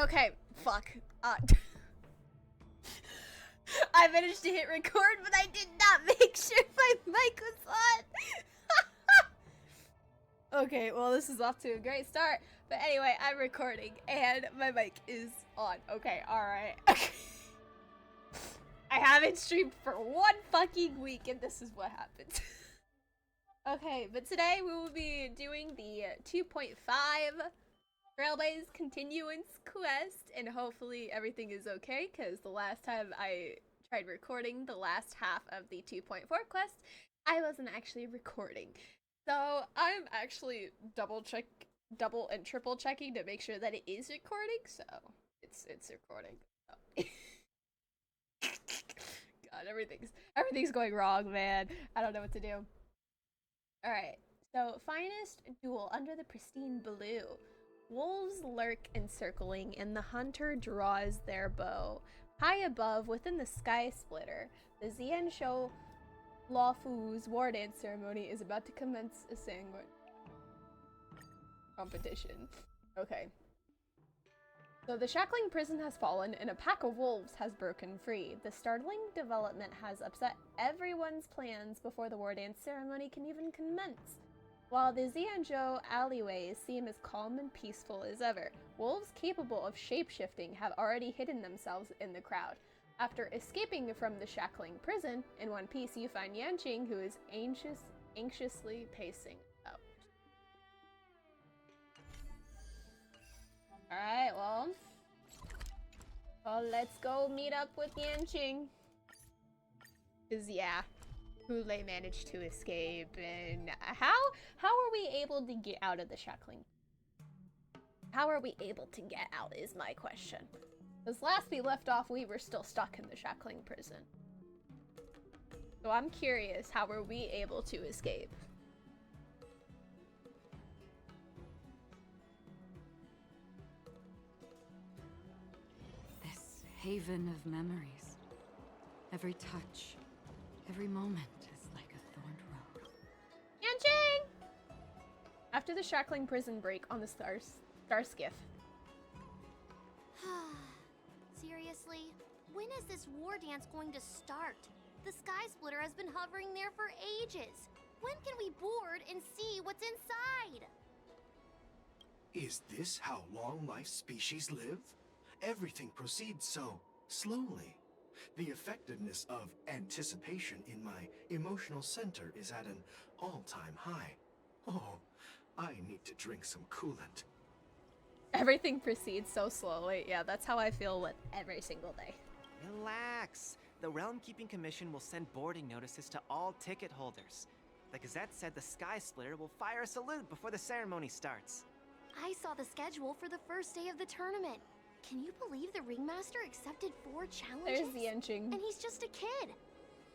Okay, fuck. I managed to hit record, but I did not make sure my mic was on. Okay, well, this is off to a great start. But anyway, I'm recording, and my mic is on. Okay, alright. Okay. I haven't streamed for 1 fucking week, and this is what happened. Okay, but today we will be doing the 2.5 Trailblaze Continuance quest, and hopefully everything is okay, because the last time I tried recording the last half of the 2.4 quest, I wasn't actually recording. So I'm actually double and triple checking to make sure that it is recording, so it's recording. Oh. God, everything's going wrong, man. I don't know what to do. Alright, so finest duel under the pristine blue. Wolves lurk encircling, and the hunter draws their bow. High above, within the sky splitter, the Xianzhou Laofu's war dance ceremony is about to commence a sanguine competition. Okay. So the shackling prison has fallen, and a pack of wolves has broken free. The startling development has upset everyone's plans before the war dance ceremony can even commence. While the Xianzhou alleyways seem as calm and peaceful as ever, wolves capable of shape-shifting have already hidden themselves in the crowd. After escaping from the shackling prison, in one piece you find Yanqing, who is anxiously pacing out. Alright, well, let's go meet up with Yanqing. 'Cause yeah, Hule managed to escape, and how are we able to get out of the shackling? How are we able to get out is my question. Because last we left off, we were still stuck in the shackling prison. So I'm curious, how were we able to escape? This haven of memories. Every touch, every moment is like a thorned rose. Yanqing! After the shackling prison break on the star skiff. Seriously? When is this war dance going to start? The Sky Splitter has been hovering there for ages. When can we board and see what's inside? Is this how long-life species live? Everything proceeds so slowly. The effectiveness of anticipation in my emotional center is at an all-time high. Oh, I need to drink some coolant. Everything proceeds so slowly. Yeah, that's how I feel with every single day. Relax. The Realm Keeping Commission will send boarding notices to all ticket holders. The Gazette said the Sky Splitter will fire a salute before the ceremony starts. I saw the schedule for the first day of the tournament. Can you believe the Ringmaster accepted 4 challenges? There's the Yanqing. And he's just a kid.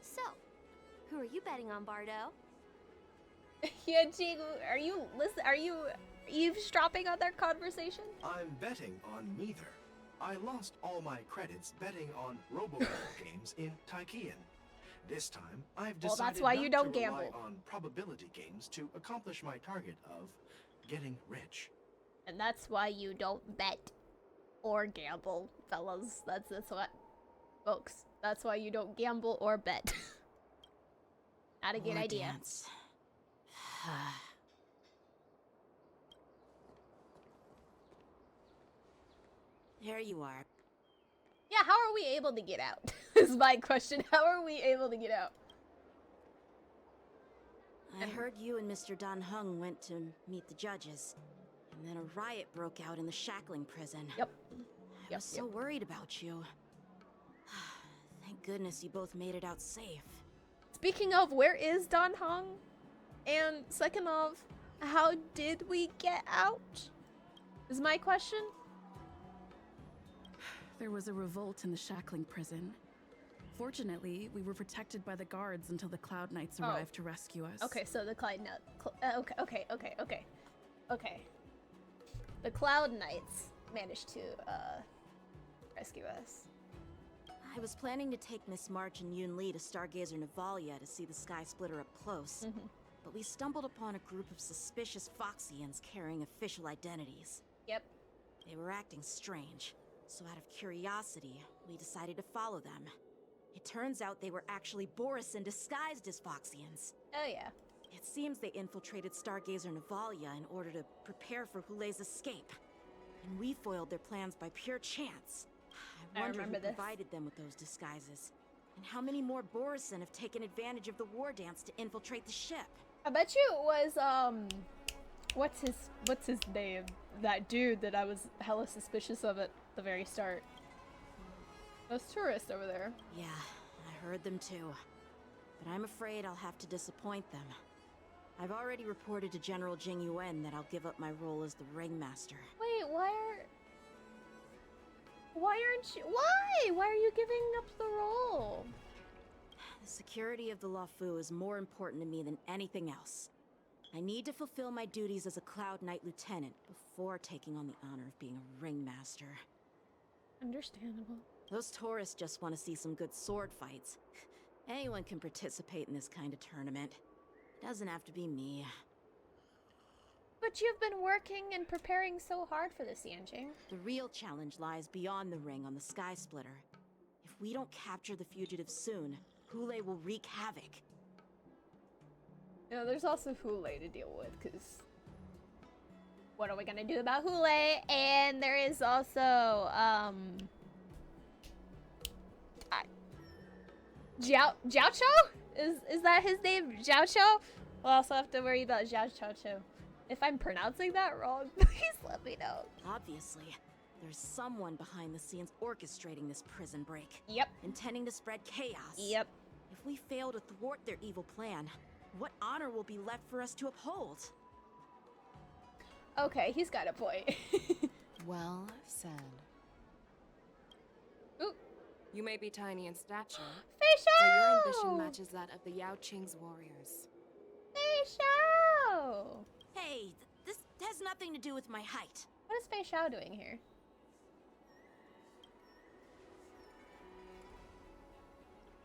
So, who are you betting on, Bardo? Yanqing, are you eavesdropping on their conversation? I'm betting on neither. I lost all my credits betting on RoboBall games in Taikian. This time, I've decided that's why you don't not to gamble. rely on probability games to accomplish my target of getting rich. And that's why you don't bet or gamble, fellas. That's what, folks. That's why you don't gamble or bet. Not a good idea. Dance. There you are. Yeah, how are we able to get out? Is my question. How are we able to get out? I heard you and Mr. Dan Heng went to meet the judges, and then a riot broke out in the shackling prison. Yep. I was so worried about you. Thank goodness you both made it out safe. Speaking of, where is Dan Heng? And second of, how did we get out? Is my question. There was a revolt in the shackling prison. Fortunately, we were protected by the guards until the Cloud Knights arrived to rescue us. Okay, so the okay. The Cloud Knights managed to rescue us. I was planning to take Miss March and Yun Li to Stargazer Navalia to see the Sky Splitter up close. But we stumbled upon a group of suspicious Foxians carrying official identities. Yep. They were acting strange, so out of curiosity, we decided to follow them. It turns out they were actually Borisin disguised as Foxians. Oh yeah. It seems they infiltrated Stargazer Navalia in order to prepare for Hule's escape. And we foiled their plans by pure chance. I wonder who provided them with those disguises. And how many more Borisin have taken advantage of the war dance to infiltrate the ship? I bet you it was, what's his name? That dude that I was hella suspicious of at the very start. Those tourists over there. Yeah, I heard them too. But I'm afraid I'll have to disappoint them. I've already reported to General Jing Yuan that I'll give up my role as the ringmaster. Wait, why aren't you? Why are you giving up the role? The security of the Luofu is more important to me than anything else. I need to fulfill my duties as a Cloud Knight Lieutenant before taking on the honor of being a ringmaster. Understandable. Those tourists just want to see some good sword fights. Anyone can participate in this kind of tournament. It doesn't have to be me. But you've been working and preparing so hard for this, Yanjing. The real challenge lies beyond the ring on the Sky Splitter. If we don't capture the fugitives soon, Hule will wreak havoc. You know, there's also Hule to deal with, because what are we gonna do about Hule? And there is also, Jiao Cho? Is that his name? Jiao Cho? We'll also have to worry about Jiao Cho. If I'm pronouncing that wrong, please let me know. Obviously, there's someone behind the scenes orchestrating this prison break. Yep. Intending to spread chaos. Yep. If we fail to thwart their evil plan, what honor will be left for us to uphold? Okay, he's got a point. Well said. Ooh. You may be tiny in stature, FEIXIAO! but your ambition matches that of the Yao Qing's warriors. FEIXIAO! Hey, this has nothing to do with my height. What is FEIXIAO doing here?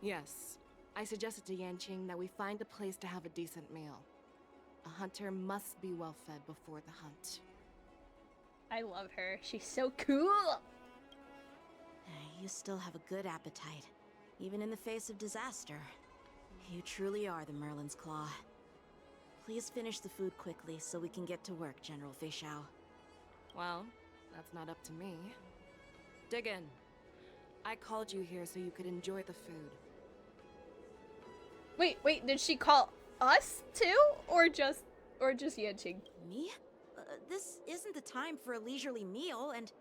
Yes, I suggested to Yanqing that we find a place to have a decent meal. A hunter must be well fed before the hunt. I love her. She's so cool! You still have a good appetite, even in the face of disaster. You truly are the Merlin's Claw. Please finish the food quickly so we can get to work, General FEIXIAO. Well, that's not up to me. Dig in. I called you here so you could enjoy the food. Wait, did she call us too? Or just Yanqing? Me? This isn't the time for a leisurely meal, and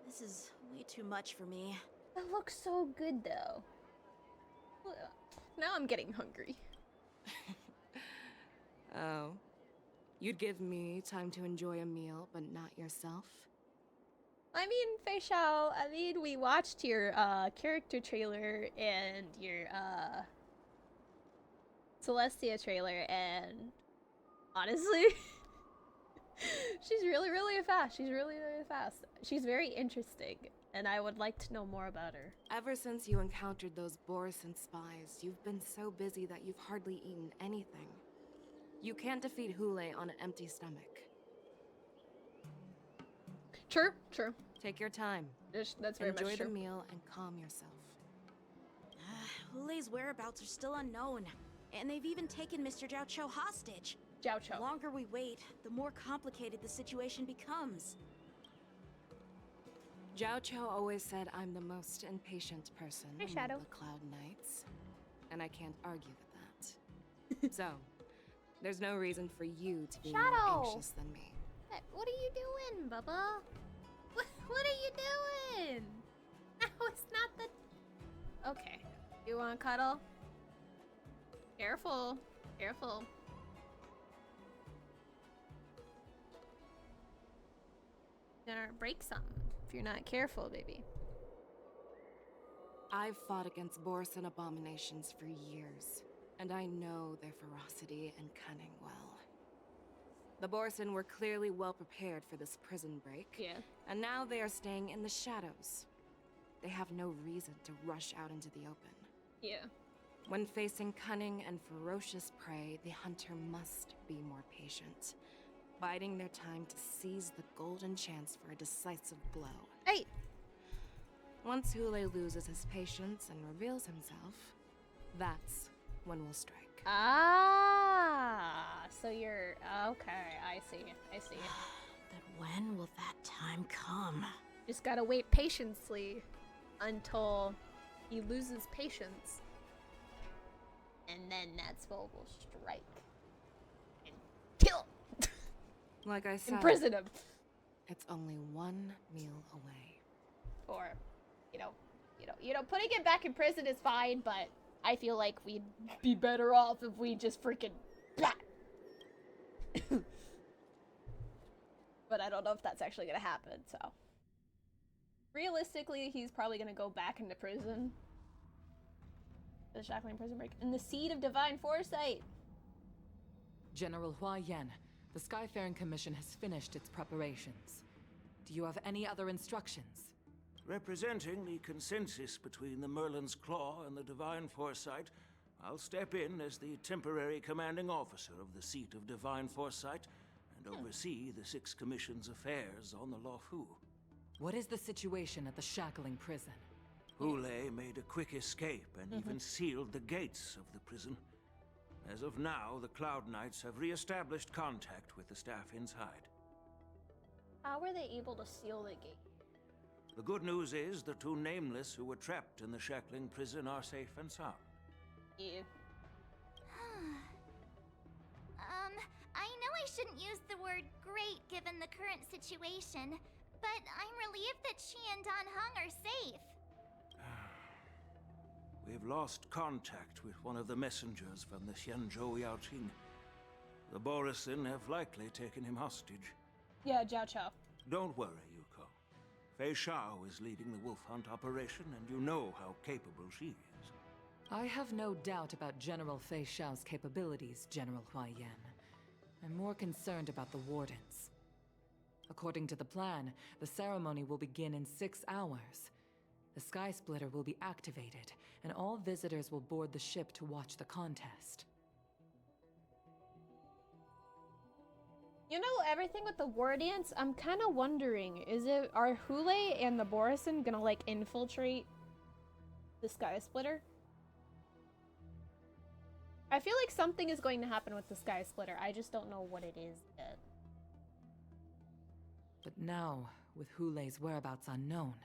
this is way too much for me. That looks so good though. Now I'm getting hungry. Oh. You'd give me time to enjoy a meal, but not yourself? I mean, FEIXIAO, we watched your character trailer and your Celestia trailer, and honestly, she's really fast. She's really fast. She's very interesting, and I would like to know more about her. Ever since you encountered those Borisin spies, you've been so busy that you've hardly eaten anything. You can't defeat Hule on an empty stomach. True. Take your time. That's very Enjoy much true. the meal and calm yourself. Hule's whereabouts are still unknown, and they've even taken Mr. Jiao Cho hostage. Jiao Cho. The longer we wait, the more complicated the situation becomes. Jiao Cho always said I'm the most impatient person Hey, among Shadow. the Cloud Knights, and I can't argue with that. So, there's no reason for you to be more Shadow! anxious than me. What are you doing, Bubba? What are you doing? No, it's not the... Okay. You want to cuddle? Careful. Gonna break something if you're not careful, baby. I've fought against Borisin abominations for years, and I know their ferocity and cunning well. The Borisin were clearly well prepared for this prison break, Yeah. and now they are staying in the shadows. They have no reason to rush out into the open. Yeah. When facing cunning and ferocious prey, the hunter must be more patient. biding their time to seize the golden chance for a decisive blow. Hey! Once Hule loses his patience and reveals himself, that's when we'll strike. Ah, so you're okay. I see. But when will that time come? Just gotta wait patiently until he loses patience, and then that's when we'll strike and kill him. Like I said, Imprison him, it's only one meal away. or putting him back in prison is fine, but I feel like we'd be better off if we just freaking but I don't know if that's actually gonna happen, so. Realistically, he's probably gonna go back into prison. The Shackling prison break. And the Seed of Divine Foresight! General Hua Yan, the Skyfaring Commission has finished its preparations. Do you have any other instructions? Representing the consensus between the Merlin's Claw and the Divine Foresight, I'll step in as the temporary commanding officer of the Seat of Divine Foresight and oversee the Six Commission's affairs on the Luofu. What is the situation at the Shackling prison? Hule made a quick escape and even sealed the gates of the prison. As of now, the Cloud Knights have re-established contact with the staff inside. How were they able to seal the gate? The good news is the two Nameless who were trapped in the Shackling prison are safe and sound. Yeah. I know I shouldn't use the word great given the current situation, but I'm relieved that she and Dan Heng are safe. We've lost contact with one of the messengers from the Xianzhou Yaoqing. The Borisin have likely taken him hostage. Yeah, Jiao Chao. Don't worry, Yuko. FEIXIAO is leading the wolf hunt operation, and you know how capable she is. I have no doubt about General FEIXIAO's capabilities, General Hua Yan. I'm more concerned about the Wardens. According to the plan, the ceremony will begin in 6 hours. The Sky Splitter will be activated, and all visitors will board the ship to watch the contest. You know, everything with the war dance, I'm kind of wondering, are Hule and the Borisin gonna, like, infiltrate the Sky Splitter? I feel like something is going to happen with the Sky Splitter, I just don't know what it is yet. But now, with Hule's whereabouts unknown,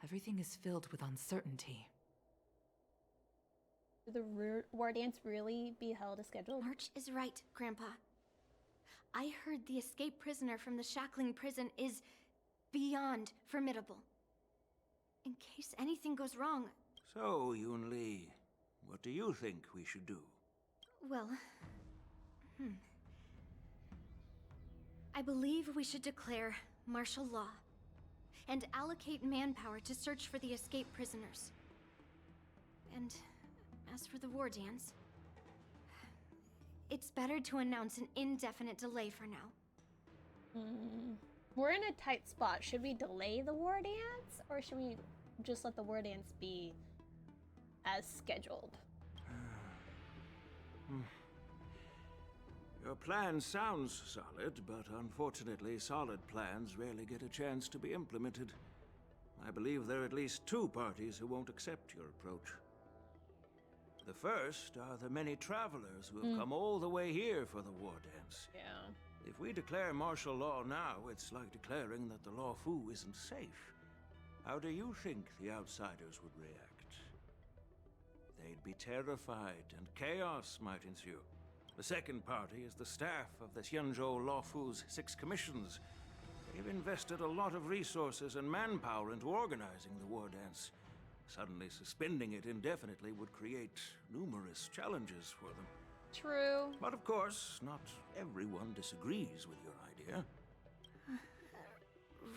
everything is filled with uncertainty. Will the war dance really be held as scheduled? March is right, Grandpa. I heard the escaped prisoner from the Shackling prison is beyond formidable. In case anything goes wrong... So, Yunli, what do you think we should do? Well... I believe we should declare martial law and allocate manpower to search for the escaped prisoners. And as for the war dance, it's better to announce an indefinite delay for now. We're in a tight spot. Should we delay the war dance, or should we just let the war dance be as scheduled? Your plan sounds solid, but unfortunately solid plans rarely get a chance to be implemented. I believe there are at least 2 parties who won't accept your approach. The first are the many travelers who have come all the way here for the war dance. Yeah. If we declare martial law now, it's like declaring that the Luofu isn't safe. How do you think the outsiders would react? They'd be terrified, and chaos might ensue. The second party is the staff of the Xianzhou Luofu's 6 commissions. They've invested a lot of resources and manpower into organizing the war dance. Suddenly suspending it indefinitely would create numerous challenges for them. True. But of course, not everyone disagrees with your idea.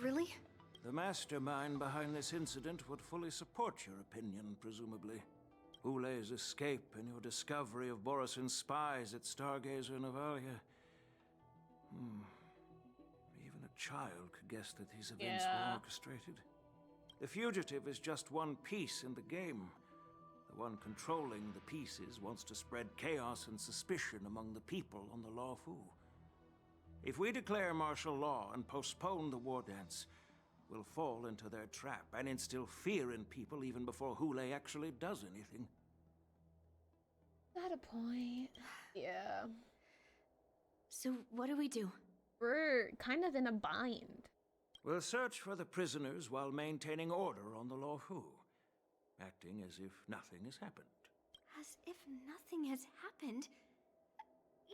Really? The mastermind behind this incident would fully support your opinion, presumably. Hule's escape and your discovery of Borisin's spies at Stargazer Navalia. Even a child could guess that these events were orchestrated. The fugitive is just one piece in the game. The one controlling the pieces wants to spread chaos and suspicion among the people on the Luofu. If we declare martial law and postpone the war dance, we'll fall into their trap and instill fear in people even before Hule actually does anything. At a point. Yeah. So what do we do? We're kind of in a bind. We'll search for the prisoners while maintaining order on the Luofu, acting as if nothing has happened. As if nothing has happened?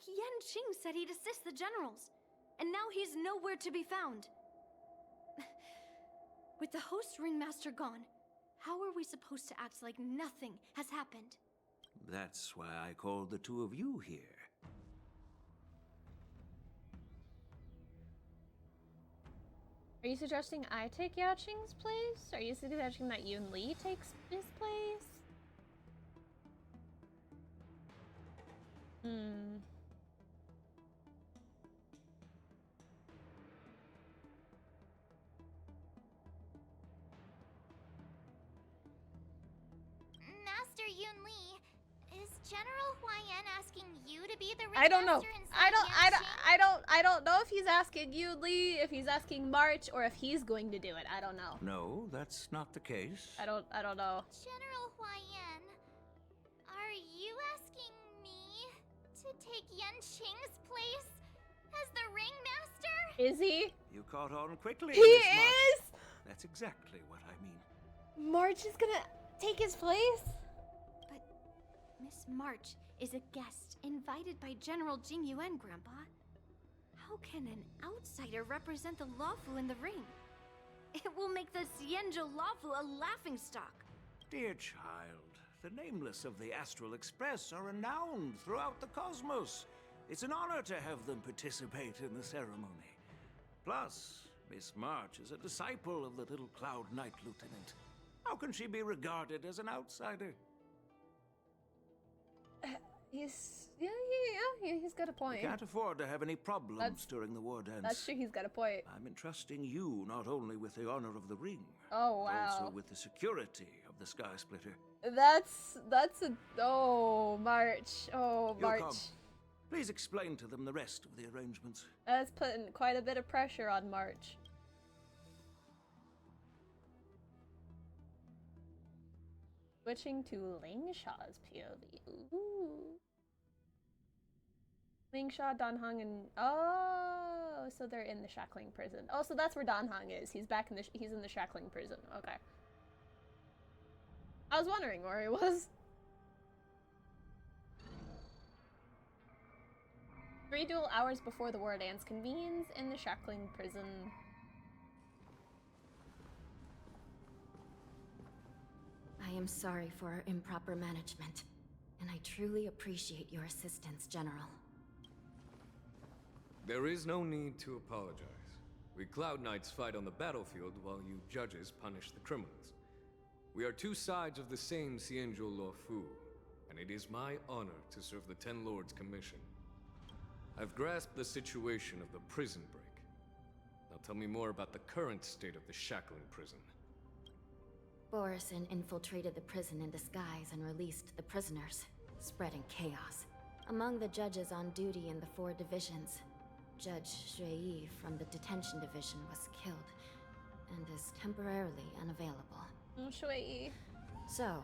Yan Qing said he'd assist the generals, and now he's nowhere to be found. With the host ringmaster gone, how are we supposed to act like nothing has happened? That's why I called the two of you here. Are you suggesting I take Yao Qing's place? Are you suggesting that Yun Li takes his place? Master Yun Li, is General Huaiyan asking you to be the I don't know. ringmaster instead of Yan Qing? I don't know if he's asking Yun Li, if he's asking March, or if he's going to do it. I don't know. No, that's not the case. I don't know. General Huaiyan, are you asking me to take Yan Qing's place as the ringmaster? Is he? You caught on quickly, He Miss March. is? That's exactly what I mean. March is gonna take his place? But Miss March is a guest invited by General Jing Yuan, Grandpa. How can an outsider represent the Luofu in the ring? It will make the Xianzhou Luofu a laughingstock. Dear child, the nameless of the Astral Express are renowned throughout the cosmos. It's an honor to have them participate in the ceremony. Plus, Miss March is a disciple of the little Cloud Knight Lieutenant. How can she be regarded as an outsider? He's got a point. We can't afford to have any problems during the war dance. That's true, he's got a point. I'm entrusting you not only with the honor of the ring, Oh wow. also with the security of the Sky Splitter. That's March. Oh, You'll March. come. Please explain to them the rest of the arrangements. That's putting quite a bit of pressure on March. Switching to Ling Shaw's POV. Ooh. Ling Shaw, Dan Hong, and oh, so they're in the shackling prison. Oh, so that's where Dan Hong is. He's back in the he's in the shackling prison. Okay. I was wondering where he was. 3 dual hours before the war dance convenes in the shackling prison. I am sorry for our improper management, and I truly appreciate your assistance, General. There is no need to apologize. We Cloud Knights fight on the battlefield while you judges punish the criminals. We are two sides of the same Xianzhou Luofu, and it is my honor to serve the Ten Lords' commission. I've grasped the situation of the prison break. Now tell me more about the current state of the shackling prison. Borison infiltrated the prison in disguise and released the prisoners, spreading chaos. Among the judges on duty in the 4 divisions, Judge Shui from the detention division was killed and is temporarily unavailable. Shui. So,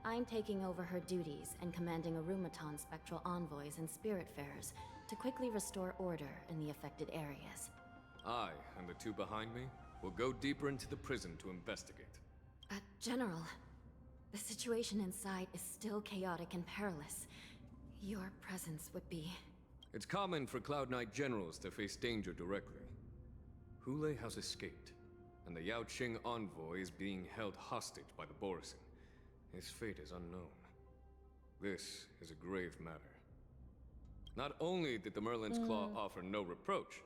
I'm taking over her duties and commanding Arumaton spectral envoys and spiritfarers to quickly restore order in the affected areas. I and the 2 behind me will go deeper into the prison to investigate. But, General, the situation inside is still chaotic and perilous. Your presence would be... It's common for Cloud Knight generals to face danger directly. Hule has escaped, and the Yao Qing envoy is being held hostage by the Borison. His fate is unknown. This is a grave matter. Not only did the Merlin's Claw offer no reproach,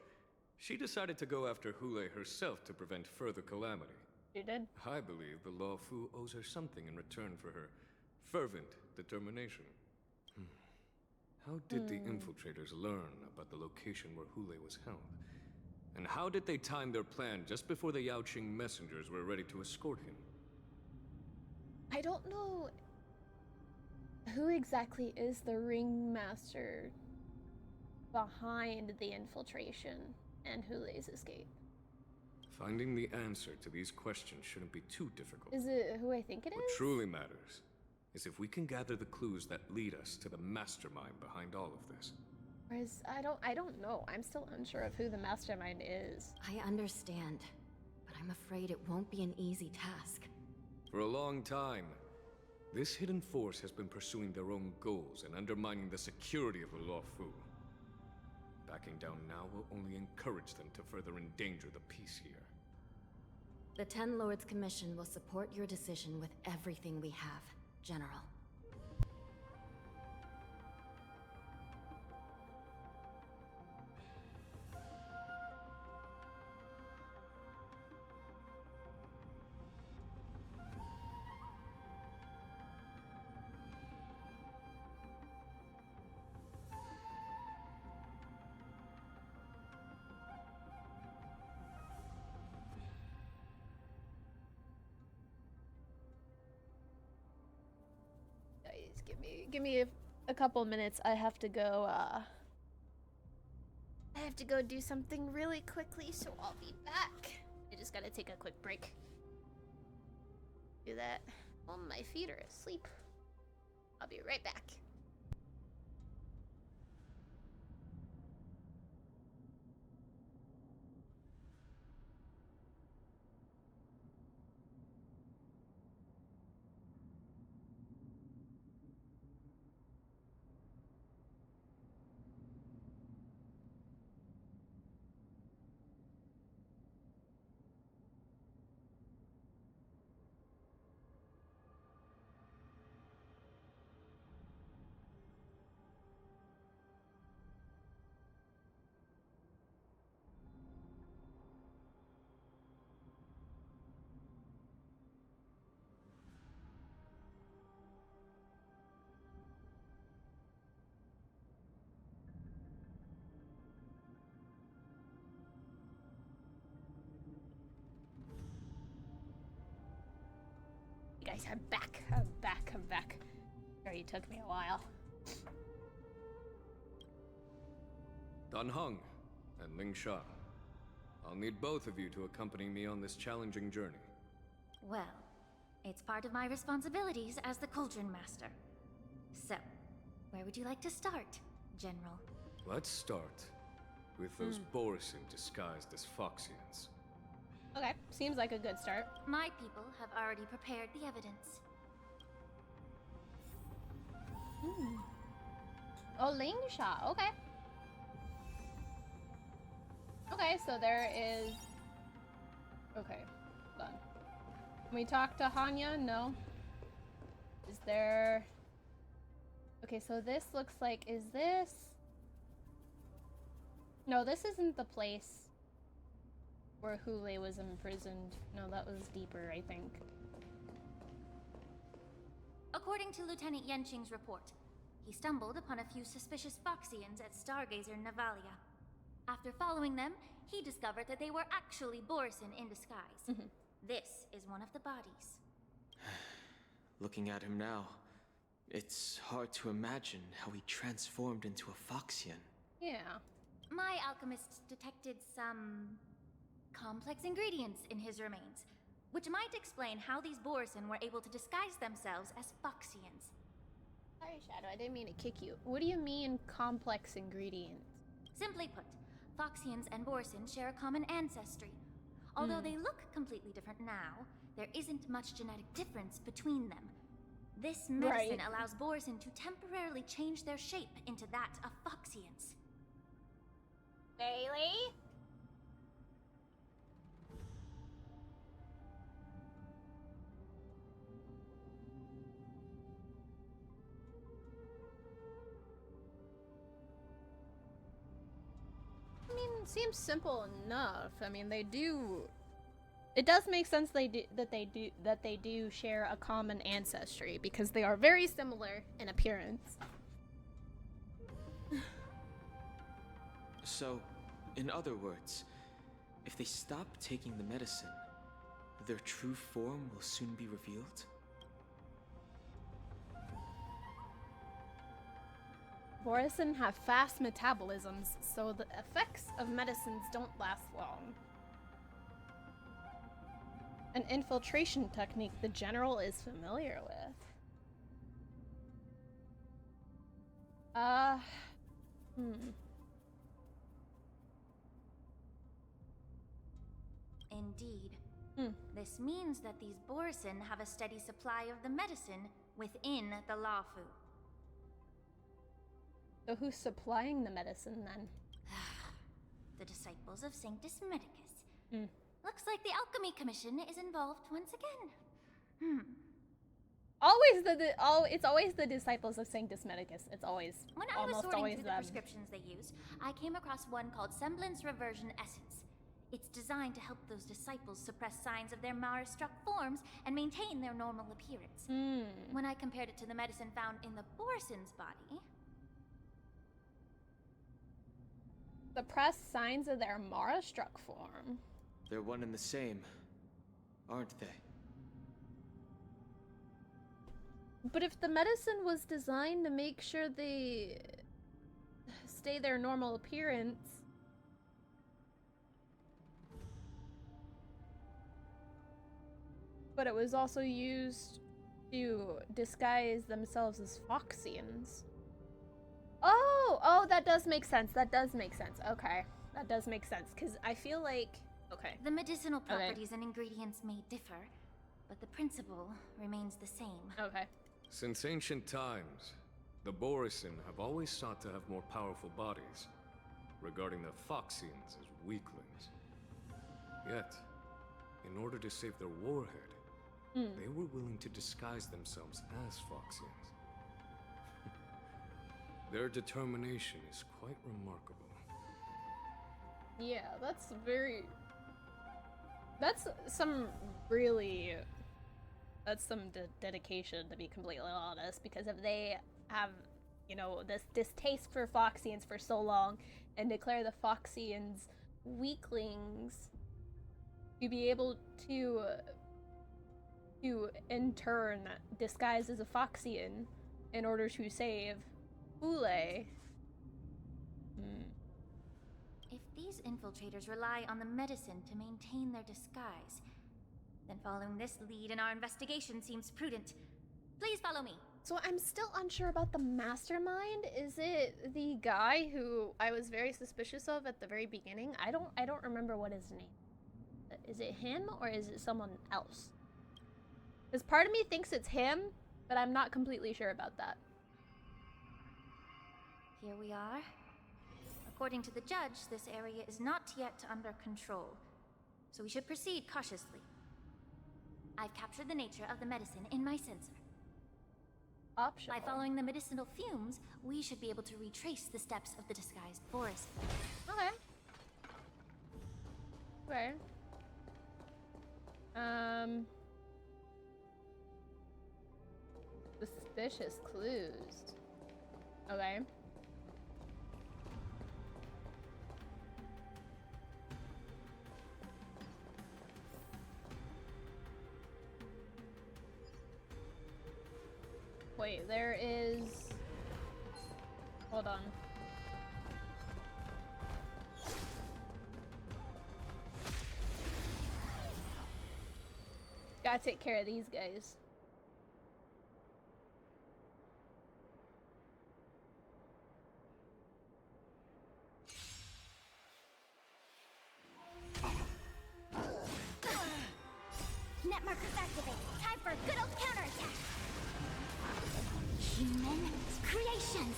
she decided to go after Hule herself to prevent further calamity. She did? I believe the Luofu owes her something in return for her fervent determination. How did the infiltrators learn about the location where Hule was held? And how did they time their plan just before the Yao Qing messengers were ready to escort him? I don't know who exactly is the ringmaster. behind the infiltration and Hule's escape? Finding the answer to these questions shouldn't be too difficult. Is it who I think it is? What truly matters is if we can gather the clues that lead us to the mastermind behind all of this. Whereas I don't know. I'm still unsure of who the mastermind is. I understand, but I'm afraid it won't be an easy task. For a long time, this hidden force has been pursuing their own goals and undermining the security of the Luofu. Backing down now will only encourage them to further endanger the peace here. The Ten Lords Commission will support your decision with everything we have, General. Give me a couple minutes. I have to go do something really quickly, so I'll be back. I just gotta take a quick break. Do that while my feet are asleep. I'll be right back. Guys, I'm back. I'm back. Sorry, it took me a while. Dan Heng and Ling Sha. I'll need both of you to accompany me on this challenging journey. Well, it's part of my responsibilities as the Cauldron Master. So, where would you like to start, General? Let's start with those Borisin disguised as Foxians. Okay, seems like a good start. My people have already prepared the evidence. Oh, Ling Sha, okay. Okay, so there is... Okay, done. Can we talk to Hanya? No. Is there... Okay, so this looks like... Is this... No, this isn't the place where Hule was imprisoned. No, that was deeper, I think. According to Lieutenant Yenqing's report, he stumbled upon a few suspicious Foxians at Stargazer Navalia. After following them, he discovered that they were actually Borisin in disguise. This is one of the bodies. Looking at him now, it's hard to imagine how he transformed into a Foxian. Yeah. My alchemists detected some complex ingredients in his remains, which might explain how these Borisin were able to disguise themselves as Foxians. Sorry, Shadow, I didn't mean to kick you. What do you mean, complex ingredients? Simply put, Foxians and Borisin share a common ancestry. Although they look completely different now, there isn't much genetic difference between them. This medicine allows Borisin to temporarily change their shape into that of Foxians. Bailey? I mean, it seems simple enough. I mean, they do. It does make sense that they do share a common ancestry because they are very similar in appearance. So, in other words, if they stop taking the medicine, their true form will soon be revealed? Borisin have fast metabolisms, so the effects of medicines don't last long. An infiltration technique the general is familiar with. Indeed. This means that these Borisin have a steady supply of the medicine within the Lafu. So who's supplying the medicine then? The disciples of Sanctus Medicus. Looks like the Alchemy Commission is involved once again. It's always the disciples of Sanctus Medicus. It's always When I was almost sorting always through them. the prescriptions they used, I came across one called Semblance Reversion Essence. It's designed to help those disciples suppress signs of their Mara-struck forms and maintain their normal appearance. When I compared it to the medicine found in the Borisin's body... Suppress signs of their Mara-struck form. They're one and the same, aren't they? But if the medicine was designed to make sure they stay their normal appearance, but it was also used to disguise themselves as Foxians. Oh, that does make sense. That does make sense. Okay. That does make sense, because I feel like... Okay. The medicinal properties and ingredients may differ, but the principle remains the same. Okay. Since ancient times, the Borisin have always sought to have more powerful bodies, regarding the Foxians as weaklings. Yet, in order to save their warhead, they were willing to disguise themselves as Foxians. Their determination is quite remarkable. Yeah, that's some really... That's some dedication, to be completely honest, because if they have, you know, this distaste for Foxians for so long and declare the Foxians weaklings, to be able to in turn disguise as a Foxian in order to save Ule. If these infiltrators rely on the medicine to maintain their disguise, then following this lead in our investigation seems prudent. Please follow me. So I'm still unsure about the mastermind. Is it the guy who I was very suspicious of at the very beginning? I don't remember what his name. Is it him or is it someone else? Because part of me thinks it's him, but I'm not completely sure about that. Here we are. According to the judge, this area is not yet under control, so we should proceed cautiously. I've captured the nature of the medicine in my sensor. Optional. By following the medicinal fumes, we should be able to retrace the steps of the disguised Boris. Okay. Okay. Suspicious clues. Okay. Wait, there is... Hold on. Gotta take care of these guys. Net markers activated. Time for a good old counterattack. Human creations.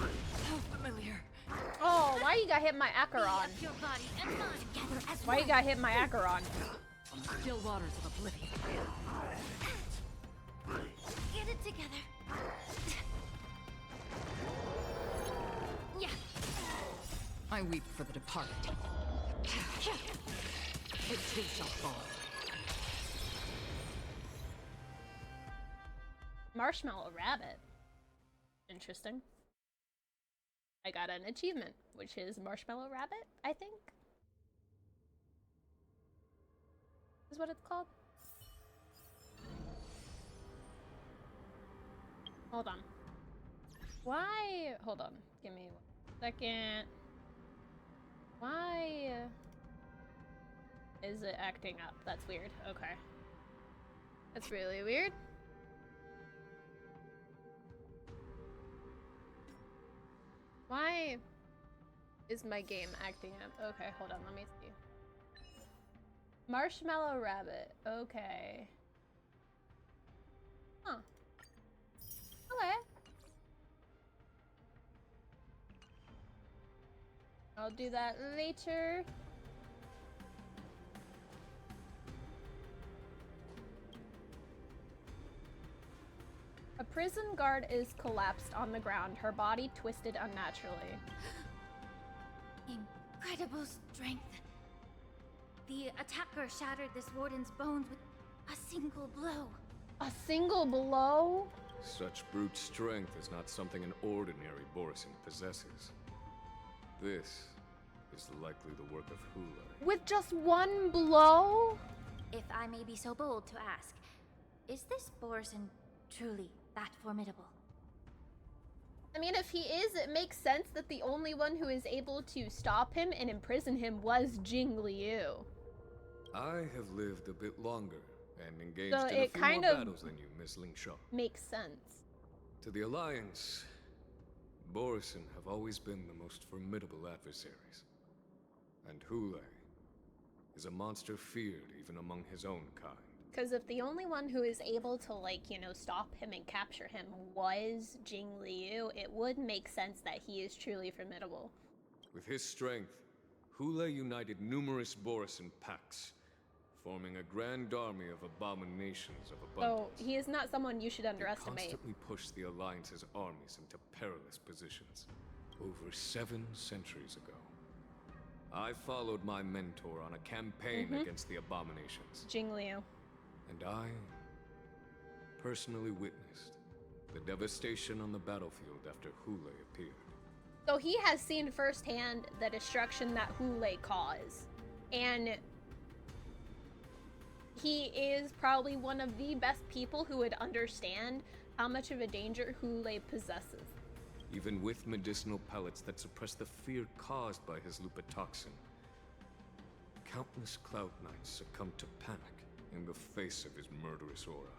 How familiar. Oh, why you got hit my Acheron? Your body and mind together as Why you got hit my Acheron? Still waters of oblivion. Get it together. Yeah. I weep for the departed. It too shall fall. Marshmallow rabbit. Interesting. I got an achievement, which is marshmallow rabbit, I think. Is what it's called. Hold on. Why? Hold on. Give me 1 second. Why is it acting up? That's weird. Okay. That's really weird. Why is my game acting up? Okay, hold on. Let me see. Marshmallow rabbit. Okay. Huh. Okay. I'll do that later. A prison guard is collapsed on the ground, her body twisted unnaturally. Incredible strength. The attacker shattered this warden's bones with a single blow. A single blow? Such brute strength is not something an ordinary Borisin possesses. This is likely the work of Hula. With just one blow? If I may be so bold to ask, is this Borisin truly that formidable? I mean, if he is, it makes sense that the only one who is able to stop him and imprison him was Jing Liu. I have lived a bit longer and engaged So in a few more battles than you, Miss Lingshaw. Makes sense. To the Alliance, Borisin have always been the most formidable adversaries. And Hule is a monster feared even among his own kind. Because if the only one who is able to, like, you know, stop him and capture him was Jing Liu, it would make sense that he is truly formidable. With his strength, Hule united numerous Borisin packs, forming a grand army of abominations of abundance. So, he is not someone you should underestimate. They constantly pushed the Alliance's armies into perilous positions. Over 7 centuries ago, I followed my mentor on a campaign against the abominations. Jing Liu. And I personally witnessed the devastation on the battlefield after Hule appeared. So he has seen firsthand the destruction that Hule caused. And he is probably one of the best people who would understand how much of a danger Hule possesses. Even with medicinal pellets that suppress the fear caused by his lupatoxin, countless Cloud Knights succumbed to panic in the face of his murderous aura.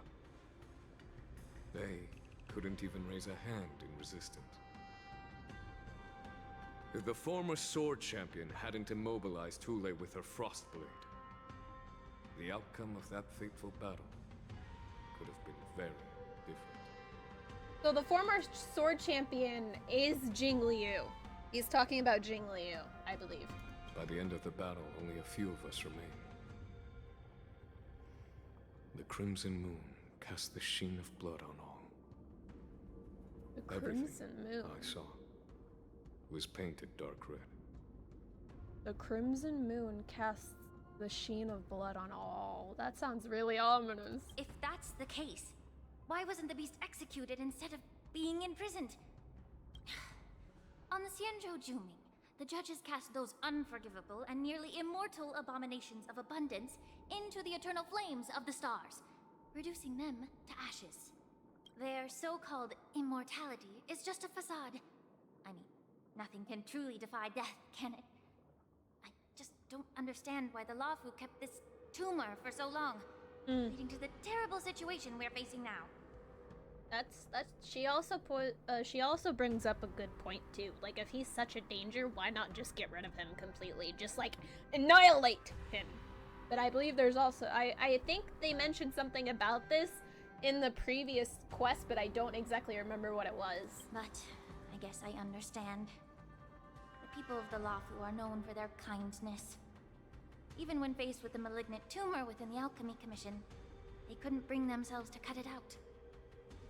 They couldn't even raise a hand in resistance. If the former sword champion hadn't immobilized Hule with her Frostblade, the outcome of that fateful battle could have been very different. So the former sword champion is Jing Liu. He's talking about Jing Liu, I believe. By the end of the battle, only a few of us remained. The Crimson Moon cast the sheen of blood on all. The Crimson Moon? I saw was painted dark red. The Crimson Moon casts the sheen of blood on all. That sounds really ominous. If that's the case, why wasn't the beast executed instead of being imprisoned? On the Xianzhou Juming, the judges cast those unforgivable and nearly immortal abominations of abundance into the eternal flames of the stars, reducing them to ashes. Their so-called immortality is just a facade. I mean, nothing can truly defy death, can it? I just don't understand why the Lafu kept this tumor for so long, leading to the terrible situation we're facing now. She also brings up a good point too. Like, if he's such a danger, why not just get rid of him completely? Just like annihilate him. But I believe there's also I think they mentioned something about this in the previous quest, but I don't exactly remember what it was. But I guess I understand. The people of the Lafu are known for their kindness. Even when faced with a malignant tumor within the Alchemy Commission, they couldn't bring themselves to cut it out.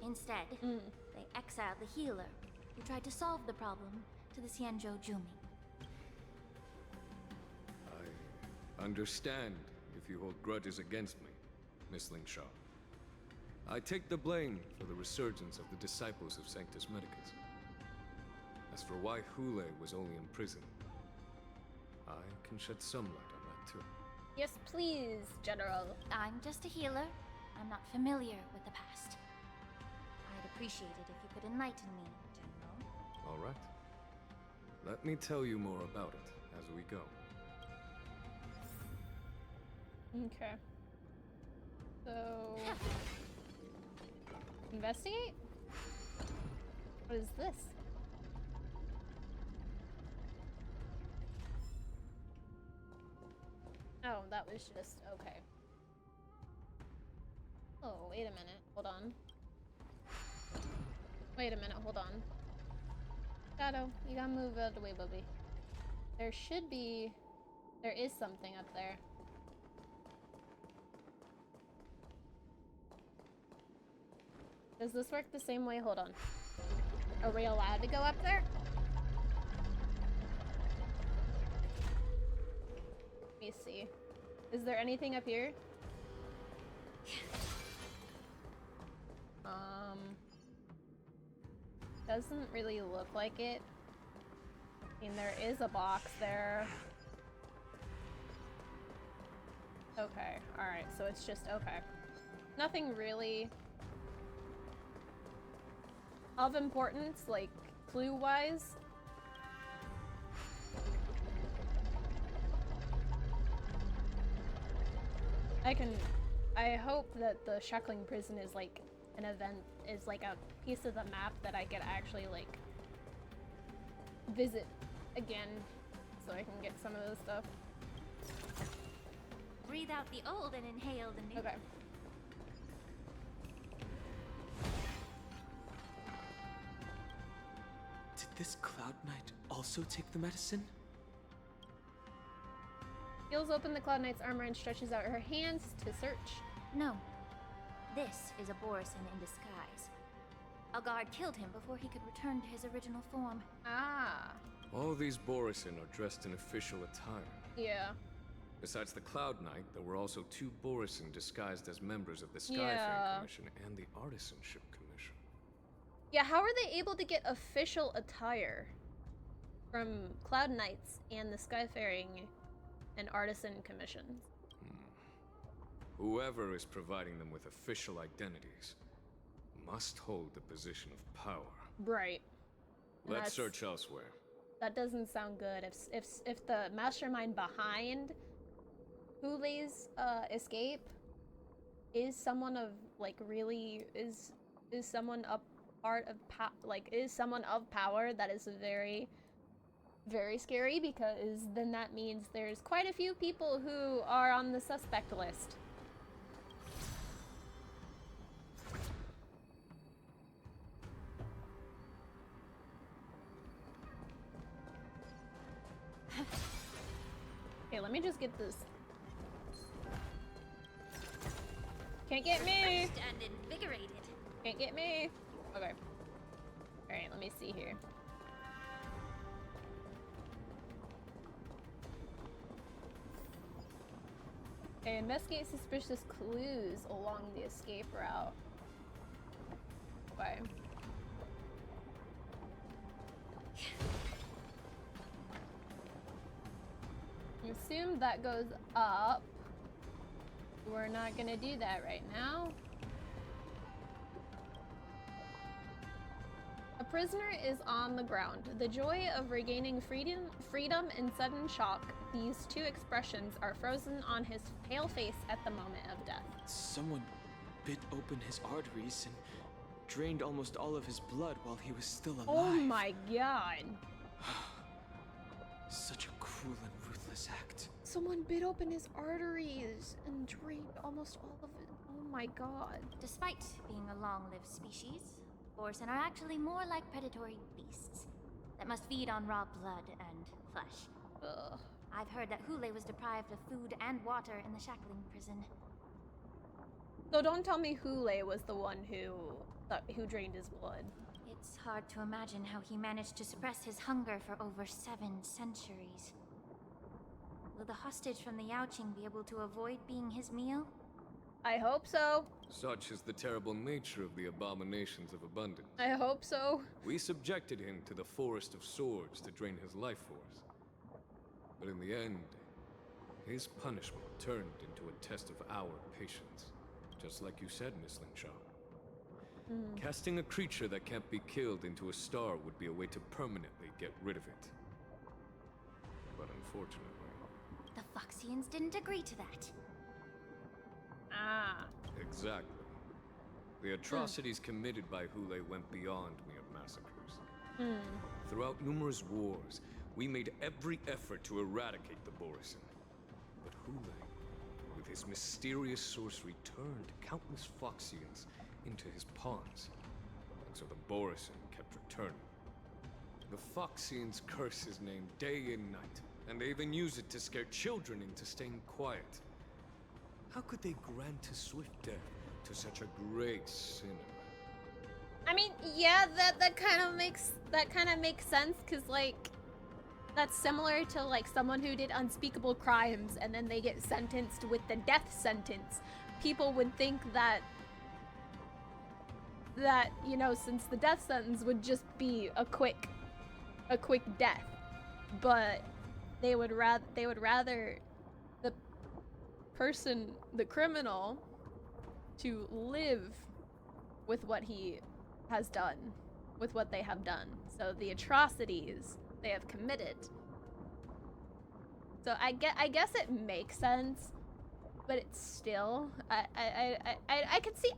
Instead, they exiled the healer, who tried to solve the problem, to the Xianzhou Juming. I understand if you hold grudges against me, Miss Lingshaw. I take the blame for the resurgence of the disciples of Sanctus Medicus. As for why Hule was only in prison, I can shed some light on that too. Yes, please, General. I'm just a healer. I'm not familiar with the past. I'd appreciate it if you could enlighten me, General. All right. Let me tell you more about it as we go. Okay. So... investigate? What is this? Oh, that was just... okay. Oh, wait a minute. Hold on. Wait a minute, hold on. Shadow, you gotta move out of the way, Bubby. There should be... there is something up there. Does this work the same way? Hold on. Are we allowed to go up there? Let me see. Is there anything up here? Doesn't really look like it. I mean, there is a box there. Okay, alright, so it's just, okay. Nothing really of importance, like, clue-wise. I hope that the Shackling Prison is, like, an event, is, like, a piece of the map that I could actually, like, visit again, so I can get some of this stuff. Breathe out the old and inhale the new. Okay. Did this Cloud Knight also take the medicine? Peels open the Cloud Knight's armor and stretches out her hands to search. No. This is a Borison in disguise. A guard killed him before he could return to his original form. Ah. All these Borison are dressed in official attire. Yeah. Besides the Cloud Knight, there were also 2 Borison disguised as members of the Skyfaring Commission and the Artisanship Commission. Yeah, how are they able to get official attire from Cloud Knights and the Skyfaring and Artisan Commissions? Whoever is providing them with official identities must hold the position of power. Right. Let's search elsewhere. That doesn't sound good. If the mastermind behind Hulei's escape is someone of like really is someone a part of is someone of power, that is very, very scary, because then that means there's quite a few people who are on the suspect list. Okay, let me just get this. Can't get me! Refreshed and invigorated. Can't get me! Okay. Alright, let me see here. Okay, investigate suspicious clues along the escape route. Okay. Assume that goes up. We're not gonna do that right now. A prisoner is on the ground. The joy of regaining freedom and sudden shock. These 2 expressions are frozen on his pale face at the moment of death. Someone bit open his arteries and drained almost all of his blood while he was still alive. Oh my god. Such a cruel and ruthless act. Someone bit open his arteries and drained almost all of it. Oh my god. Despite being a long-lived species, Borison are actually more like predatory beasts that must feed on raw blood and flesh. Ugh. I've heard that Hulei was deprived of food and water in the Shackling Prison. So don't tell me Hulei was the one who drained his blood. It's hard to imagine how he managed to suppress his hunger for over 7 centuries. Will the hostage from the Yaoqing be able to avoid being his meal? I hope so. Such is the terrible nature of the abominations of abundance. I hope so. We subjected him to the Forest of Swords to drain his life force. But in the end, his punishment turned into a test of our patience. Just like you said, Miss Lingshaw. Casting a creature that can't be killed into a star would be a way to permanently get rid of it. But unfortunately... The Foxians didn't agree to that. Ah. Exactly. The atrocities committed by Hule went beyond mere massacres. Throughout numerous wars, we made every effort to eradicate the Borisin. But Hule, with his mysterious sorcery, turned countless Foxians into his pawns. And so the Borisin kept returning. The Foxians curse his name day and night, and they even use it to scare children into staying quiet. How could they grant a swift death to such a great sinner? I mean, yeah, that kind of makes sense, cause like that's similar to like someone who did unspeakable crimes and then they get sentenced with the death sentence. People would think that you know, since the death sentence would just be a quick death, but they would rather the criminal, to live with what he has done, with what they have done. So the atrocities they have committed. So I guess it makes sense, but it's still I could see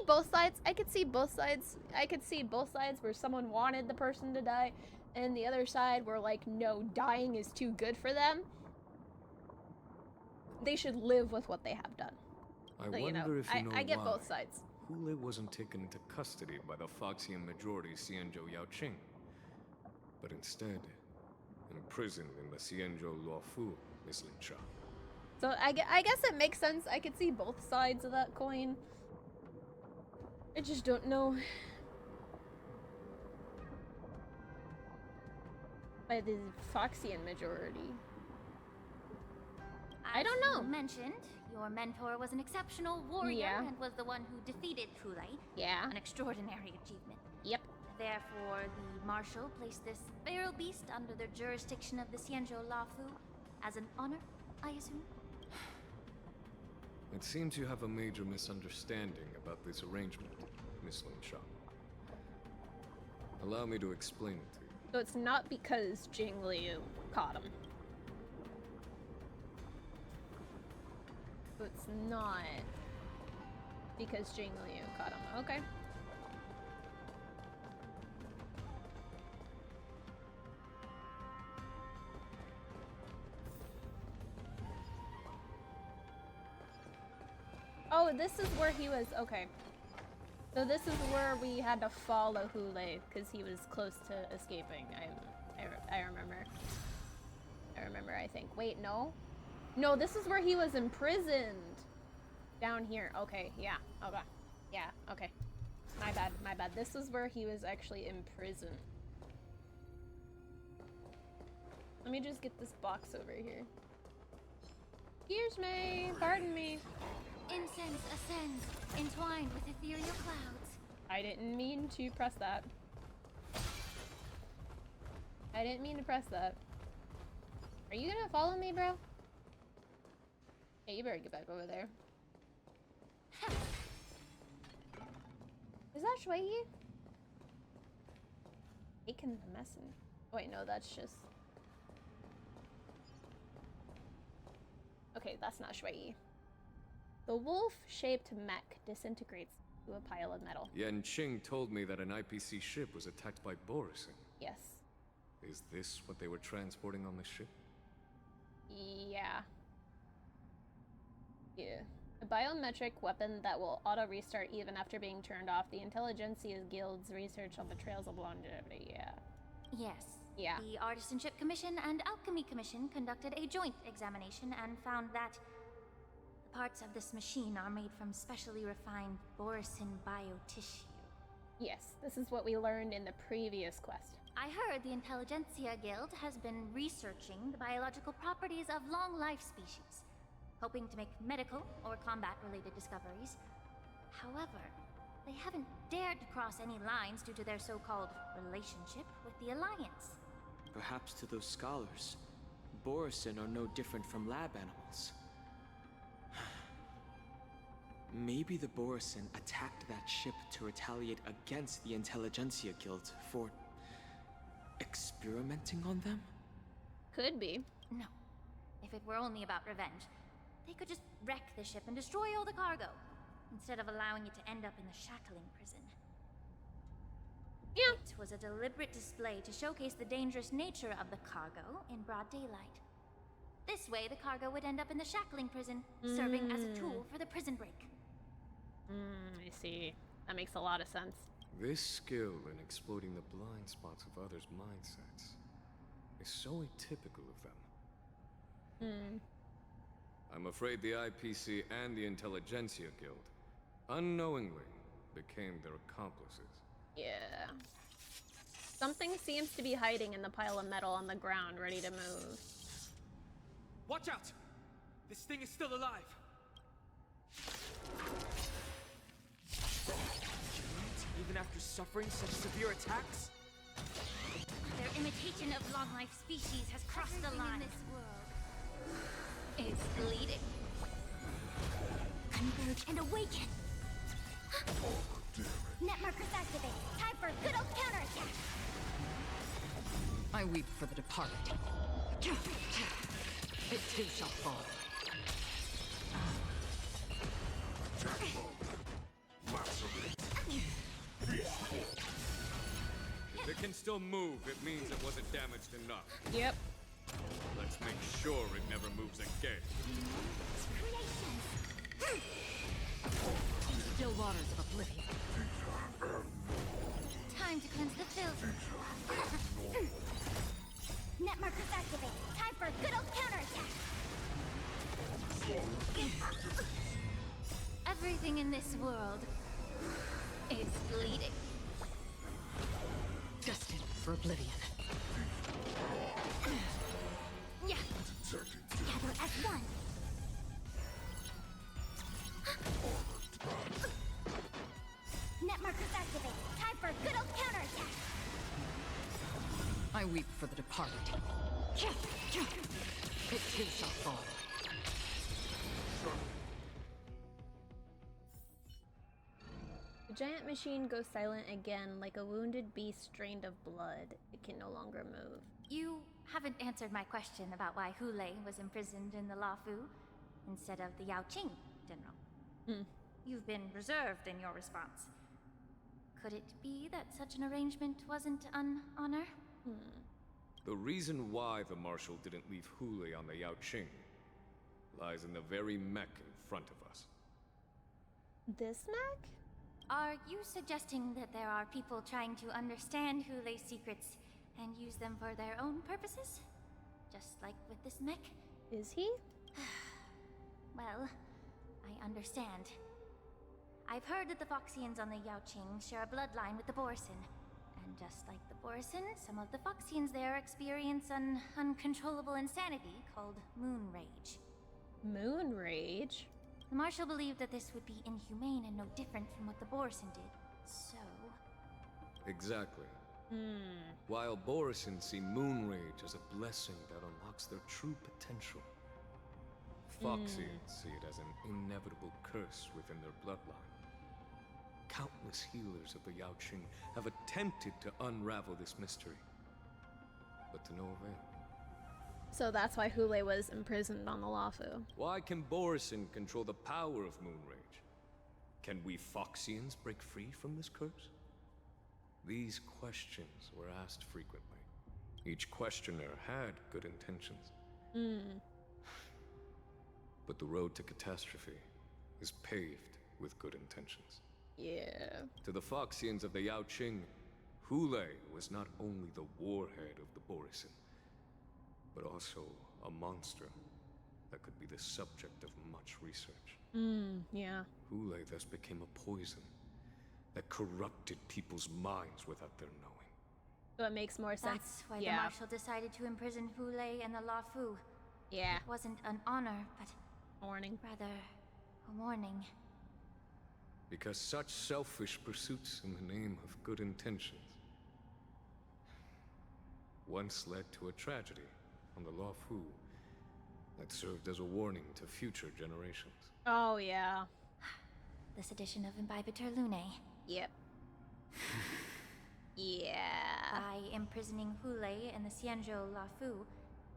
both sides. I could see both sides where someone wanted the person to die, and the other side were like, no, dying is too good for them. They should live with what they have done. I So, wonder you know, if you know I get why both sides. Hule wasn't taken into custody by the Foxian majority Xianzhou Yaoqing, but instead imprisoned in the Xianzhou Luofu, Miss Lin Sha. So I guess it makes sense. I could see both sides of that coin. I just don't know. By the Foxian majority. I don't know. As you mentioned, your mentor was an exceptional warrior Yeah. and was the one who defeated Hule. Yeah. An extraordinary achievement. Yep. Therefore, the marshal placed this feral beast under the jurisdiction of the Xianzhou Luofu as an honor, I assume? It seems you have a major misunderstanding about this arrangement, Miss Lin Sha. Allow me to explain it to you. So it's not because Jing Liu caught him. So it's not because Jing Liu caught him. Okay. Oh, this is where he was. Okay. So this is where we had to follow Hule because he was close to escaping. I remember. I remember, I think. Wait, no? No, this is where he was imprisoned. Down here. Okay, yeah. Okay. Yeah, okay. My bad, my bad. This is where he was actually imprisoned. Let me just get this box over here. Excuse me. Pardon me. Incense ascends, entwined with ethereal clouds. I didn't mean to press that. I didn't mean to press that. Are you gonna follow me, bro? Hey, you better get back over there. Is that Shui? Making the mess in. Wait, no, that's just. Okay, that's not Shui. The wolf-shaped mech disintegrates to a pile of metal. Yan Qing told me that an IPC ship was attacked by Borisin. Yes. Is this what they were transporting on the ship? Yeah. Yeah. A biometric weapon that will auto-restart even after being turned off. The Intelligentsia Guild's research on the trails of longevity. Yeah. Yes. Yeah. The Artisanship Commission and Alchemy Commission conducted a joint examination and found that the parts of this machine are made from specially refined Borisin biotissue. Yes, this is what we learned in the previous quest. I heard the Intelligentsia Guild has been researching the biological properties of long-life species, hoping to make medical or combat-related discoveries. However, they haven't dared to cross any lines due to their so-called relationship with the Alliance. Perhaps to those scholars, Borisin are no different from lab animals. Maybe the Borison attacked that ship to retaliate against the Intelligentsia Guild for experimenting on them? Could be. No. If it were only about revenge, they could just wreck the ship and destroy all the cargo, instead of allowing it to end up in the shackling prison. Yeah. It was a deliberate display to showcase the dangerous nature of the cargo in broad daylight. This way, the cargo would end up in the shackling prison, serving as a tool for the prison break. I see. That makes a lot of sense. This skill in exploiting the blind spots of others' mindsets is so atypical of them. I'm afraid the IPC and the Intelligentsia Guild unknowingly became their accomplices. Yeah. Something seems to be hiding in the pile of metal on the ground, ready to move. Watch out! This thing is still alive! Even after suffering such severe attacks? Their imitation of long-life species has crossed the line. This world is bleeding. Converge and awaken! Net markers activate. Time for a good old counterattack! I weep for the departed. It too shall fall. If it can still move, it means it wasn't damaged enough. Yep. Let's make sure it never moves again. Still waters of oblivion. Time to cleanse the filth. Net markers activate. Time for a good old counterattack. Everything in this world is bleeding. Destined for oblivion. Yeah. Together as one. Net markers activate. Time for a good old counterattack. I weep for the departed. It too shall fall. The giant machine goes silent again, like a wounded beast drained of blood. It can no longer move. You haven't answered my question about why Hulei was imprisoned in the Lafu instead of the Yaoqing, General. You've been reserved in your response. Could it be that such an arrangement wasn't an honor? The reason why the Marshal didn't leave Hulei on the Yaoqing lies in the very mech in front of us. This mech? Are you suggesting that there are people trying to understand Hulei's secrets and use them for their own purposes? Just like with this mech? Is he? Well, I understand. I've heard that the Foxians on the Yaoqing share a bloodline with the Borison. And just like the Borison, some of the Foxians there experience an uncontrollable insanity called Moon Rage. Moon Rage? The Marshal believed that this would be inhumane and no different from what the Borison did. So... Exactly. While Borison see Moon Rage as a blessing that unlocks their true potential, Foxians see it as an inevitable curse within their bloodline. Countless healers of the Yaoqing have attempted to unravel this mystery, but to no avail. So that's why Hulei was imprisoned on the Lafu. Why can Borison control the power of Moon Rage? Can we Foxians break free from this curse? These questions were asked frequently. Each questioner had good intentions. But the road to catastrophe is paved with good intentions. Yeah. To the Foxians of the Yaoqing, Hulei was not only the warhead of the Borison, but also a monster that could be the subject of much research. Yeah. Hulei thus became a poison that corrupted people's minds without their knowing. So it makes more sense. That's why the Marshal decided to imprison Hulei and the Lafu. Yeah. It wasn't an honor, but... warning. Rather, a warning. Because such selfish pursuits in the name of good intentions once led to a tragedy on the Lafu that served as a warning to future generations. Oh, yeah. this edition of Imbibitor Lunae. Yep. Yeah. By imprisoning Hule and the Xianzhou Lafu,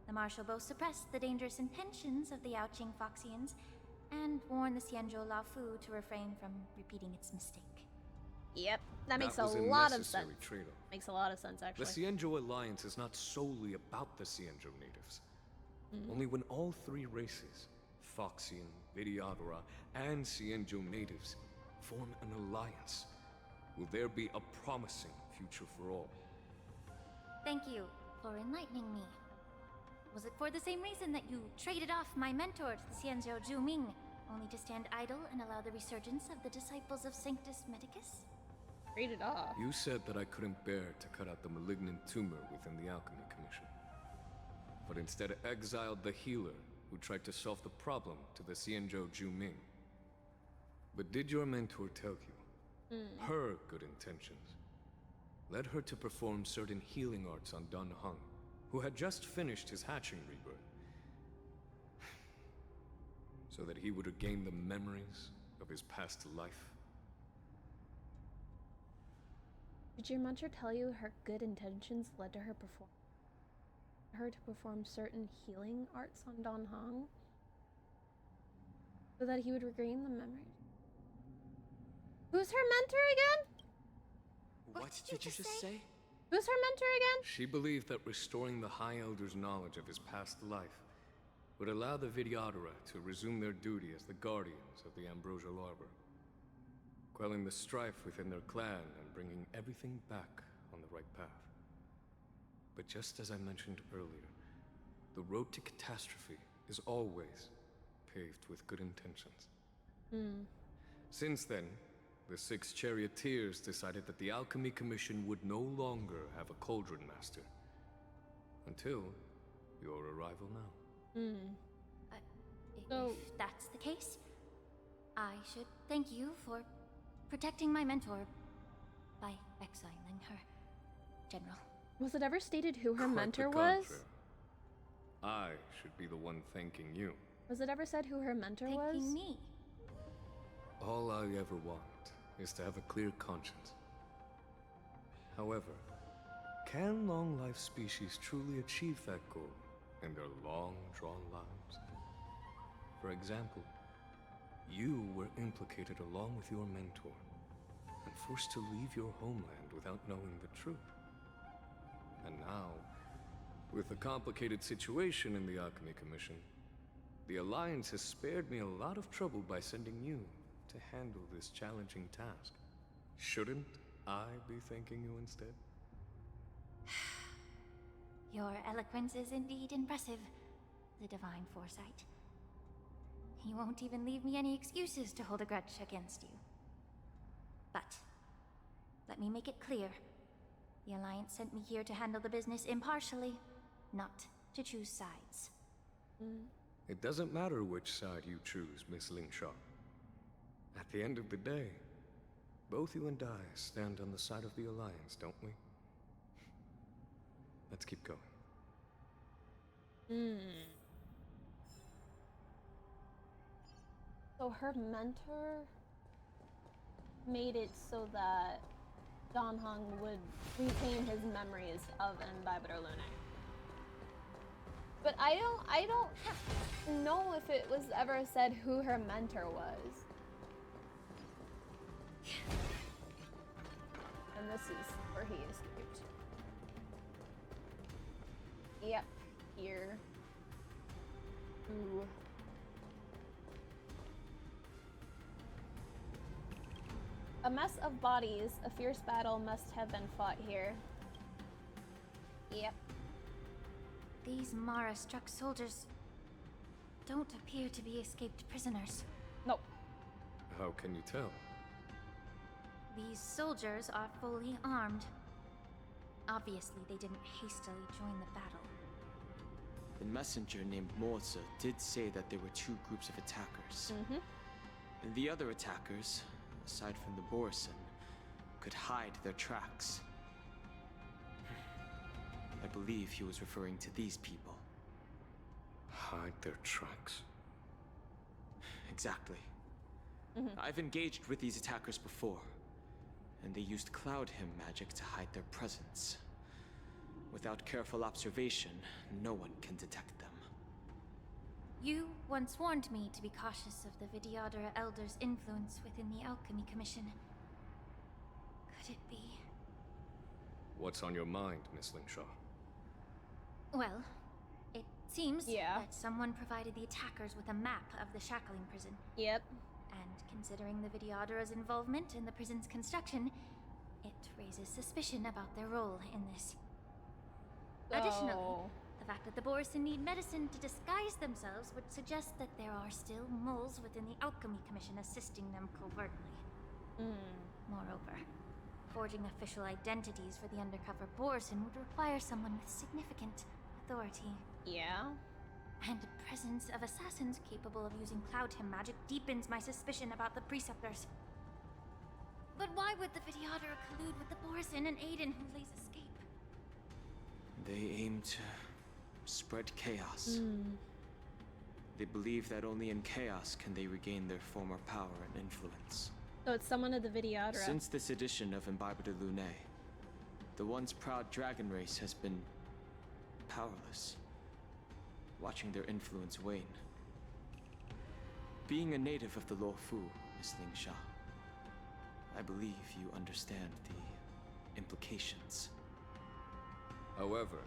the Marshal both suppressed the dangerous intentions of the Yaoqing Foxians and warned the Xianzhou Lafu to refrain from repeating its mistake. Yep, that makes a lot of sense. Makes a lot of sense, actually. The Xianzhou Alliance is not solely about the Xianzhou natives. Only when all three races, Foxian, Vidyadhara, and Xianzhou natives, form an alliance, will there be a promising future for all. Thank you for enlightening me. Was it for the same reason that you traded off my mentor to the Xianzhou Zhuming, only to stand idle and allow the resurgence of the disciples of Sanctus Medicus? Traded off? You said that I couldn't bear to cut out the malignant tumor within the Alchemy Commission, but instead exiled the healer who tried to solve the problem to the Xianzhou Zhuming. But did your mentor tell you her good intentions led her to perform certain healing arts on Dan Heng, who had just finished his hatching rebirth, so that he would regain the memories of his past life? Did your mentor tell you her good intentions led to her to perform certain healing arts on Dan Heng, so that he would regain the memories? Who's her mentor again? What did you just say? Who's her mentor again? She believed that restoring the High Elder's knowledge of his past life would allow the Vidyadhara to resume their duty as the guardians of the Ambrosial Arbor, quelling the strife within their clan and bringing everything back on the right path. But just as I mentioned earlier, the road to catastrophe is always paved with good intentions. Since then, the 6 charioteers decided that the Alchemy Commission would no longer have a cauldron master. Until your arrival now. If that's the case, I should thank you for protecting my mentor by exiling her, General. Was it ever stated who her Quite mentor the was? contrary. I should be the one thanking you. Was it ever said who her mentor was? Thanking me. All I ever want is to have a clear conscience. However, can long-life species truly achieve that goal in their long-drawn lives? For example, you were implicated along with your mentor and forced to leave your homeland without knowing the truth. And now, with the complicated situation in the Alchemy Commission, the Alliance has spared me a lot of trouble by sending you to handle this challenging task. Shouldn't I be thanking you instead? Your eloquence is indeed impressive, the divine foresight. You won't even leave me any excuses to hold a grudge against you. But, let me make it clear. The Alliance sent me here to handle the business impartially, not to choose sides. It doesn't matter which side you choose, Miss Lingshaw. At the end of the day, both you and I stand on the side of the Alliance, don't we? Let's keep going. So her mentor made it so that Dan Heng would retain his memories of Imbibitor Lunae. But I don't know if it was ever said who her mentor was. And this is where he escaped. Yep, here. Ooh. A mess of bodies. A fierce battle must have been fought here. Yep. These Mara-struck soldiers don't appear to be escaped prisoners. Nope. How can you tell? These soldiers are fully armed. Obviously, they didn't hastily join the battle. The messenger named Morza did say that there were 2 groups of attackers. And the other attackers, aside from the Borison, could hide their tracks. I believe he was referring to these people. Hide their tracks? Exactly. I've engaged with these attackers before, and they used cloud hymn magic to hide their presence. Without careful observation, no one can detect them. You once warned me to be cautious of the Vidyadhara Elder's influence within the Alchemy Commission. Could it be? What's on your mind, Miss Lingshaw? Well, it seems Yeah. that someone provided the attackers with a map of the shackling prison. Yep. And considering the Vidyadhara's involvement in the prison's construction, it raises suspicion about their role in this. Additionally, the fact that the Borson need medicine to disguise themselves would suggest that there are still moles within the Alchemy Commission assisting them covertly. Moreover, forging official identities for the undercover Borson would require someone with significant authority. Yeah. And the presence of assassins capable of using cloud hymn magic deepens my suspicion about the Preceptors. But why would the Vidyadhara collude with the Borson and aid in Hulei's escape? They aim to spread chaos. They believe that only in chaos can they regain their former power and influence. So it's someone of the Vidyadhara. Since this edition of Imbibe de Lunae, the once proud dragon race has been powerless, watching their influence wane. Being a native of the Luofu, Miss Lingshaw, I believe you understand the implications. However,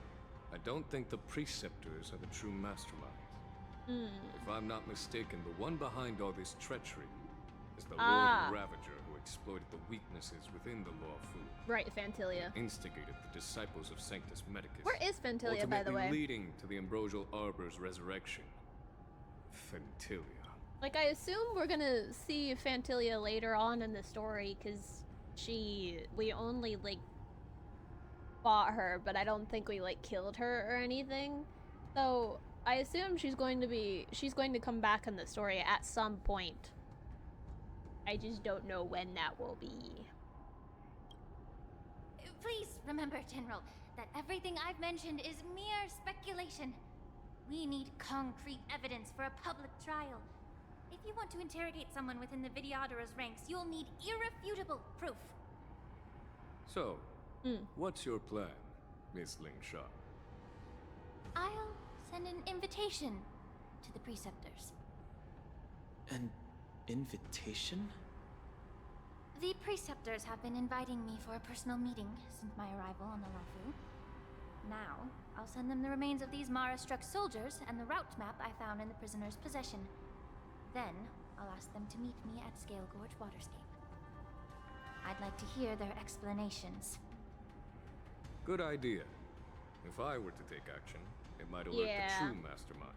I don't think the Preceptors are the true masterminds. If I'm not mistaken, the one behind all this treachery is the Lord Ravager who exploited the weaknesses within the Luofu. Right, Fantilia. Instigated the disciples of Sanctus Medicus. Where is Fantilia, by the way? Leading to the Ambrosial Arbor's resurrection. Fantilia. Like, I assume we're gonna see Fantilia later on in the story, because we only, like, fought her, but I don't think we, like, killed her or anything. So, I assume she's going to come back in the story at some point. I just don't know when that will be. Please remember, General, that everything I've mentioned is mere speculation. We need concrete evidence for a public trial. If you want to interrogate someone within the Vidyadhara's ranks, you'll need irrefutable proof. So, what's your plan, Miss Lingshaw? I'll send an invitation to the Preceptors. An invitation? The Preceptors have been inviting me for a personal meeting since my arrival on the Luofu. Now, I'll send them the remains of these Mara-struck soldiers and the route map I found in the prisoner's possession. Then, I'll ask them to meet me at Scale Gorge Waterscape. I'd like to hear their explanations. Good idea. If I were to take action, it might alert the true mastermind.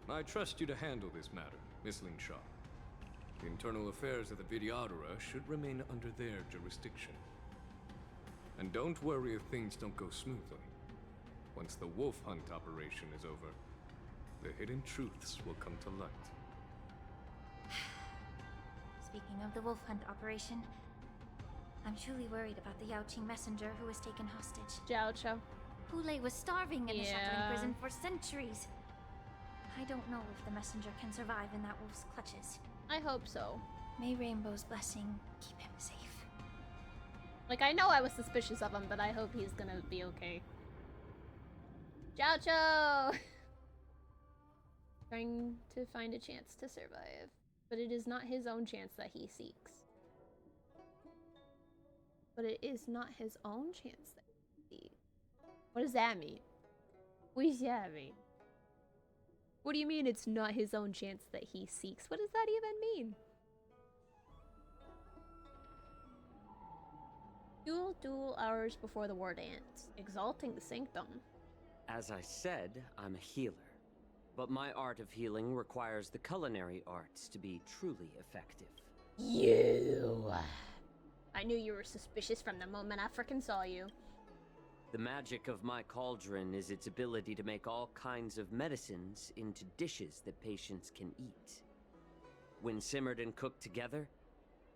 I trust you to handle this matter, Miss Lingshaw. The internal affairs of the Vidyadhara should remain under their jurisdiction. And don't worry if things don't go smoothly. Once the wolf hunt operation is over, the hidden truths will come to light. Speaking of the wolf hunt operation, I'm truly worried about the Yaoqing messenger who was taken hostage. Jiaoqiu. Hulei was starving in the shackling prison for centuries. I don't know if the messenger can survive in that wolf's clutches. I hope so. May Rainbow's blessing keep him safe. Like, I know I was suspicious of him, but I hope he's gonna be okay. Jiaoqiu! Trying to find a chance to survive. But it is not his own chance that he seeks. But it is not his own chance that he seeks. What does that mean? What does that mean? What do you mean it's not his own chance that he seeks? What does that even mean? Duel hours before the ward ends. Exalting the sanctum. As I said, I'm a healer. But my art of healing requires the culinary arts to be truly effective. You! I knew you were suspicious from the moment I frickin' saw you. The magic of my cauldron is its ability to make all kinds of medicines into dishes that patients can eat. When simmered and cooked together,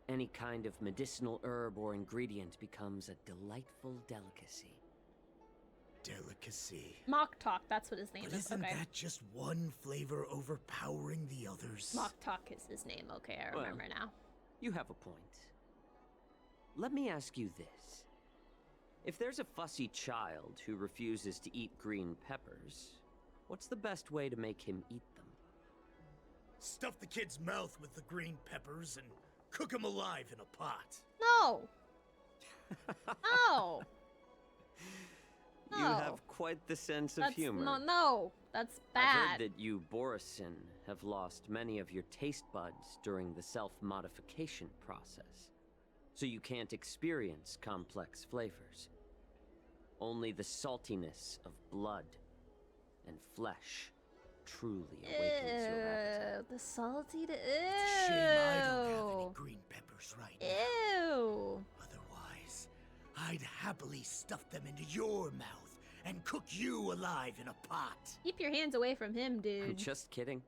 any kind of medicinal herb or ingredient becomes a delightful delicacy. delicacy. Mock Talk, that's what his name But is. isn't Okay. that just one flavor overpowering the others? Mock Talk is his name. Okay, I remember now. You have a point. Let me ask you this. If there's a fussy child who refuses to eat green peppers, what's the best way to make him eat them? Stuff the kid's mouth with the green peppers and cook him alive in a pot. No! No! You have quite the sense of humor. No, that's bad. I've heard that you, Borisin, have lost many of your taste buds during the self-modification process, so you can't experience complex flavors. Only the saltiness of blood and flesh truly awakens your appetite. The salty. Ew. It's a shame I don't have any green peppers right now. Ew. Otherwise, I'd happily stuff them into your mouth and cook you alive in a pot. Keep your hands away from him, dude. I'm just kidding.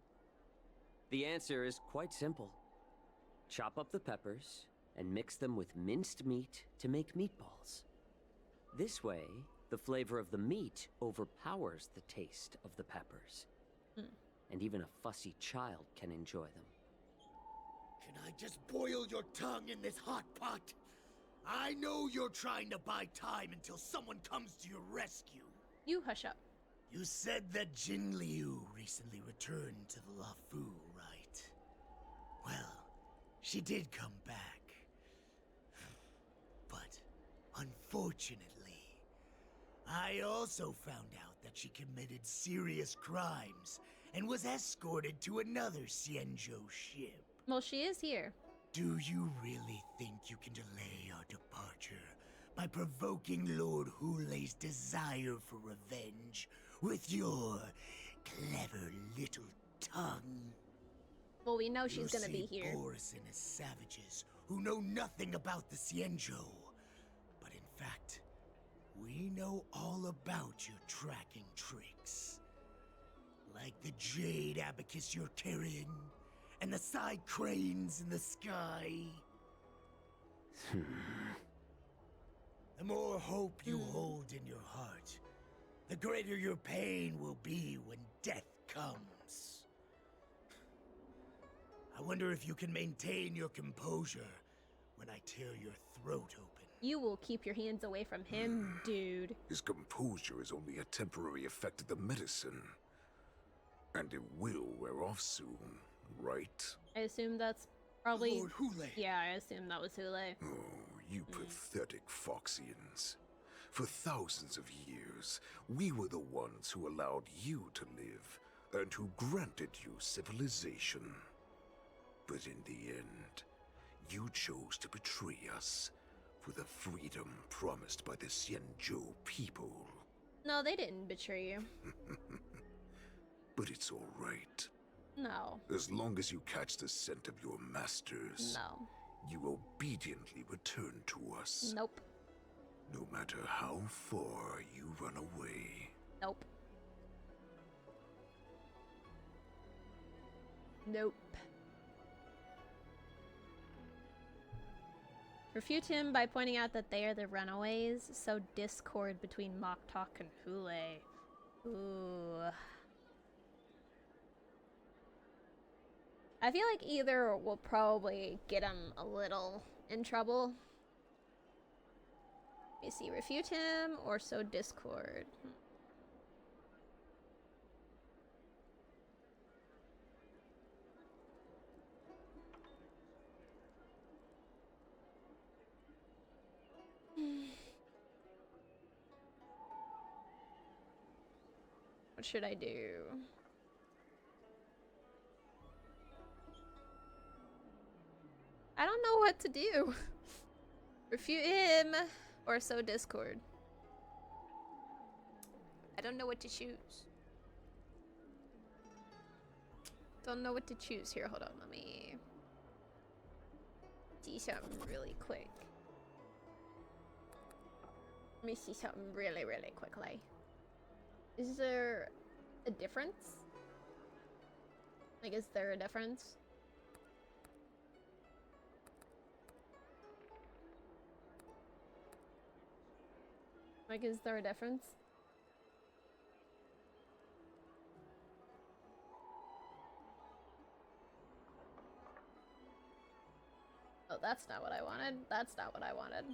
The answer is quite simple. Chop up the peppers and mix them with minced meat to make meatballs. This way, the flavor of the meat overpowers the taste of the peppers. And even a fussy child can enjoy them. Can I just boil your tongue in this hot pot? I know you're trying to buy time until someone comes to your rescue. You hush up. You said that Jin Liu recently returned to the Luofu, right? Well, she did come back. But, unfortunately, I also found out that she committed serious crimes and was escorted to another Xianzhou ship. Well, she is here. Do you really think you can delay our departure by provoking Lord Hulei's desire for revenge with your clever little tongue? Well, we know she's gonna be here. Borisin as savages who know nothing about the Xianzhou. But in fact, we know all about your tracking tricks. Like the jade abacus you're carrying, and the side cranes in the sky. The more hope you hold in your heart, the greater your pain will be when death comes. I wonder if you can maintain your composure when I tear your throat open. You will keep your hands away from him, dude. His composure is only a temporary effect of the medicine. And it will wear off soon, right? I assume that's probably... Lord Hulei. Yeah, I assume that was Hulei. Oh, you pathetic Foxians. For thousands of years, we were the ones who allowed you to live, and who granted you civilization. But in the end, you chose to betray us for the freedom promised by the Xianzhou people. No, they didn't betray you. But it's all right. No. As long as you catch the scent of your masters, No. you obediently return to us. Nope. No matter how far you run away. Nope. Nope. Refute him by pointing out that they are the runaways. Sow discord between Mock Talk and Hulei. Ooh. I feel like either will probably get him a little in trouble. Let me see, refute him or sow discord. What should I do? I don't know what to do. Refute him or sow discord. I don't know what to choose. Don't know what to choose here. Hold on, let me see something really quick. Let me see something really quickly. Is there a difference? Like, is there a difference? Like, is there a difference? Oh, that's not what I wanted. That's not what I wanted.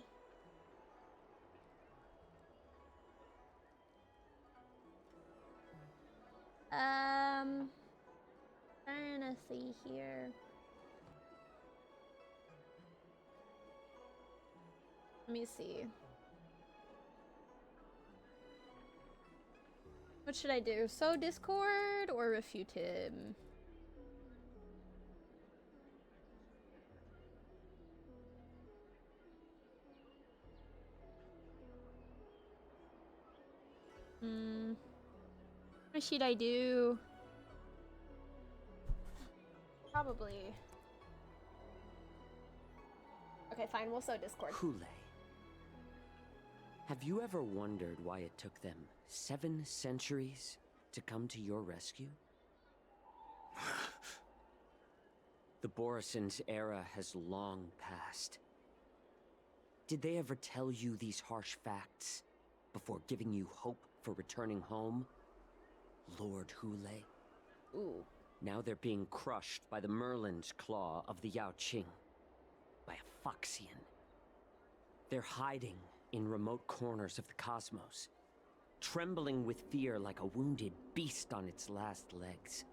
Trying to see here. Let me see. What should I do? Sow discord or refute him? What should I do? Probably. Okay, fine. We'll sow discord. Hule. Have you ever wondered why it took them 7 centuries to come to your rescue? The Borison's era has long passed. Did they ever tell you these harsh facts before giving you hope for returning home? Lord Hule? Ooh. Now they're being crushed by the Merlin's claw of the Yao Qing. By a Foxian. They're hiding in remote corners of the cosmos, trembling with fear like a wounded beast on its last legs,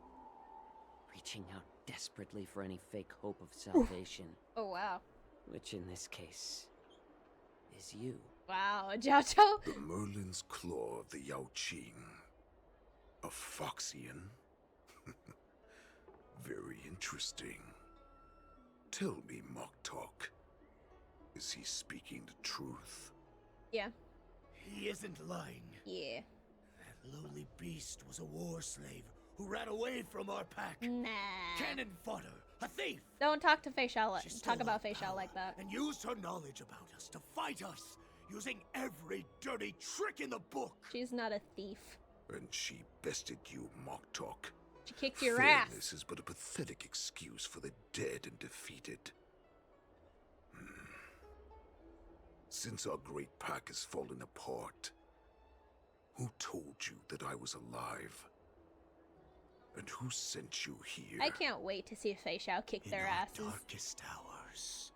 reaching out desperately for any fake hope of salvation. Oh, wow. Which in this case is you. Wow, Jiao. The Merlin's claw of the Yao Qing. A Foxian? Very interesting. Tell me, Mock Talk. Is he speaking the truth? Yeah. He isn't lying. Yeah. That lowly beast was a war slave who ran away from our pack. Nah. Cannon fodder, a thief. Don't talk to FEIXIAO. Talk about FEIXIAO like that. And used her knowledge about us to fight us, using every dirty trick in the book. She's not a thief. And she bested you, Mock Talk. She kicked your Fairness ass. is but a pathetic excuse for the dead and defeated. Since our great pack has fallen apart, who told you that I was alive? And who sent you here? I can't wait to see if FEIXIAO kick their asses. In our darkest hours,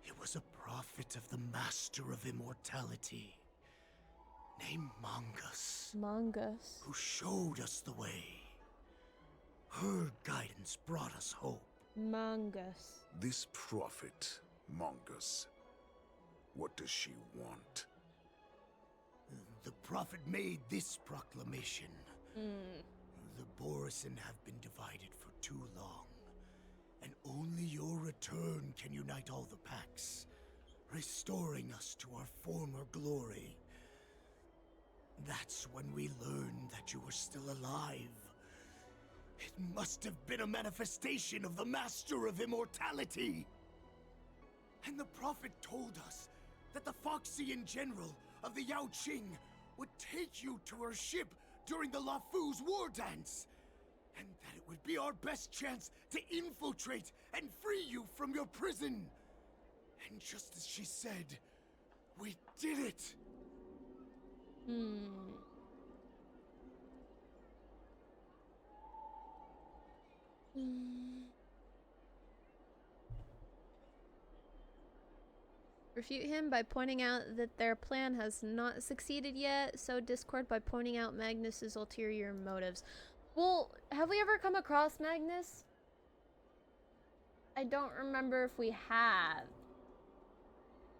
it was a prophet of the Master of Immortality, named Mongus. Mongus. Who showed us the way. Her guidance brought us hope. Mongus. This prophet, Mongus, what does she want? The prophet made this proclamation. The Borison have been divided for too long, and only your return can unite all the packs, restoring us to our former glory. That's when we learned that you were still alive. It must have been a manifestation of the Master of Immortality. And the prophet told us that the Foxian general of the Yao Qing would take you to her ship during the Lafu's war dance, and that it would be our best chance to infiltrate and free you from your prison. And just as she said, we did it. Refute him by pointing out that their plan has not succeeded yet. Sow discord by pointing out Magnus's ulterior motives. Well, have we ever come across Magnus? I don't remember if we have.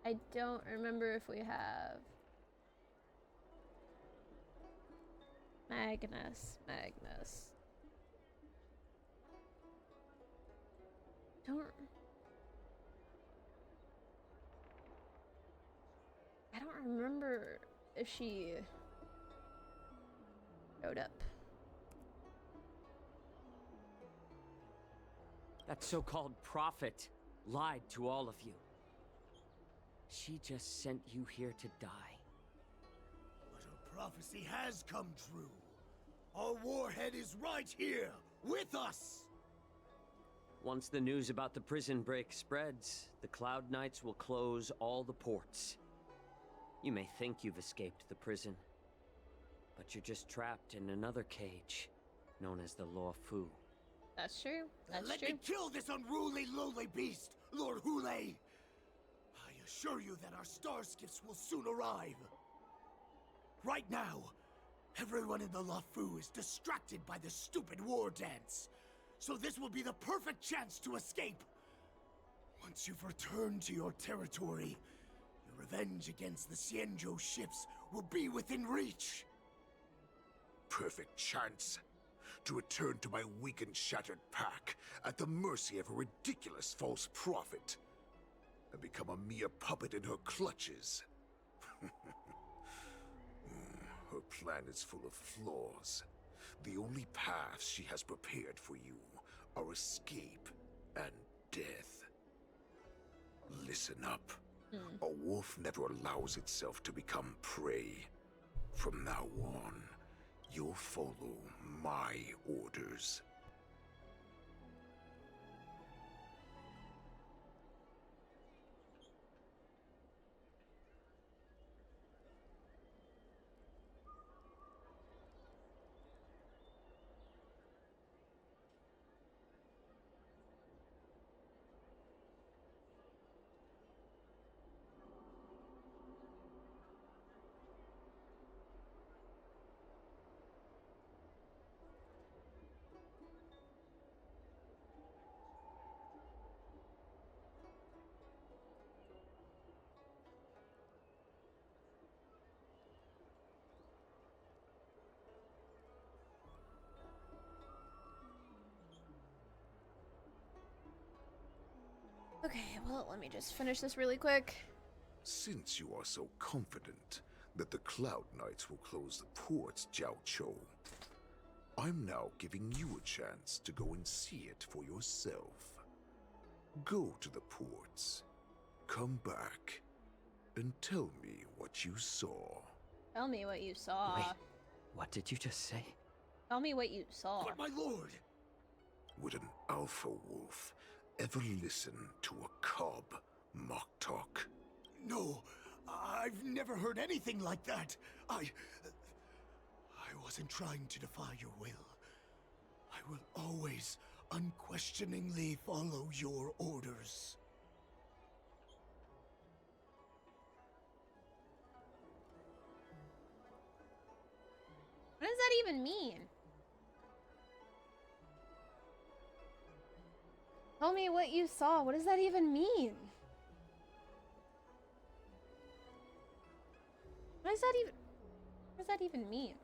I don't remember if we have. Magnus. I don't remember if she showed up. That so-called prophet lied to all of you. She just sent you here to die. But her prophecy has come true. Our warhead is right here, with us! Once the news about the prison break spreads, the Cloud Knights will close all the ports. You may think you've escaped the prison, but you're just trapped in another cage, known as the Law Fu. That's true. That's Let true. me kill this unruly, lowly beast, Lord Hule! Hule! I assure you that our star skiffs will soon arrive. Right now, everyone in the Lafu is distracted by the stupid war dance. So this will be the perfect chance to escape. Once you've returned to your territory, your revenge against the Xianzhou ships will be within reach. Perfect chance to return to my weak and shattered pack at the mercy of a ridiculous false prophet and become a mere puppet in her clutches. Her plan is full of flaws. The only paths she has prepared for you are escape and death. Listen up. A wolf never allows itself to become prey. From now on, you'll follow my orders. Okay, well, let me just finish this really quick. Since you are so confident that the Cloud Knights will close the ports, Jiaoqiu, I'm now giving you a chance to go and see it for yourself. Go to the ports, come back, and tell me what you saw. Tell me what you saw. Wait, what did you just say? Tell me what you saw. But my lord! Would an alpha wolf ever listen to a cub mock talk? No, I've never heard anything like that. I wasn't trying to defy your will. I will always unquestioningly follow your orders. What does that even mean? Tell me what you saw. What does that even mean? What does that even mean?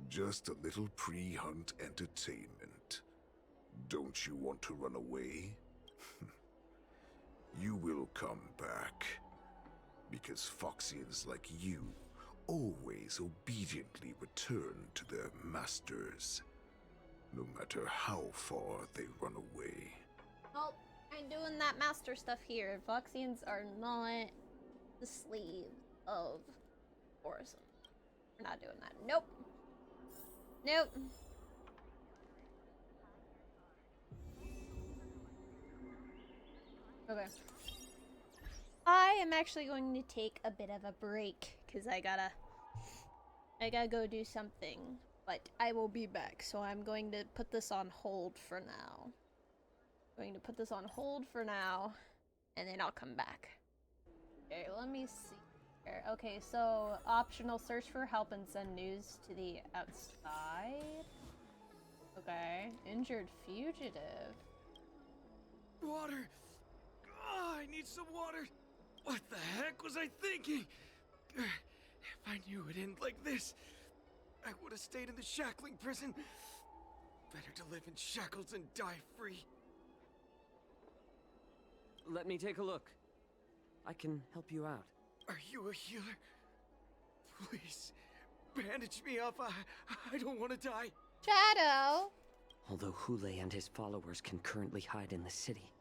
Just a little pre-hunt entertainment. Don't you want to run away? You will come back. Because Foxians like you always obediently return to their masters, no matter how far they run away. Well, I'm doing that master stuff here. Foxians are not the slaves of Orison. We're not doing that. Nope. Nope. Okay. I am actually going to take a bit of a break because I gotta go do something, but I will be back. So I'm going to put this on hold for now. And then I'll come back. Okay, let me see here. Okay, so optional search for help and send news to the outside. Okay, injured fugitive. Water! Oh, I need some water! What the heck was I thinking? If I knew it'd end like this, I would have stayed in the shackling prison. Better to live in shackles and die free. Let me take a look. I can help you out. Are you a healer? Please, bandage me up. I don't want to die. Shadow! Although Hule and his followers can currently hide in the city,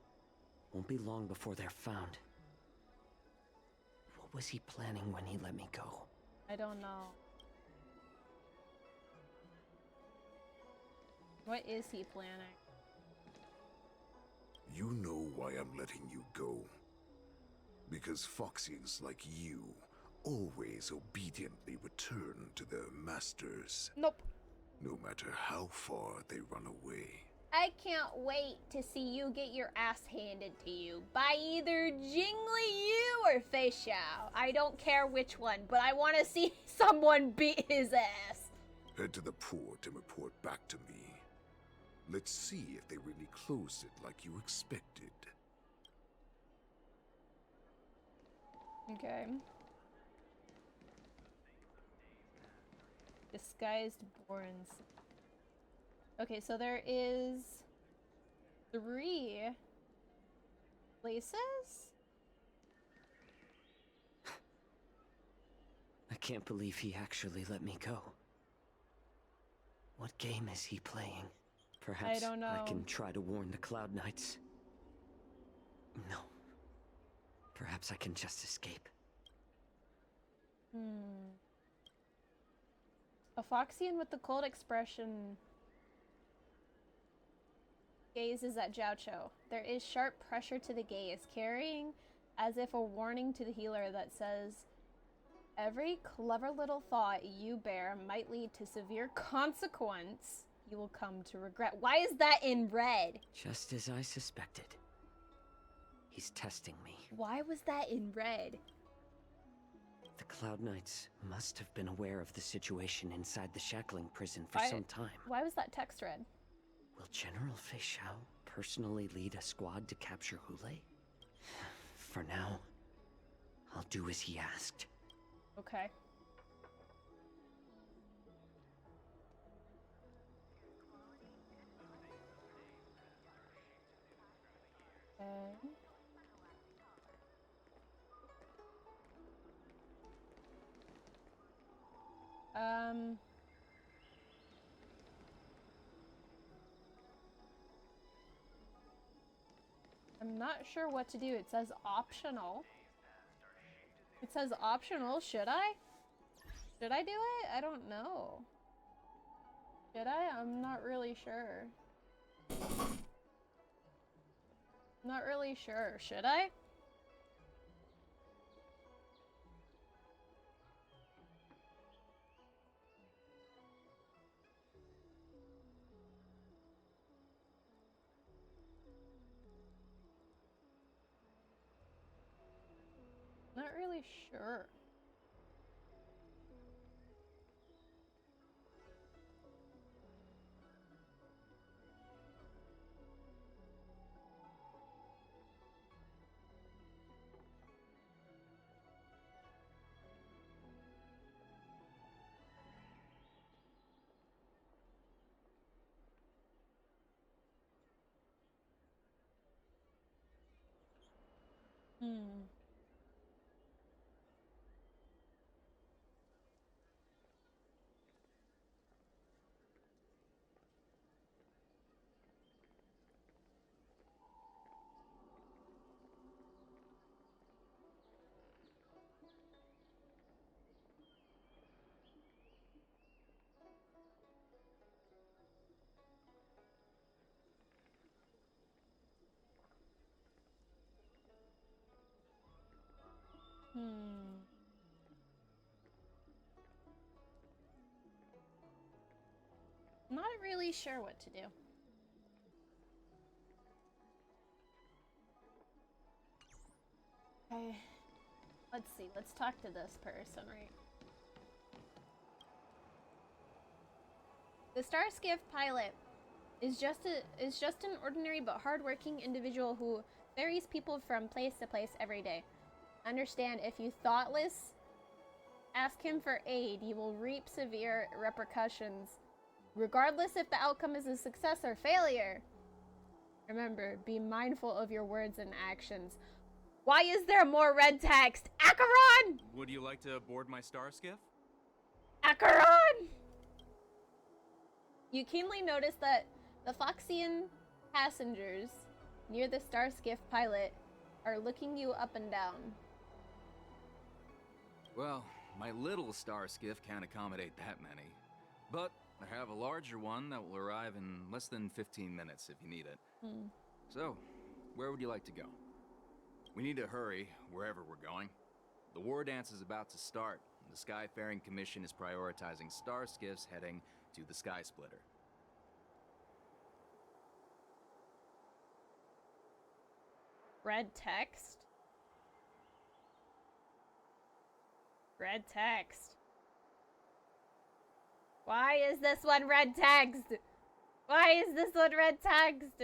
won't be long before they're found. What was he planning when he let me go? I don't know. What is he planning? You know why I'm letting you go. Because Foxians like you always obediently return to their masters. Nope. No matter how far they run away. I can't wait to see you get your ass handed to you by either Jingli Yu or FEIXIAO. I don't care which one, but I want to see someone beat his ass. Head to the port and report back to me. Let's see if they really closed it like you expected. Okay. Disguised Borns. Okay, so there is 3 places? I can't believe he actually let me go. What game is he playing? Perhaps I don't know. I can try to warn the Cloud Knights. No. Perhaps I can just escape. A Foxian with the cold expression gazes at Jiaoqiu. There is sharp pressure to the gaze, carrying as if a warning to the healer that says, every clever little thought you bear might lead to severe consequence you will come to regret. Why is that in red? Just as I suspected. He's testing me. Why was that in red? The Cloud Knights must have been aware of the situation inside the shackling prison for some time. Why was that text red? Will General FEIXIAO personally lead a squad to capture Hule? For now, I'll do as he asked. Okay. I'm not sure what to do. It says optional. It says optional. Should I? Should I do it? I don't know. Should I? I'm not really sure. Not really sure. Should I? Not really sure. Not really sure what to do. Okay. Let's see. Let's talk to this person, right? The Starskiff pilot is just an ordinary but hardworking individual who ferries people from place to place every day. Understand, if you thoughtless ask him for aid, you will reap severe repercussions, regardless if the outcome is a success or failure. Remember, be mindful of your words and actions. Why is there more red text? Acheron! Would you like to board my star skiff? Acheron! You keenly notice that the Foxian passengers near the Starskiff pilot are looking you up and down. Well, my little star skiff can't accommodate that many. But I have a larger one that will arrive in less than 15 minutes if you need it. So, where would you like to go? We need to hurry wherever we're going. The war dance is about to start. The Skyfaring Commission is prioritizing star skiffs heading to the Sky Splitter. Red text? Red text. Why is this one red text? Why is this one red text?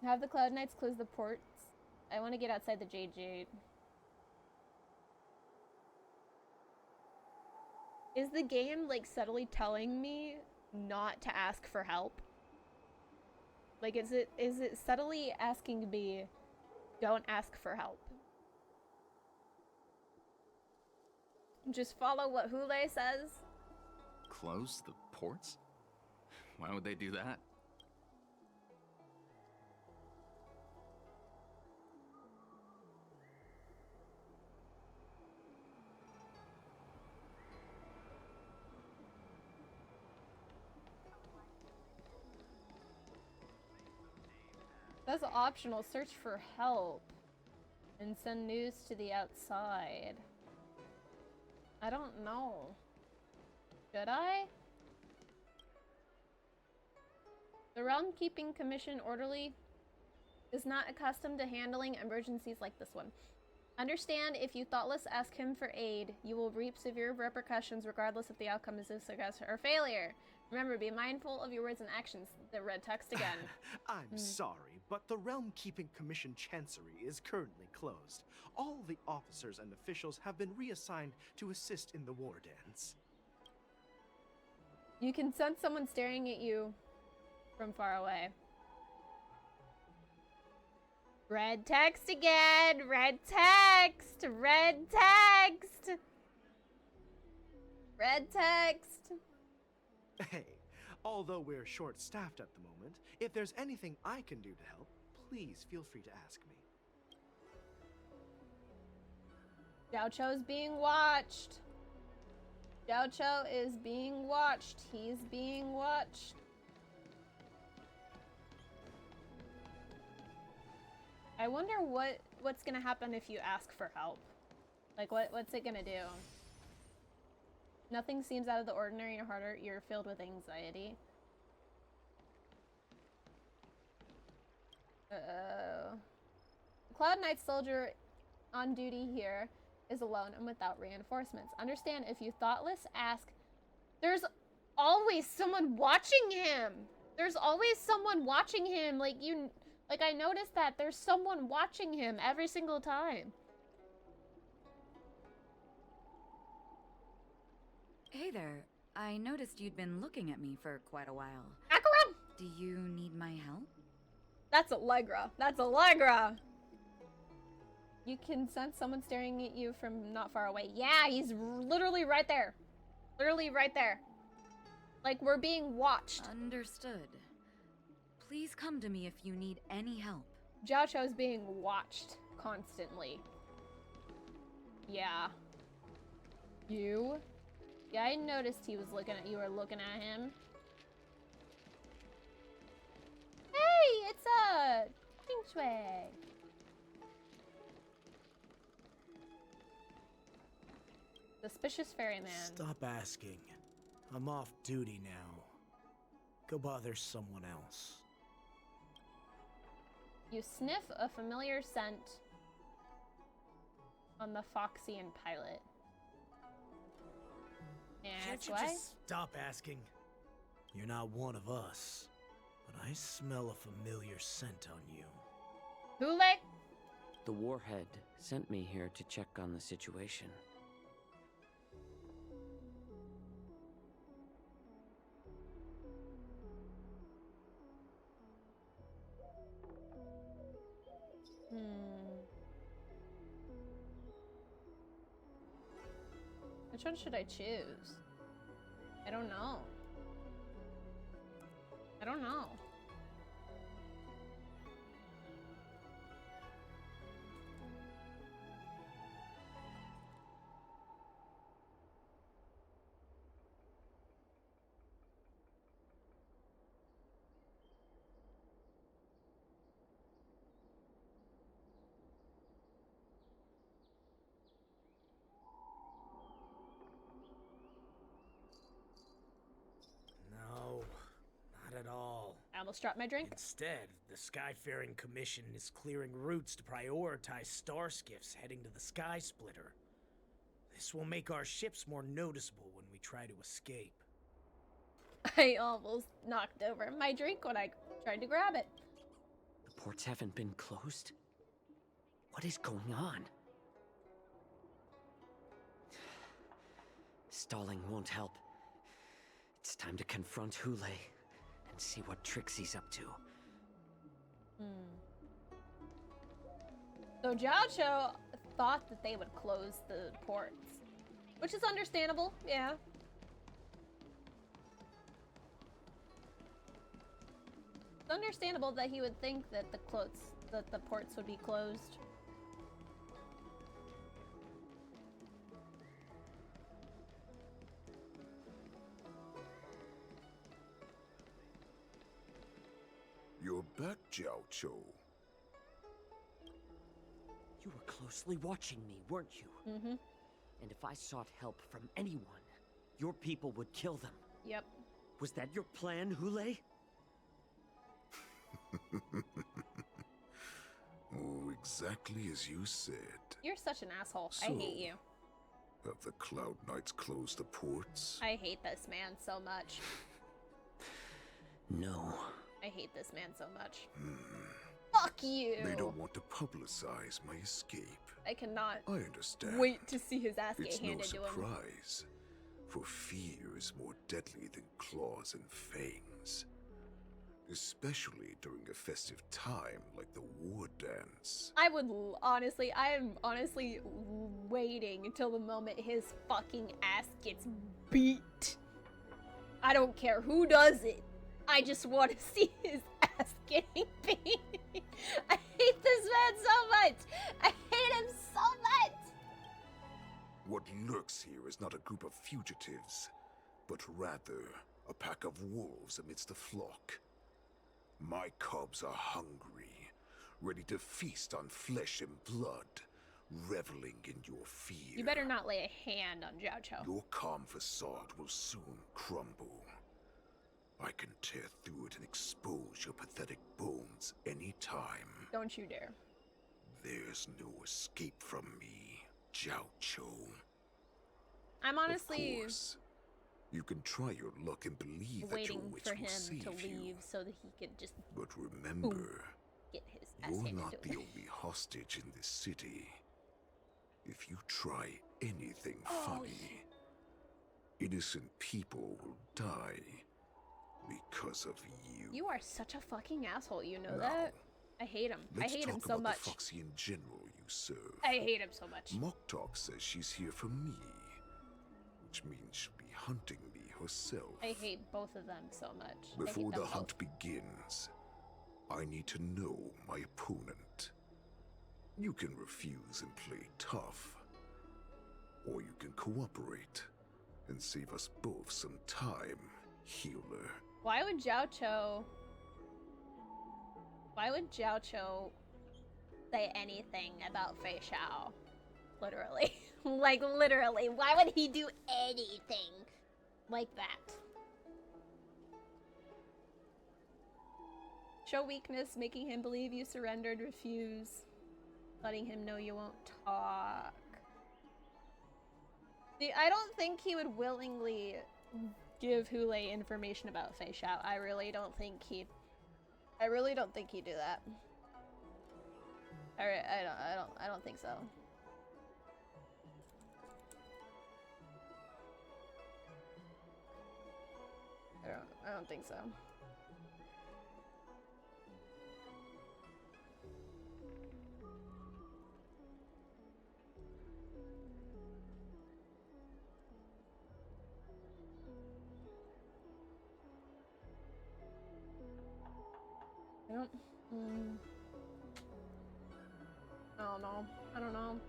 Have the Cloud Knights close the ports. I want to get outside the Jade. Is the game, like, subtly telling me not to ask for help? Like, is it subtly asking me, don't ask for help? Just follow what Hule says? Close the ports? Why would they do that? That's optional. Search for help. And send news to the outside. I don't know. Should I? The Realm Keeping Commission orderly is not accustomed to handling emergencies like this one. Understand, if you thoughtless ask him for aid, you will reap severe repercussions regardless if the outcome is a success or failure. Remember, be mindful of your words and actions. The red text again. I'm sorry, but the Realm Keeping Commission Chancery is currently closed. All the officers and officials have been reassigned to assist in the war dance. You can sense someone staring at you from far away. Red text again! Red text! Red text! Red text! Hey, although we're short-staffed at the moment, if there's anything I can do to help, please feel free to ask me. Xiao Cho's being watched. Xiao Cho is being watched. He's being watched. I wonder what's gonna happen if you ask for help. Like, what's it gonna do? Nothing seems out of the ordinary or harder. You're filled with anxiety. Uh-oh. Cloud Knight soldier on duty here is alone and without reinforcements. Understand, if you thoughtless ask, there's always someone watching him. There's always someone watching him. Like, I noticed that there's someone watching him every single time. Hey there. I noticed you'd been looking at me for quite a while. Akira! Do you need my help? That's Allegra. That's Allegra! You can sense someone staring at you from not far away. Yeah, he's literally right there. Literally right there. Like, we're being watched. Understood. Please come to me if you need any help. Xiao Cho's being watched constantly. Yeah. You? Yeah, I noticed he was looking at you or looking at him. Hey, it's a Shui. Suspicious ferryman. Stop asking. I'm off duty now. Go bother someone else. You sniff a familiar scent on the Foxian pilot. And Can't you just stop asking? You're not one of us, but I smell a familiar scent on you. Hule? The Warhead sent me here to check on the situation. Which one should I choose? I don't know. I don't know. almost dropped my drink. Instead, the Skyfaring Commission is clearing routes to prioritize star skiffs heading to the Sky Splitter. This will make our ships more noticeable when we try to escape. I almost knocked over my drink when I tried to grab it. The ports haven't been closed? What is going on? Stalling won't help. It's time to confront Hule and see what tricks he's up to. So Jiaoqiu thought that they would close the ports, which is understandable, yeah. It's understandable that he would think that the ports would be closed. You're back, Jiaoqiu. You were closely watching me, weren't you? Mm-hmm. And if I sought help from anyone, your people would kill them. Yep. Was that your plan, Hule? Oh, exactly as you said. You're such an asshole. I So, hate you. Have the Cloud Knights closed the ports? I hate this man so much. No. I hate this man so much. Fuck you! They don't want to publicize my escape. I cannot I understand. wait to see his ass It's get handed no to him. surprise, for fear is more deadly than claws and fangs. Especially during a festive time like the war dance. I am honestly waiting until the moment his fucking ass gets beat. I don't care who does it. I just want to see his ass getting beat. I hate this man so much. I hate him so much. What lurks here is not a group of fugitives, but rather a pack of wolves amidst a flock. My cubs are hungry, ready to feast on flesh and blood, reveling in your fear. You better not lay a hand on Jiaoqiu. Your calm facade will soon crumble. I can tear through it and expose your pathetic bones anytime. Don't you dare. There's no escape from me, Jiaoqiu. I'm honestly Of course, you can try your luck and believe that your waiting wits for will him save to leave you. so that he could just But remember, get his ass you're handed not to the him. only hostage in this city. If you try anything Oh, funny, innocent people will die because of you. You are such a fucking asshole, you know Now, that? I hate him. I Let's hate him talk so about much. the Foxian general you serve. I hate him so much. Moktok says she's here for me, which means she'll be hunting me herself. I hate both of them so much. I hate Before them the both. hunt begins, I need to know my opponent. You can refuse and play tough, or you can cooperate and save us both some time, healer. Why would Jiaoqiu say anything about FEIXIAO? Literally. Like, literally. Why would he do anything like that? Show weakness, making him believe you surrendered, refuse. Letting him know you won't talk. See, I don't think he would willingly give Hule information about FEIXIAO. I really don't think he'd do that. I don't think so. I don't think so. I don't know. I don't know.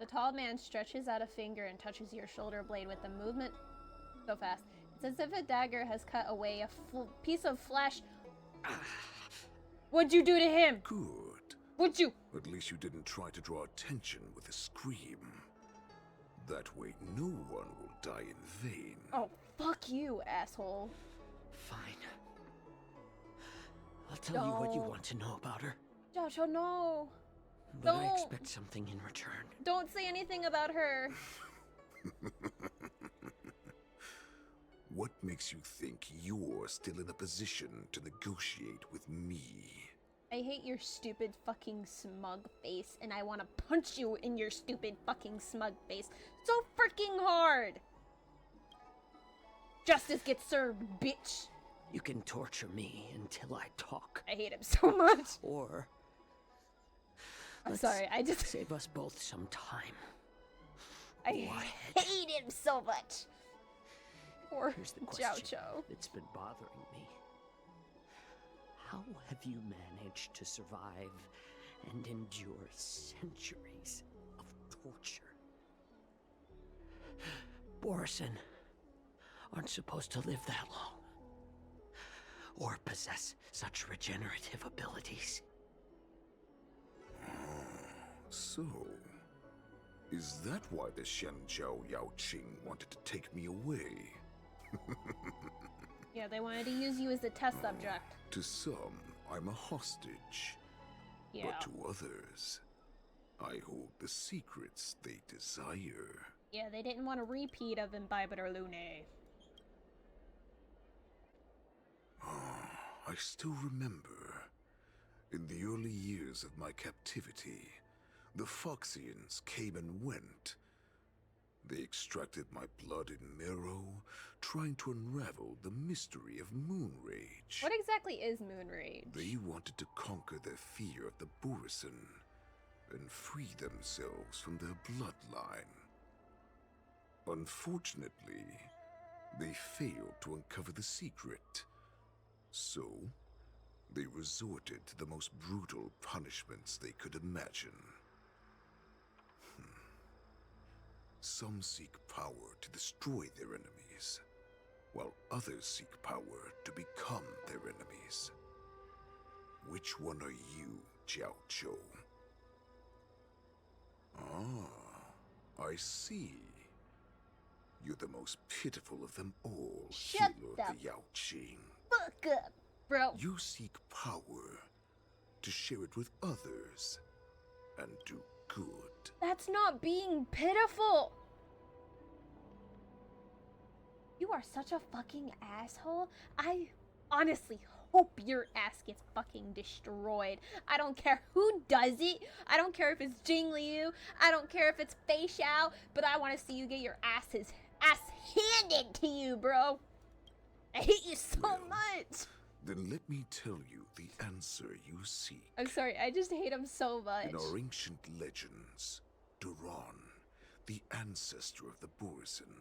The tall man stretches out a finger and touches your shoulder blade with a movement so fast. It's as if a dagger has cut away a piece of flesh. What'd you do to him? Good. What'd you? At least you didn't try to draw attention with a scream. That way no one will die in vain. Oh, fuck you, asshole. Fine. I'll tell you what you want to know about her. Joshua, no. But don't. I expect something in return. Don't say anything about her. What makes you think you're still in a position to negotiate with me? I hate your stupid fucking smug face, and I want to punch you in your stupid fucking smug face so freaking hard. Justice gets served, bitch. You can torture me until I talk. I hate him so much. Or I'm sorry, I just save us both some time. I hate him so much. Or Here's the Chow question Chow. that's been bothering me. How have you managed to survive and endure centuries of torture? Borison aren't supposed to live that long. Or possess such regenerative abilities. So, is that why the Shenjiao Yao Qing wanted to take me away? Yeah, they wanted to use you as a test subject. To some, I'm a hostage. Yeah. But to others, I hold the secrets they desire. Yeah, they didn't want a repeat of Imbibitor Lune. I still remember, in the early years of my captivity, the FEIXIANs came and went. They extracted my blood and marrow, trying to unravel the mystery of Moonrage. What exactly is Moonrage? They wanted to conquer their fear of the Borison and free themselves from their bloodline. Unfortunately, they failed to uncover the secret. So, they resorted to the most brutal punishments they could imagine. Some seek power to destroy their enemies, while others seek power to become their enemies. Which one are you, Jiao Zhou? Ah, I see. You're the most pitiful of them all, Shut healer of the Yao Qing. Fuck up, bro. You seek power to share it with others and do good. That's not being pitiful. You are such a fucking asshole. I honestly hope your ass gets fucking destroyed. I don't care who does it. I don't care if it's Jing Liu. I don't care if it's FEIXIAO. But I want to see you get your ass handed to you, bro. I hate you so much. Then let me tell you the answer you seek. I'm sorry, I just hate him so much. In our ancient legends, Duran, the ancestor of the Borison,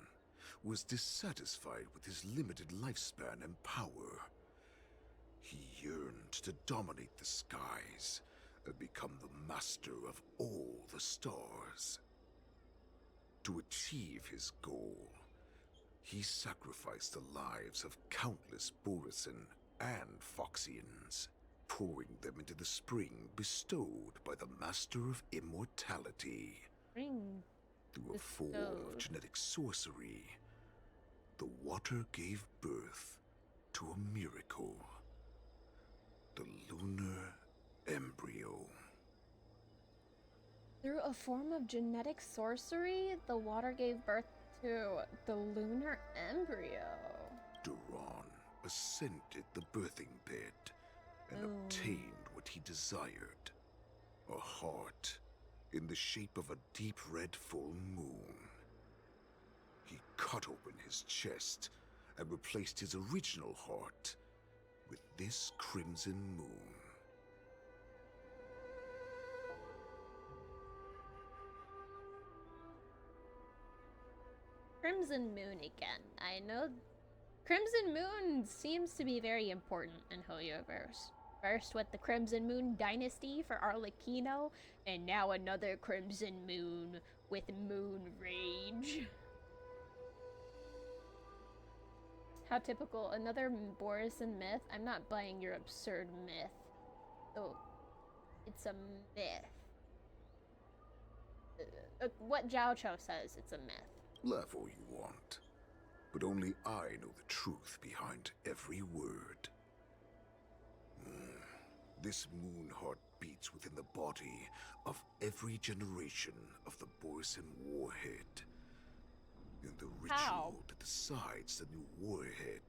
was dissatisfied with his limited lifespan and power. He yearned to dominate the skies and become the master of all the stars. To achieve his goal, he sacrificed the lives of countless Borison and FEIXIANs, pouring them into the spring bestowed by the Master of Immortality. Through a form of genetic sorcery, the water gave birth to a miracle. The lunar embryo. Through a form of genetic sorcery, the water gave birth to the lunar embryo. Duran ascended the birthing bed and obtained what he desired. A heart in the shape of a deep red full moon. He cut open his chest and replaced his original heart with this crimson moon. Crimson Moon again. I know Crimson Moon seems to be very important in Hoyoverse. First with the Crimson Moon Dynasty for Arlecchino, and now another Crimson Moon with moon rage. How typical. Another Borisin myth? I'm not buying your absurd myth. Oh, it's a myth. What Zhao Cho says, it's a myth. Laugh all you want, but only I know the truth behind every word. This moon heart beats within the body of every generation of the Borisin warhead. In the ritual that decides the new warhead,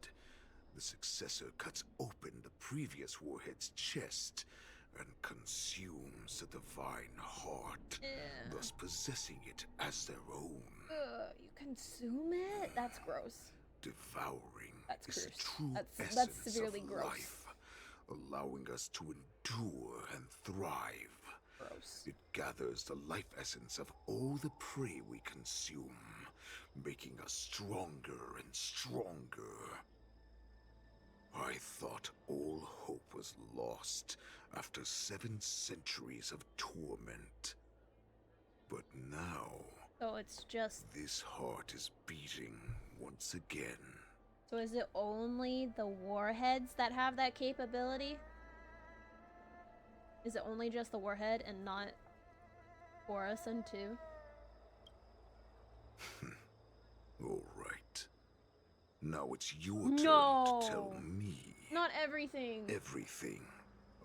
the successor cuts open the previous warhead's chest and consumes the divine heart, thus possessing it as their own. You consume it? That's gross. Devouring that's is the gross. true That's essence severely of gross. life, allowing us to endure and thrive. Gross. It gathers the life essence of all the prey we consume, making us stronger and stronger. I thought all hope was lost after 7 centuries of torment. But now... So it's just... this heart is beating once again. So is it only the warheads that have that capability? Is it only just the warhead and not Borisin too? All right. Now it's your turn to tell me. Not everything. Everything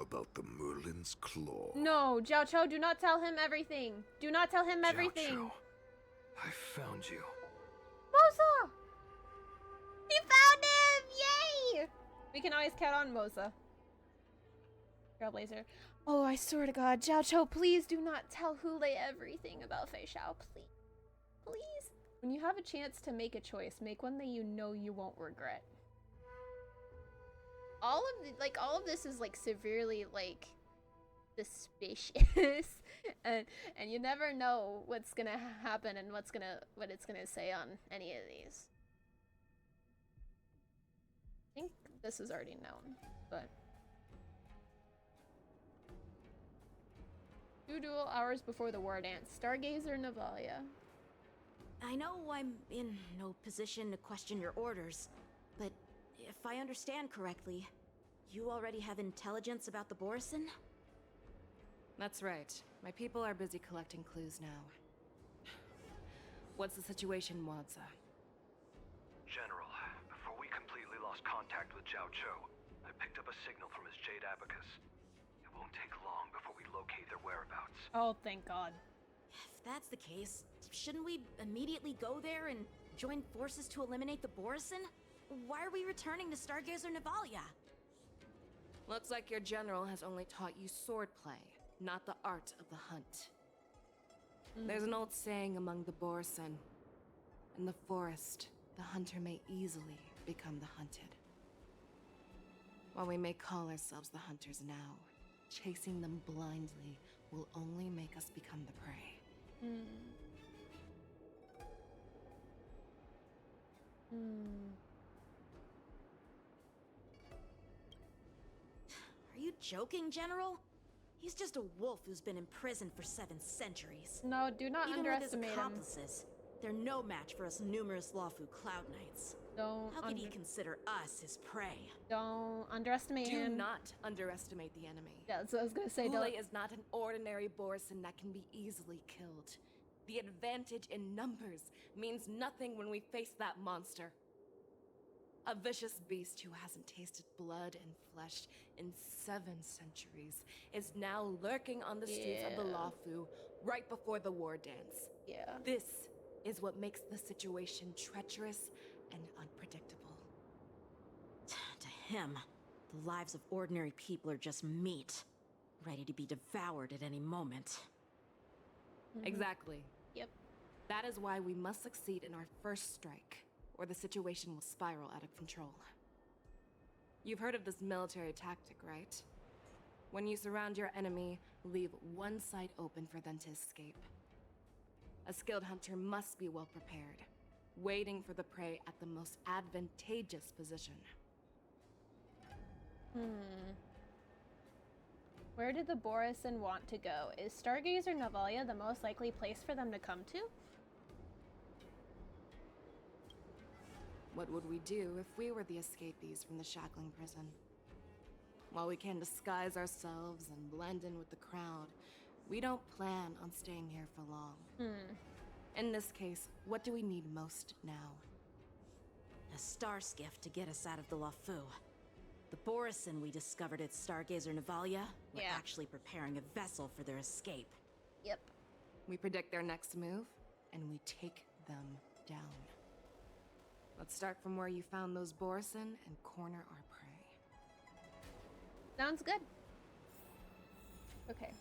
about the Merlin's Claw. No, Zhao Cho, do not tell him everything. Do not tell him everything. Zhao Cho, I found you. Mosa! He found him! Yay! We can always count on Mosa. Trailblazer. Oh, I swear to God, Zhao Cho, please do not tell Hule everything about FEIXIAO, please. Please. When you have a chance to make a choice, make one that you know you won't regret. All of this is like severely like suspicious, and you never know what's gonna happen and what it's gonna say on any of these. I think this is already known, but 2 dual hours before the war dance, Stargazer Navalia. I know I'm in no position to question your orders, but if I understand correctly, you already have intelligence about the Borisin? That's right. My people are busy collecting clues now. What's the situation, Wadza? General, before we completely lost contact with Zhao Cho, I picked up a signal from his Jade Abacus. It won't take long before we locate their whereabouts. Oh, thank God. If that's the case, shouldn't we immediately go there and join forces to eliminate the Borisin? Why are we returning to Stargazer Navalia? Looks like your general has only taught you swordplay, not the art of the hunt. There's an old saying among the Borisin. In the forest, the hunter may easily become the hunted. While we may call ourselves the hunters now, chasing them blindly will only make us become the prey. Are you joking, General? He's just a wolf who's been imprisoned for 7 centuries. No, do not underestimate his accomplices, they're no match for us numerous Lawfu Cloud Knights. How could he consider us his prey? Don't underestimate him. Do not underestimate the enemy. Yeah, that's what I was gonna say. Hule is not an ordinary Borisin that can be easily killed. The advantage in numbers means nothing when we face that monster. A vicious beast who hasn't tasted blood and flesh in 7 centuries is now lurking on the streets of the Lawfu right before the war dance. This is what makes the situation treacherous and unpredictable. To him, the lives of ordinary people are just meat, ready to be devoured at any moment. Exactly. Yep. That is why we must succeed in our first strike, or the situation will spiral out of control. You've heard of this military tactic, right? When you surround your enemy, leave one side open for them to escape. A skilled hunter must be well prepared, waiting for the prey at the most advantageous position. Where did the Borison want to go? Is Stargazer Navalia the most likely place for them to come to? What would we do if we were the escapees from the shackling prison? While we can disguise ourselves and blend in with the crowd, we don't plan on staying here for long. In this case, what do we need most now? A star skiff to get us out of the Lafu. The Borison we discovered at Stargazer Navalia were actually preparing a vessel for their escape. Yep. We predict their next move, and we take them down. Let's start from where you found those Borison and corner our prey. Sounds good. Okay.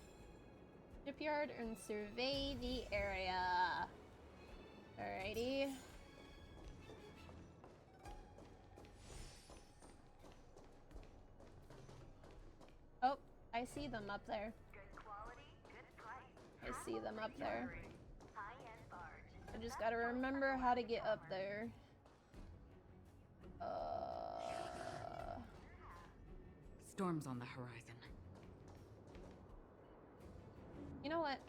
Shipyard and survey the area. Alrighty. Oh, I see them up there. I see them up there. I just gotta remember how to get up there. Storm's on the horizon. You know what?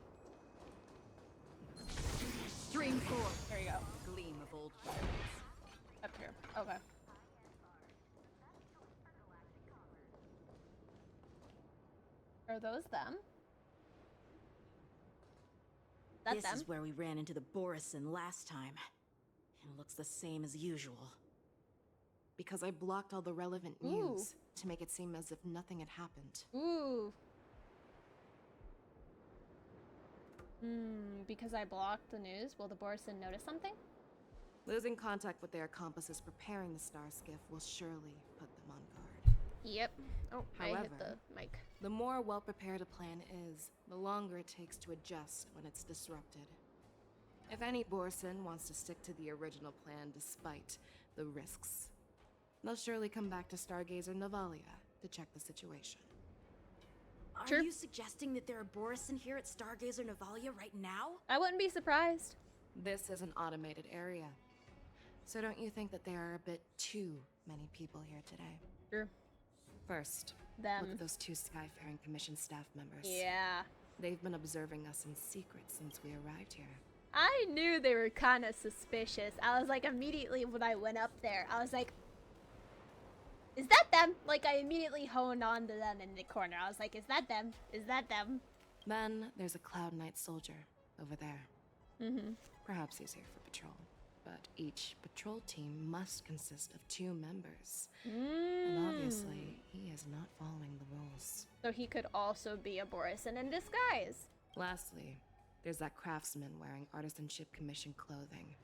Stream 4. There you go. Gleam of old days. Up here. Okay. Are those them? This is where we ran into the Borison last time. It looks the same as usual. Because I blocked all the relevant news to make it seem as if nothing had happened. Ooh. Because I blocked the news, will the Borison notice something? Losing contact with their accomplices preparing the star skiff will surely put them on guard. Yep. Oh, however, I hit the mic. The more well-prepared a plan is, the longer it takes to adjust when it's disrupted. If any Borison wants to stick to the original plan despite the risks, they'll surely come back to Stargazer Navalia to check the situation. Are you suggesting that there are Borison here at Stargazer Navalia right now? I wouldn't be surprised. This is an automated area. So don't you think that there are a bit too many people here today? Sure. First, them. Look at those 2 Skyfaring Commission staff members. Yeah. They've been observing us in secret since we arrived here. I knew they were kind of suspicious. I was like, immediately when I went up there, I was like, is that them? Like, I immediately honed on to them in the corner. I was like, is that them? Is that them? Then there's a Cloud Knight soldier over there. Perhaps he's here for patrol. But each patrol team must consist of 2 members. And obviously, he is not following the rules. So he could also be a Borison in disguise. Lastly, there's that craftsman wearing Artisanship Commission clothing.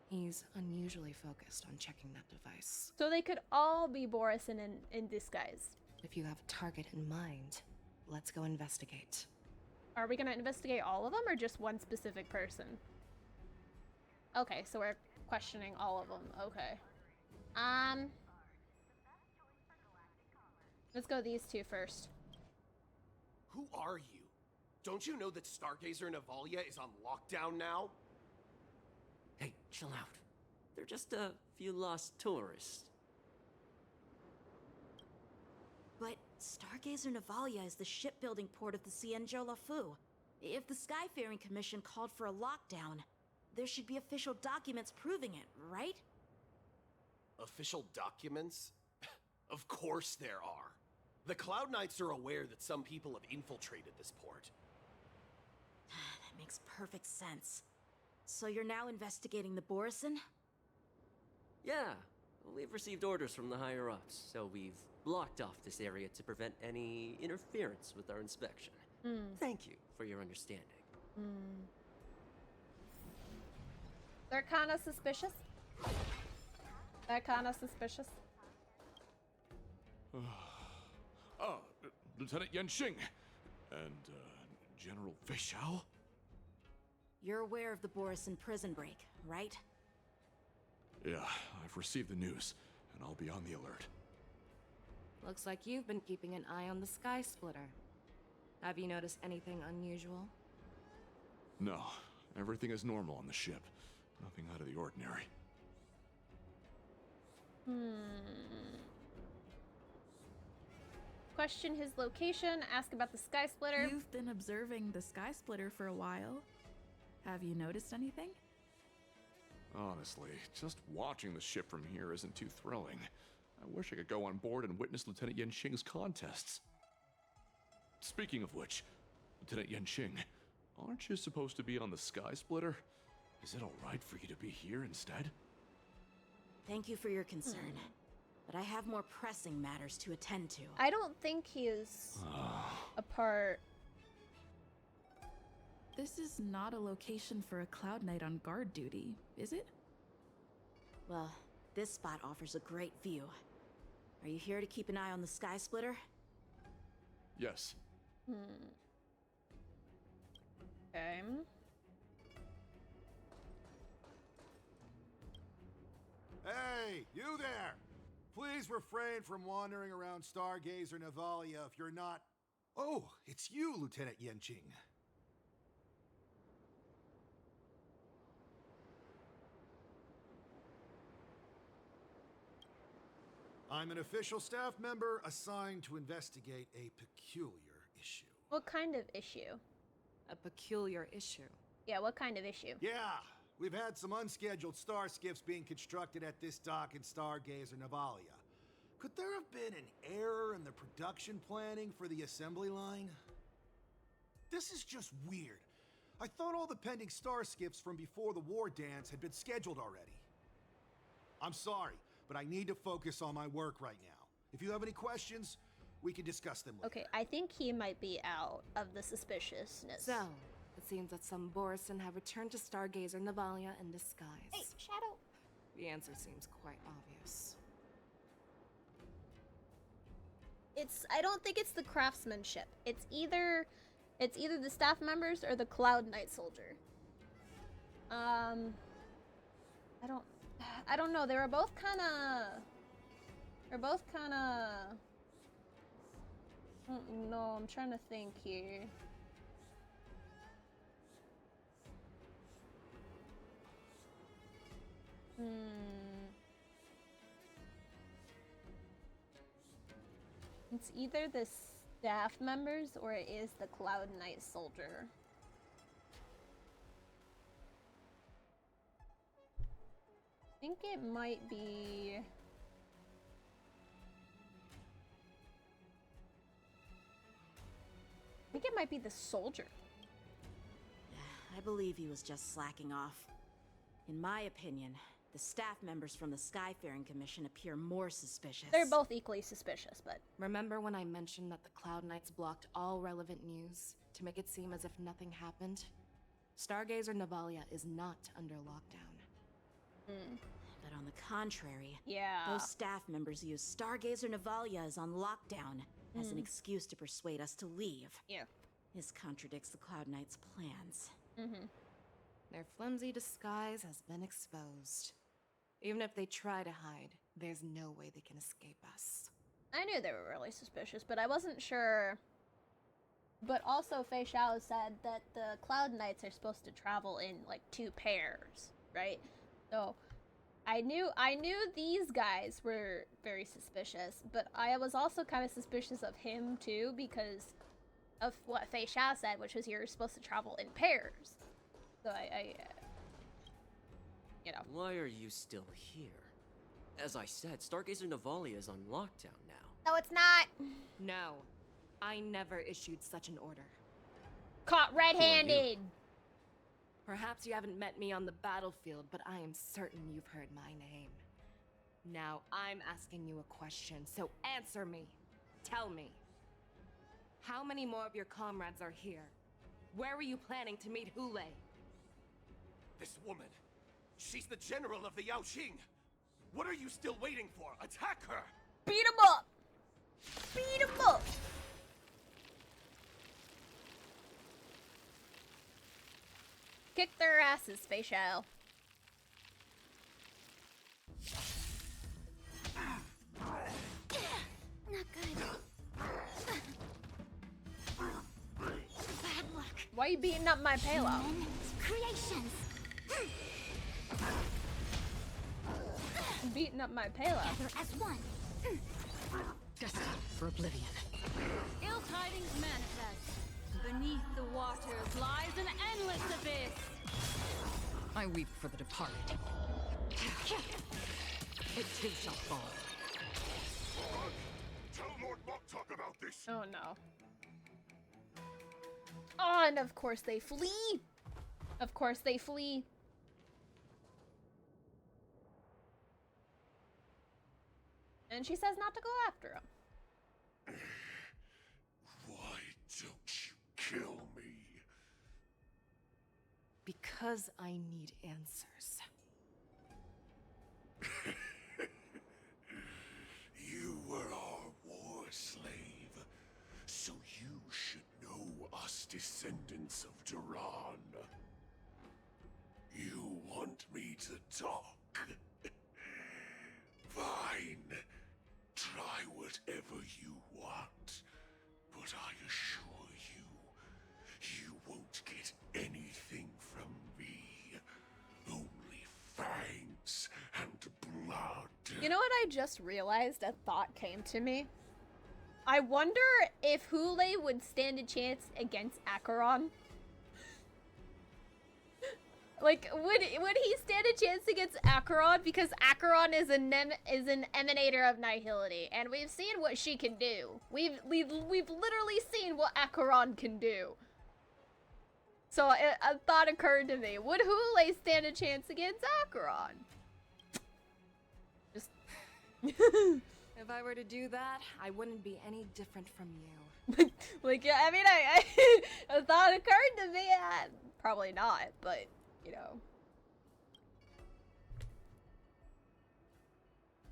He's unusually focused on checking that device. So they could all be Borison in disguise. If you have a target in mind, let's go investigate. Are we gonna investigate all of them or just one specific person? Okay, so we're questioning all of them. Okay. Let's go these 2 first. Who are you? Don't you know that Stargazer Navalia is on lockdown now? Hey, chill out. They're just a few lost tourists. But Stargazer Navalia is the shipbuilding port of the Cienjo Lafu. If the Skyfaring Commission called for a lockdown, there should be official documents proving it, right? Official documents? Of course there are. The Cloud Knights are aware that some people have infiltrated this port. That makes perfect sense. So you're now investigating the Borison? Yeah, we've received orders from the higher-ups, so we've blocked off this area to prevent any interference with our inspection. Thank you for your understanding. They're kind of suspicious. They're kind of suspicious. Lieutenant Yanxing and General FEIXIAO? You're aware of the Borison prison break, right? Yeah, I've received the news, and I'll be on the alert. Looks like you've been keeping an eye on the Sky Splitter. Have you noticed anything unusual? No, everything is normal on the ship. Nothing out of the ordinary. question his location, ask about the Sky Splitter. You've been observing the Sky Splitter for a while. Have you noticed anything? Honestly, just watching the ship from here isn't too thrilling. I wish I could go on board and witness Lieutenant Yanqing's contests. Speaking of which, Lieutenant Yanqing, aren't you supposed to be on the Sky Splitter? Is it alright for you to be here instead? Thank you for your concern, but I have more pressing matters to attend to. I don't think he is a part. This is not a location for a Cloud Knight on guard duty, is it? Well, this spot offers a great view. Are you here to keep an eye on the Sky Splitter? Yes. Okay. Hey, you there! Please refrain from wandering around Stargazer Navalia if you're not... Oh, it's you, Lieutenant Yanqing. I'm an official staff member assigned to investigate a peculiar issue. What kind of issue? A peculiar issue? Yeah, what kind of issue? Yeah, we've had some unscheduled star skiffs being constructed at this dock in Stargazer Navalia. Could there have been an error in the production planning for the assembly line? This is just weird. I thought all the pending star skiffs from before the war dance had been scheduled already. I'm sorry, but I need to focus on my work right now. If you have any questions, we can discuss them later. Okay, I think he might be out of the suspiciousness. So, it seems that some Borisin have returned to Stargazer Navalia in disguise. Hey, Shadow! The answer seems quite obvious. I don't think it's the craftsmanship. It's either the staff members or the Cloud Knight soldier. I don't know. They were both kind of. No, I'm trying to think here. It's either the staff members or it is the Cloud Knight soldier. I think it might be... I think it might be the soldier. I believe he was just slacking off. In my opinion, the staff members from the Skyfaring Commission appear more suspicious. They're both equally suspicious, but... Remember when I mentioned that the Cloud Knights blocked all relevant news to make it seem as if nothing happened? Stargazer Navalia is not under lockdown. But on the contrary, yeah, those staff members use Stargazer Navalia as on lockdown as an excuse to persuade us to leave. Yeah. This contradicts the Cloud Knights' plans. Their flimsy disguise has been exposed. Even if they try to hide, there's no way they can escape us. I knew they were really suspicious, but I wasn't sure. But also, FEIXIAO said that the Cloud Knights are supposed to travel in like 2 pairs, right? So I knew these guys were very suspicious, but I was also kind of suspicious of him too because of what FEIXIAO said, which was you're supposed to travel in pairs. So I you know. Why are you still here? As I said, Stargazer Navalia is on lockdown now. No, it's not. No, I never issued such an order. Caught red-handed. Perhaps you haven't met me on the battlefield, but I am certain you've heard my name. Now I'm asking you a question, so answer me. Tell me. How many more of your comrades are here? Where were you planning to meet Hule? This woman, she's the general of the Yaoqing. What are you still waiting for? Attack her! Beat him up! Beat him up! Kick their asses, FEIXIAO. Not good. Bad luck. Why are you beating up my payload? Creations. Beating up my payload. Together as one. Destined for oblivion. Ill tidings manifest. Beneath the waters lies an endless abyss. I weep for the departed. It too shall fall. Tell Lord Moktok about this. Oh no. Oh, and of course they flee. Of course they flee. And she says not to go after him. Why don't you kill me? Because I need answers. You were our war slave, so you should know us descendants of Duran. You want me to talk? Fine. Try whatever you want, but I assure you, you won't get anything from me. Only fangs and blood. You know what I just realized? A thought came to me. I wonder if Hule would stand a chance against Acheron. Like, would he stand a chance against Acheron? Because Acheron is an emanator of nihility, and we've seen what she can do. We've literally seen what Acheron can do. So a thought occurred to me: would Hule stand a chance against Acheron? Just. If I were to do that, I wouldn't be any different from you. Like, yeah, I mean, a thought occurred to me. Probably not, but. You know.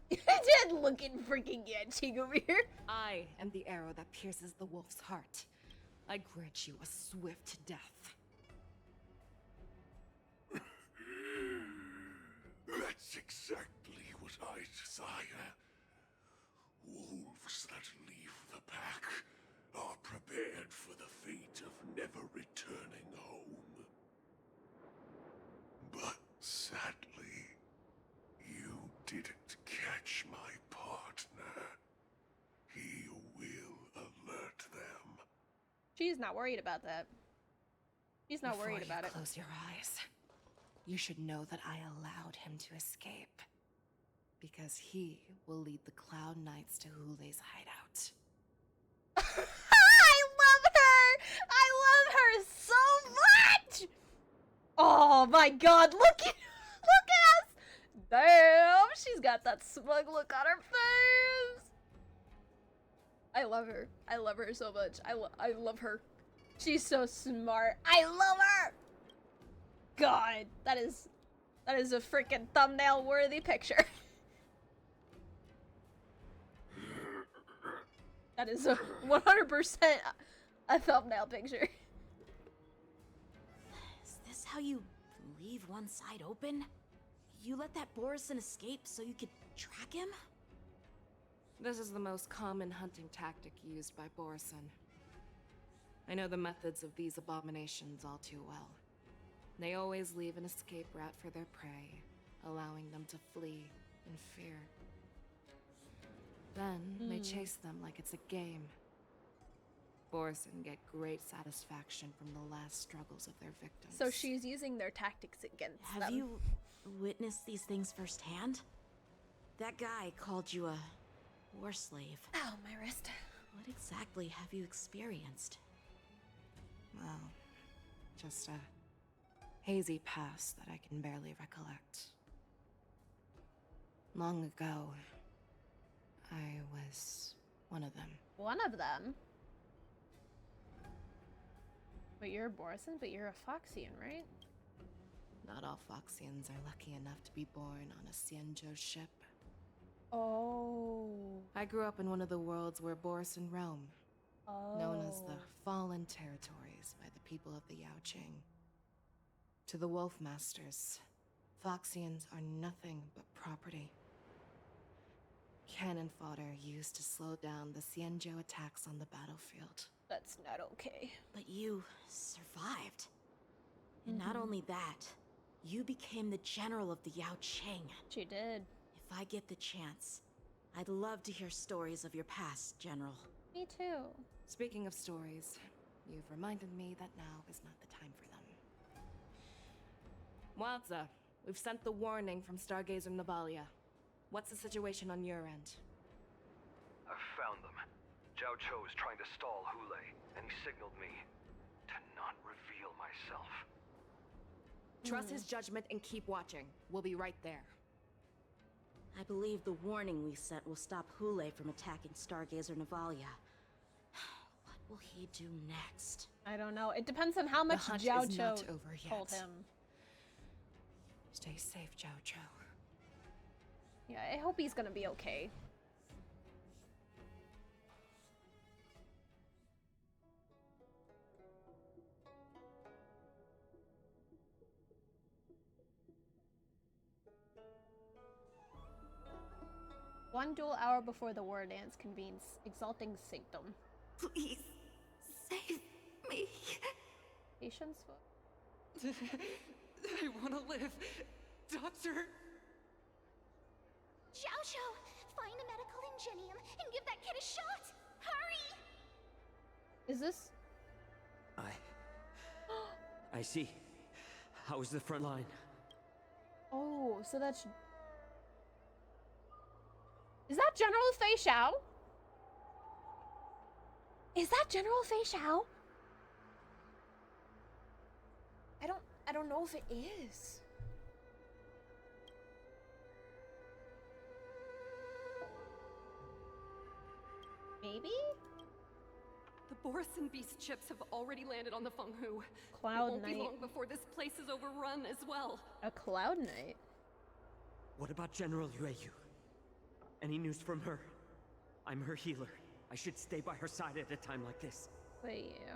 Just looking freaking Yanqing over here. I am the arrow that pierces the wolf's heart. I grant you a swift death. That's exactly what I desire. Wolves that leave the pack are prepared for the fate of never returning home. But sadly, you didn't catch my partner. He will alert them. She's not worried about that. She's not worried about it. Close your eyes. You should know that I allowed him to escape. Because he will lead the Cloud Knights to Hule's hideout. I love her! I love her so much! Oh my god, look at us! Damn, she's got that smug look on her face! I love her. I love her so much. I love her. She's so smart. I love her! God, that is a freaking thumbnail worthy picture. That is a 100% a thumbnail picture. Is this how you leave one side open? You let that Borison escape so you could track him? This is the most common hunting tactic used by Borison. I know the methods of these abominations all too well. They always leave an escape route for their prey, allowing them to flee in fear. Then they chase them like it's a game. Borison get great satisfaction from the last struggles of their victims. So she's using their tactics against them. Have you witnessed these things firsthand? That guy called you a war slave. Ow, my wrist. What exactly have you experienced? Well, just a hazy past that I can barely recollect. Long ago, I was one of them. One of them? But you're a Borison, but you're a Foxian, right? Not all Foxians are lucky enough to be born on a Xianzhou ship. Oh. I grew up in one of the worlds where Borison roam, known as the Oh. Fallen Territories by the people of the Yaoqing. To the Wolf Masters, Foxians are nothing but property. Cannon fodder used to slow down the Xianzhou attacks on the battlefield. That's not okay. But you survived. And not only that, you became the general of the Yaoqing. She did. If I get the chance, I'd love to hear stories of your past, General. Me too. Speaking of stories, you've reminded me that now is not the time for them. Wadza, we've sent the warning from Stargazer Navalia. What's the situation on your end? I've found them. Zhao Cho is trying to stall Hule, and he signaled me to not reveal myself. Trust his judgment and keep watching. We'll be right there. I believe the warning we sent will stop Hule from attacking Stargazer Navalia. What will he do next? I don't know. It depends on how much Zhao Cho told him. Stay safe, Zhao Cho. Yeah, I hope he's gonna be okay. One dual hour before the war dance convenes, exalting sanctum. Please, save me. Patience? I want to live. Doctor? Zhao Cho, find a medical ingenium and give that kid a shot. Hurry! Is this? I see. How is the front line? Oh, so that's... Is that General FEIXIAO? Is that General FEIXIAO? I don't know if it is. Maybe? The Borison Beast ships have already landed on the Fenghu. Cloud It won't Knight. be long before this place is overrun as well. A Cloud Knight? What about General Yueyu? Any news from her? I'm her healer. I should stay by her side at a time like this. Wait, yeah.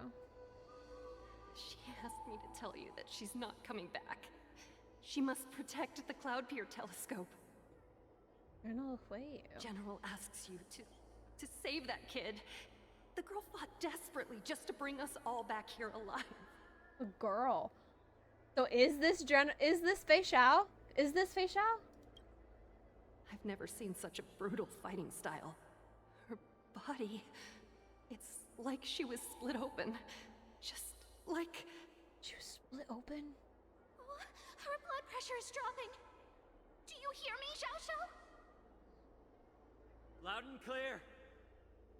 She asked me to tell you that she's not coming back. She must protect the Cloud Pier telescope. General Hueyu. General asks you to save that kid. The girl fought desperately just to bring us all back here alive. A girl. So is this FEIXIAO? Is this FEIXIAO? I've never seen such a brutal fighting style. Her body, it's like she was split open. Just like... She was split open? Oh, her blood pressure is dropping. Do you hear me, Zhao Cho? Loud and clear.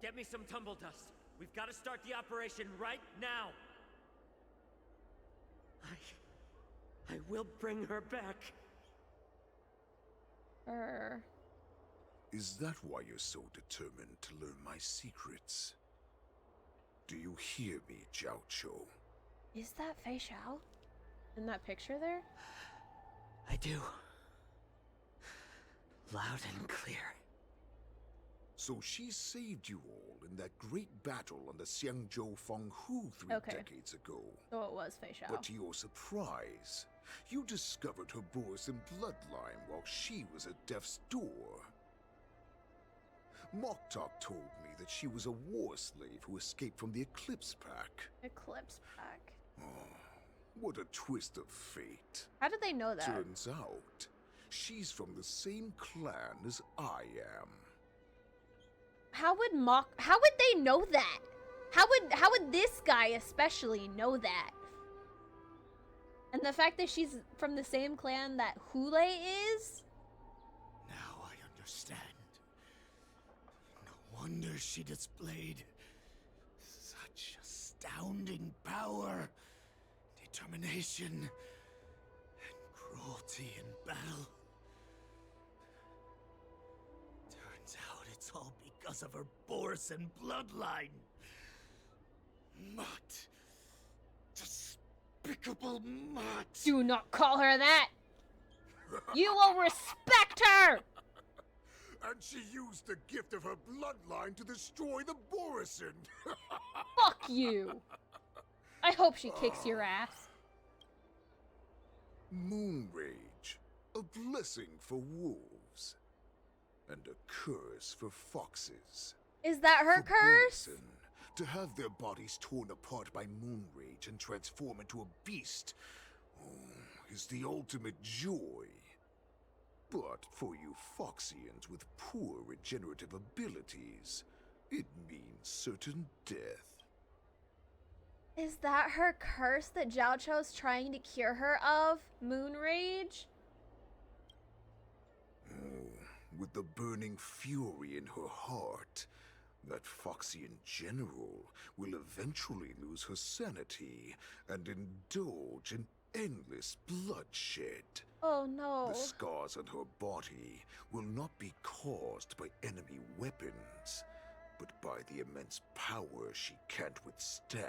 Get me some tumble dust. We've got to start the operation right now. I will bring her back. Is that why you're so determined to learn my secrets? Do you hear me, Zhao Cho? Is that FEIXIAO? In that picture there? I do. Loud and clear. So she saved you all in that great battle on the Xiangzhou Fenghu 3 decades ago. So it was FEIXIAO. But to your surprise, you discovered her Borison bloodline while she was at death's door. Moktok told me that she was a war slave who escaped from the Eclipse Pack. Eclipse Pack. Oh, what a twist of fate. How did they know that? Turns out, she's from the same clan as I am. How would they know that? How would this guy especially know that? And the fact that she's from the same clan that Hule is? Now I understand. No wonder she displayed such astounding power, determination, and cruelty in battle. Turns out it's all because of her Borison bloodline. Mutt. Despicable Mutt. Do not call her that! You will respect her! And she used the gift of her bloodline to destroy the Borison. Fuck you! I hope she kicks your ass. Moon Rage, a blessing for wolves, and a curse for foxes. Is that her For curse? Borison, to have their bodies torn apart by Moon Rage and transform into a beast is the ultimate joy. But for you Foxians with poor regenerative abilities, it means certain death. Is that her curse that Jiao Chou's trying to cure her of? Moon Rage? Oh, with the burning fury in her heart, that Foxian general will eventually lose her sanity and indulge in endless bloodshed. Oh no. The scars on her body will not be caused by enemy weapons, but by the immense power she can't withstand.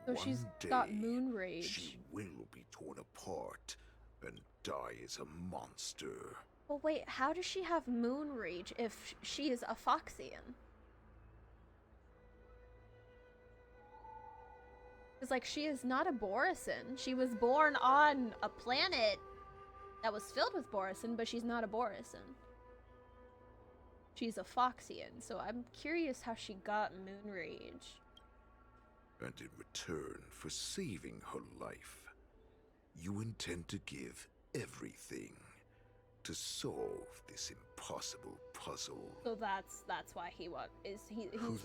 So she's got Moon Rage. She will be torn apart and die as a monster. Well, wait, how does she have Moon Rage if she is a Foxian? It's like she is not a Borisin. She was born on a planet that was filled with Borisin, but she's not a Borisin. She's a Foxian, so I'm curious how she got Moon Rage. And in return for saving her life, you intend to give everything to solve this impossible puzzle. So that's why he's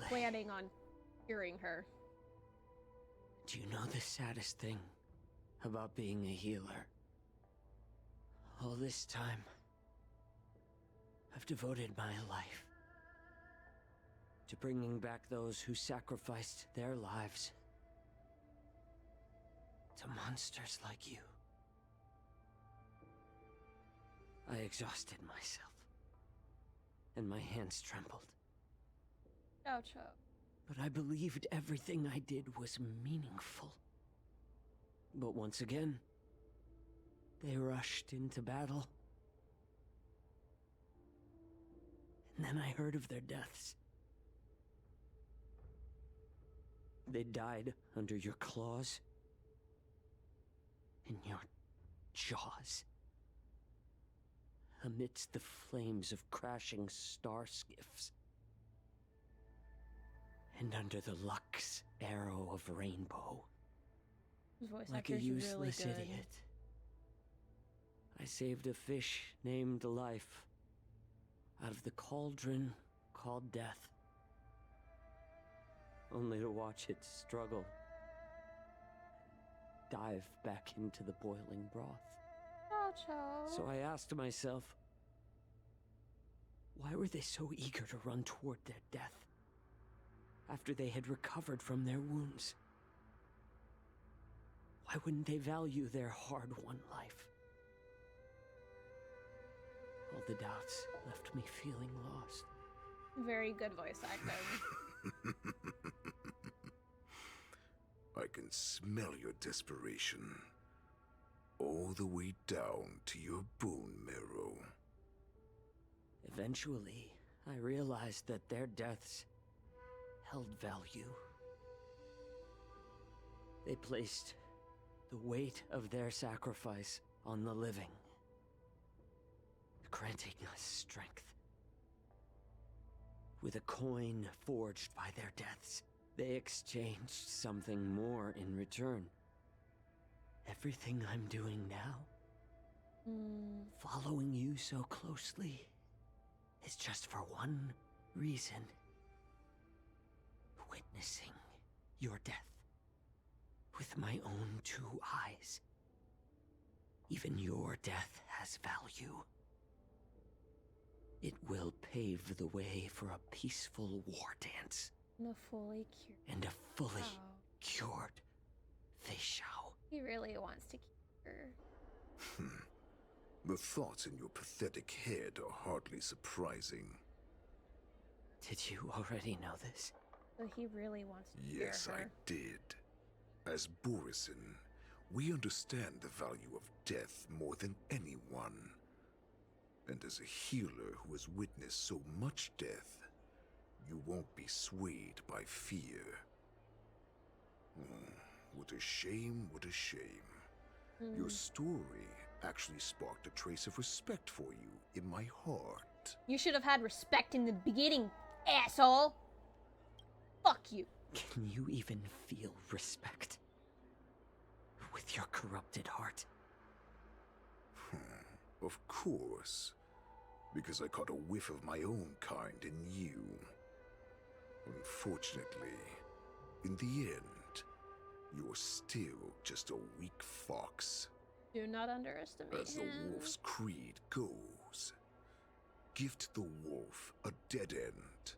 planning on curing her. Do you know the saddest thing about being a healer? All this time, I've devoted my life to bringing back those who sacrificed their lives to monsters like you. I exhausted myself, and my hands trembled. Jiao Chou. But I believed everything I did was meaningful. But once again, they rushed into battle. And then I heard of their deaths. They died under your claws and your jaws, amidst the flames of crashing star skiffs, and under the Lux arrow of Rainbow. His voice Like a actor's useless really good. idiot, I saved a fish named Life out of the cauldron called Death, only to watch it struggle, dive back into the boiling broth. Jiao Chou. So I asked myself, why were they so eager to run toward their death after they had recovered from their wounds? Why wouldn't they value their hard-won life? All the doubts left me feeling lost. Very good voice acting. I can smell your desperation, all the way down to your bone marrow. Eventually, I realized that their deaths held value. They placed the weight of their sacrifice on the living, granting us strength. With a coin forged by their deaths, they exchanged something more in return. Everything I'm doing now, following you so closely, is just for one reason. Witnessing your death with my own two eyes. Even your death has value. It will pave the way for a peaceful war dance. And a fully cured. And a fully cured FEIXIAO. He really wants to cure her. The thoughts in your pathetic head are hardly surprising. Did you already know this? So he really wants to cure Yes, her. I did. As Borisin, we understand the value of death more than anyone. And as a healer who has witnessed so much death, you won't be swayed by fear. Oh, what a shame, what a shame. Your story actually sparked a trace of respect for you in my heart. You should have had respect in the beginning, asshole! Fuck you. Can you even feel respect with your corrupted heart? Of course. Because I caught a whiff of my own kind in you. Unfortunately, in the end, you're still just a weak fox. Do not underestimate As the wolf's creed goes, gift the wolf a dead end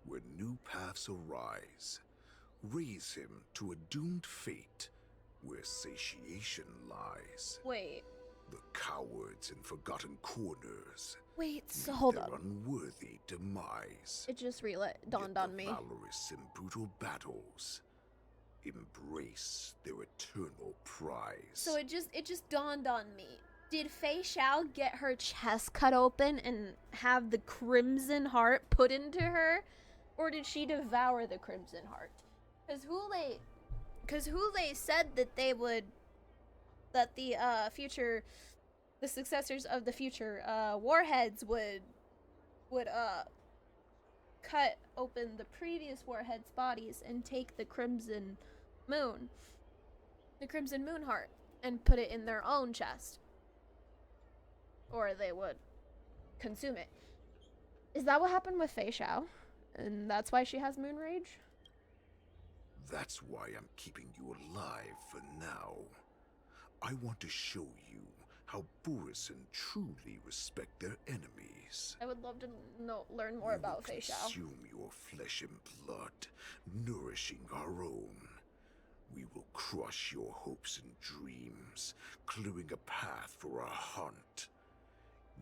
where new paths arise. Raise him to a doomed fate where satiation lies. Wait. The cowards in forgotten corners. Wait, so hold their on. Unworthy demise. It just dawned on me. Valorous in brutal battles embrace their eternal prize. So it just dawned on me. Did FEIXIAO get her chest cut open and have the Crimson Heart put into her? Or did she devour the Crimson Heart? Because Hule said that the successors of the future warheads would cut open the previous warheads' bodies and take the Crimson Moon Heart, and put it in their own chest. Or they would consume it. Is that what happened with FEIXIAO? And that's why she has Moon Rage? That's why I'm keeping you alive for now. I want to show you how Borisin truly respect their enemies. I would love to learn more about FEIXIAO. Consume your flesh and blood, nourishing our own. We will crush your hopes and dreams, clearing a path for our hunt.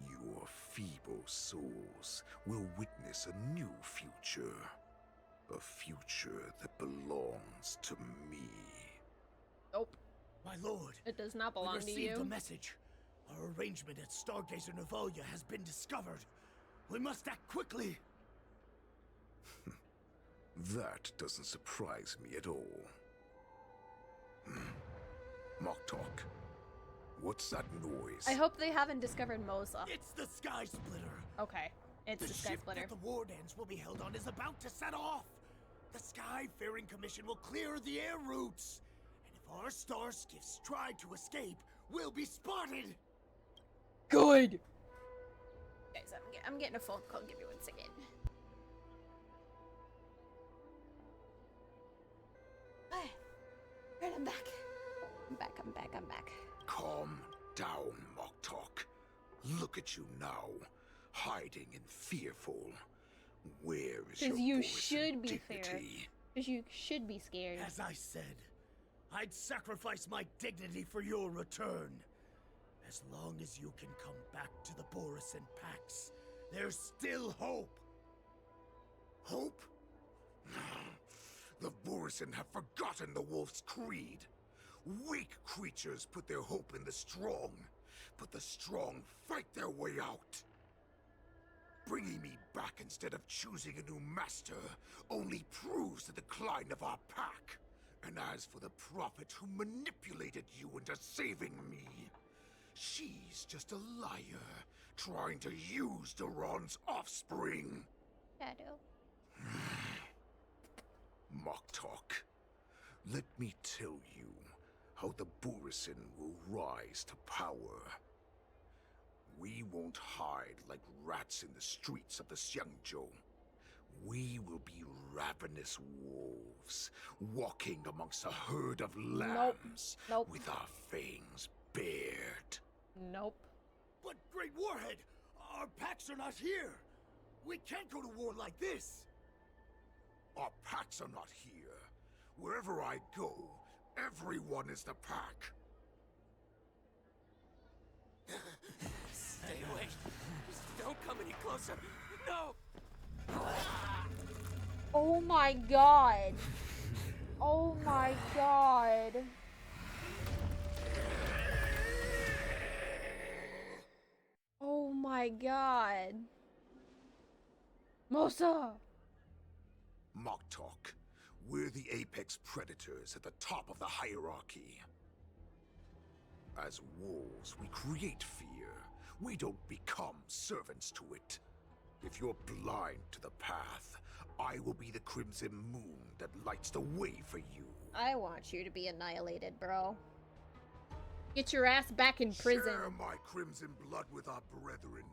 Your feeble souls will witness a new future. A future that belongs to me. Nope. My lord. It does not belong to you. We received a message. Our arrangement at Stargazer Navalia has been discovered. We must act quickly. That doesn't surprise me at all. Moktok, what's that noise? I hope they haven't discovered Moza. It's the Sky Splitter. Okay, it's the Sky ship Splitter. that the Wardens will be held on is about to set off. The Skyfaring Commission will clear the air routes. And if our star skiffs try to escape, we'll be spotted. Good. Guys, I'm getting a phone call. Give me 1 second. Right, I'm back. I'm back. Calm down, Moktok. Look at you now, hiding and fearful. Where is your you voice should and be dignity? fair. Because you should be scared. As I said, I'd sacrifice my dignity for your return. As long as you can come back to the Borisin Pax, there's still hope. Hope? The Borisin have forgotten the wolf's creed. Weak creatures put their hope in the strong, but the strong fight their way out. Bringing me back instead of choosing a new master only proves the decline of our pack. And as for the prophet who manipulated you into saving me, she's just a liar, trying to use Duran's offspring. Shadow. Moktok, let me tell you how the Borisin will rise to power. We won't hide like rats in the streets of the Xiangzhou. We will be ravenous wolves, walking amongst a herd of lambs with our fangs bared. Nope. But Great Warhead, our packs are not here. We can't go to war like this. Our packs are not here. Wherever I go, everyone is the pack. Stay away. Just don't come any closer. No! Oh my god. Oh my god. Oh my god. Mosa! Moktok, we're the apex predators at the top of the hierarchy. As wolves, we create fear. We don't become servants to it. If you're blind to the path, I will be the crimson moon that lights the way for you. I want you to be annihilated, bro. Get your ass back in prison. Share my crimson blood with our brethren.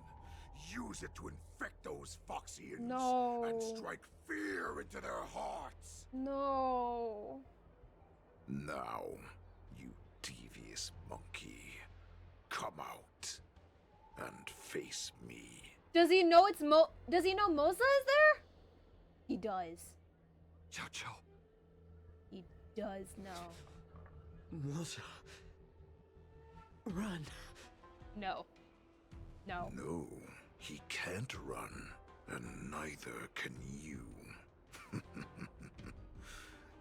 Use it to infect those Foxians. No. And strike fear into their hearts. No. Now, you devious monkey, come out and face me. Does he know it's Does he know Moza is there? He does. Chow Chow. He does know. Moza. Run. No. No. No, he can't run, and neither can you.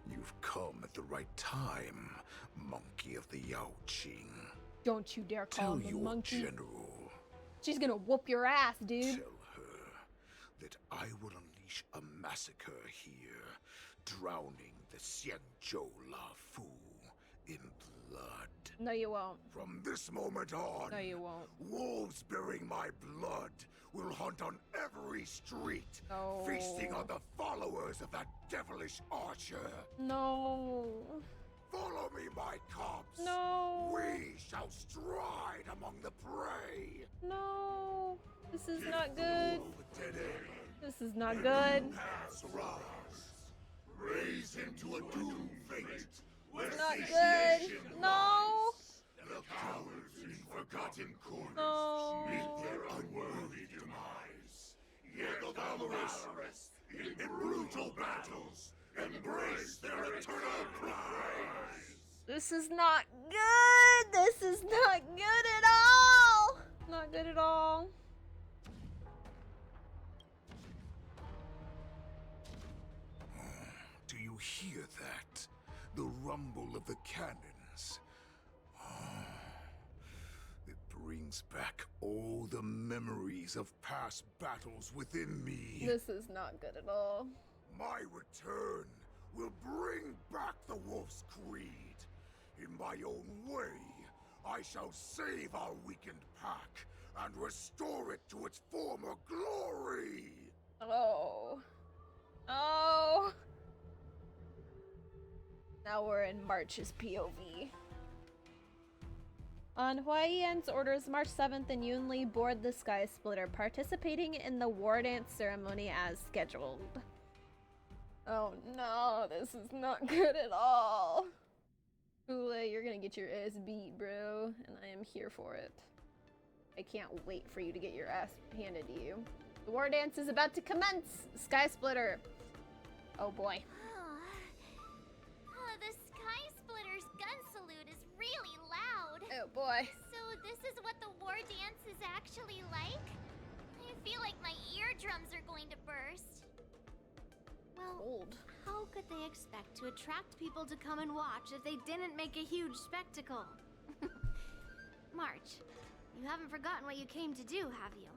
You've come at the right time, monkey of the Yaoqing. Don't you dare call Tell him a your monkey. general. She's gonna whoop your ass, dude. Tell her that I will unleash a massacre here, drowning the Xianzhou Lafu in blood. No, you won't. From this moment on, No, you won't. wolves bearing my blood will hunt on every street, No. feasting on the followers of that devilish archer. No. Follow me, my cubs. No. We shall stride among the prey. No. This is not good. This is not good. Raise him to a doomed fate. It's not good. No. The cowards in forgotten corners No. meet their unworthy demise. Yet the valorous, in brutal battles, embrace their eternal prize. This is not good. This is not good at all. Not good at all. Do you hear that? The rumble of the cannons. It brings back all the memories of past battles within me. This is not good at all. My return will bring back the Wolf's Creed. In my own way, I shall save our weakened pack and restore it to its former glory. Oh. Oh. Now we're in March's POV. On Huaiyan's orders, March 7th and Yunli board the Sky Splitter, participating in the war dance ceremony as scheduled. Oh no, this is not good at all. Ule, you're gonna get your ass beat, bro, and I am here for it. I can't wait for you to get your ass handed to you. The war dance is about to commence! Sky Splitter! Oh boy. The Sky Splitter's gun salute is really loud. Oh boy. So this is what the war dance is actually like? I feel like my eardrums are going to burst. Well, how could they expect to attract people to come and watch if they didn't make a huge spectacle? March, you haven't forgotten what you came to do, have you?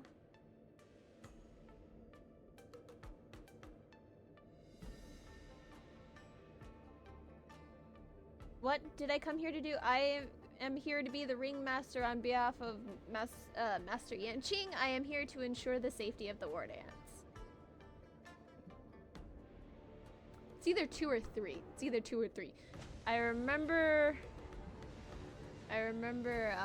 What did I come here to do? I am here to be the ringmaster on behalf of Master Yanqing. I am here to ensure the safety of the war dance. It's either 2 or 3. It's either 2 or 3. I remember, I remember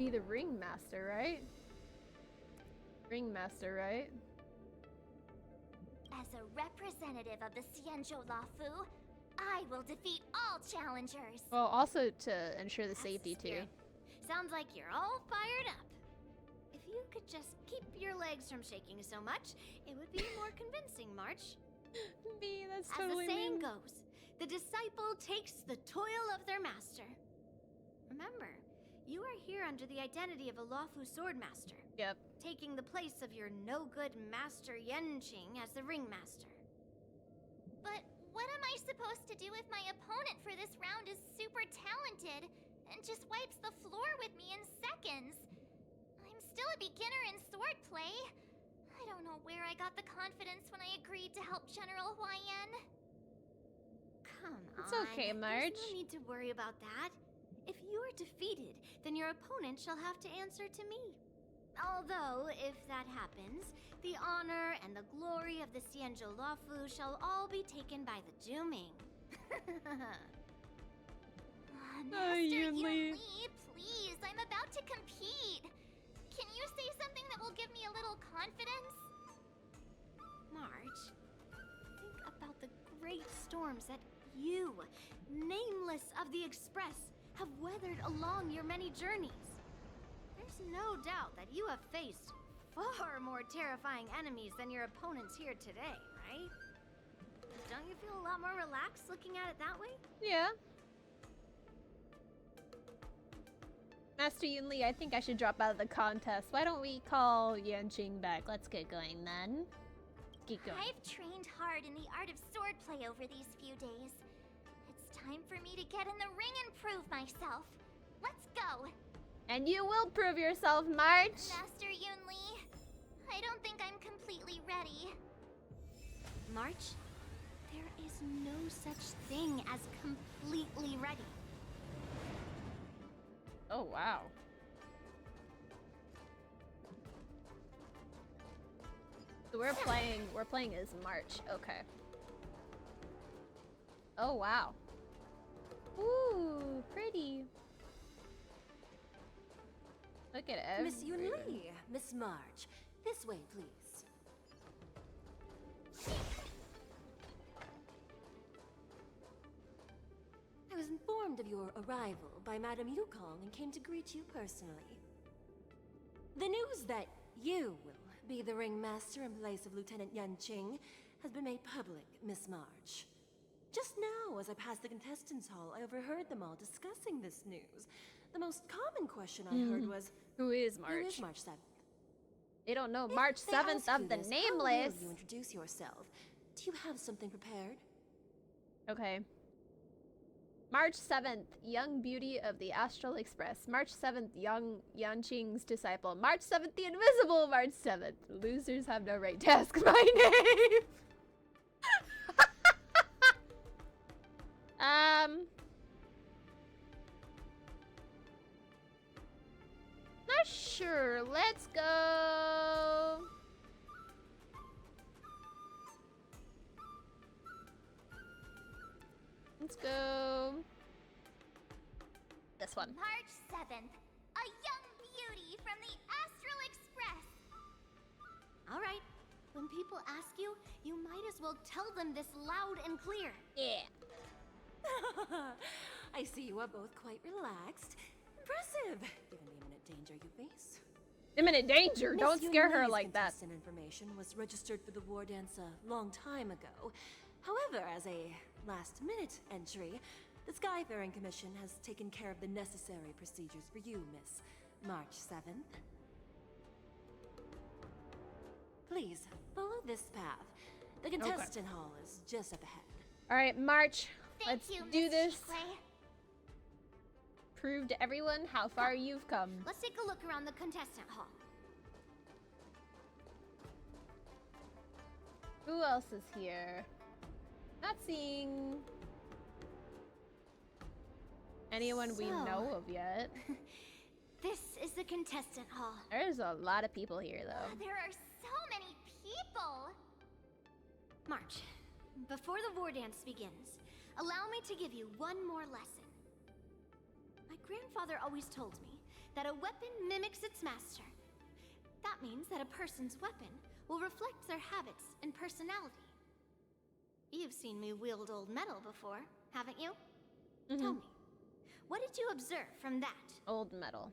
be the ringmaster, right? Ringmaster, right? As a representative of the Xianzhou Lafu, I will defeat all challengers. Well, also to ensure the safety too. Sounds like you're all fired up. If you could just keep your legs from shaking so much, it would be more convincing, March. Me, that's As totally the saying me. goes, the disciple takes the toil of their master. Remember, you are here under the identity of a Lafu swordmaster. Yep. Taking the place of your no-good master Yanqing as the ringmaster. But what am I supposed to do if my opponent for this round is super talented and just wipes the floor with me in seconds? I'm still a beginner in swordplay. I don't know where I got the confidence when I agreed to help General Huaiyan. Come on. It's okay, Marge. There's no need to worry about that. If you're defeated, then your opponent shall have to answer to me. Although, if that happens, the honor and the glory of the Xianzhou Luofu shall all be taken by the Zhuming. Master Yunli, please, I'm about to compete. Can you say something that will give me a little confidence? March, think about the great storms that you, nameless of the Express, have weathered along your many journeys. There's no doubt that you have faced far more terrifying enemies than your opponents here today, right? Don't you feel a lot more relaxed looking at it that way? Yeah. Master Yunli, I think I should drop out of the contest. Why don't we call Yanqing back? Let's get going then. Keep going. I've trained hard in the art of swordplay over these few days. It's time for me to get in the ring and prove myself. Let's go. And you will prove yourself, March. Master Yunli, I don't think I'm completely ready. March, there is no such thing as completely ready. Oh, wow. So we're playing as March. Okay. Oh, wow. Ooh, pretty. Look at it. Miss Yunli, Miss March, this way, please. I was informed of your arrival by Madame Yukong and came to greet you personally. The news that you will be the ringmaster in place of Lieutenant Yanqing has been made public, Miss March. Just now, as I passed the contestants' hall, I overheard them all discussing this news. The most common question I heard was, Who is March? Who is March 7th? They don't know March 7th of the Nameless. How will you introduce yourself? Do you have something prepared? Okay. March 7th, young beauty of the Astral Express. March 7th, young Yanqing's disciple. March 7th, the invisible. March 7th, losers have no right to ask my name. Not sure. Let's go. Let's go. This one. March 7th, a young beauty from the Astral Express. All right. When people ask you, you might as well tell them this loud and clear. Yeah. I see you are both quite relaxed. Impressive, given the imminent danger you face. Imminent danger? Miss Don't scare her Yunli's like that. contestant information was registered for the war dance a long time ago. However, as a last-minute entry, the Skyfaring Commission has taken care of the necessary procedures for you, Miss March 7th. Please, follow this path. The contestant hall is just up ahead. Alright, March. Thank Let's you, do Miss this. Chique. Prove to everyone how far you've come. Let's take a look around the contestant hall. Who else is here? Not seeing anyone we know of yet. This is the contestant hall. There's a lot of people here, though. There are so many people. March, before the war dance begins, allow me to give you one more lesson. My grandfather always told me that a weapon mimics its master. That means that a person's weapon will reflect their habits and personality. You've seen me wield old metal before, haven't you? Tell me, what did you observe from that? Old metal.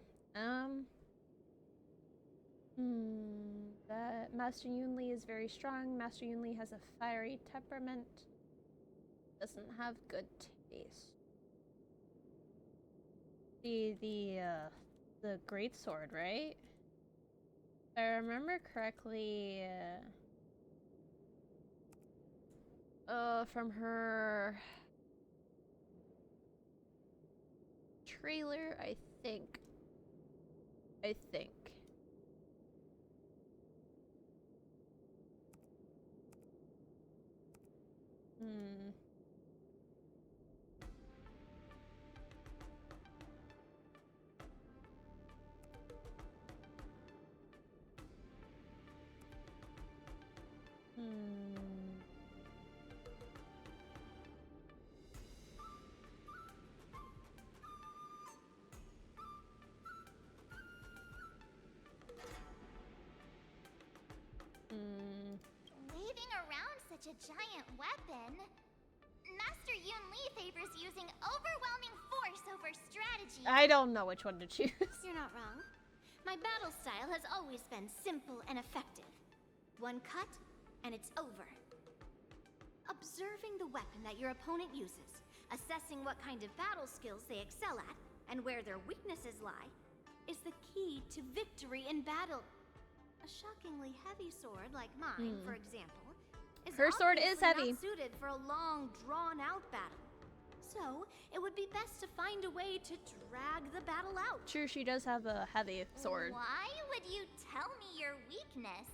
That Master Yunli is very strong. Master Yunli has a fiery temperament. Doesn't have good taste. The great sword, right? If I remember correctly, from her trailer, I think. Waving around such a giant weapon, Master Yun Li favors using overwhelming force over strategy. I don't know which one to choose. You're not wrong. My battle style has always been simple and effective. One cut, and it's over. Observing the weapon that your opponent uses, assessing what kind of battle skills they excel at, and where their weaknesses lie, is the key to victory in battle. A shockingly heavy sword like mine, for example, Her sword is heavy. not suited for a long, drawn-out battle. So, it would be best to find a way to drag the battle out. True, she does have a heavy sword. Why would you tell me your weakness?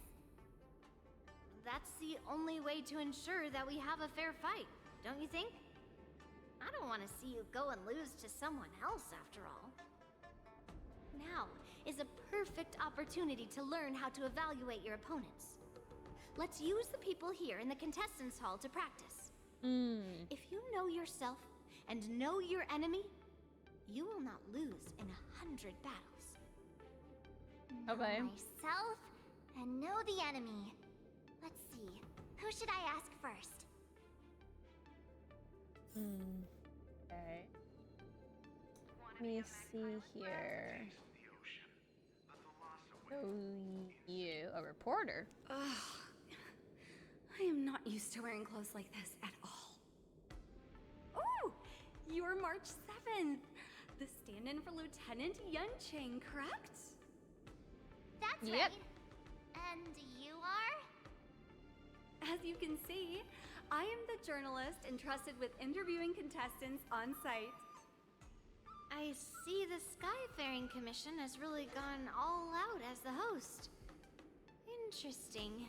That's the only way to ensure that we have a fair fight, don't you think? I don't want to see you go and lose to someone else, after all. Now is a perfect opportunity to learn how to evaluate your opponents. Let's use the people here in the contestants' hall to practice. If you know yourself and know your enemy, you will not lose in 100 battles. Know myself and know the enemy. Let's see, who should I ask first? Okay. Let me see here. Oh, you, a reporter? Ugh. I am not used to wearing clothes like this at all. Oh, you're March 7th. The stand-in for Lieutenant Yunqing, correct? That's right. And you are? As you can see, I am the journalist entrusted with interviewing contestants on site. I see the Skyfaring Commission has really gone all out as the host. Interesting.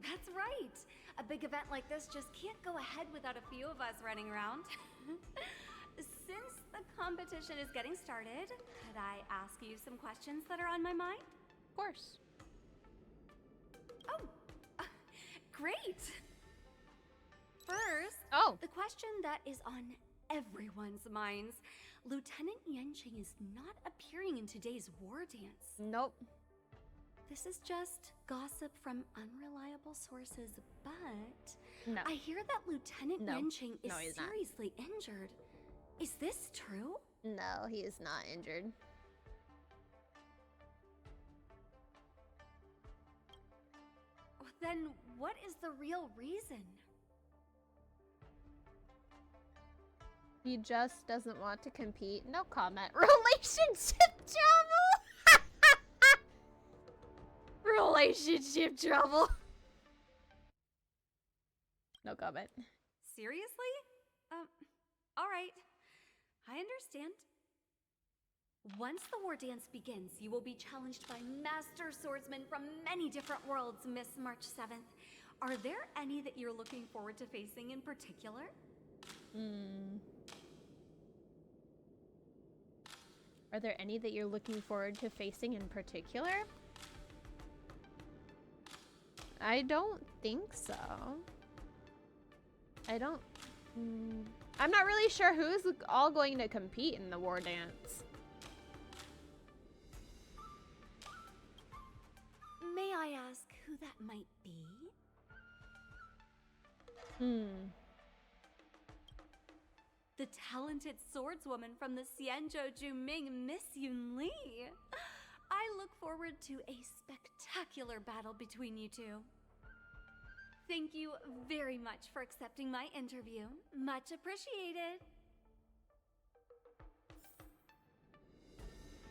That's right. A big event like this just can't go ahead without a few of us running around. Since the competition is getting started, could I ask you some questions that are on my mind? Of course. Oh, great. First, the question that is on everyone's minds. Lieutenant Yunqing is not appearing in today's war dance. Nope. This is just gossip from unreliable sources, but no. I hear that Lieutenant Yunqing is he's seriously injured. Is this true? No, he is not injured. Then what is the real reason? He just doesn't want to compete. No comment. Relationship trouble! Relationship trouble. No comment. Seriously? Alright. I understand. Once the war dance begins, you will be challenged by master swordsmen from many different worlds, Miss March 7th. Are there any that you're looking forward to facing in particular? Are there any that you're looking forward to facing in particular? I don't think so. I don't... I'm not really sure who's all going to compete in the war dance. May I ask who that might be? The talented swordswoman from the Xianzhou Juming, Miss Yun Li. I look forward to a spectacular battle between you two. Thank you very much for accepting my interview. Much appreciated.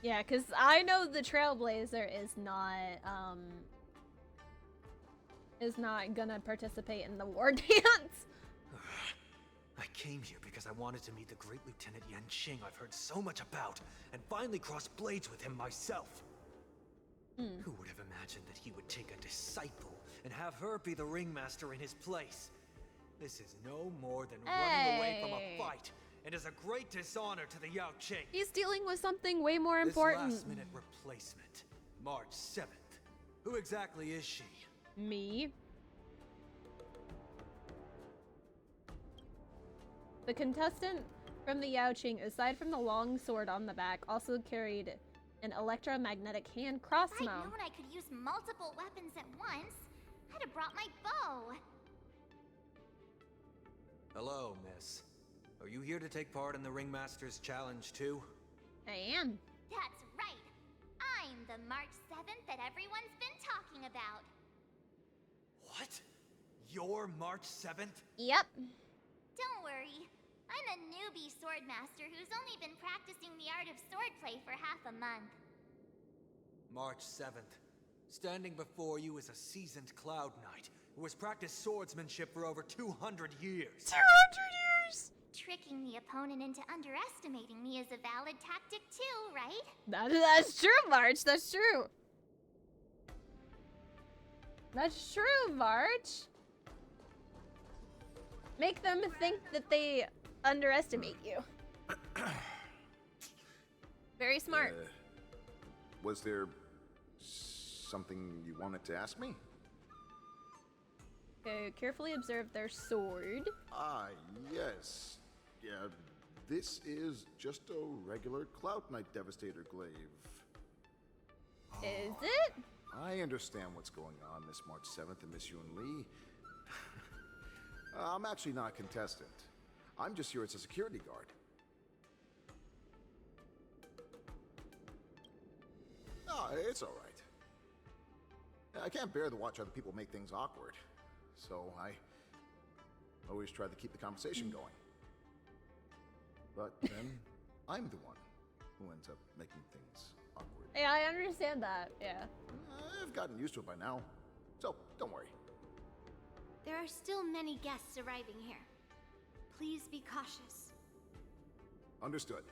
Yeah, because I know the Trailblazer is not gonna participate in the war dance. I came here because I wanted to meet the great Lieutenant Yunqing I've heard so much about, and finally cross blades with him myself. Who would have imagined that he would take a disciple and have her be the ringmaster in his place? This is no more than running away from a fight, and is a great dishonor to the Yao Qing. He's dealing with something way more important. This last-minute replacement, March 7th. Who exactly is she? Me. The contestant from the Yaoqing, aside from the long sword on the back, also carried an electromagnetic hand crossbow. If I'd known I could use multiple weapons at once, I'd have brought my bow. Hello, miss. Are you here to take part in the Ringmaster's Challenge too? I am. That's right. I'm the March 7th that everyone's been talking about. What? You're March 7th? Yep. Don't worry. I'm a newbie swordmaster who's only been practicing the art of swordplay for half a month. March 7th. Standing before you is a seasoned Cloud Knight who has practiced swordsmanship for over 200 years. 200 years! Tricking the opponent into underestimating me is a valid tactic too, right? That's true, March. That's true. That's true, March. Make them think that they underestimate you. Very smart. Was there something you wanted to ask me? Okay, carefully observe their sword. Ah, yes. Yeah, this is just a regular Cloud Knight Devastator glaive. Is it? I understand what's going on, Miss March 7th and Miss Yun Li. I'm actually not a contestant. I'm just here as a security guard. Oh, it's all right. I can't bear to watch other people make things awkward, so I always try to keep the conversation going. But then I'm the one who ends up making things awkward. Yeah, I understand that. Yeah. I've gotten used to it by now, so don't worry. There are still many guests arriving here. Please be cautious. Understood.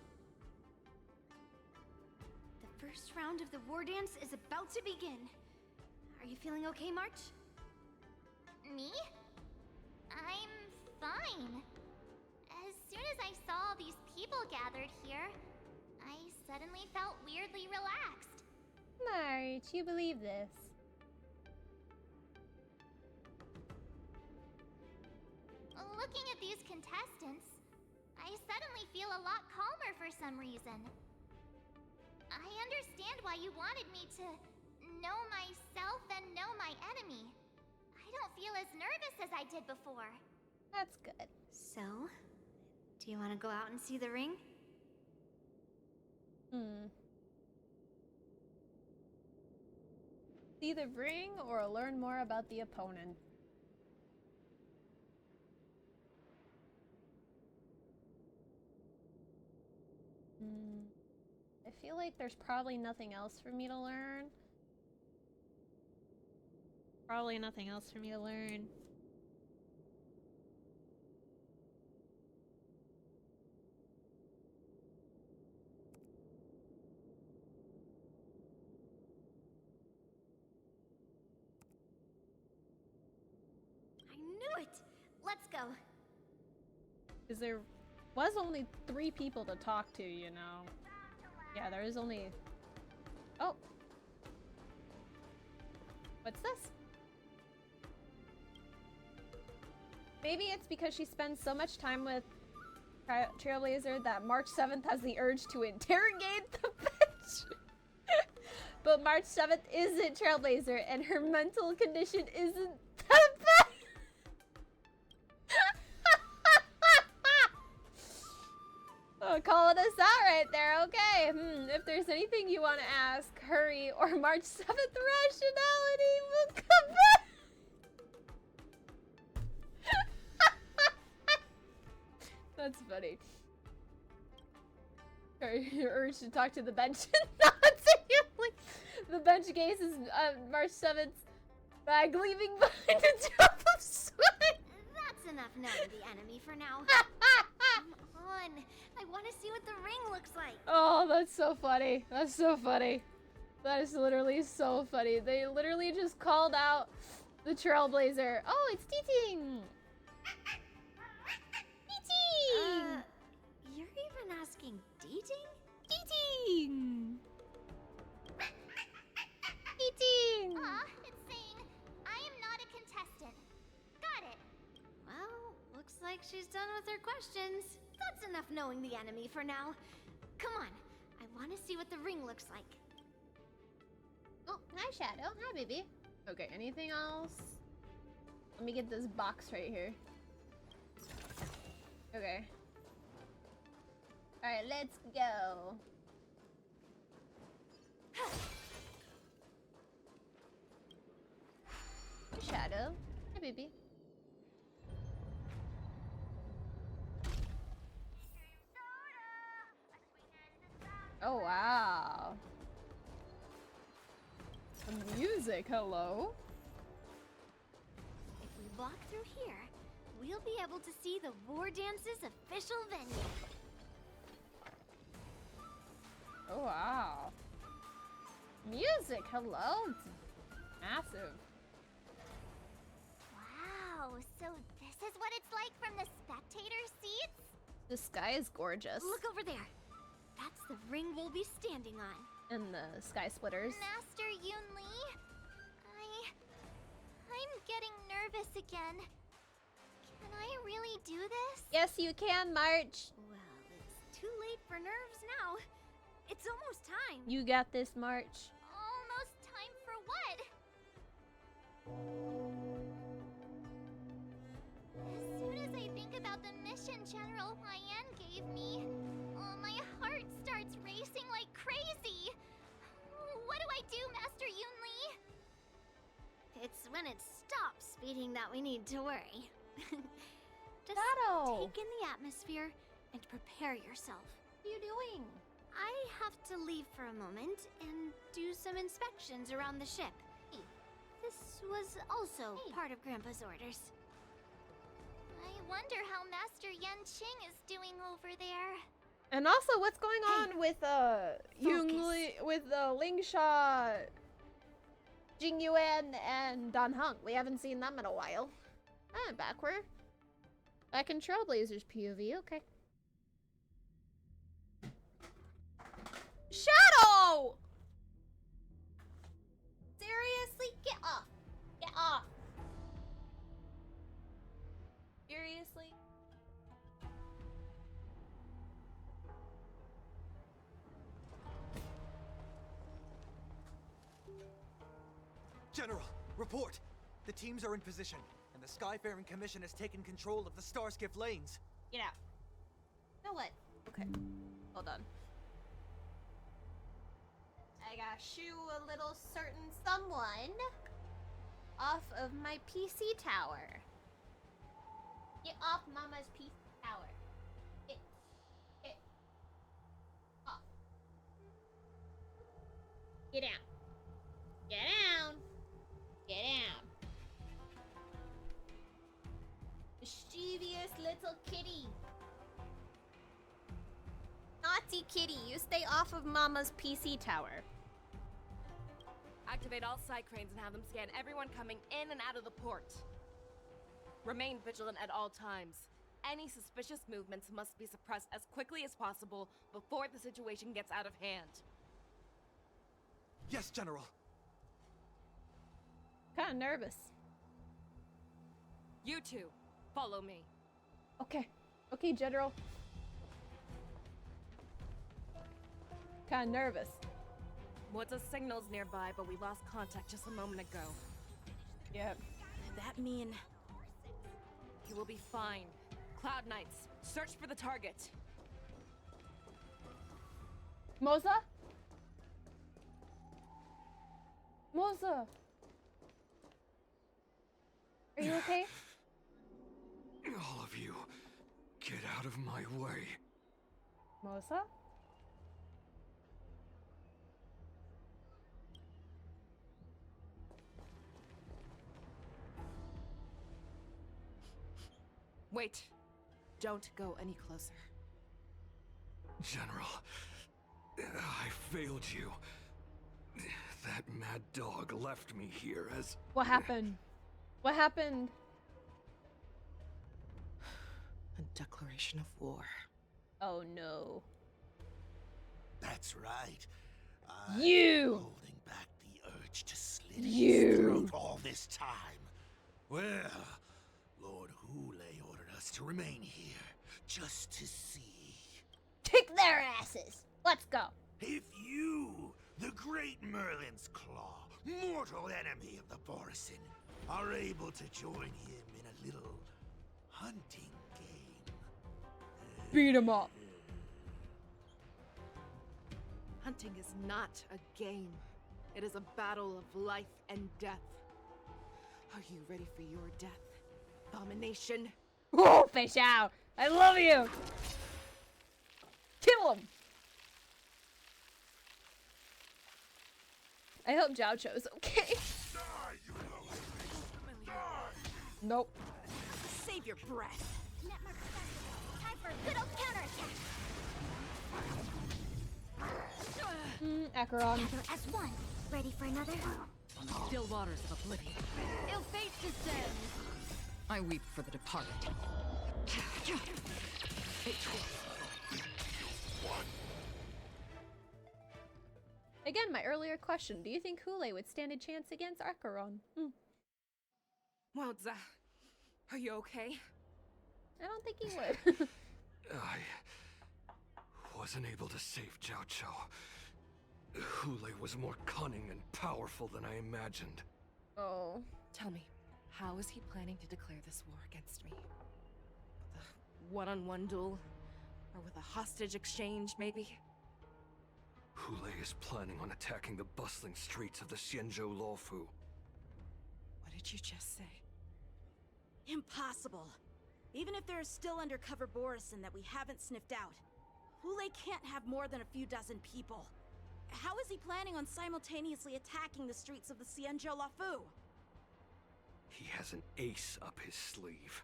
The first round of the war dance is about to begin. Are you feeling okay, March? Me? I'm fine. As soon as I saw all these people gathered here, I suddenly felt weirdly relaxed. March, you believe this? Looking at these contestants, I suddenly feel a lot calmer for some reason. I understand why you wanted me to know myself and know my enemy. I don't feel as nervous as I did before. That's good. So, do you want to go out and see the ring? See the ring or learn more about the opponent? I feel like there's probably nothing else for me to learn. Probably nothing else for me to learn. I knew it! Let's go. Because there was only 3 people to talk to, you know. Yeah, there is only... Oh! What's this? Maybe it's because she spends so much time with Trailblazer that March 7th has the urge to interrogate the bitch. But March 7th isn't Trailblazer, and her mental condition isn't that bad. Oh, calling us out right there. Okay. If there's anything you want to ask, hurry, or March 7th rationality will come back. That's funny. Your urge to talk to the bench. Not seriously. The bench case is March 7th's bag leaving behind a drop of sweat. That's enough knowing the enemy for now. Come on. I want to see what the ring looks like. Oh, that's so funny. That's so funny. That is literally so funny. They literally just called out the Trailblazer. Oh, it's Teeting! Teeting! You're even asking dating? Teeting! Teeting! It's saying, I am like she's done with her questions. That's enough knowing the enemy for now. Come on, I want to see what the ring looks like. Oh, hi Shadow. Hi, baby. Okay, anything else? Let me get this box right here. Okay. Alright, let's go. Hi, Shadow. Hi, baby. Oh, wow. The music, hello? If we walk through here, we'll be able to see the War Dance's official venue. Oh, wow. Music, hello? It's massive. Wow, so this is what it's like from the spectator seats? The sky is gorgeous. Look over there. That's the ring we'll be standing on. And the sky splitters. Master Yun Li, I'm getting nervous again. Can I really do this? Yes, you can, March. Well, it's too late for nerves now. It's almost time. You got this, March. Almost time for what? As soon as I think about the mission General Huaiyan gave me, my heart starts racing like crazy. What do I do, Master Yun Li? It's when it stops speeding that we need to worry. Just take in the atmosphere and prepare yourself. What are you doing? I have to leave for a moment and do some inspections around the ship. This was also part of Grandpa's orders. I wonder how Master Yan Qing is doing over there. And also, what's going on with Lingsha, Jing Yuan, and Dan Heng? We haven't seen them in a while. Ah, backward. Back in Trailblazers POV, okay. Shadow! Seriously? Get off. Get off. Seriously? General, report! The teams are in position, and the Skyfaring Commission has taken control of the Starskiff lanes. Get out. You know what? Okay. Hold on. I gotta shoo a little certain someone off of my PC tower. Get off Mama's PC tower. Get off. Get down. Get down. Get down. Mischievous little kitty. Naughty kitty, you stay off of Mama's PC tower. Activate all side cranes and have them scan everyone coming in and out of the port. Remain vigilant at all times. Any suspicious movements must be suppressed as quickly as possible before the situation gets out of hand. Yes, General. Kinda nervous. You two, follow me. Okay. Okay, General. Kinda nervous. What's signals nearby, but we lost contact just a moment ago. Yep. That mean... You will be fine. Cloud Knights, search for the target. Moza? Moza! Are you okay? All of you, get out of my way. Moza? Wait. Don't go any closer. General, I failed you. That mad dog left me here as... What happened? What happened? A declaration of war. Oh no. That's right. You! Holding back the urge to slit his You! throat all this time. Well, Lord Hule ordered us to remain here, just to see. Kick their asses! Let's go! If you, the great Merlin's Claw, mortal enemy of the Borisin, are able to join him in a little hunting game. Beat him up. Hunting is not a game. It is a battle of life and death. Are you ready for your death, Abomination? Whoa, FEIXIAO! I love you! Kill him! I hope Zhao Cho's okay. Nope. Save your breath. Time for a good old counterattack. Acheron. Gather as one. Ready for another? On the still waters of oblivion, Ill fate descends. I weep for the departed. Again, my earlier question. Do you think Hule would stand a chance against Acheron? Well, are you okay? I don't think he would. I wasn't able to save Zhao Cho. Hule was more cunning and powerful than I imagined. Oh. Tell me, how is he planning to declare this war against me? With a one-on-one duel? Or with a hostage exchange, maybe? Hule is planning on attacking the bustling streets of the Xianzhou Luofu. What did you just say? Impossible. Even if there are still undercover Borisin that we haven't sniffed out, Hule can't have more than a few dozen people. How is he planning on simultaneously attacking the streets of the Xianzhou Luofu? He has an ace up his sleeve.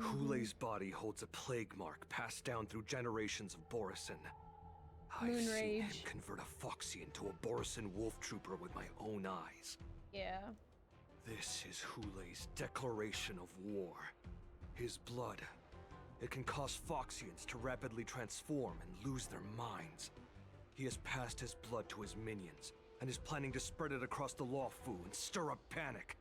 Hule's body holds a plague mark passed down through generations of Borisin. I've seen him convert a Foxian to a Borisin wolf trooper with my own eyes. Yeah. This is Hule's declaration of war. His blood. It can cause Foxians to rapidly transform and lose their minds. He has passed his blood to his minions, and is planning to spread it across the Luofu and stir up panic.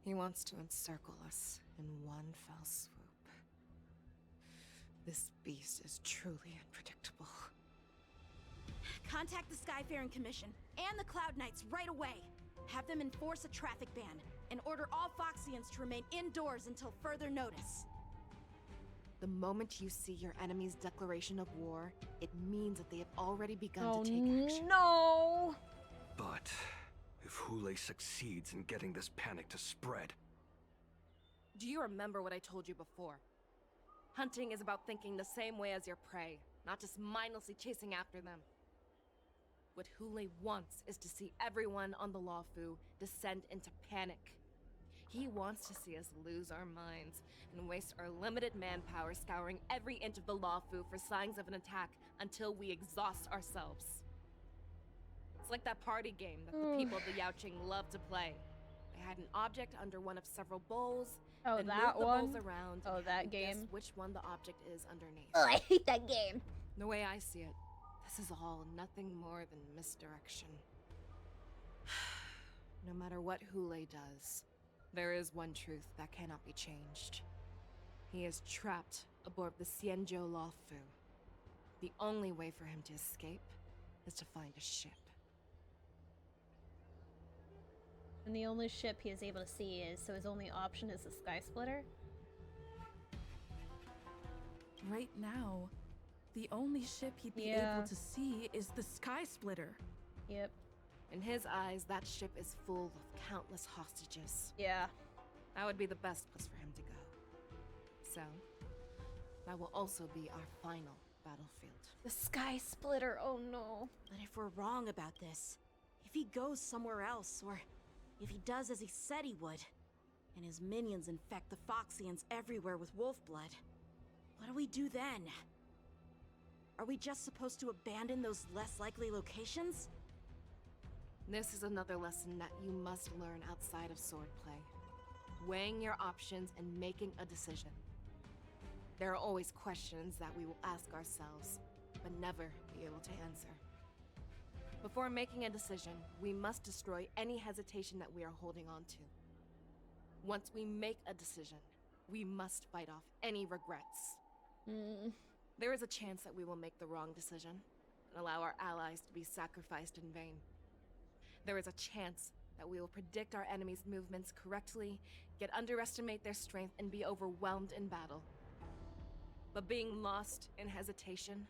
He wants to encircle us in one fell swoop. This beast is truly unpredictable. Contact the Skyfaring Commission and the Cloud Knights right away. Have them enforce a traffic ban and order all Foxians to remain indoors until further notice. The moment you see your enemy's declaration of war, it means that they have already begun to take action. No! But if Hule succeeds in getting this panic to spread... Do you remember what I told you before? Hunting is about thinking the same way as your prey, not just mindlessly chasing after them. What Hule wants is to see everyone on the Luofu descend into panic. He wants to see us lose our minds and waste our limited manpower scouring every inch of the Luofu for signs of an attack until we exhaust ourselves. It's like that party game that the people of the Yaoqing love to play. They had an object under one of several bowls, Oh, and that moved the one? bowls around. Oh, and that had to guess game? which one the object is underneath. Oh, I hate that game. The way I see it, this is all nothing more than misdirection. No matter what Hule does, there is one truth that cannot be changed. He is trapped aboard the Xianzhou Luofu. The only way for him to escape is to find a ship. And the only ship he is able to see is, so his only option is the Sky Splitter? Right now, the only ship he'd be able to see is the Sky Splitter. Yep. In his eyes, that ship is full of countless hostages. Yeah. That would be the best place for him to go. So, that will also be our final battlefield. The Sky Splitter, oh no. But if we're wrong about this, if he goes somewhere else, or if he does as he said he would, and his minions infect the Foxians everywhere with wolf blood, what do we do then? Are we just supposed to abandon those less likely locations? This is another lesson that you must learn outside of swordplay. Weighing your options and making a decision. There are always questions that we will ask ourselves, but never be able to answer. Before making a decision, we must destroy any hesitation that we are holding on to. Once we make a decision, we must fight off any regrets. There is a chance that we will make the wrong decision and allow our allies to be sacrificed in vain. There is a chance that we will predict our enemies' movements correctly, yet underestimate their strength and be overwhelmed in battle. But being lost in hesitation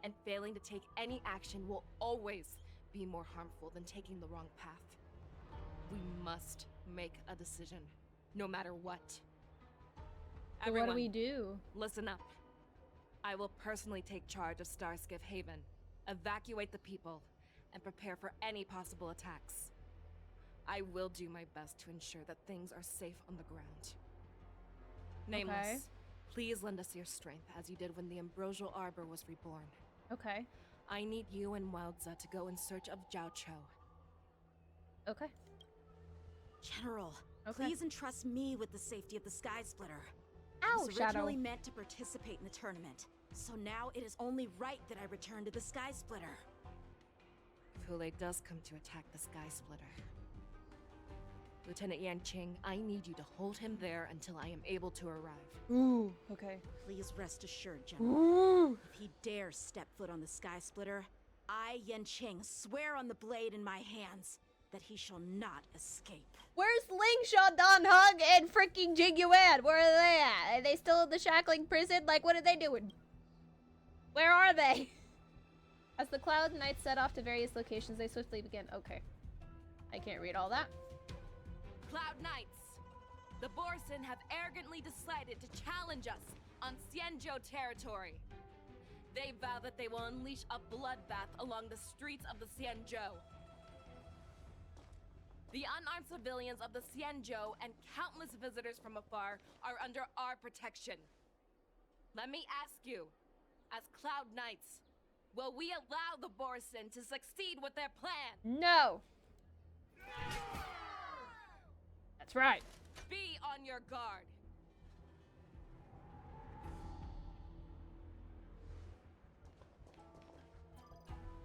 and failing to take any action will always be more harmful than taking the wrong path. We must make a decision, no matter what. So Everyone, what do we do? Listen up. I will personally take charge of Starskiff Haven, evacuate the people, and prepare for any possible attacks. I will do my best to ensure that things are safe on the ground. Nameless, Okay. please lend us your strength as you did when the Ambrosial Arbor was reborn. Okay. I need you and Wildza to go in search of Zhao Cho. Okay. General, Okay. please entrust me with the safety of the Sky Splitter. Ow, I was originally Shadow. meant to participate in the tournament, so now it is only right that I return to the Sky Splitter. If Hulei does come to attack the Sky Splitter, Lieutenant Yanqing, I need you to hold him there until I am able to arrive. Ooh, okay. Please rest assured, General. Ooh. If he dares step foot on the Sky Splitter, I, Yanqing, swear on the blade in my hands that he shall not escape. Where's Lingshot, Don Hug, and freaking Jing Yuan? Where are they at? Are they still in the shackling prison? Like, what are they doing? Where are they? As the Cloud Knights set off to various locations, they swiftly begin. Okay. I can't read all that. Cloud Knights! The Borson have arrogantly decided to challenge us on Xianzhou territory. They vow that they will unleash a bloodbath along the streets of the Xianzhou. The unarmed civilians of the Xianzhou and countless visitors from afar are under our protection. Let me ask you, as Cloud Knights, will we allow the Borson to succeed with their plan? No. That's right. Be on your guard.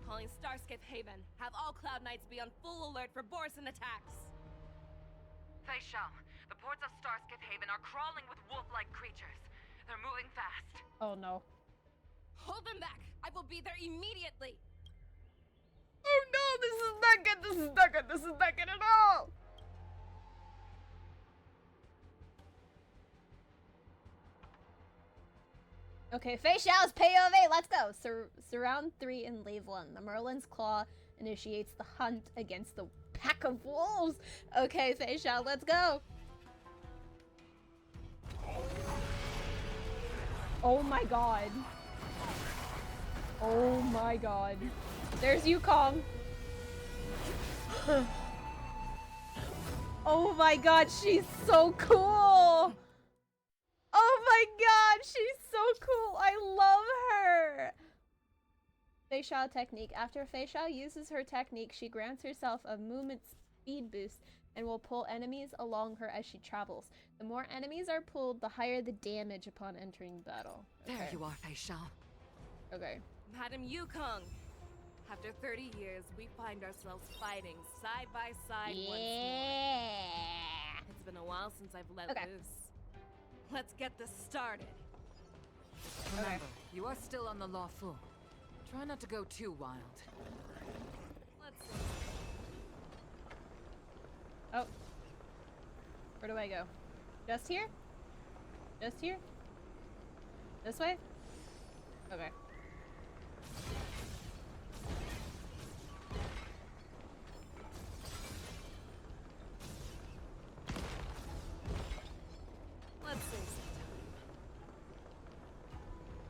Calling Starskiff Haven. Have all Cloud Knights be on full alert for Borson attacks. FEIXIAO, the ports of Starskiff Haven are crawling with wolf-like creatures. They're moving fast. Oh no. Hold them back. I will be there immediately. Oh no, this is not good. This is not good. This is not good at all. Okay, FEIXIAO's POV, let's go! Surround 3 and leave 1. The Merlin's Claw initiates the hunt against the pack of wolves! Okay, FEIXIAO, let's go! Oh my god. Oh my god. There's Yukong. Oh my god, she's so cool! Oh my god, she's so cool. I love her. FEIXIAO technique. After FEIXIAO uses her technique, she grants herself a movement speed boost and will pull enemies along her as she travels. The more enemies are pulled, the higher the damage upon entering battle. Okay. There you are, FEIXIAO. Okay. Madam Yukong, after 30 years, we find ourselves fighting side by side once more. It's been a while since I've let loose. Let's get this started. Remember, you are still on the lawful. Try not to go too wild. Let's see. Oh. Where do I go? Just here? Just here? This way? Okay. Let's see.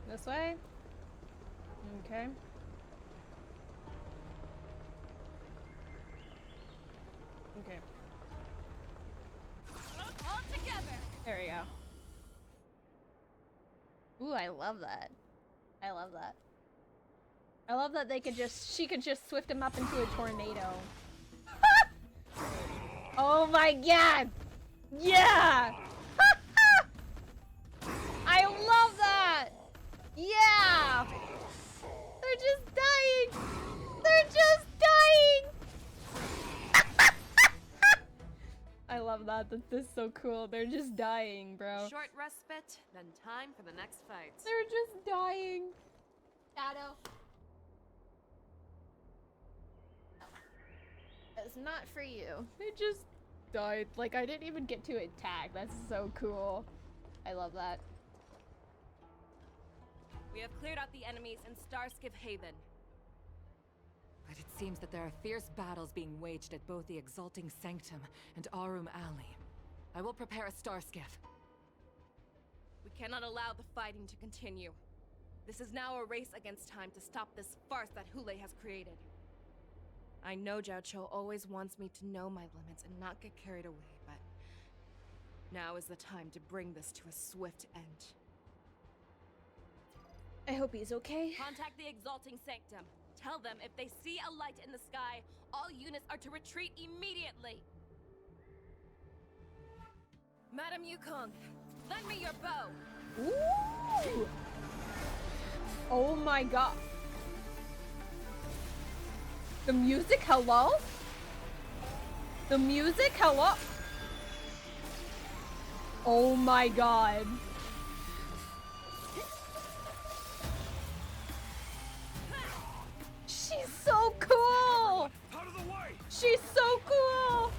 This way? Okay. Okay. All together. There we go. Ooh, I love that. I love that. I love that they could just, she could just swift him up into a tornado. Oh my god! Yeah! I love that! Yeah! They're just dying! They're just dying! god, this is so cool. They're just dying, bro. Short respite, then time for the next fight. They're just dying. Shadow. It's not for you. They just died. Like, I didn't even get to attack. That's so cool. I love that. We have cleared out the enemies in Starskiff Haven. But it seems that there are fierce battles being waged at both the Exalting Sanctum and Arum Alley. I will prepare a star skiff. We cannot allow the fighting to continue. This is now a race against time to stop this farce that Hule has created. I know Zhao Cho always wants me to know my limits and not get carried away, but now is the time to bring this to a swift end. I hope he's okay. Contact the Exalting Sanctum. Tell them if they see a light in the sky, all units are to retreat immediately. Madam Yukong, lend me your bow. Ooh! Oh my god. The music, hello? The music, hello? Oh my god. She's so cool! Out of the way! She's so cool!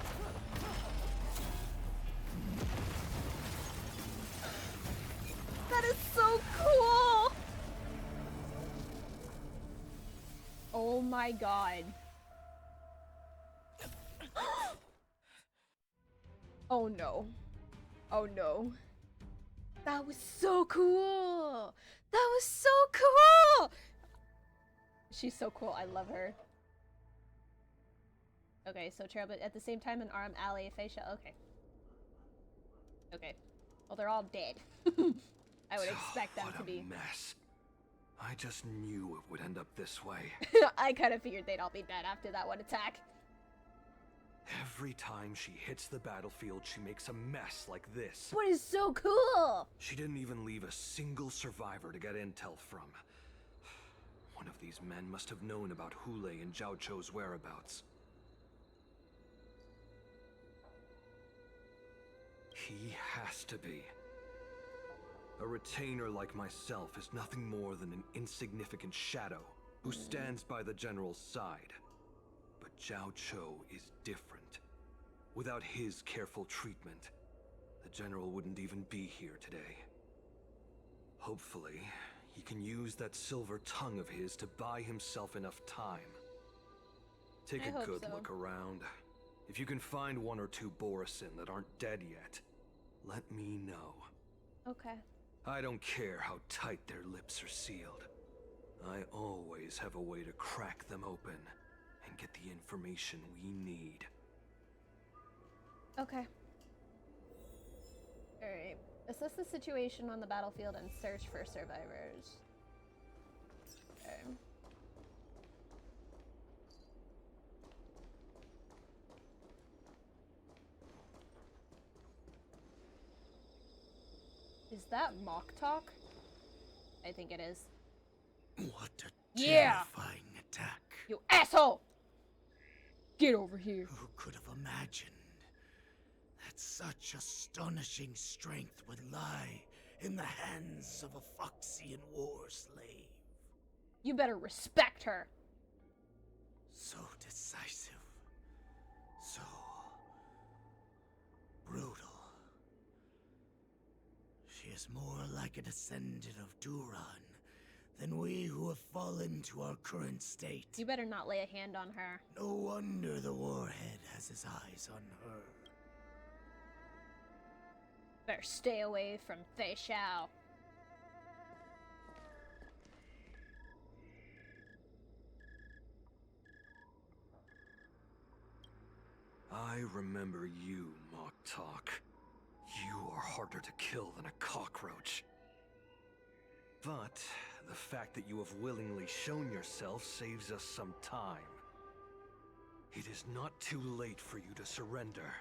That is so cool! Oh my god. Oh no. Oh no. That was so cool! That was so cool! She's so cool. I love her. Okay, so Cherub at the same time in Arum Alley, FEIXIAO. Okay. Okay. Well, they're all dead. I would expect them to be. Mess. I just knew it would end up this way. I kind of figured they'd all be dead after that one attack. Every time she hits the battlefield, she makes a mess like this. What is so cool? She didn't even leave a single survivor to get intel from. One of these men must have known about Hule and Zhao Cho's whereabouts. He has to be. A retainer like myself is nothing more than an insignificant shadow who stands by the general's side. But Zhao Cho is different. Without his careful treatment, the general wouldn't even be here today. Hopefully, he can use that silver tongue of his to buy himself enough time. Take a good look around. If you can find one or two Borisin that aren't dead yet, let me know. Okay. I don't care how tight their lips are sealed. I always have a way to crack them open and get the information we need. Okay. Alright. Assess the situation on the battlefield and search for survivors. Okay. Is that mock talk? I think it is. What a Yeah! terrifying attack. You asshole! Get over here. Who could have imagined that such astonishing strength would lie in the hands of a Foxian war slave? You better respect her. So decisive. So brutal. She is more like a descendant of Duran than we who have fallen to our current state. You better not lay a hand on her. No wonder the warhead has his eyes on her. Better stay away from FEIXIAO. I remember you, Mock Talk. You are harder to kill than a cockroach. But the fact that you have willingly shown yourself saves us some time. It is not too late for you to surrender.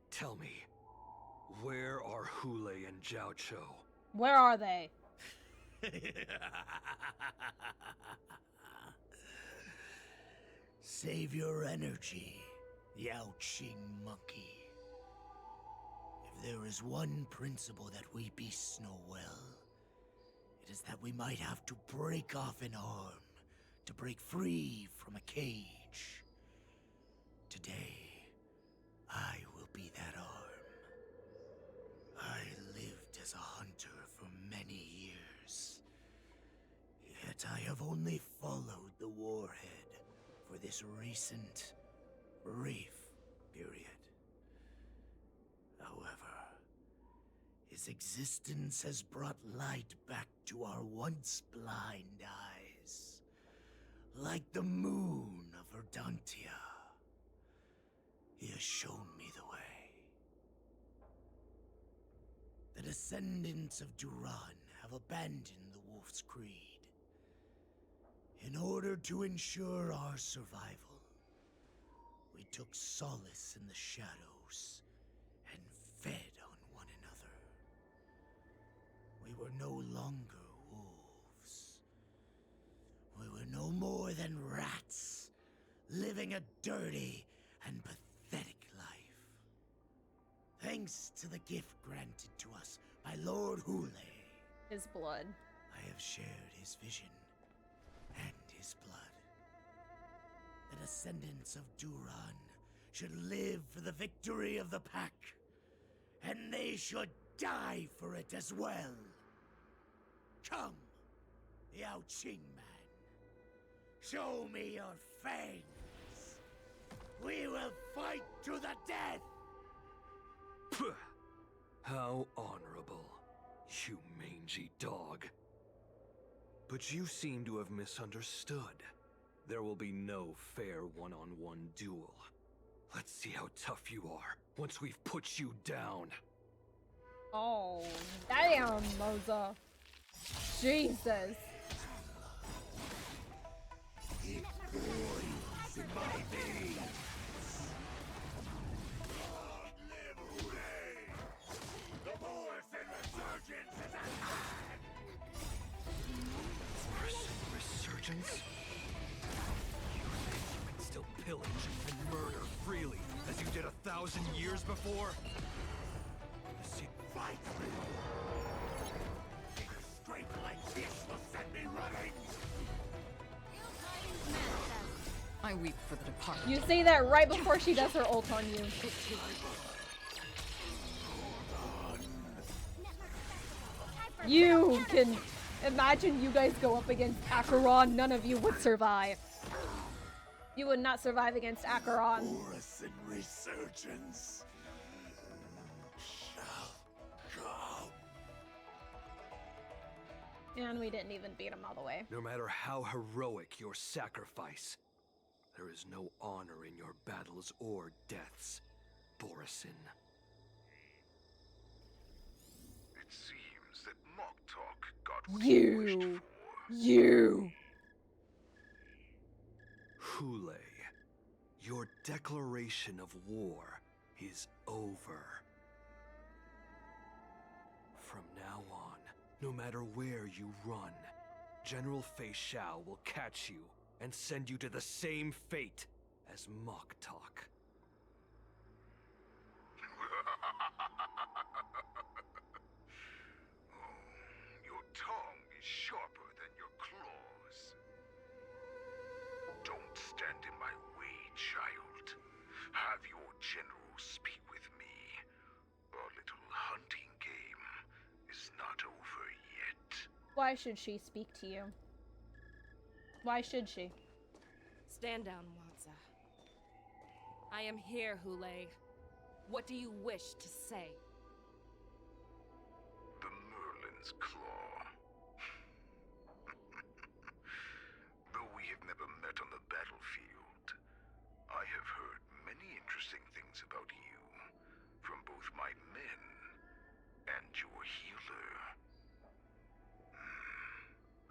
Tell me, where are Hule and Zhao Cho? Where are they? Save your energy, Yao Qing monkey. there is one principle that we beasts know well. It is that we might have to break off an arm to break free from a cage. Today, I will be that arm. I lived as a hunter for many years. Yet I have only followed the warhead for this recent, brief period. However, his existence has brought light back to our once blind eyes, like the moon of Verdantia. He has shown me the way. The descendants of Duran have abandoned the Wolf's Creed. In order to ensure our survival, we took solace in the shadows and fed on one another. We were no longer wolves. We were no more than rats, living a dirty and pathetic life. Thanks to the gift granted to us by Lord Hule, his blood, I have shared his vision and his blood. The descendants of Duran should live for the victory of the pack, and they should die for it as well. Come, Yao Qing man. Show me your fangs. We will fight to the death! How honorable, you mangy dog. But you seem to have misunderstood. There will be no fair one-on-one duel. Let's see how tough you are once we've put you down. Oh, damn, Moza. Jesus. It boils in my veins. Long live Hule! The Morrison resurgence is at hand! Resurgence? You think you can still pillage and murder freely as you did 1,000 years before? Fight me! Strength like this will send me running! I weep for the departed. You say that right before she does her ult on you. You can imagine you guys go up against Acheron, none of you would survive. You would not survive against Acheron. Morrison resurgence shall come. And we didn't even beat him all the way. No matter how heroic your sacrifice, there is no honor in your battles or deaths, Borison. It seems that Mock Talk got what You. he wished for. You. Hule, your declaration of war is over. From now on, no matter where you run, General FEIXIAO will catch you and send you to the same fate as Mock Talk. Your tongue is sharper than your claws. Don't stand in my way, child. Have your general speak with me. Our little hunting game is not over yet. Why should she speak to you? Why should she? Stand down, Wanza. I am here, Hule. What do you wish to say? The Merlin's Claw. Though we have never met on the battlefield, I have heard many interesting things about you from both my men and your healer.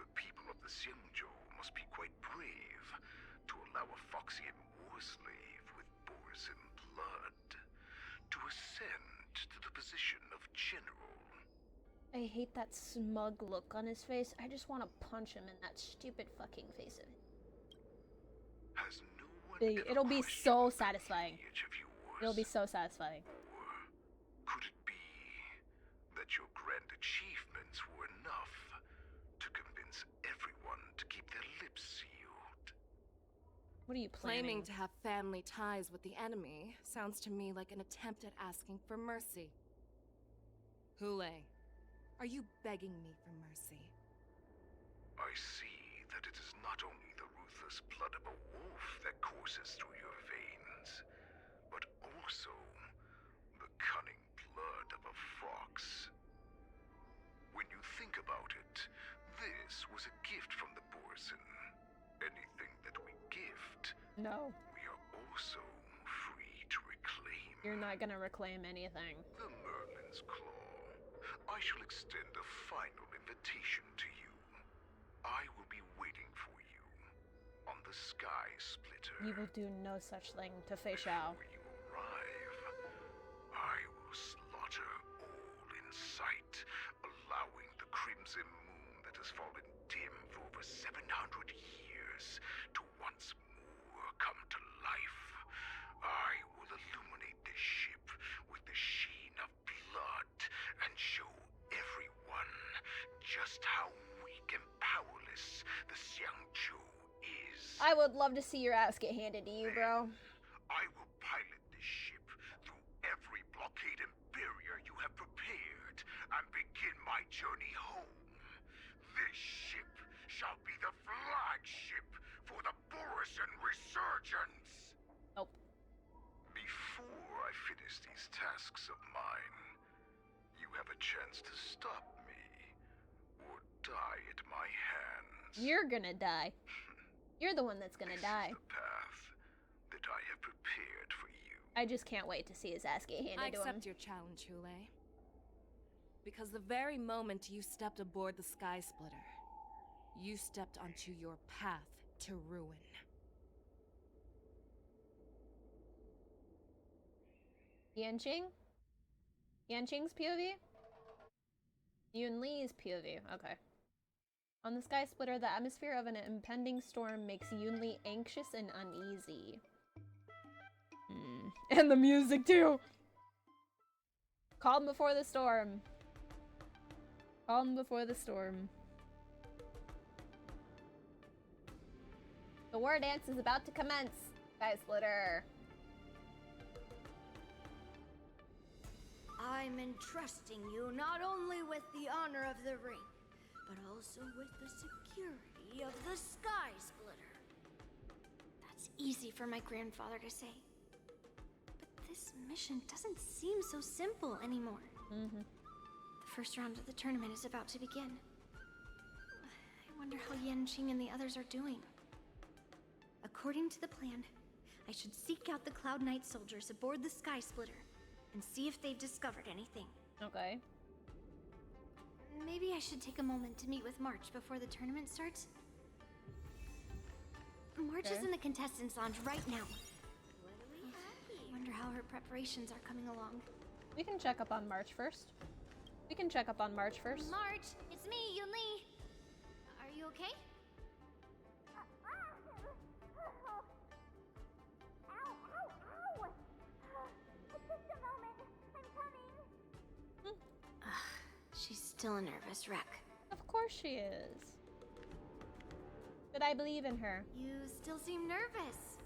The people of the Xianzhou must be quite brave to allow a Foxian war slave with Borison blood to ascend to the position of general. I hate that smug look on his face. I just want to punch him in that stupid fucking face of it. Has no one It'll be so satisfying. It'll be so satisfying. Could it be achievements were enough to convince everyone to keep their lips sealed. What are you planning? Claiming to have family ties with the enemy sounds to me like an attempt at asking for mercy. Hule, are you begging me for mercy? I see that it is not only the ruthless blood of a wolf that courses through your veins, but also the cunning blood of a fox. When you think about it, this was a gift from the Borson. Anything that we gift, no, we are also free to reclaim. You're not gonna reclaim anything. The Merlin's Claw. I shall extend a final invitation to you. I will be waiting for you on the Sky Splitter. You will do no such thing to FEIXIAO. Before you arrive, I will slaughter all in sight, allowing the crimson moon that has fallen dim for over 700 years to once more come to life. I will illuminate this ship with the sheen of blood and show everyone just how weak and powerless the Xiangzhou is. I would love to see your ass get handed to you, bro. I will pilot this ship through every blockade and barrier you have prepared and begin my journey home. This ship shall be the flagship for the Borison Resurgence. Nope. Before I finish these tasks of mine, you have a chance to stop me or die at my hands. You're gonna die. You're the one that's gonna die. This is the path that I have prepared for you. I just can't wait to see his ass get handed I to him. accept your challenge, Hule. Because the very moment you stepped aboard the Sky Splitter, you stepped onto your path to ruin. Yanqing? Yanqing's POV? Yun Li's POV, okay. On the Sky Splitter, the atmosphere of an impending storm makes Yun Li anxious and uneasy. And the music too! Calm before the storm. Calm before the storm. The war dance is about to commence, Sky Splitter. I'm entrusting you not only with the honor of the ring, but also with the security of the Sky Splitter. That's easy for my grandfather to say. But this mission doesn't seem so simple anymore. The first round of the tournament is about to begin. I wonder how Yanqing and the others are doing. According to the plan, I should seek out the Cloud Knight soldiers aboard the Sky Splitter and see if they've discovered anything. Okay. Maybe I should take a moment to meet with March before the tournament starts. March is in the contestants' lounge right now. I wonder how her preparations are coming along. We can check up on March first. We can check up on March first. March, it's me, Yun Li. Are you okay? She's still a nervous wreck. Of course she is. But I believe in her. You still seem nervous.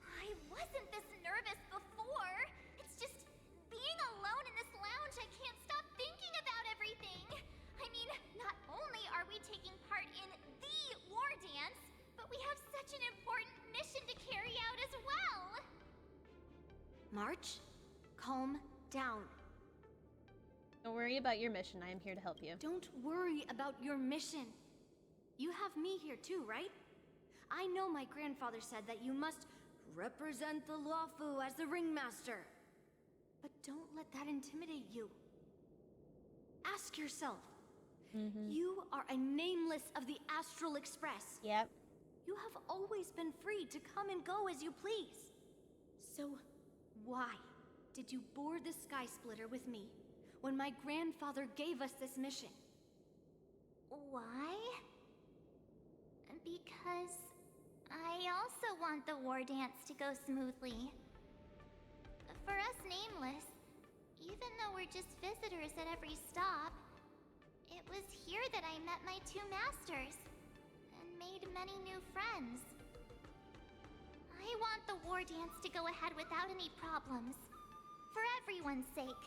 I wasn't this nervous before. It's just being alone in this lounge, I can't stop thinking about everything. I mean, not only are we taking part in the war dance, but we have such an important mission to carry out as well. March, calm down. Don't worry about your mission. I am here to help you. Don't worry about your mission. You have me here too, right? I know my grandfather said that you must represent the Luofu as the ringmaster. But don't let that intimidate you. Ask yourself. You are a nameless of the Astral Express. Yep. You have always been free to come and go as you please. So, why did you board the Sky Splitter with me when my grandfather gave us this mission? Why? Because I also want the war dance to go smoothly. For us Nameless, Even though we're just visitors at every stop, it was here that I met my two masters and made many new friends. I want the war dance to go ahead without any problems, for everyone's sake.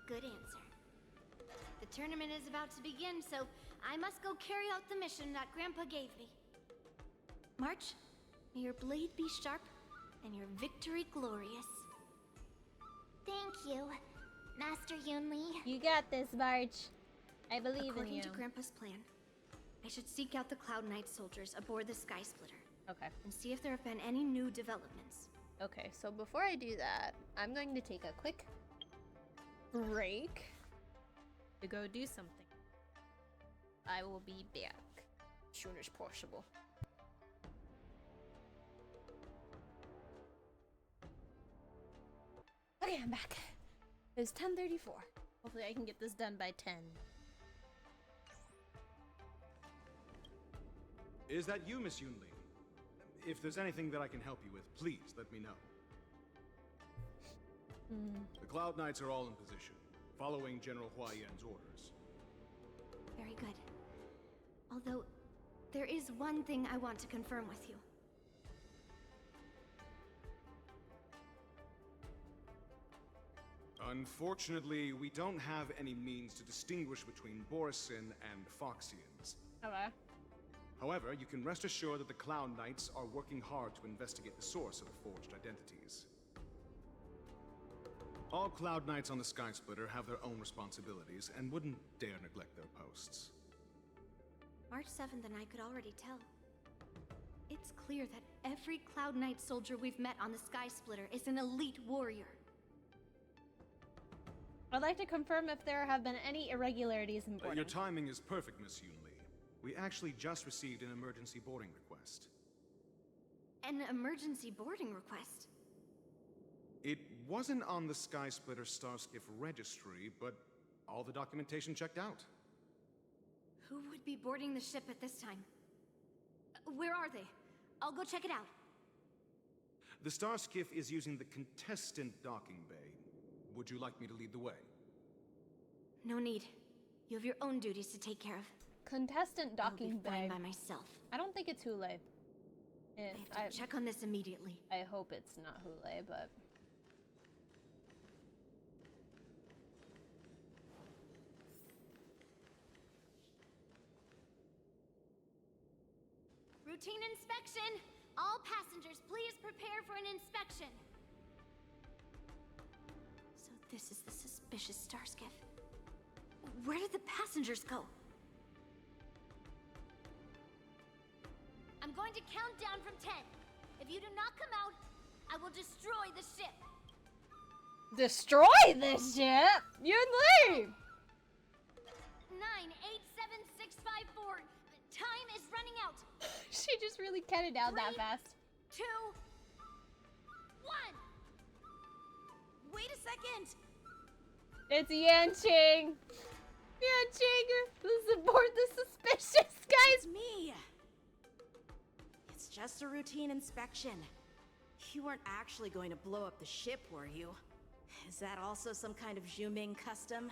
Good answer. The tournament is about to begin, so I must go carry out the mission that Grandpa gave me. March, may your blade be sharp and your victory glorious. Thank you, Master Yunli. You got this, March. I believe in you. According to Grandpa's plan, I should seek out the Cloud Knight soldiers aboard the Sky Splitter. Okay. And see if there have been any new developments. Okay, so before I do that, I'm going to take a quick break to go do something. I will be back as soon as possible. Okay, I'm back. It's 10:34. Hopefully I can get this done by 10. Is that you, Miss Yunli? If there's anything that I can help you with, please let me know. The Cloud Knights are all in position, following General Hua Yan's orders. Very good. Although, there is one thing I want to confirm with you. Unfortunately, we don't have any means to distinguish between Borisin and Foxians. Okay. However, you can rest assured that the Cloud Knights are working hard to investigate the source of the forged identities. All Cloud Knights on the Sky Splitter have their own responsibilities and wouldn't dare neglect their posts. March 7th and I could already tell. It's clear that every Cloud Knight soldier we've met on the Sky Splitter is an elite warrior. I'd like to confirm if there have been any irregularities in boarding. Your timing is perfect, Miss Yunli. We actually just received an emergency boarding request. An emergency boarding request? It wasn't on the Sky Splitter Starskiff registry, but all the documentation checked out. Who would be boarding the ship at this time? Where are they? I'll go check it out. The Starskiff is using the contestant docking bay. Would you like me to lead the way? No need. You have your own duties to take care of. Contestant docking bay. I'll be fine by myself. I don't think it's Hule. I have to check on this immediately. I hope it's not Hule, but... Routine inspection! All passengers, please prepare for an inspection. So this is the suspicious Starskiff. Where did the passengers go? I'm going to count down from 10. If you do not come out, I will destroy the ship. Destroy this ship? Yunli! 9, 8, 7, 6, 5, 4. Time is running out. She just really counted down that fast. 2, 1. Wait a second. It's Yanqing. Yanqing, let's aboard the suspicious guys. Me. It's just a routine inspection. You weren't actually going to blow up the ship, were you? Is that also some kind of Zhuming custom?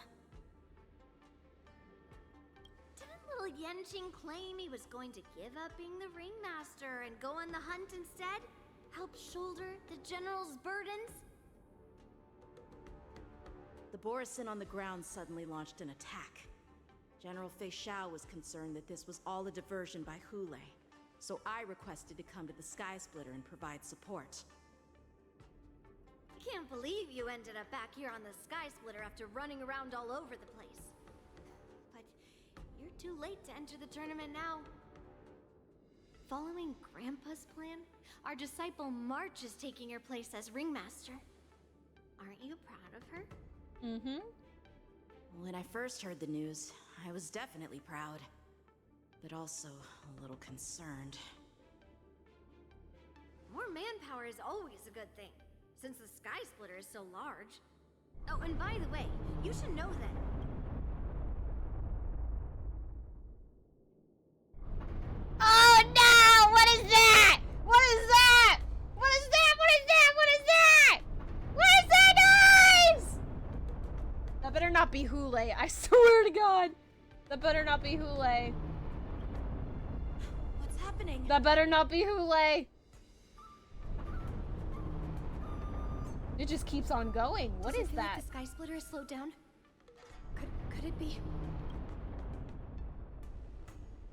Didn't little Yanqing claim he was going to give up being the ringmaster and go on the hunt instead? Help shoulder the general's burdens? The Borisin on the ground suddenly launched an attack. General FEIXIAO was concerned that this was all a diversion by Hule, so I requested to come to the Sky Splitter and provide support. I can't believe you ended up back here on the Sky Splitter after running around all over the place. But you're too late to enter the tournament now. Following Grandpa's plan, our disciple March is taking your place as ringmaster. Aren't you proud of her? Mm-hmm. When I first heard the news, I was definitely proud, but also a little concerned. More manpower is always a good thing, since the Sky Splitter is so large. Oh, and by the way, you should know that... Oh no! What is that? What is that? What is that? What is that? What is that? What is that noise? be Hule. I swear to God. That better not be Hule. What's happening? That better not be Hule. It just keeps on going. What is that? Like the sky splitter is slowed down. Could it be?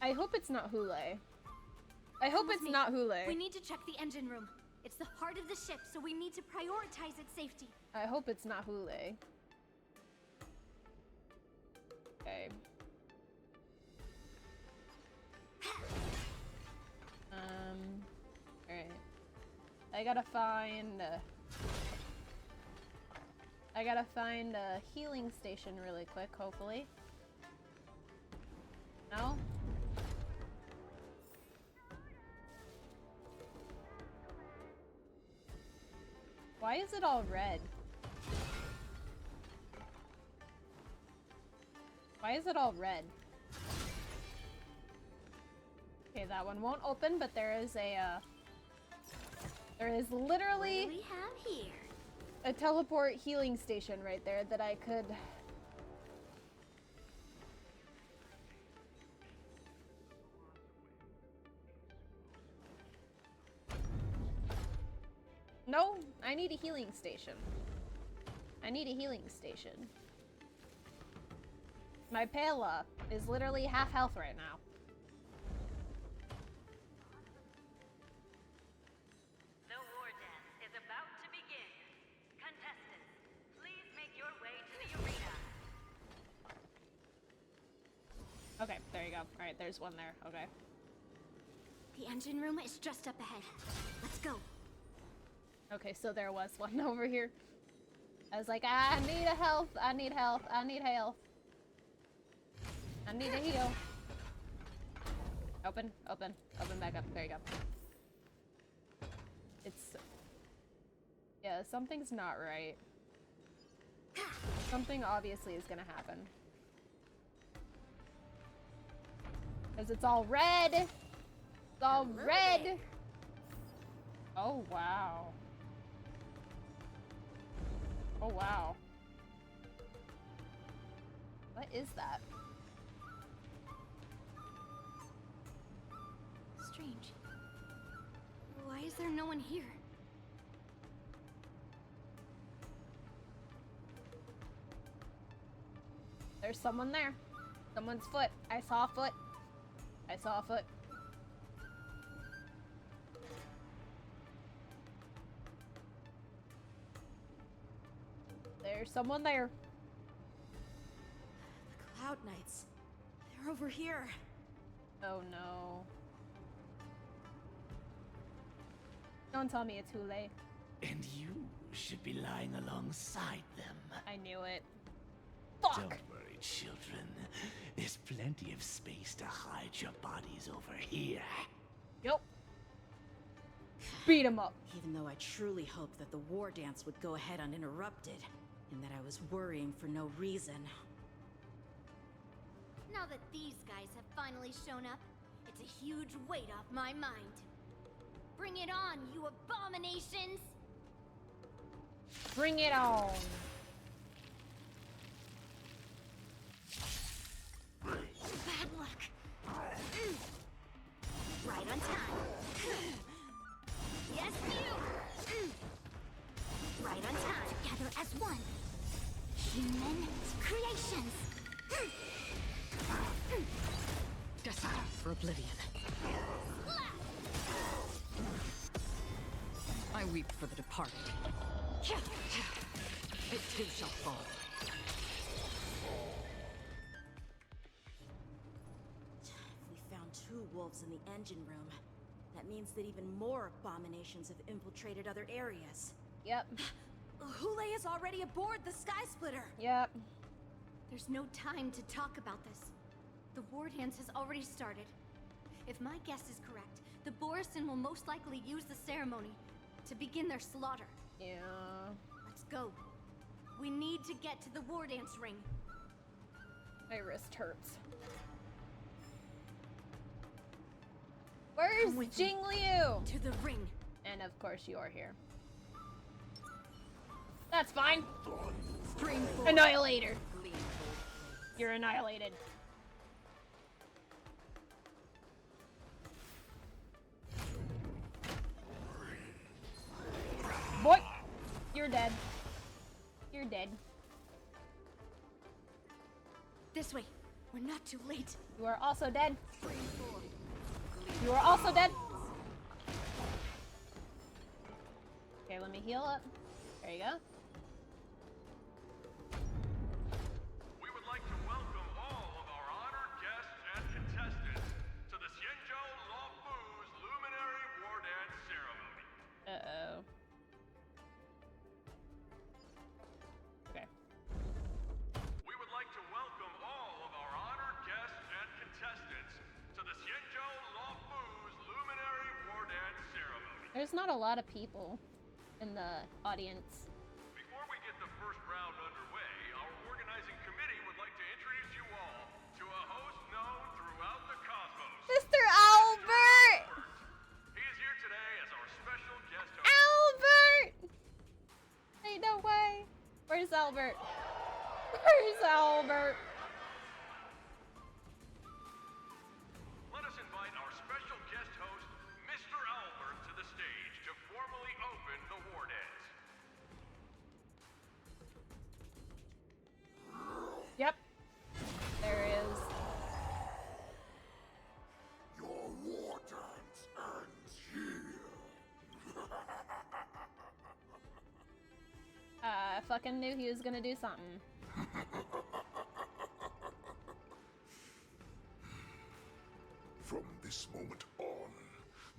I hope it's not Hule. I hope it's not Hule. We need to check the engine room. It's the heart of the ship, so we need to prioritize its safety. I hope it's not Hule. Okay. Alright. I gotta find a healing station really quick, hopefully. No? Why is it all red? Why is it all red? Okay, that one won't open, but there is literally what do we have here? A teleport healing station right there that I could... No, I need a healing station. I need a healing station. My Pela is literally half health right now. The war dance is about to begin. Contestants, please make your way to the arena. Okay, there you go. Alright, there's one there. Okay. The engine room is just up ahead. Let's go. Okay, so there was one over here. I was like, I need a health. I need health. I need health. I need a heal. Open, open, open back up. There you go. It's... Yeah, something's not right. Something obviously is gonna happen. Because it's all red! It's all red! Oh, wow. Oh, wow. What is that? Strange. Why is there no one here? There's someone there. Someone's foot. I saw a foot. I saw a foot. There's someone there. The Cloud Knights. They're over here. Oh no. Don't tell me it's Hule. And you should be lying alongside them. I knew it. Fuck! Don't worry, children. There's plenty of space to hide your bodies over here. Yep. Beat him up. Even though I truly hoped that the war dance would go ahead uninterrupted, and that I was worrying for no reason. Now that these guys have finally shown up, it's a huge weight off my mind. Bring it on, you abominations! Bring it on. Bad luck. Right on time. Yes, you! Right on time. Together as one. Human creations. Destined for oblivion. I weep for the departed. It too shall fall. We found 2 wolves in the engine room. That means that even more abominations have infiltrated other areas. Yep. Hule is already aboard the Sky Splitter. Yep. There's no time to talk about this. The war dance has already started. If my guess is correct, the Borison will most likely use the ceremony to begin their slaughter. Yeah. Let's go. We need to get to the war dance ring. My wrist hurts. Where's Jingliu? To the ring. And of course you are here. That's fine. Annihilator. You're annihilated. Boy, you're dead. You're dead. This way. We're not too late. You are also dead. You are also dead. Okay, let me heal up. There you go. We would like to welcome all of our honored guests and contestants to the Xianzhou Luofu's Luminary War Dance Ceremony. Uh-oh. Okay. We would like to welcome all of our honored guests and contestants to the Xianzhou Luofu's Luminary War Dance Ceremony. There's not a lot of people in the audience. Before we get the first round underway, our organizing committee would like to introduce you all to a host known throughout the cosmos. Mr. Albert! He is here today as our special guest host. Albert! Ain't no way. Where's Albert? Where's Albert? Let us invite our special guest host, Mr. Albert, to the stage to formally open the war dance. Yep. There is. Your war dance ends here. I fucking knew he was gonna do something. From this moment on,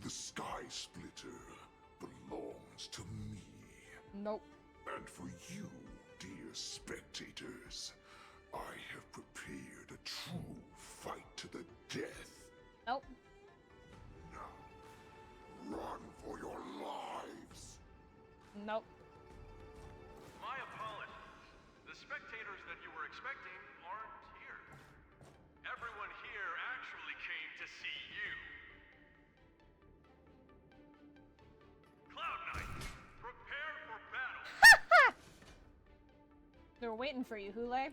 the Sky Splitter belongs to me. Nope. And for you, dear spectators, I have prepared a true fight to the death. Nope. Now, run for your lives. Nope. My apologies. The spectators that you were expecting aren't here. Everyone here actually came to see you. Cloud Knight, prepare for battle. They're waiting for you, Hule.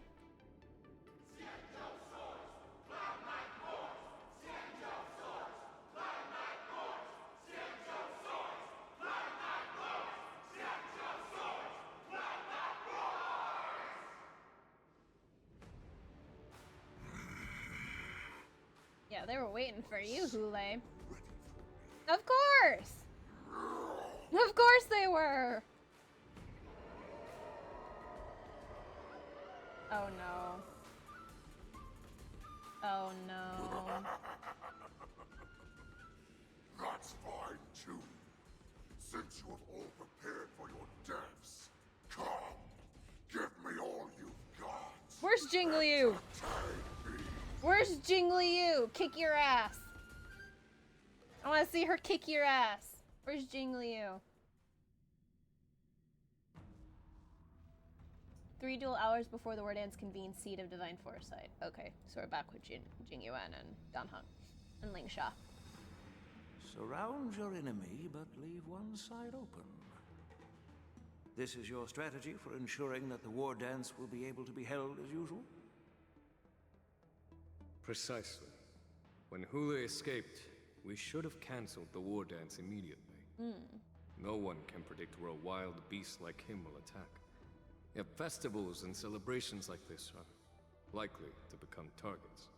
Yeah, they were waiting for you, Hule. Of course! Of course they were! Oh no. Oh no. That's fine too. Since you have all prepared for your deaths, come, give me all you've got. Where's Jingliu? Where's Jingliu? Kick your ass. I want to see her kick your ass. Where's Jingliu? 3 dual hours before the war dance convenes Seed of Divine Foresight. Okay, so we're back with Jing Yuan and Dan Heng and Ling Sha. Surround your enemy, but leave one side open. This is your strategy for ensuring that the war dance will be able to be held as usual? Precisely. When Hule escaped, we should have cancelled the war dance immediately. No one can predict where a wild beast like him will attack. Yet festivals and celebrations like this are likely to become targets.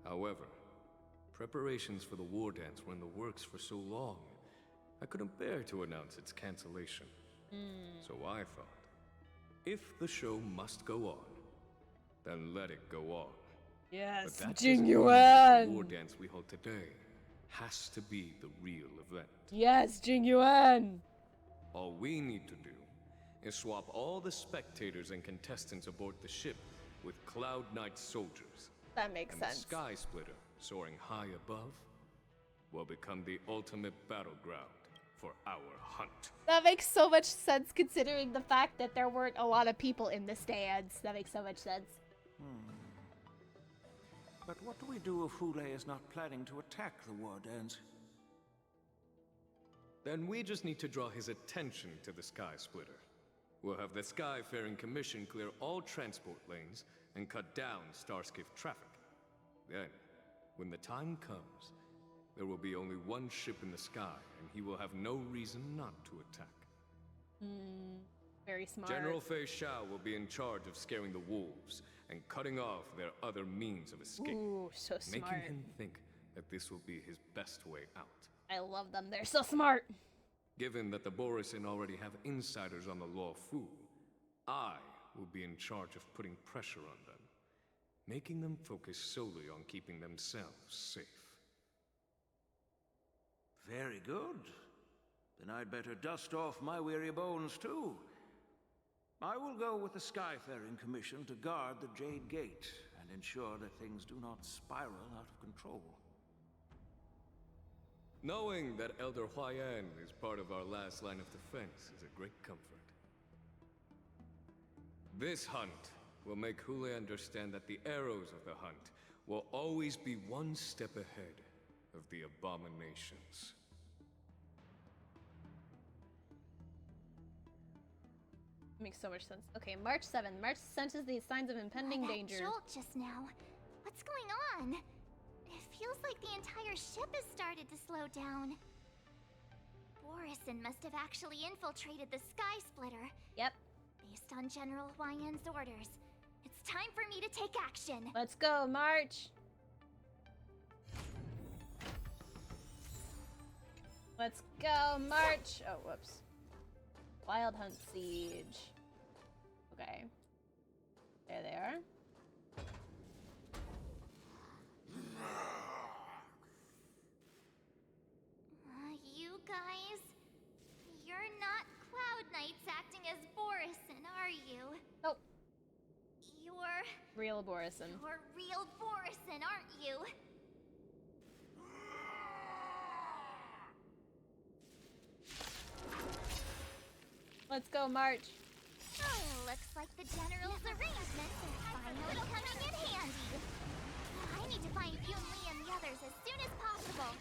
However, preparations for the war dance were in the works for so long, I couldn't bear to announce its cancellation. So I thought, if the show must go on, then let it go on. Yes, But that Jing doesn't mean Yuan. that the war dance we hold today has to be the real event. Yes, Jing Yuan. All we need to do is swap all the spectators and contestants aboard the ship with Cloud Knight soldiers. That makes and sense. The Sky Splitter, soaring high above, will become the ultimate battleground for our hunt. That makes so much sense considering the fact that there weren't a lot of people in the stands. That makes so much sense. But what do we do if Hule is not planning to attack the war dance? Then we just need to draw his attention to the Sky Splitter. We'll have the Skyfaring Commission clear all transport lanes and cut down Starskiff traffic. Then, when the time comes, there will be only one ship in the sky, and he will have no reason not to attack. Very smart. General FEIXIAO will be in charge of scaring the wolves and cutting off their other means of escape. Ooh, so smart. Making him think that this will be his best way out. I love them. They're so smart. Given that the Borisin already have insiders on the Law Fu, I will be in charge of putting pressure on them, making them focus solely on keeping themselves safe. Very good. Then I'd better dust off my weary bones too. I will go with the Skyfaring Commission to guard the Jade Gate and ensure that things do not spiral out of control. Knowing that Elder Huayan is part of our last line of defense is a great comfort. This hunt will make Hule understand that the arrows of the hunt will always be one step ahead of the abominations. Makes so much sense. Okay, March 7th. March senses these signs of impending danger. That jolt just now. What's going on? It feels like the entire ship has started to slow down. Borisin must have actually infiltrated the Sky Splitter. Yep. Based on General Huayan's orders. It's time for me to take action. Let's go, March. Let's go, March. Oh, whoops. Wild Hunt Siege. Okay. There they are. You guys, you're not Cloud Knights acting as Borisin, are you? Nope. You're real Borisin. You're real Borisin, aren't you? Let's go, March. Oh, looks like the General's arrangements are finally coming in handy. I need to find Yunli and the others as soon as possible.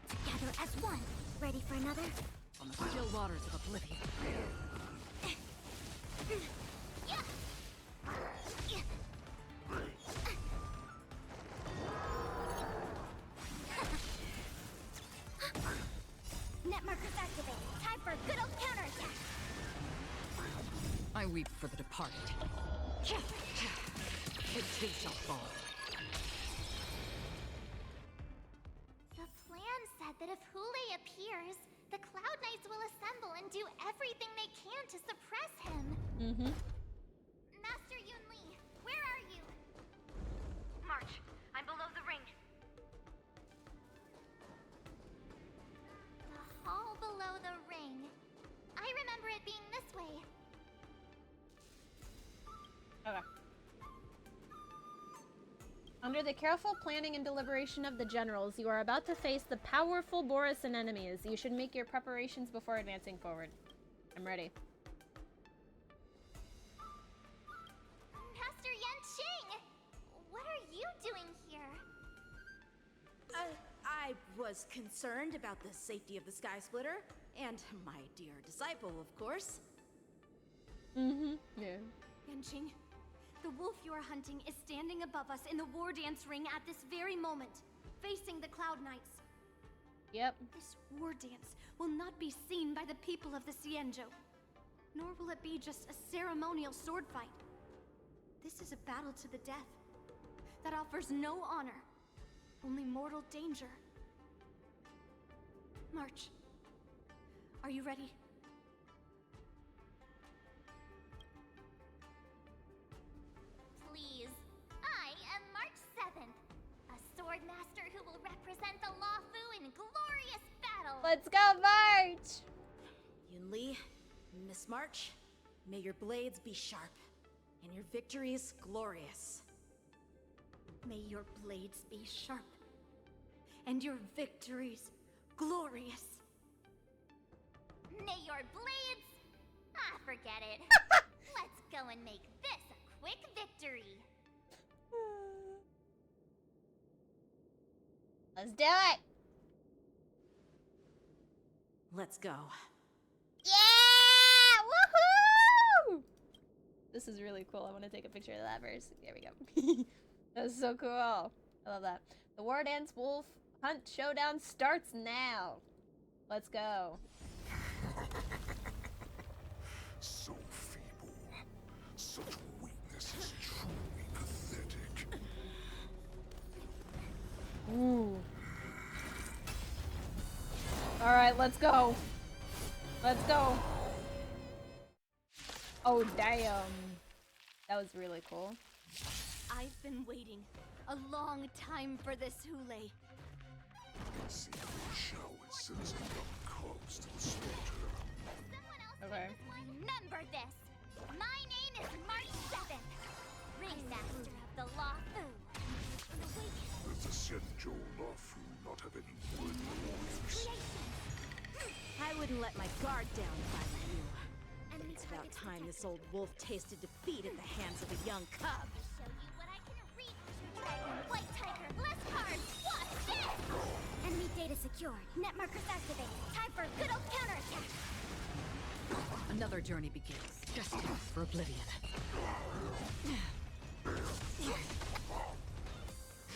Together as one. Ready for another? On the still waters of oblivion. Net markers activated. Time for a good old counterattack. I weep for the departed. It too shall fall. The plan said that if Hule appears, the Cloud Knights will assemble and do everything they can to suppress him. Master Yunli, where are you? March, I'm below the ring. The hall below the ring. I remember it being this way. Okay. Under the careful planning and deliberation of the generals, you are about to face the powerful Borisin enemies. You should make your preparations before advancing forward. I'm ready. Master Yanqing! What are you doing here? I was concerned about the safety of the Sky Splitter, and my dear disciple, of course. Yeah. Yanqing, the wolf you are hunting is standing above us in the war dance ring at this very moment, facing the Cloud Knights. Yep. This war dance will not be seen by the people of the Xianzhou, nor will it be just a ceremonial sword fight. This is a battle to the death that offers no honor, only mortal danger. March, are you ready? Please. I am March 7th, a sword master who will represent the Law Fu in glorious battle. Let's go, March! Yunli, Miss March, may your blades be sharp, and your victories glorious. May your blades be sharp, and your victories glorious. May your blades... Ah, forget it. Let's go and make this a quick victory. Let's do it! Let's go. Yeah! This is really cool. I want to take a picture of that verse. There we go. That's so cool. I love that. The War Dance Wolf Hunt Showdown starts now. Let's go. So feeble. Such weakness is truly pathetic. Ooh. Alright, let's go. Let's go. Oh, damn. That was really cool. I've been waiting a long time for this, Hule. See FEIXIAO is sentencing young cubs to the slaughter. Okay. Remember this. My name is Marty Seven, Ringmaster of the Lafu. Does the Senjo Lafu not have any worthy warriors? I wouldn't let my guard down if I were you. It's about time this old wolf tasted defeat at the hands of a young cub. Show you what I can read. Dragon, White Tiger, less cards. What's this? Enemy data secured. Net markers activated. Time for a good old counterattack. Another journey begins, destined for oblivion.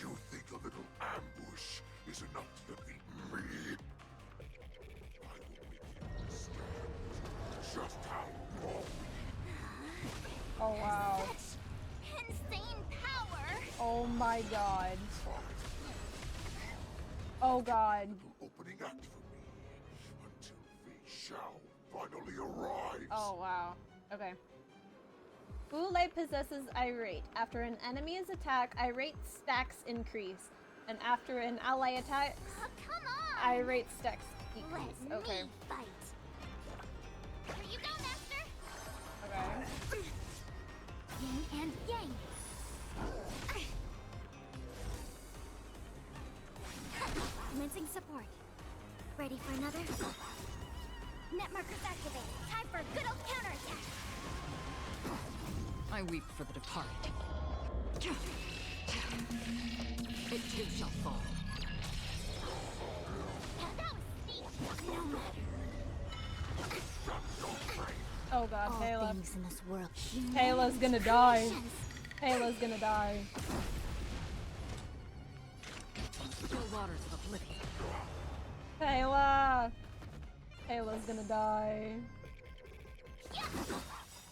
You think a little ambush is enough to defeat me? I will begin to understand just how wrong. Oh, wow. Such insane power. Oh my god. Oh god. Opening act for me until FEIXIAO finally arrives. Oh wow. Okay. Hule possesses Irate. After an enemy's attack, Irate stacks increase. And after an ally attacks, Irate stacks decrease. Okay. Fight. Here you go, Master. Okay. Yin and Yang. Commencing support. Ready for another? Net markers activated. Time for a good old counterattack. I weep for the departed. It too shall fall. That was sneak. No matter. Oh god, All Kayla. things in this world. Kayla's gonna die. Kayla's gonna die. Still waters of oblivion. Kayla! Kayla's gonna die. Yeah.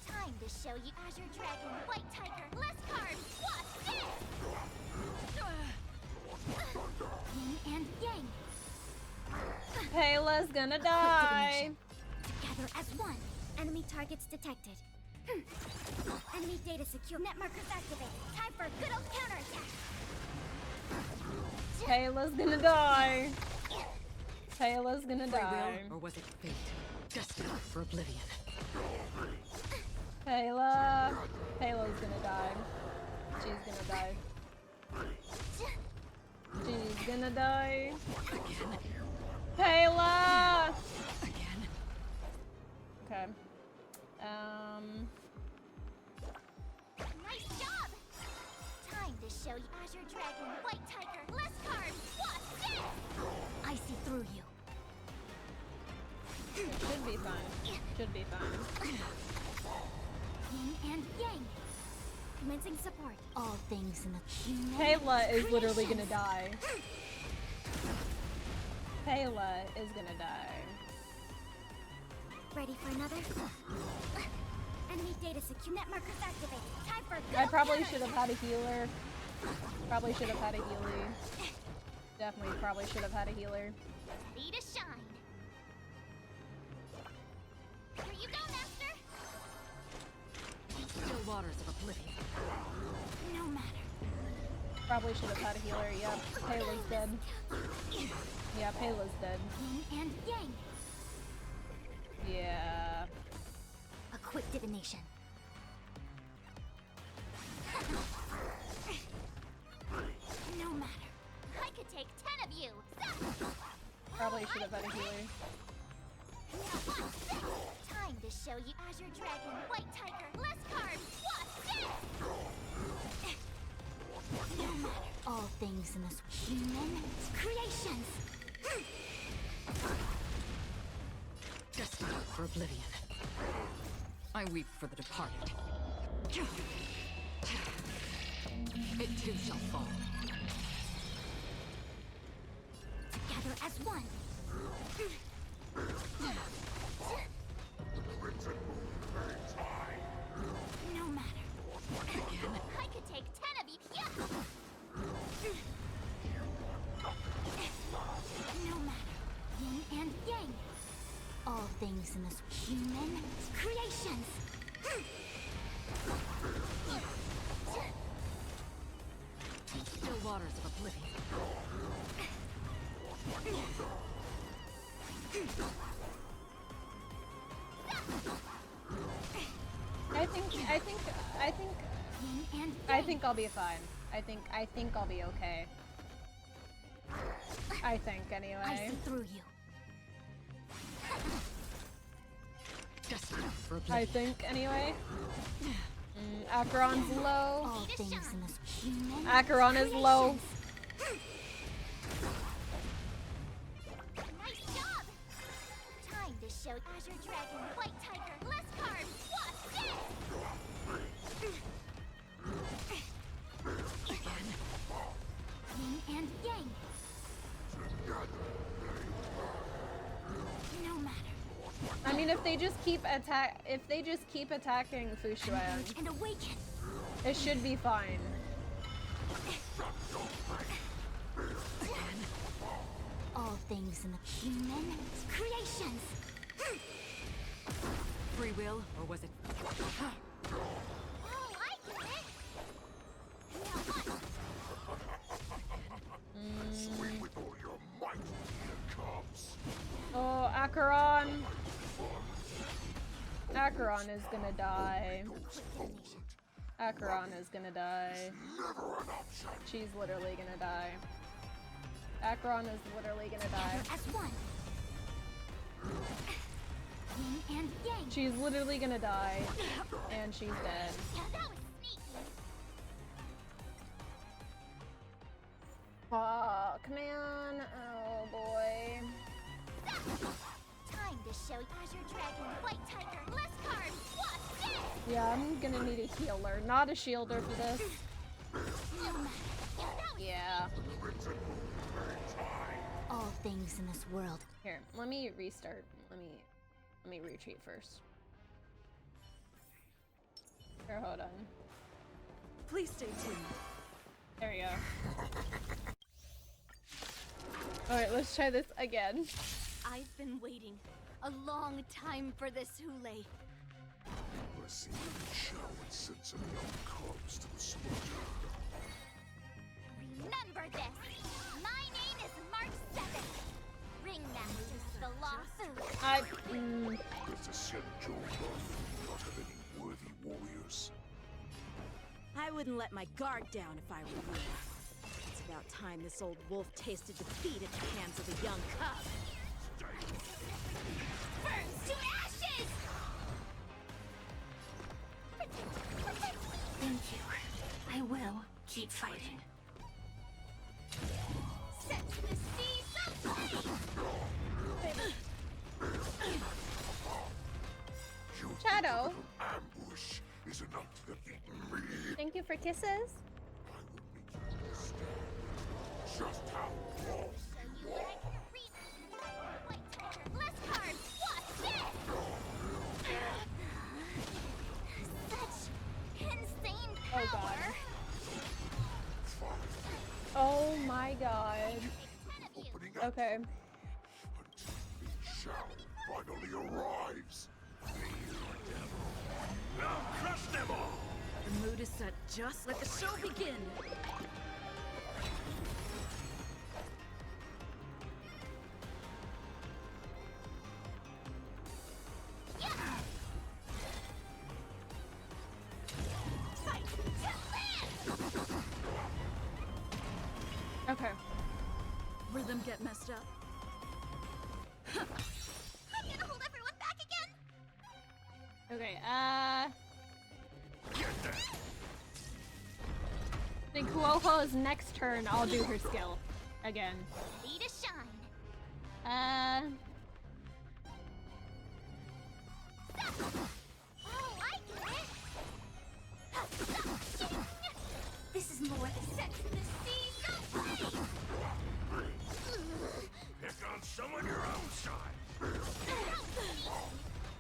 Time to show you Azure Dragon, White Tiger, less cards. What's this? Yin and Yang. Kayla's gonna die. Together as one. Enemy targets detected. Enemy data secure. Net markers activated. Time for a good old counterattack. Kayla's gonna die. Kayla's gonna Free die. will, or was it fate? Destined for oblivion. Kayla. Kayla's gonna die. She's gonna die. She's gonna die. Again. Kayla! Again. Okay. Nice job! Time to show you Azure Dragon, White Tiger, less cards. What's this? I see through you. Should be fine. Should be fine. Yin and Yang. Commencing support. All things in the Kayla is literally gonna die. Kayla is gonna die. Ready for another? Enemy data secure. Net markers activated. Time for I probably should have had a healer. Probably should have had a healer. Definitely probably should have had a healer. Ready to shine. Here you go, Master. Still waters of oblivion. No matter. Probably should have had a healer. Yep. Payla's dead. Yeah, Payla's dead. Yin and Yang. Yeah. A quick divination. No matter. I could take 10 of you. Probably should have had a healer. Time to show you Azure Dragon, White Tiger, less cards. What's this? No matter. All things in this human creations. Destined for oblivion. I weep for the departed. It too shall fall. Together as one. No matter. Again. I could take 10 of each. Yeah. No matter. Yin and yang. All things in this human creations. Still waters of oblivion. I think I'll be fine. I think I'll be okay. I think anyway. I see through you. I think anyway. Acheron's low. All things in this human Acheron is low. Nice job! Time to show Azure Dragon, White Tiger, less cards, watch this! Again. Yin and yang. No matter. I mean, if they just keep attacking FEIXIAO, And awaken. it should be fine. All things in the human creations. Free will, or was it? Oh, I get it. Now what? Swing with all your might, here comes. Oh, Acheron. Acheron is gonna die. Acheron is gonna die. She's literally gonna die. Acheron is literally gonna die. As one. Yin and yang. She's literally gonna die. And she's dead. Yeah, that was sneaky. Fuck, man. Oh, boy. Time to show Azure Dragon, White Tiger, less cards, watch this! Yeah, I'm gonna need a healer, not a shielder for this. Yeah. All things in this world. Here, let me restart. Let me retreat first. Here, hold on. Please stay tuned. There we go. Alright, let's try this again. I've been waiting a long time for this, Hule. Let's see if Xiao would send some young cubs to the slaughter. Remember this! My name is March 7th. Bring that to the law food. Does the Xianzhou not have any worthy warriors? I wouldn't let my guard down if I were you. It's about time this old wolf tasted defeat at the hands of a young cub. Burns to ashes! Thank you. I will keep fighting. Set the seas aflame! Shadow. Ambush is enough to defeat me. Thank you for kisses. I will make you understand just how wrong you are. White Tiger, less cards, watch this! Such insane power! Oh god. Oh my god. Okay. Xiao finally arrives. Now crush them all! The mood is set. Just let the show begin. Okay. Rhythm get messed up. I'm gonna hold everyone back again! Okay, I think Kuoho's next turn, I'll do her skill. Again. Ready to shine. Oh, I get it! This is more than set to the seas of flame! Pick on someone your own side.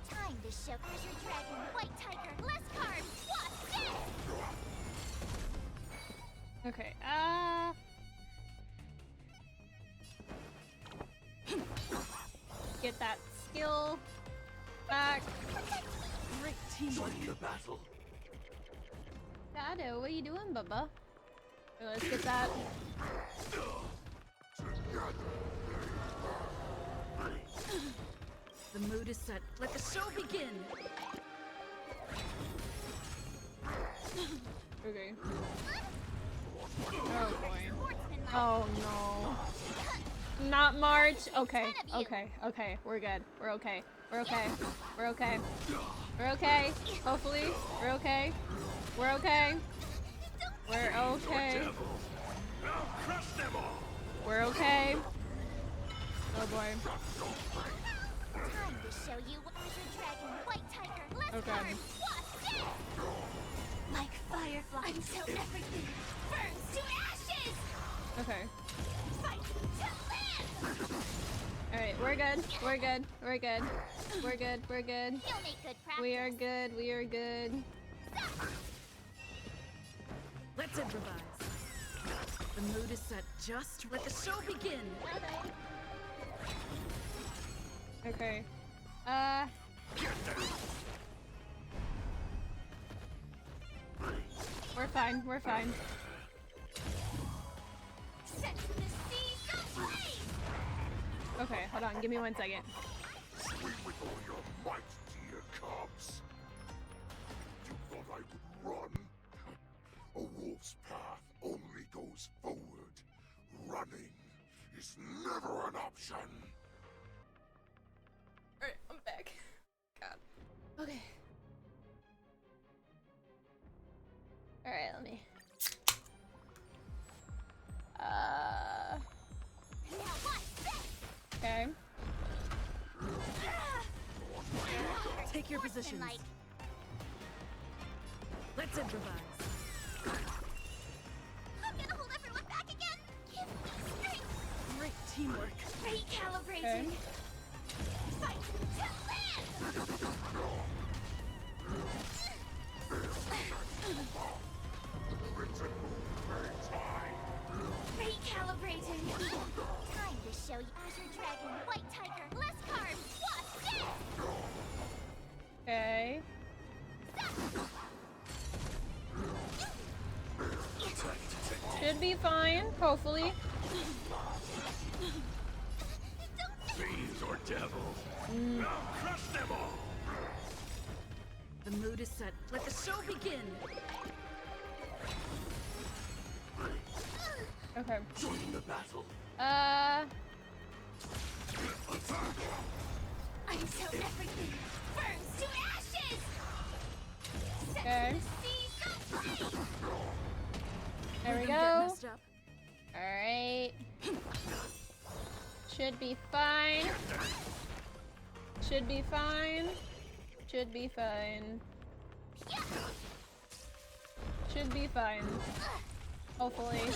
Time to show Azure Dragon, White Tiger, less carbs, what's this? Okay, get that skill back. Great teamwork. Join the battle. Shadow, what are you doing, Bubba? Okay, let's get that. The mood is set. Let the show begin. Okay. Oh boy. Oh no. Not March. Okay. Okay. Okay. We're good. We're okay. We're okay. We're okay. We're okay. Hopefully. We're okay. We're okay. We're okay. We're okay. Oh boy. Time to show you Azure Dragon, White Tiger, less Okay. carbs, what's this? Like fireflies until everything burns to ashes! Okay. Fight to live! Alright, we're good. We're good. We're good. We're good. We're good. You'll make good practice. We are good. We are good. Let's improvise. The mood is set. Just let the show begin. Okay. We're fine. We're fine. Set to the seas of flame! Okay, hold on. Give me 1 second. Swing with all your might, dear cubs. You thought I would run? A wolf's path only goes forward. Running is never an option. Alright, I'm back. God. Okay. Alright, let me. Okay. Take your positions. Let's improvise. I'm gonna hold everyone back again! Give me strength! Great teamwork. Recalibrating! Fight to live! Recalibrating! Time to show you Azure Dragon, White Tiger, less carbs, what's this? Okay. Should be fine, hopefully. Fiends or devils. Crush them all. The mood is set. Let the show begin. Okay. Join the battle. Until everything burns to ashes! Okay. There we go. Alright. Should be fine. Should be fine. Should be fine. Should be fine. Hopefully.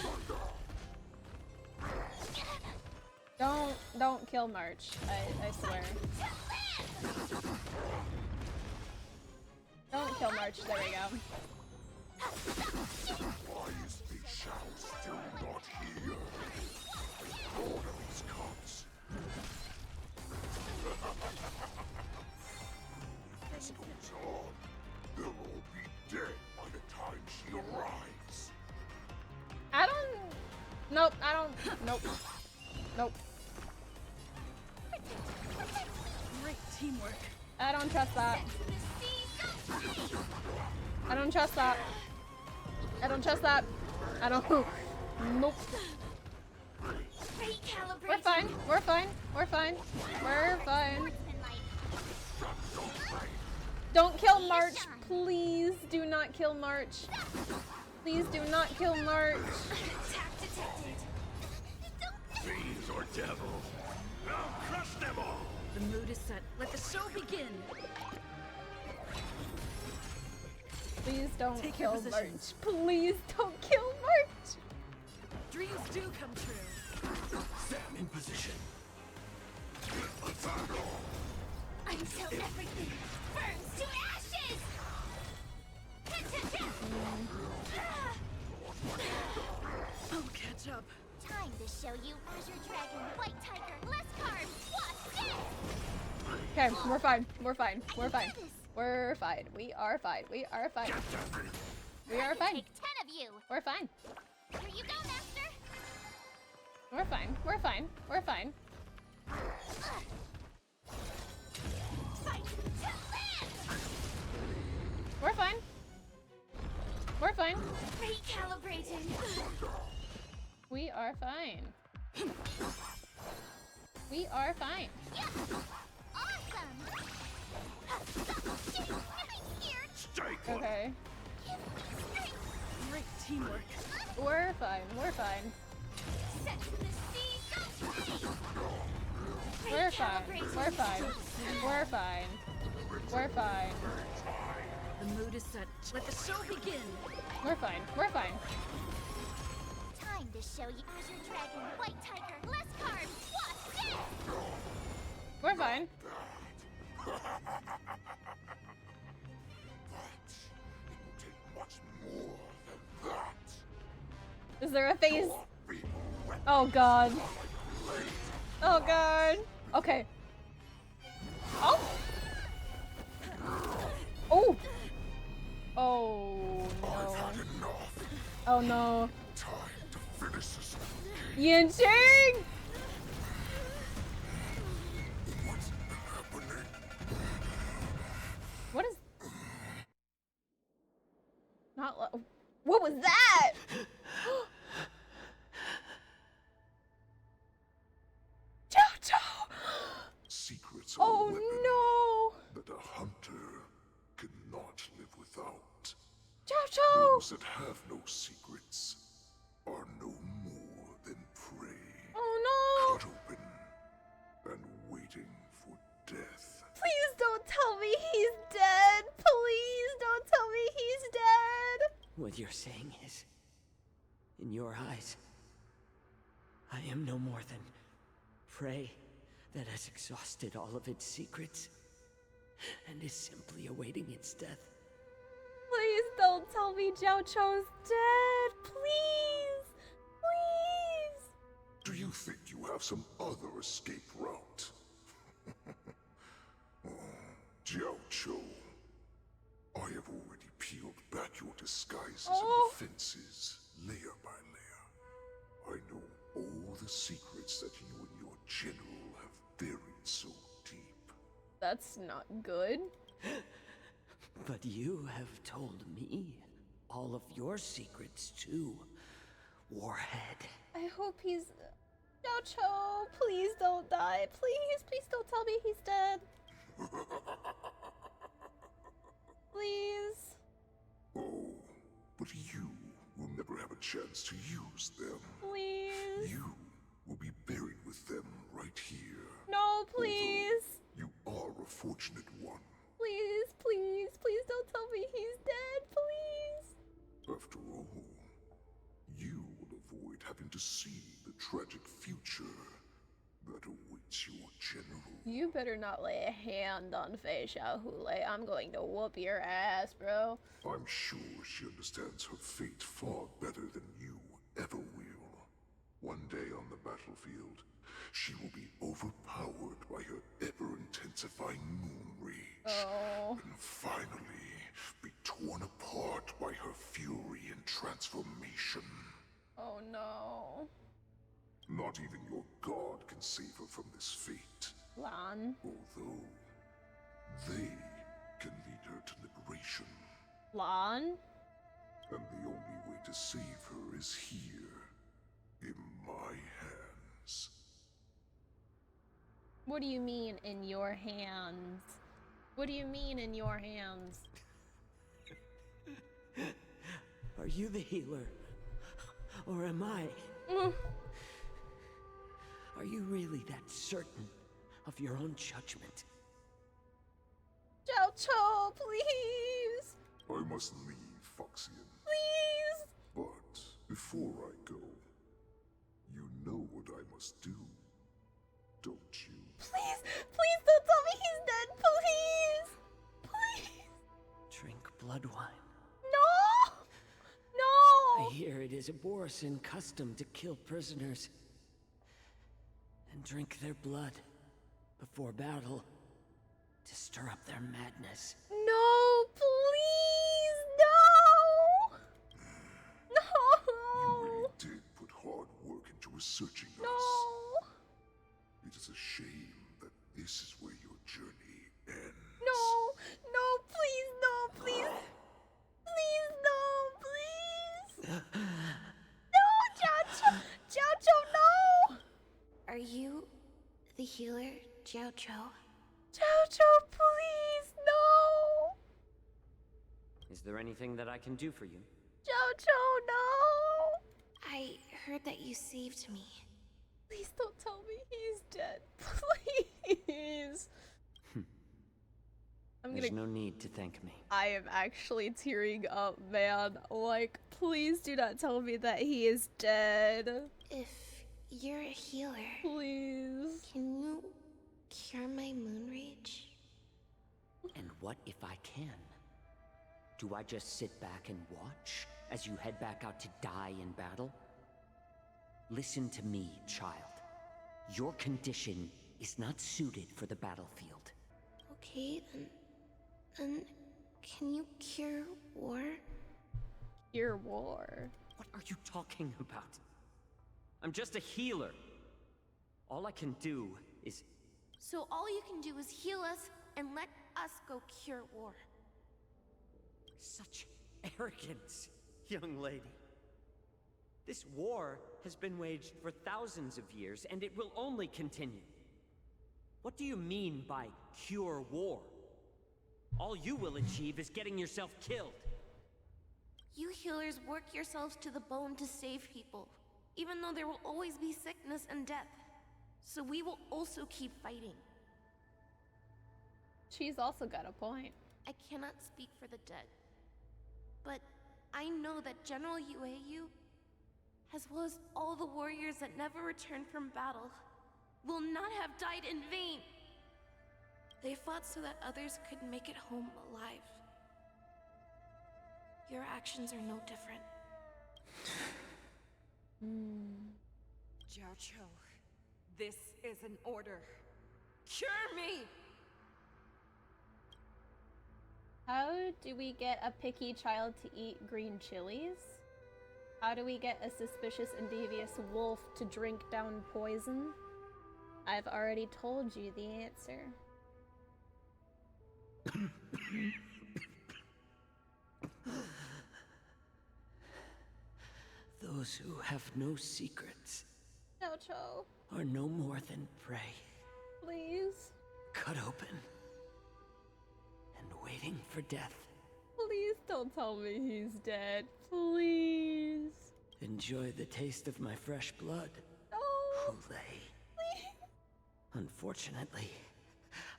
Don't kill March. I swear. Don't kill March. There we go. Why is FEIXIAO still not here? Order these cops. If this goes on, they'll all be dead by the time she arrives. I don't. Nope. I don't. Nope. Nope. Great teamwork. I don't trust that. I don't trust that. I don't trust that. I don't. Nope. We're fine. We're fine. We're fine. We're fine. Don't kill March. Please do not kill March. Please do not kill March. Fiends or devils. Crush them all. The mood is set. Let the show begin. Please don't Take kill your March. positions. Please don't kill dreams do come true. Sam in position. Until everything burns to ashes! I'll catch up. Time to show you Azure Dragon, White Tiger, less carbs, wasp, death! Okay, we're fine. We're fine. We're fine. We're fine. We are fine. We are fine. We are fine. Take 10 of you! We're fine. Here you go, Master! We're fine. We're fine. We're fine. Fight to live! We're fine. We're fine. Recalibrating. We are fine. We are fine. Yeah. Awesome! Okay. Great teamwork. We're fine. We're fine. Set the sea, go play! We're fine. We're fine. We're fine. We're fine. The mood is set. Let the show begin. We're fine. We're fine. Time to show you Azure Dragon, White Tiger, less carbs, wasp, death! We're fine. Is there a phase? Oh god. Oh god. Okay. Oh. Oh. Oh no. Oh no. Yanqing! What is? Not. What was that? Secrets are Oh a weapon no! that a hunter cannot live without. Jojo! Those that have no secrets are no more than prey. Oh no! Cut open and waiting for death. Please don't tell me he's dead! Please don't tell me he's dead! What you're saying is, in your eyes, I am no more than prey that has exhausted all of its secrets and is simply awaiting its death. Please don't tell me Jiao Chou's dead! Please! Please! Do you think you have some other escape route? Oh, Jiao Chou, I have already peeled back your disguises and defenses, layer by layer. I know all the secrets that you and your general have buried so deep. That's not good. But you have told me all of your secrets too, Warhead. I hope he's... Jiao Chou, please don't die. Please, please don't tell me he's dead. Please. Oh, but you will never have a chance to use them. Please. You will be buried with them right here. No, please. You are a fortunate one. Please, please, please don't tell me he's dead, please. After all, you will avoid having to see the tragic future that awaits your general. You better not lay a hand on FEIXIAO Hule. I'm going to whoop your ass, bro. I'm sure she understands her fate far better than you ever will. One day on the battlefield, she will be overpowered by her ever-intensifying moon rage. Oh. And finally, be torn apart by her fury and transformation. Oh no. Not even your god can save her from this fate. Lan. Although, they can lead her to liberation. Lan? And the only way to save her is here, in my hands. What do you mean, in your hands? What do you mean, in your hands? Are you the healer? Or am I? Are you really that certain of your own judgment? Jiao Chou, please! I must leave, Foxian. Please! But before I go, You know what I must do, don't you? Please, please don't tell me he's dead, please! Please! Drink blood wine. No! No! I hear it is a Borisin custom to kill prisoners and drink their blood before battle to stir up their madness. No, please, no! No! You really did put hard work into researching us. No! It is a shame that this is where your journey ends. No! No, please, no, please! Please, no, please! No, Jiao Chou, no! Are you the healer, Jiao Chou? Jiao Chou, please, no! Is there anything that I can do for you? Jiao Chou, no! I heard that you saved me. Please don't tell me he's dead. Please. There's no need to thank me. I am actually tearing up, man. Like, please do not tell me that he is dead. If you're a healer, please. Can you cure my moon rage? And what if I can? Do I just sit back and watch as you head back out to die in battle? Listen to me, child. Your condition is not suited for the battlefield. Okay, then can you cure war? Cure war? What are you talking about? I'm just a healer. All I can do is... So all you can do is heal us and let us go cure war. Such arrogance, young lady. This war has been waged for thousands of years, and it will only continue. What do you mean by cure war? All you will achieve is getting yourself killed. You healers work yourselves to the bone to save people, even though there will always be sickness and death. So we will also keep fighting. She's also got a point. I cannot speak for the dead, but I know that General Yueyu, as well as all the warriors that never returned from battle, will not have died in vain. They fought so that others could make it home alive. Your actions are no different. Jiao Chou, this is an order. Cure me! How do we get a picky child to eat green chilies? How do we get a suspicious and devious wolf to drink down poison? I've already told you the answer. Those who have no secrets Jiao Chou, are no more than prey. please. Cut open and waiting for death. Please don't tell me he's dead. Please. Enjoy the taste of my fresh blood. No. Hule. Unfortunately,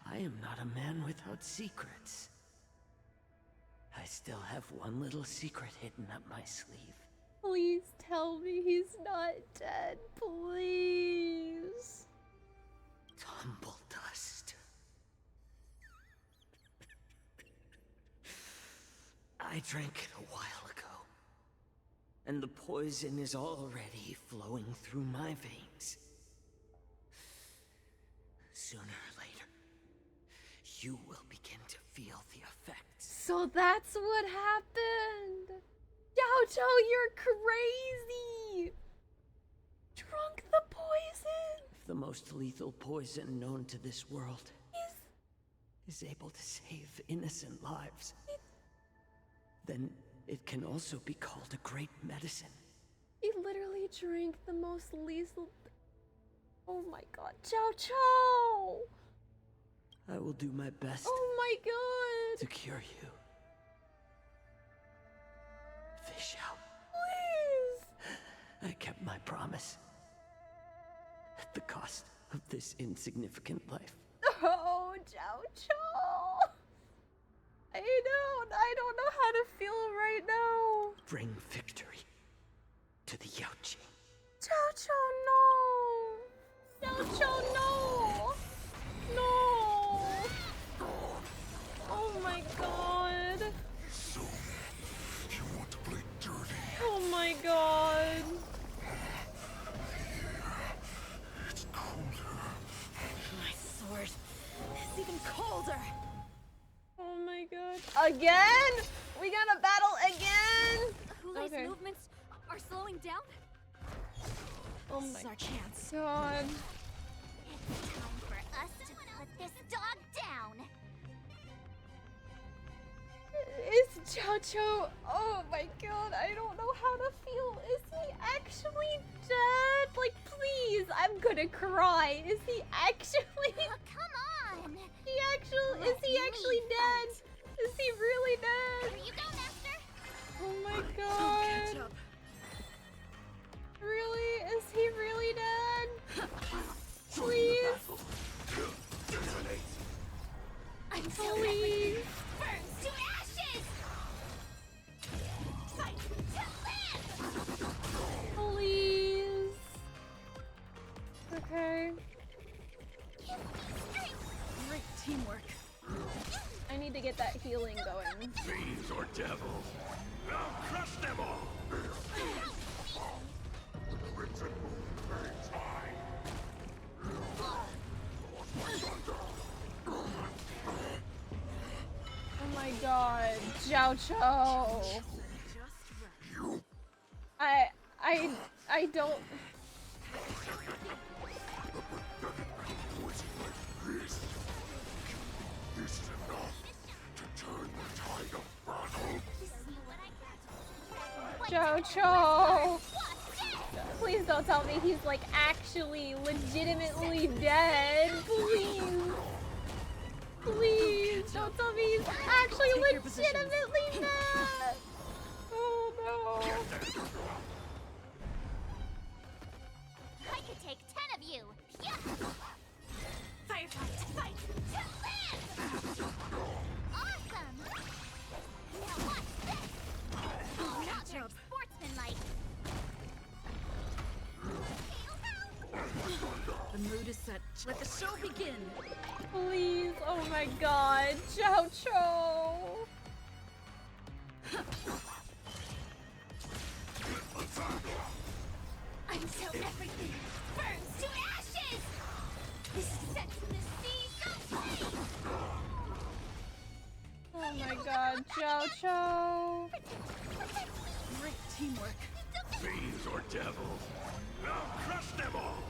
I am not a man without secrets. I still have one little secret hidden up my sleeve. Please tell me he's not dead. Please. Tumble dust. I drank it a while ago, and the poison is already flowing through my veins. Sooner or later, you will begin to feel the effects. So that's what happened. Jiao Chou, you're crazy. Drunk the poison. If the most lethal poison known to this world is able to save innocent lives, then it can also be called a great medicine. He literally drank the most lethal. Oh my god, Jiao Chou! I will do my best Oh my god! to cure you. FEIXIAO. Please! I kept my promise. At the cost of this insignificant life. Oh, Jiao Chou! I don't know how to feel right now. Bring victory to the Yaoqing. Jiao Chou, Again? We gotta battle again? Hulei's movements are slowing down? Oh this is our chance. God. It's time for us to put this dog down. Is Chow, oh my god, I don't know how to feel. Is he actually dead? Like, please, I'm gonna cry. Is he actually? Come on. Is he actually dead? Is he really dead? Here you go, Master. Oh my god. Really? Is he really dead? Please. Until Please. burns to ashes. Fight to live. Please. Okay. Great teamwork. I need to get that healing going. Fiends or devils, I'll crush them all! Oh my god, Jiao. I don't. This is enough to turn the tide of battle. Jiao. Please don't tell me he's like actually legitimately dead. Please. Please don't tell me he's actually legitimately dead. Oh no. I could take 10 of you. Yeah. Firefight, fight to live. Awesome. Now watch this. Catch up. Sportsmanlike. The mood is set. Let the show begin. Please, oh my god, Jiao. Until everything burns to ashes. This sets the seas aflame. Oh my god, Jiao. Great teamwork. Fiends or devils, I'll crush them all!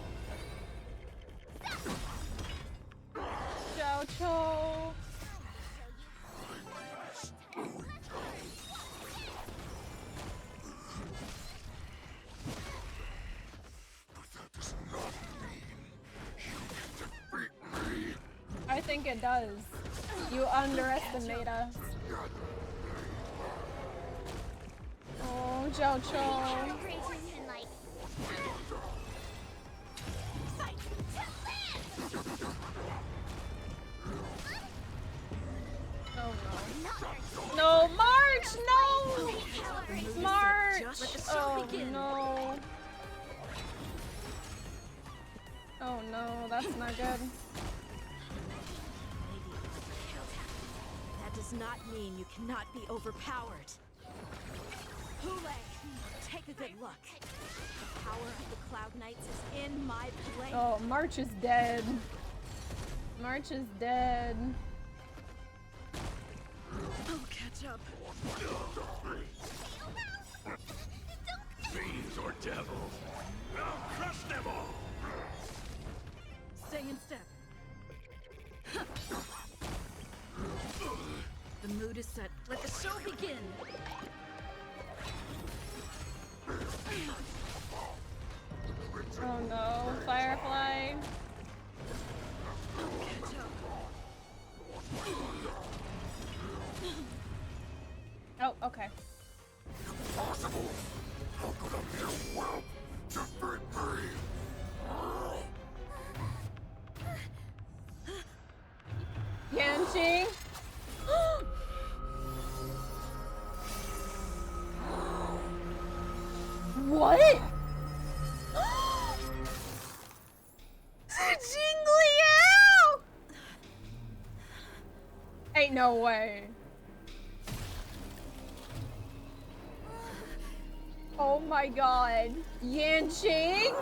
Jiao. I think it does. You underestimate us. Oh, Jiao. Sportsmanlike. Fight to live. Oh no. No, March! No! March! Oh no. Oh no, that's not good. That does not mean you cannot be overpowered. Hulei, take a good look. The power of the Cloud Knights is in my blade. Oh, March is dead. March is dead. I'll catch up. Fiends or devils, I'll crush them all! Stay in step. The mood is set. Let the show begin. Oh no, Firefly. Oh, okay. Possible? How could a mere whelp defeat me? Yanqing. What? Jingliao! Ain't no way. Oh my god. Yanqing?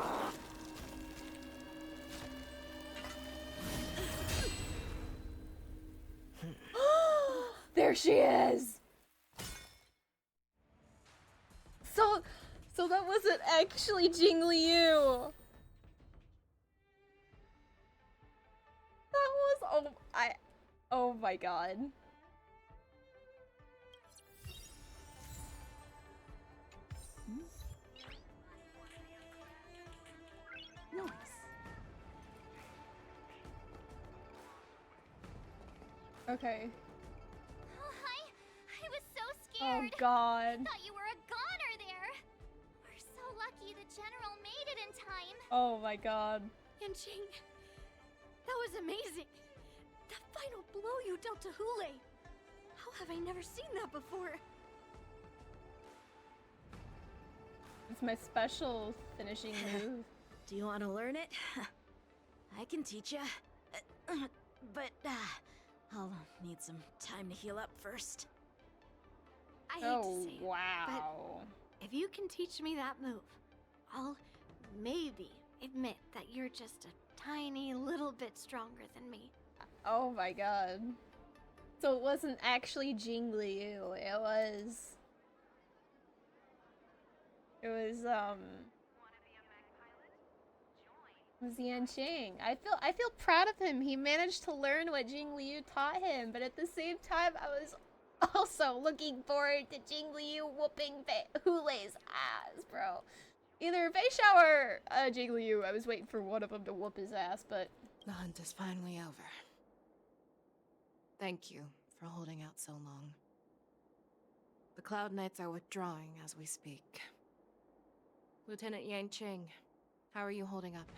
There she is! So that wasn't actually Jing Liu. That was, oh my god. Nice. Okay. Oh, I was so Oh scared. god. I thought you were a goner there. We're so lucky the general made it in time. Oh my god. Yanqing, that was amazing. That final blow you dealt to Hule. How have I never seen that before? It's my special finishing move. Do you want to learn it? I can teach you. But I'll need some time to heal up first. I hate to say it, wow. but if you can teach me that move, I'll maybe admit that you're just a tiny little bit stronger than me. Oh my god. So it wasn't actually Jing Liu, it was Yanqing. I feel proud of him. He managed to learn what Jing Liu taught him, but at the same time I was also looking forward to Jing Liu whooping Hulei's ass, bro. Either FEIXIAO or Jing Liu. I was waiting for one of them to whoop his ass, but The hunt is finally over. Thank you for holding out so long. The Cloud Knights are withdrawing as we speak. Lieutenant Yanqing, how are you holding up?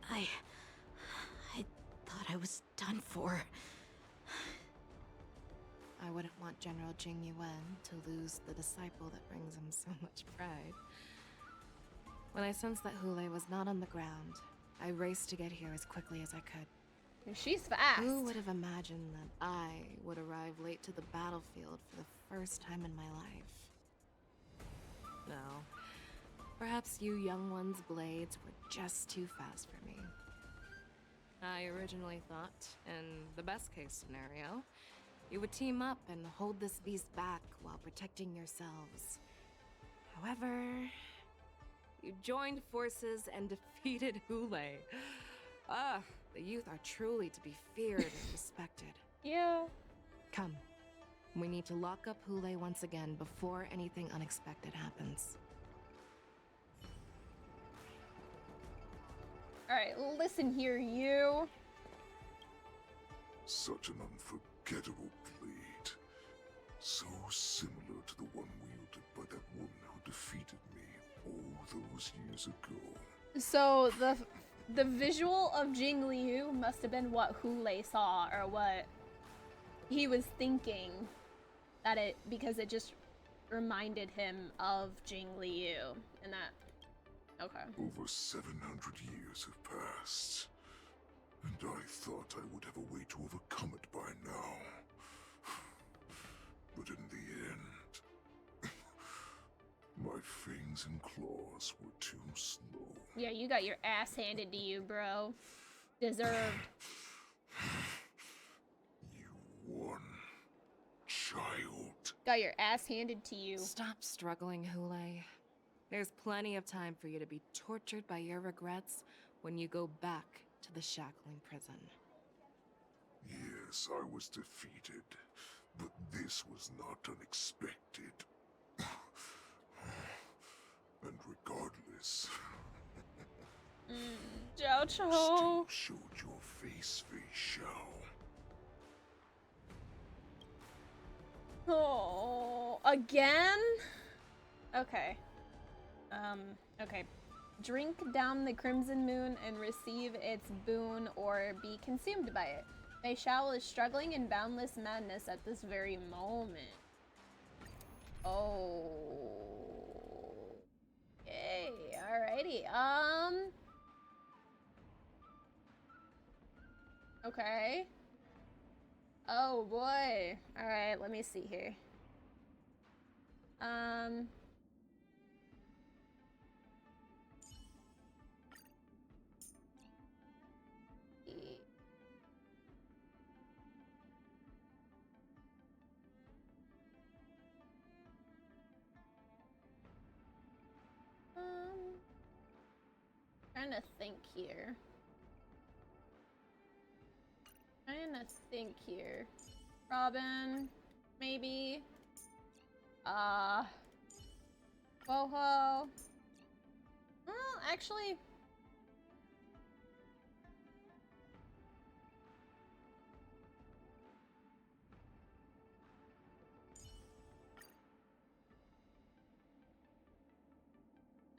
I thought I was done for. I wouldn't want General Jing Yuan to lose the disciple that brings him so much pride. When I sensed that Hule was not on the ground, I raced to get here as quickly as I could. She's fast. Who would have imagined that I would arrive late to the battlefield for the first time in my life? No. Perhaps you young ones' blades were just too fast for me. I originally thought, in the best case scenario, you would team up and hold this beast back while protecting yourselves. However, you joined forces and defeated Hule. Ah, the youth are truly to be feared and respected. Yeah. Come. We need to lock up Hule once again before anything unexpected happens. Alright, listen here, you. Such an unforgettable blade. So similar to the one wielded by that woman who defeated me all those years ago. So the visual of Jing Liu must have been what Hule saw, or what he was thinking, because it just reminded him of Jing Liu, and that, okay. Over 700 years have passed, and I thought I would have a way to overcome it by now. But in the end, my fangs and claws were too slow. Yeah, you got your ass handed to you, bro. Deserved. You won, child. Got your ass handed to you. Stop struggling, Hule. There's plenty of time for you to be tortured by your regrets when you go back to the shackling prison. Yes, I was defeated, but this was not unexpected. And regardless, Zhao still showed your face, FEIXIAO. Oh, again? Okay. Okay. Drink down the Crimson Moon and receive its boon or be consumed by it. FEIXIAO is struggling in boundless madness at this very moment. Oh. Okay, alrighty. Okay. Oh boy. Alright, let me see here. Trying to think here. Robin, maybe. Boho. Well, actually.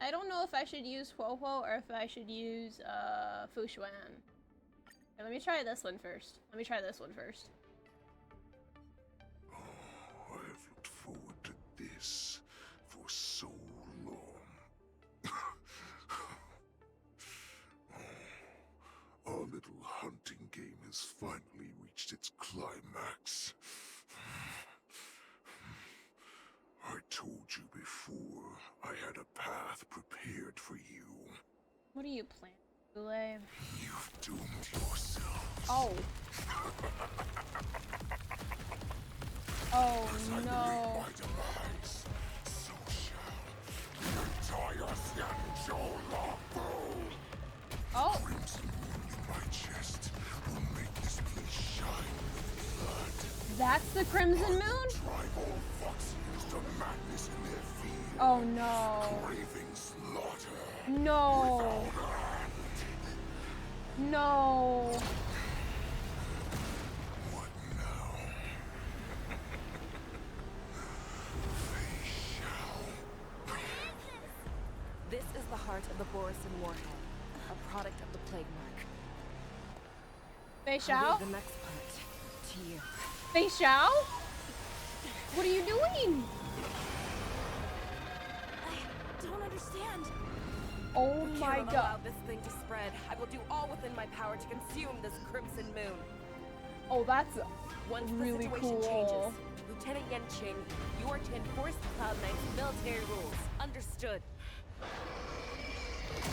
I don't know if I should use Huohuo or if I should use Fushuan. Okay, let me try this one first. Oh, I have looked forward to this for so long. Our little hunting game has finally reached its climax. I told you before, I had a path prepared for you. What are you planning, Goulet? You've doomed yourself. Oh. Oh no. My demise, so shall the entire Xianzhou Longbow. Oh. Crimson wound in my chest will make this place shine with blood. That's the Crimson Moon? Drive all Foxians to madness in their field. Oh no. Craving slaughter. No. No. What now? FEIXIAO. This is the heart of the Borisin Warhead, a product of the Plague Mark. FEIXIAO? The next part to you. FEIXIAO? What are you doing? I don't understand. Oh my god. Allow this thing to spread. I will do all within my power to consume this Crimson Moon. Oh, that's Once really the situation cool. changes, Lieutenant Yanqing, you are to enforce Cloud9's military rules. Understood.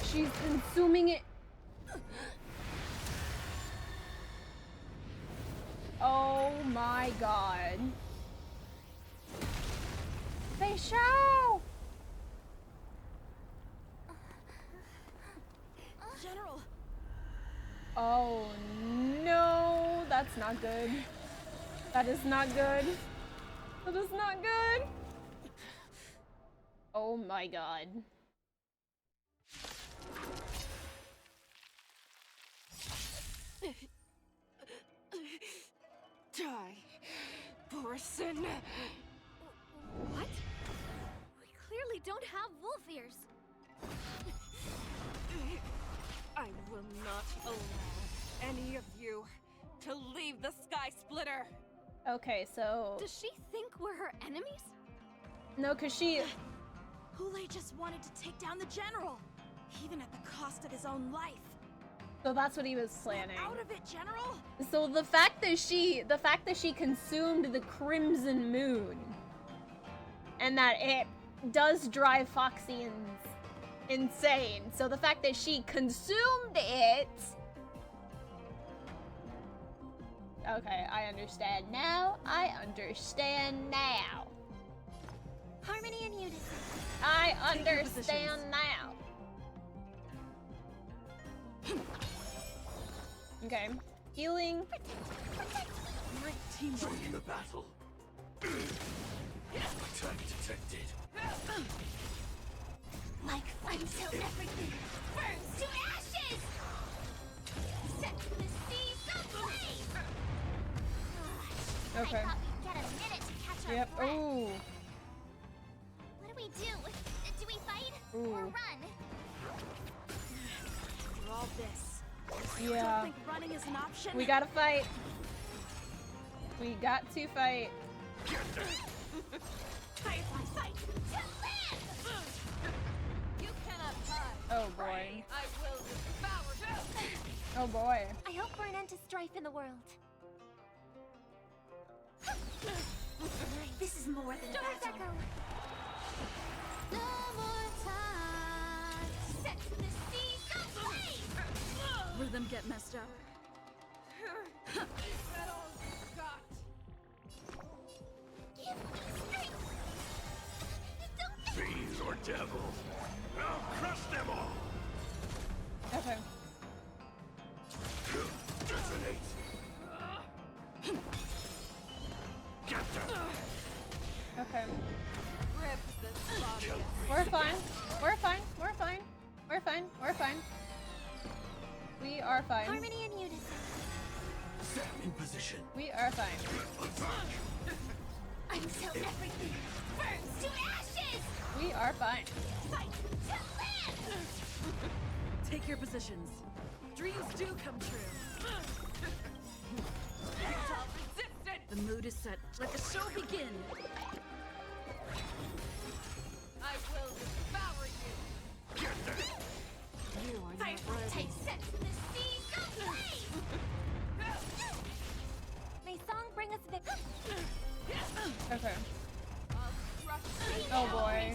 She's consuming it. Oh my god. FEIXIAO! General! Oh no, that's not good. That is not good. That is not good. Oh my god. Die, Borisin. What? We clearly don't have wolf ears. I will not allow any of you to leave the Sky Splitter. Okay, so Does she think we're her enemies? no, cause she. Hule just wanted to take down the general, even at the cost of his own life. So that's what he was planning. Out of it, General. So the fact that she consumed the Crimson Moon, and that it does drive Foxians insane. So the fact that she consumed it. Okay, I understand now. I understand now. Harmony and unison. I understand now. Okay, healing. My team join the battle. Attack detected. Like flames till everything burns to ashes! Set the seas ablaze! Okay. I thought we'd get a minute to catch our Yep. breath. Ooh. What do we do? Do we fight? Ooh. Or run? After all this, you Yeah. don't think running is an option? We gotta fight. We got to fight. Fight, fight, to live! You cannot hide. Oh boy. I will devour you. Oh boy. I hope for an end to strife in the world. This is more than a battle. Echo. No more time. Set the seas ablaze! Rhythm get messed up. That all you got. Give me strength. Don't Fiends or devils, I'll crush them all. We're fine. We're fine. We are fine. Harmony and unison. Set in position. We are fine. Until everything burns to ashes! We are fine. Fight to live! Take your positions. Dreams do come true. The mood is set. Let the show begin. I will devour you. Get that. You are not worthy. Take sense in the sea. Go play! May song bring us victory. Okay. Oh boy.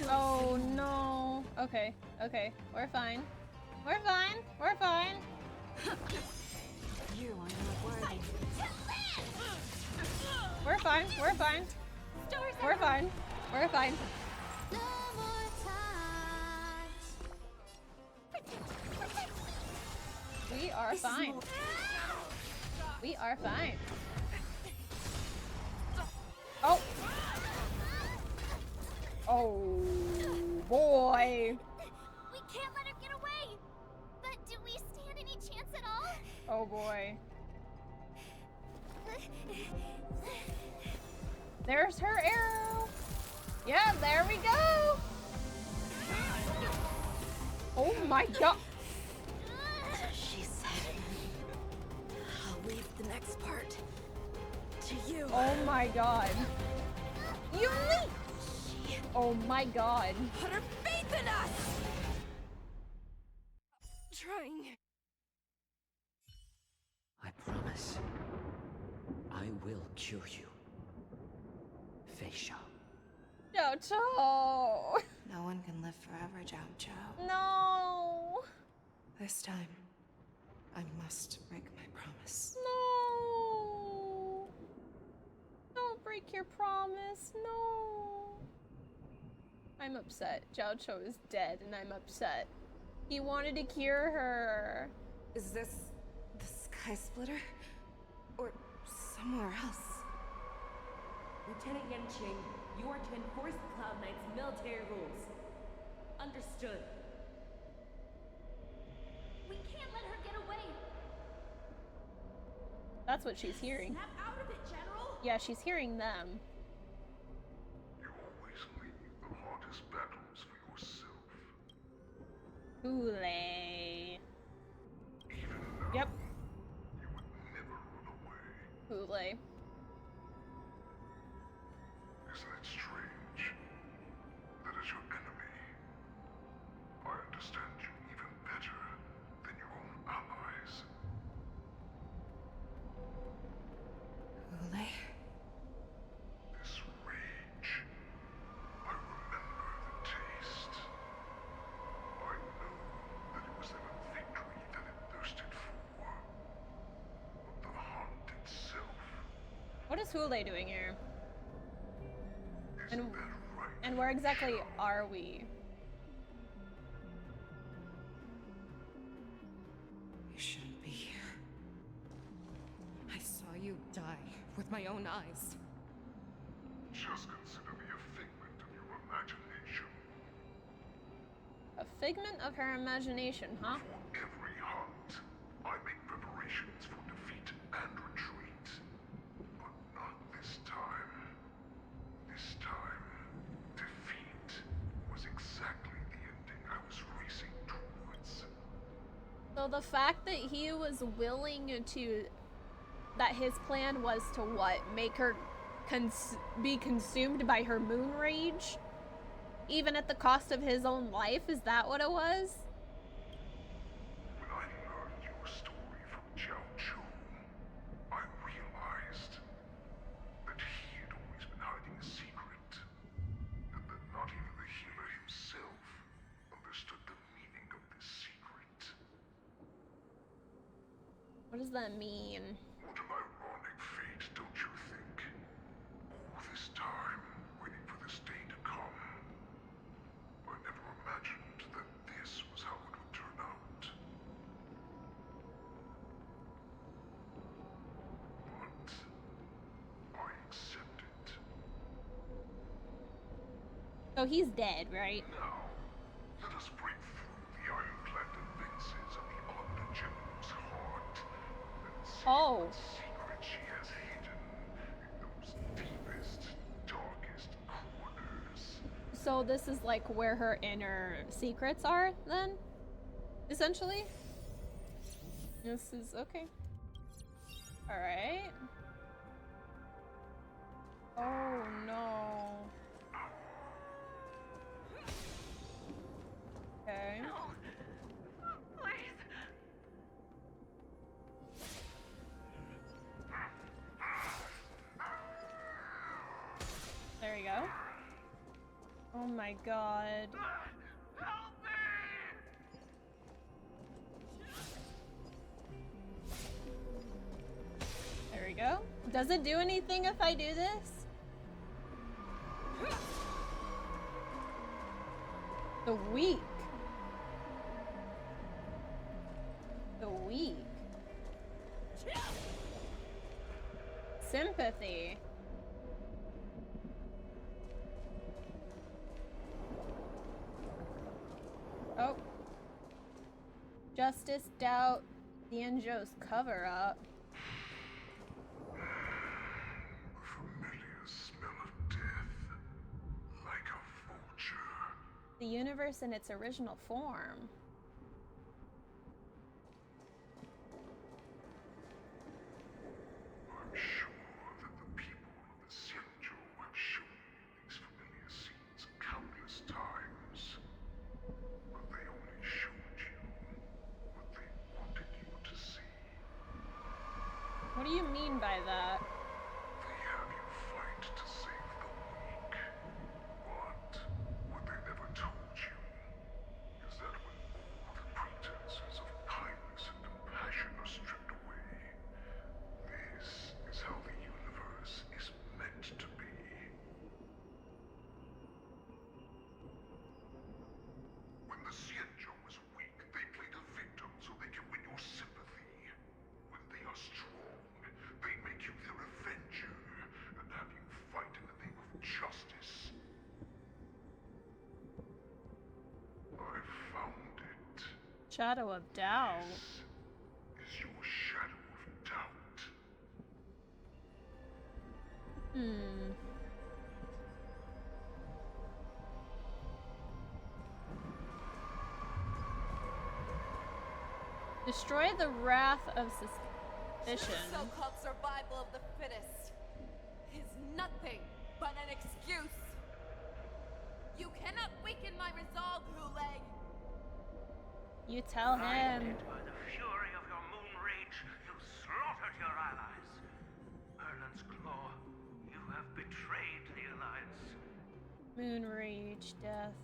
Oh no. Okay. Okay. We're fine. We're fine. We're fine. You are not worthy. We're fine. We're fine. We're fine. We're fine. No more times. Protect. We are fine. We are fine. Oh. Oh boy. We can't let her get away. But do we stand any chance at all? Oh boy. There's her arrow. Yeah, there we go. Oh my god. She said, I'll leave the next part to you. Oh my god. You leap. Oh my god. Put her faith in us! Trying. I promise. I will cure you. FEIXIAO. Jiao. No one can live forever, Jiao. No. This time, I must break my promise. No. Don't break your promise. No. I'm upset. Jiao is dead and I'm upset. He wanted to cure her. Is this the Sky Splitter? Or somewhere else? Lieutenant Yanqing, you are to enforce the Cloud Knight's military rules. Understood. We can't let her get away. That's what she's hearing. Snap out of it, General! Yeah, she's hearing them. You always leave the hardest battles for yourself. Hule. Yep. You would never run away. Hule. Isn't it strange that as your enemy, I understand you even better than your own allies? Hule? This rage, I remember the taste. I know that it was never victory that it thirsted for, but the hunt itself. What is Hule doing here? And where exactly are we? You shouldn't be here. I saw you die with my own eyes. Just consider me a figment of your imagination. A figment of her imagination, huh? For every hunt, I make preparations for defeat and retreat. But not this time. This time, defeat was exactly the ending I was racing towards. So the fact that he was willing to, that his plan was to what? Make her be consumed by her moon rage? Even at the cost of his own life? Is that what it was? When I learned your story from Jiao, I realized that he had always been hiding a secret, and that not even the healer himself understood the meaning of this secret. What does that mean? What an ironic fate, don't you think? All this time, waiting for this day to come. I never imagined that this was how it would turn out. But I accept it. So he's dead, right? Now, let us break through the Oh. Secret she has hidden in those deepest, darkest corners. So this is like where her inner secrets are, then? Essentially? This is okay. Alright. Oh no. Okay. No. Please. There you go. Oh my god. Help me! There we go. Does it do anything if I do this? The weak. The weak. Sympathy. Oh. Justice, doubt, Xianzhou's cover up. Familiar smell of death, like a vulture. The universe in its original form. I'm sure that the people of the Xianzhou have shown these familiar scenes countless times. But they only showed you what they wanted you to see. What do you mean by that? They have you fight to save the weak. But what they never told you is that when all the pretenses of kindness and compassion are stripped away, this is how the universe is meant to be. When the Xianzhou is weak, they play the victim so they can win your sympathy. When they are strong, they make you their avenger and have you fight in the name of justice. I found it. Shadow of doubt. This is your shadow of doubt. Destroy the wrath of suspicion. Your so-called survival of the fittest is nothing but an excuse. You cannot weaken my resolve, Hule. You tell him. Blinded by the fury of your moon rage, you slaughtered your allies. Merlin's Claw, you have betrayed the Alliance. Moon rage, death.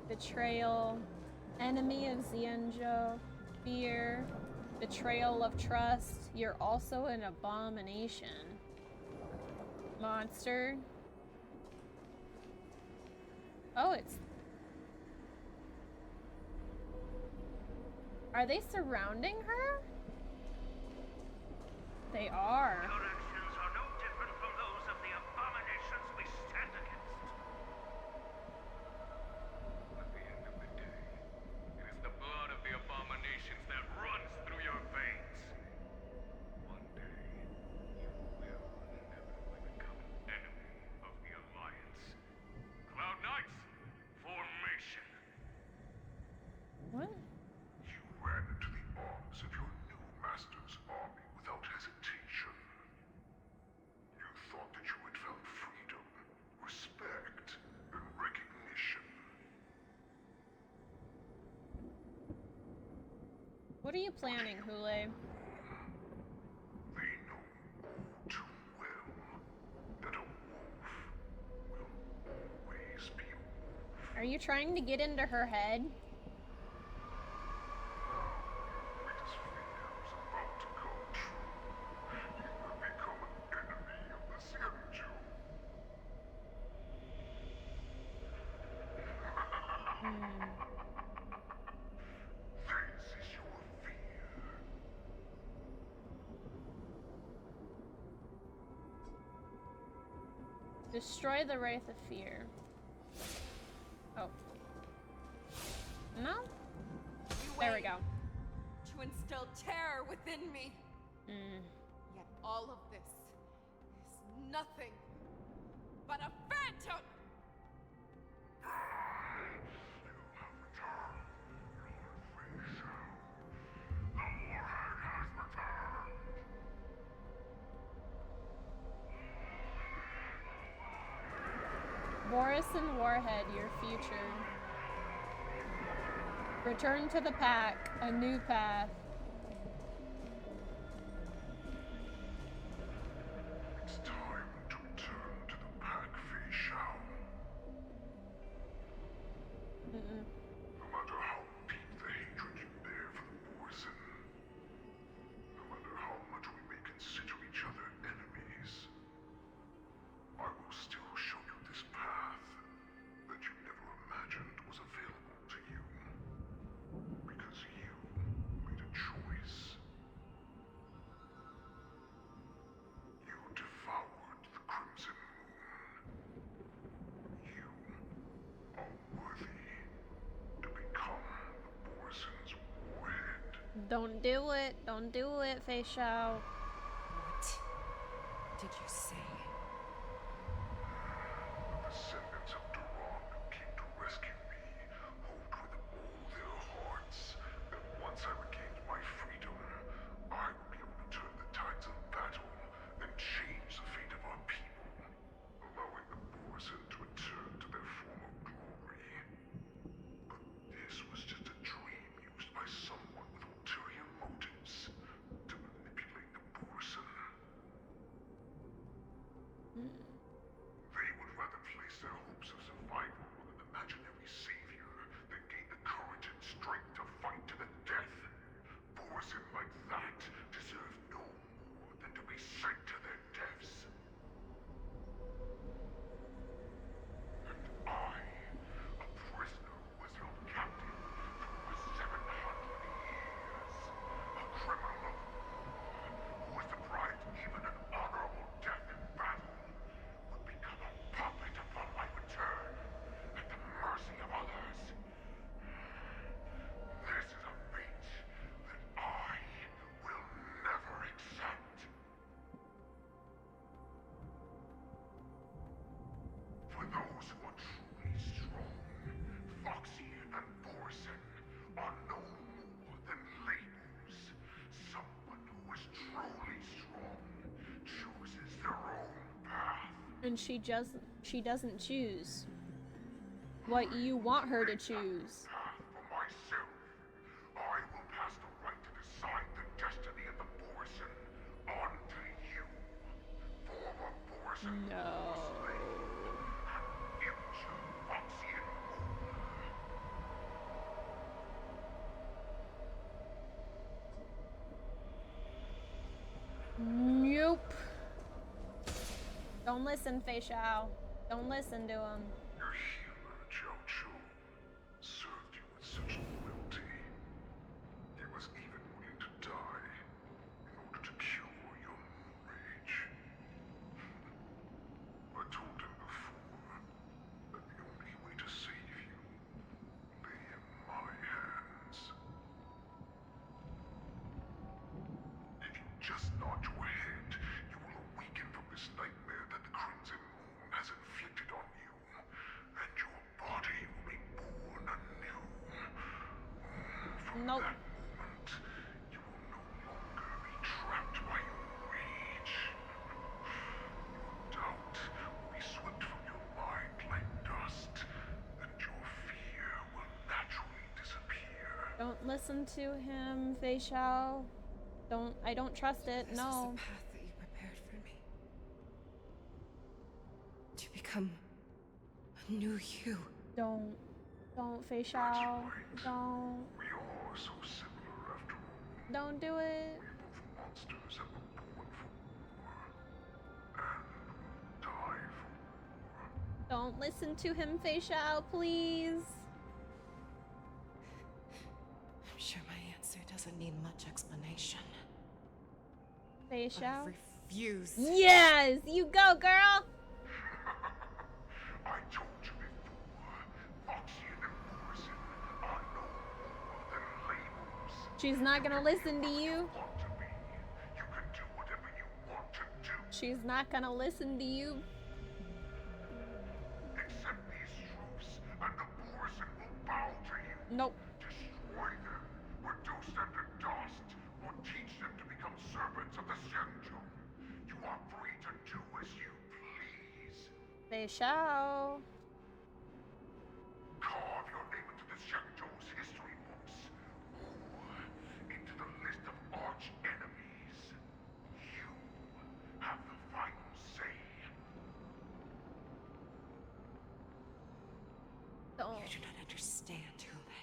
Betrayal. Enemy of Xianzhou. Fear. Betrayal of trust. You're also an abomination. Monster. Oh, it's... Are they surrounding her? They are. Your actions are no different from those of the abominations we stand against. At the end of the day, it is the blood of the abominations that runs through your veins. One day, you will inevitably become an enemy of the Alliance. Cloud Knights, formation. What? You ran into the arms of your new master's army without hesitation. You thought that you had found freedom, respect, and recognition. What are you planning, Hule? They know all too well that a wolf will always be a wolf. Are you trying to get into her head? Greatest fear is about to come true. You have become an enemy of the Xianzhou. This is your fear. Destroy the Wraith of Fear. Oh. No? There we go. to instill terror within me. Yet all of this is nothing but a phantom! Boris and Warhead, your future. Return to the pack, a new path. It's time to return to the pack, FEIXIAO. No matter how deep the hatred you bear for the Borson, no matter how much we may consider each other enemies, I will still show you this path that you never imagined was available to you. Because you made a choice. You devoured the Crimson Moon. You are worthy to become the Borson's warhead. Don't do it. Don't do it, FEIXIAO. What did you say? The descendants of Duran who came to rescue me hoped with all their hearts that once I regained my freedom, I would be able to turn the tides of battle and change the fate of our people, allowing the Borson to return to their former glory. But this was just a dream used by someone with ulterior motives to manipulate the Borson. They would rather place their hopes of survival on an imaginary savior than gain the courage and strength to fight to the death. Borson like that deserve no more than to be sent to their deaths. And I, a prisoner who was held captive for over 700 years, a criminal of war, who was deprived even an honorable death in battle, would become a puppet upon my return, at the mercy of others. This is a fate that I will never accept. For those who are truly strong, Foxian and Borson are no more than labels. Someone who is truly strong chooses their own path. And she doesn't choose what you want her to choose. Path for myself. I will pass the right to decide the destiny of the Borson on to you. Former Borson slave and future Foxian ruler. Nope. Don't listen, FEIXIAO. Don't listen to him. Your healer, Jiao served you with such loyalty. He was even willing to die in order to cure your moon rage. I told him before that the only way to save you lay in my hands. If you just nod your head, you will awaken from this nightmare that the Crimson Moon has inflicted on you, and your body will be born anew. From Nope. that moment, you will no longer be trapped by your rage. Your doubt will be swept from your mind like dust, and your fear will naturally disappear. Don't listen to him, FEIXIAO. I don't trust it, This no. was the path that you prepared for me. To become a new you. Don't, FEIXIAO. Don't. We are so similar after all. Don't do it. We're both monsters and were born for war. And will die for war. Don't listen to him, FEIXIAO, please. I'm sure my answer doesn't need much explanation. FEIXIAO? I refuse. Yes! You go, girl! I told you before, Foxian and Borson are no more than labels. She's not gonna listen to you. She's not gonna listen to you. Accept these truths, and the Borson will bow to you. Nope. Destroy them, reduce them to dust, or teach them to become servants of the Xianzhou. You are free to do as you please. FEIXIAO. Carve your name into the Xianzhou's history books, or into the list of arch enemies. You have the final say. You do not understand, Hule.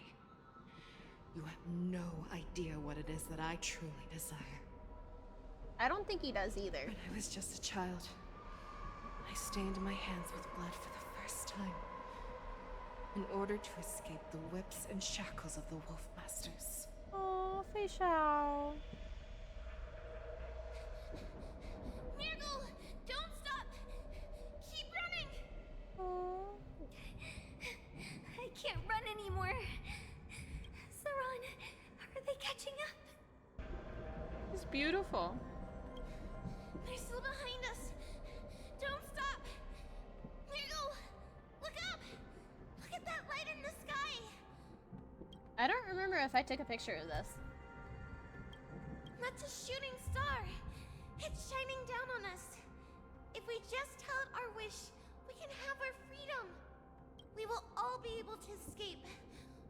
You have no idea what it is that I truly desire. I don't think he does either. When I was just a child, I stained my hands with blood for the first time, in order to escape the whips and shackles of the Wolf Masters. Oh, FEIXIAO. Nurgle, don't stop! Keep running! Oh. I can't run anymore. Saran, are they catching up? It's beautiful. They're still behind us. Don't stop! Nurgle, look up! Look at that light in the sky! I don't remember if I took a picture of this. That's a shooting star. It's shining down on us. If we just tell it our wish, we can have our freedom. We will all be able to escape.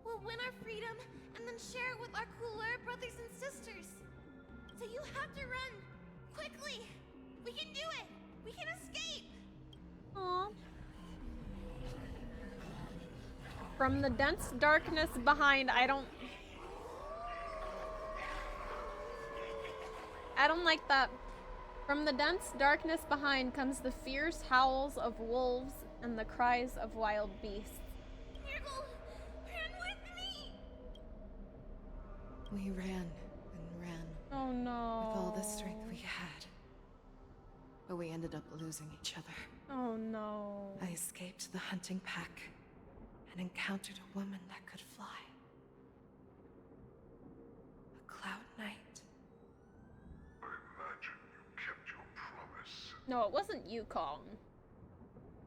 We'll win our freedom and then share it with our cooler brothers and sisters. So you have to run. Quickly. We can do it. We can escape. Aww. From the dense darkness behind, I don't like that. From the dense darkness behind comes the fierce howls of wolves and the cries of wild beasts. Nurgle, run with me! We ran and ran. Oh no. With all the strength we had. But we ended up losing each other. Oh no. I escaped the hunting pack and encountered a woman that could fly. A Cloud Knight. I imagine you kept your promise. No, it wasn't Yukong.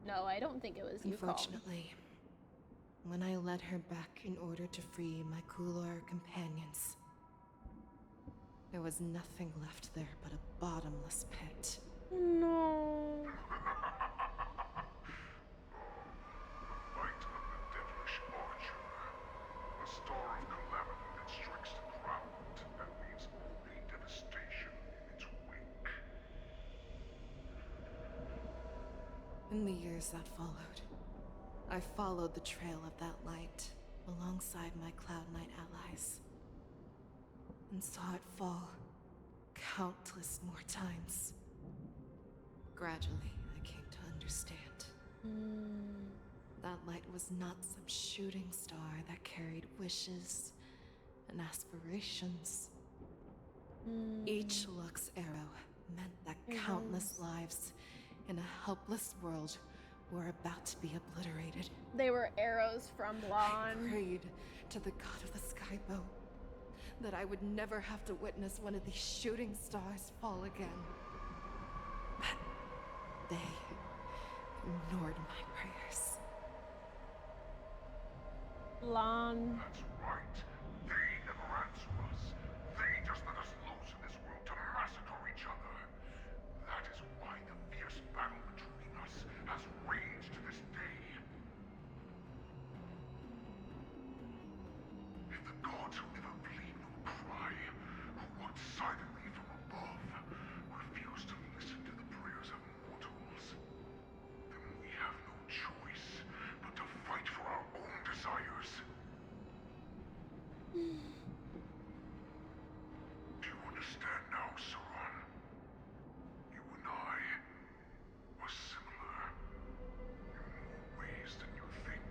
No, I don't think it was Yukong. Unfortunately, when I led her back in order to free my Kulor companions, there was nothing left there but a bottomless pit. No. Light of the devilish archer. A star of calamity that strikes the ground and leaves only devastation in its wake. In the years that followed, I followed the trail of that light alongside my Cloud Knight allies, and saw it fall countless more times. Gradually, I came to understand. That light was not some shooting star that carried wishes and aspirations. Each Lux arrow meant that countless lives in a helpless world were about to be obliterated. They were arrows from Lan. I prayed to the god of the skybow that I would never have to witness one of these shooting stars fall again. But they ignored my prayers. Lan. That's right. They never answer us. They just let us loose in this world to massacre each other. That is why the fierce battle between us has raged to this day. If the gods who never bleed nor cry, who watch silently from above, refuse to listen to the prayers of mortals, then we have no choice but to fight for our own desires. Do you understand now, Saran? You and I are similar in more ways than you think.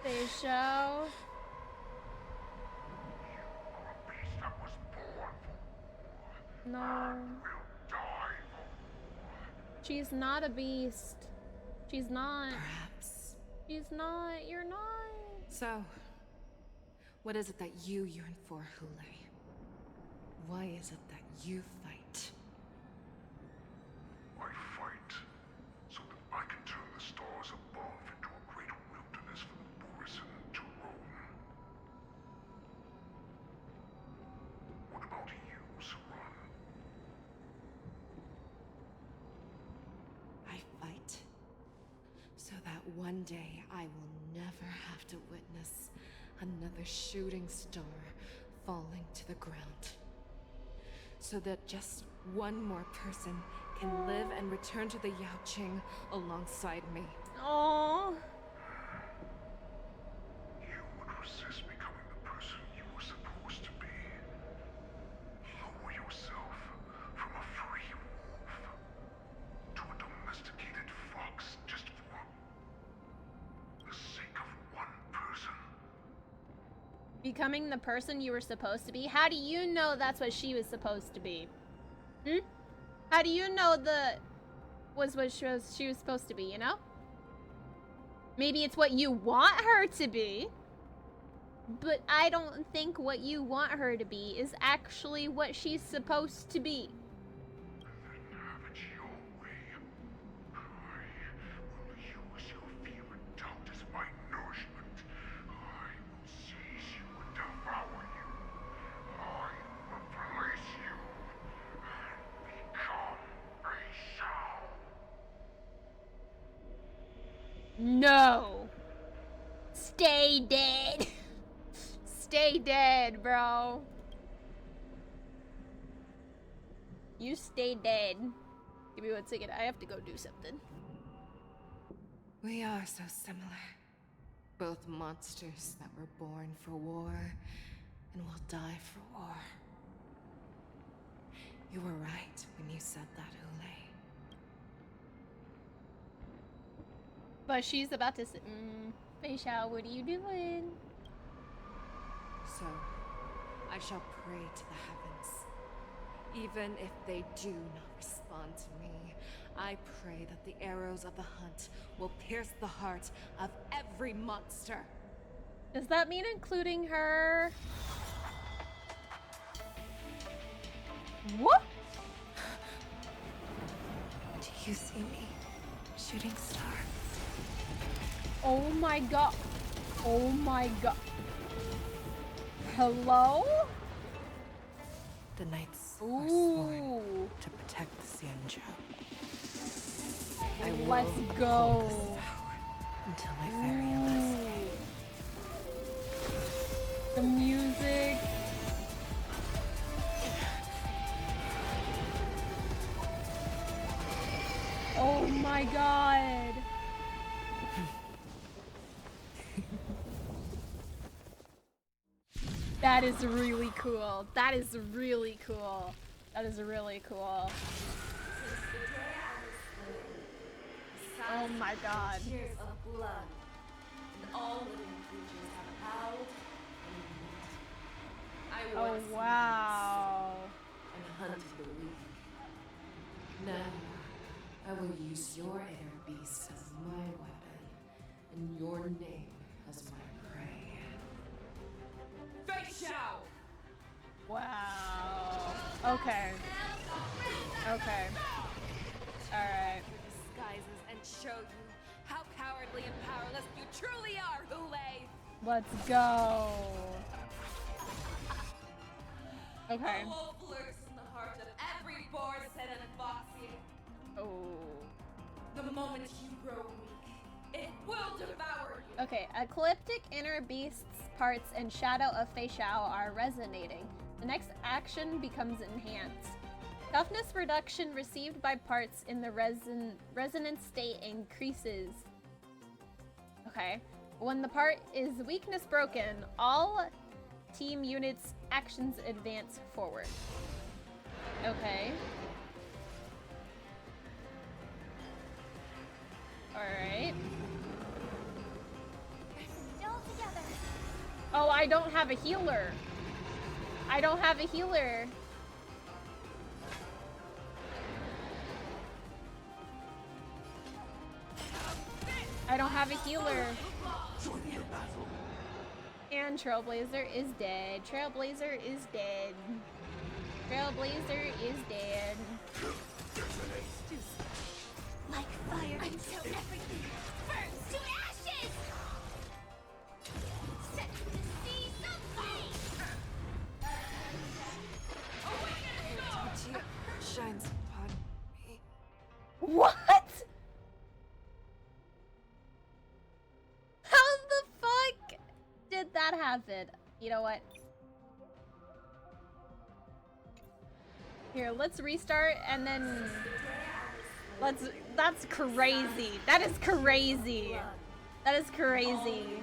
FEIXIAO. You are a beast that was born for war. No. Will die for war. She's not a beast. She's not. Perhaps He's not. You're not. So, what is it that you yearn for, Hule? Why is it that you fight? I fight so that I can turn the stars above into a great wilderness for the Borisin to roam. What about you, Saran? I fight so that one day I will never have to witness another shooting star falling to the ground. So that just one more person can live and return to the Yaoqing alongside me. Aww. You would resist becoming the person you were supposed to be. Lower yourself from a free wolf to a domesticated fox just for the sake of one person. Becoming the person you were supposed to be? How do you know that's what she was supposed to be? Hmm? How do you know was what she was supposed to be, you know? Maybe it's what you want her to be, but I don't think what you want her to be is actually what she's supposed to be. Have it your way. I will use your fear and doubt as my nourishment. I will seize you and devour you. I will replace you and become FEIXIAO. No. Stay dead. Stay dead, bro. You stay dead. Give me 1 second. I have to go do something. We are so similar. Both monsters that were born for war and will die for war. You were right when you said that, Hule. But she's about to say, FEIXIAO, what are you doing? So, I shall pray to the heavens. Even if they do not respond to me, I pray that the arrows of the hunt will pierce the heart of every monster. Does that mean including her? What? Do you see me, shooting star? Oh my god. Oh my god. Hello? The knights are sworn to protect the Xianzhou. I will Let's go. hold this power until my very last day. The music. Oh my god. That is really cool. That is really cool. That is really cool. Oh my god. Tears of blood, and all living creatures have howled and mourned. I Oh wow. And hunted the weak. Now, I will use your inner beast as my weapon, and your name as my prey. FEIXIAO! Wow. Okay. Okay. Alright. Disguises and show you how cowardly and powerless you truly are, Hule! Let's go. Okay. A wolf lurks in the heart of every Borisin and Foxian. Oh. The moment you grow weak, it will devour you. Okay, ecliptic inner beasts parts and shadow of FEIXIAO are resonating. The next action becomes enhanced. Toughness reduction received by parts in the resonant state increases. Okay. When the part is weakness broken, all team units' actions advance forward. Okay. Alright. Still together. Oh, I don't have a healer. I don't have a healer. I don't have a healer. And Trailblazer is dead. Trailblazer is dead. Trailblazer is dead. Like fire until everything burns to ashes! Set to see some flame! Shines upon me. What? How the fuck did that happen? You know what? Here, let's restart and then that's crazy. That is crazy. That is crazy.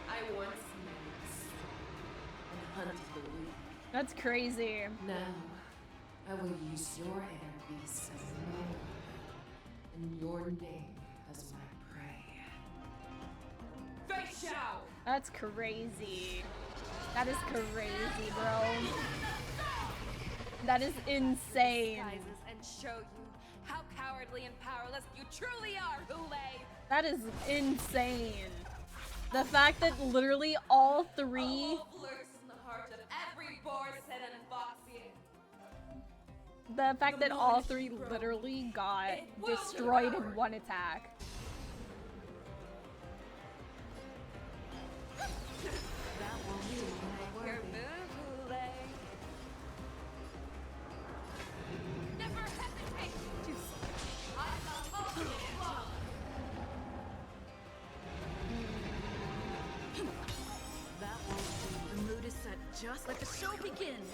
I once hunted the weak. That's crazy. Now, I will use your inner beast as my weapon, and your name as my prey. FEIXIAO! That's crazy. That is crazy, bro. That is insane. And show you how cowardly and powerless you truly are, Hule! That is insane. The fact that literally all three. The fact that all three literally got destroyed in one attack. The mood is set just like the show begins.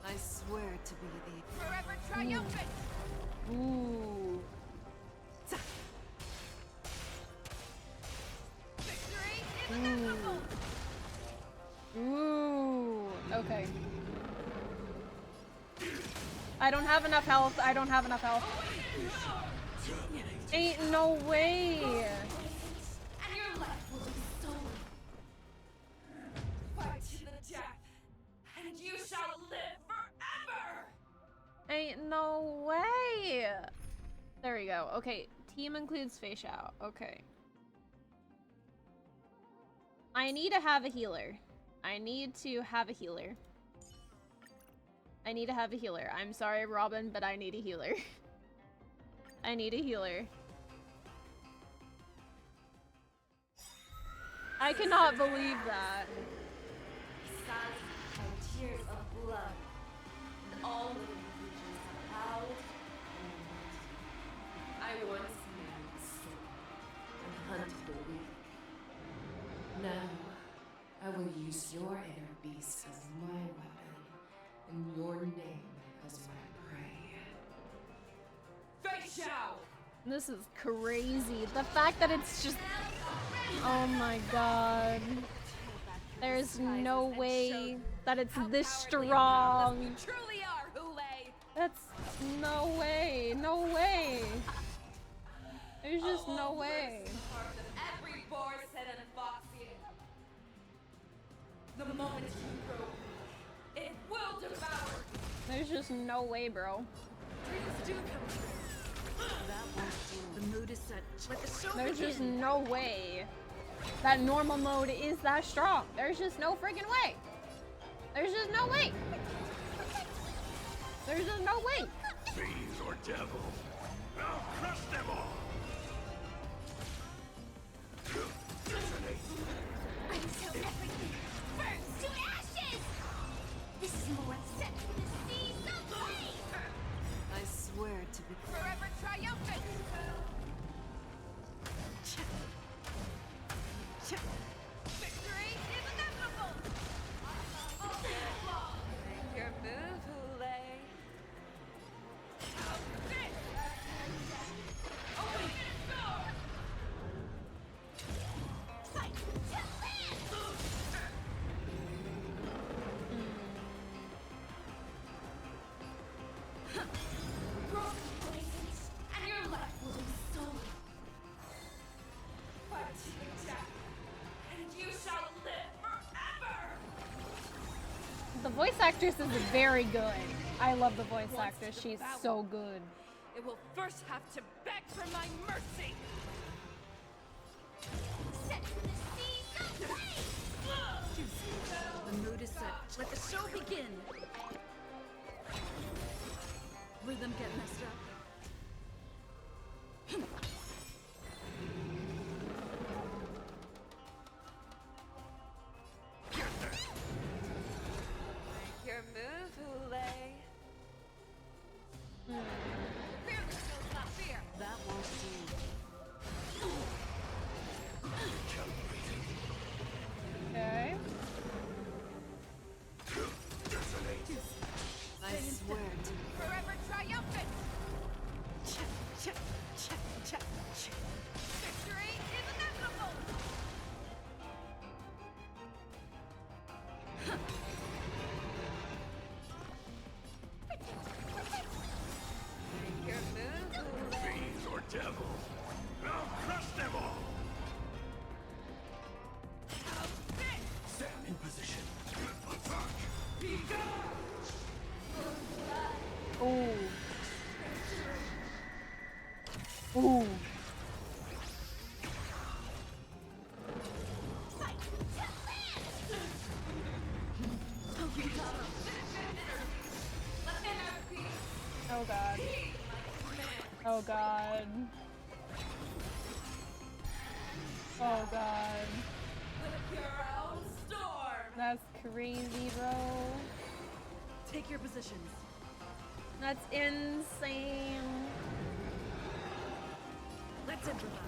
I swear to be the forever triumphant! Ooh. Ooh. Okay. I don't have enough health. I don't have enough health. Ain't no way. And your life will be stolen. Fight to the death, and you shall live forever. Ain't no way. There we go. Okay, team includes FEIXIAO. Okay. I need to have a healer. I need to have a healer. I need to have a healer. I'm sorry, Robin, but I need a healer. I need a healer. I cannot believe that. Silence and tears of blood, and all living creatures have howled and wept. I once made the sick and hunted the weak. Now, I will use your inner beast as my weapon, and your name as my prey. FEIXIAO! This is crazy. The fact that it's just... Oh my god. There's no way that it's this strong. Truly are, Hule! That's no way. No way. There's just no way. Every boar said and foxian. The moment you grow, it will devour. There's just no way, bro. Dreams do come true. That won't do. The mood is set like the show There's begins. just no way that normal mode is that strong. There's just no freaking way. There's just no way. There's just no way. Fiends or devil, I'll crush them all. Until everything burns to ashes! This is more set to see some flame! I swear to be Forever triumphant! Victory is inevitable! Make your move, Hule. Fight to live! And your life will be stolen. Fight to the death, and you shall live forever. The voice actress is very good. I love the voice actor. She's so good. It will first have to beg for my mercy. Set the sea ablaze! The mood is set. Let the show begin. Rhythm get messed up. Make your move, Hule. Fear the show's not fear. That won't do. Okay. I swear to forever triumphant. Victory is inevitable. Make your move. Fiends or devil, I'll crush them all. Stand in position. Attack. Be gone. Ooh. Ooh. Oh god. Oh god. Oh god. That's crazy, bro. Take your positions. That's insane. Let's improvise.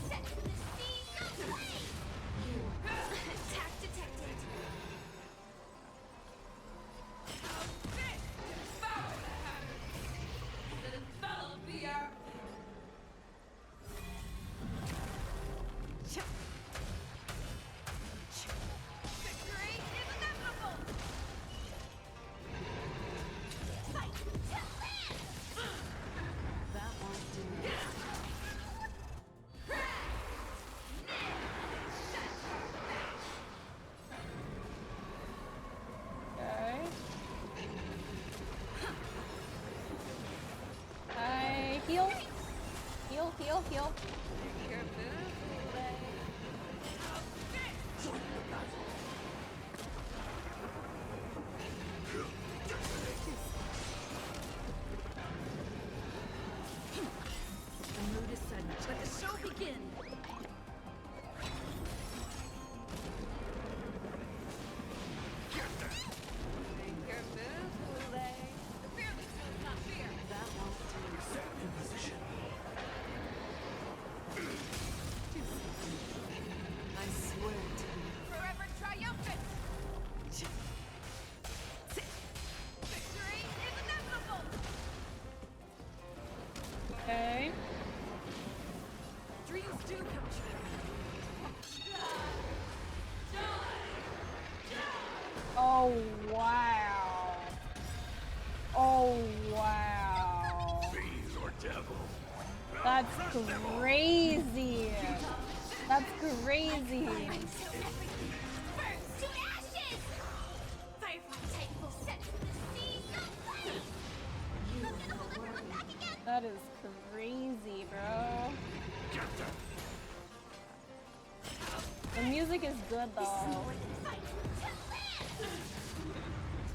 Set the sea ablaze. Attack detected. Victory is inevitable. Fight to live. That won't do. Okay. I heal. Heal, heal, heal. Your move, The mood is set. Let the show begin. Make your move, Hule. Fear the show's not fear. That won't do. Stand in position. I swear to you. Forever triumphant. Victory is inevitable. Okay. Dreams do come true. Oh wow. Oh wow. Fiends or devil. That's crazy. That's crazy. Burns to ashes. Firefly type will set the sea ablaze. That is crazy, bro. The music is good though.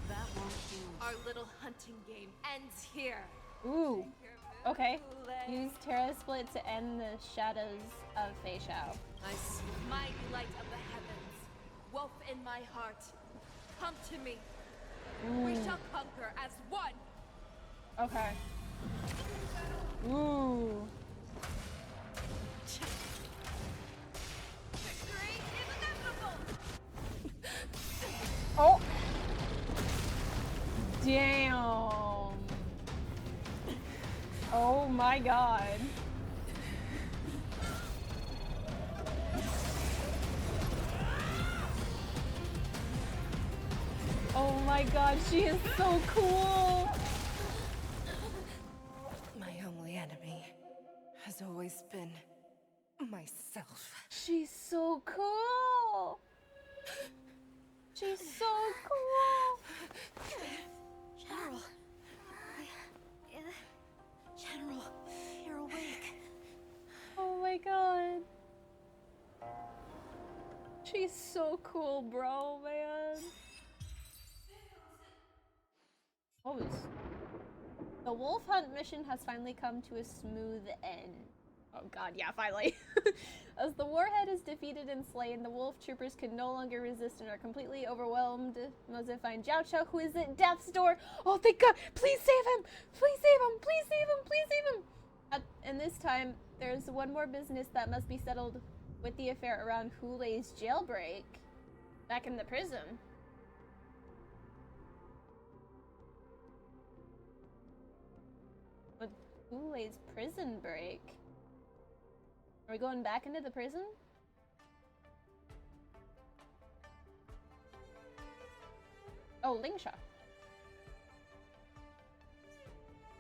That won't do. Our little hunting game ends here. Ooh. Okay. Use Terra Split to end the shadows of FEIXIAO. Mighty light of the heavens, wolf in my heart, come to me. We Ooh. shall conquer as one. Okay. Ooh. Victory is inevitable. Oh. Damn. Oh my god. Oh my god, she is so cool. My only enemy has always been myself. She's so cool. She's so cool. General. General, you're awake. Oh my god. She's so cool, bro, man. Oh, the wolf hunt mission has finally come to a smooth end. Oh god, yeah, finally. As the warhead is defeated and slain, the wolf troopers can no longer resist and are completely overwhelmed. Mose find Jiao, who is at death's door. Oh, thank god! Please save him! Please save him! Please save him! Please save him! And this time, there's one more business that must be settled with the affair around Hulei's jailbreak. Back in the prison. With Hulei's prison break. Are we going back into the prison? Oh, Lingsha.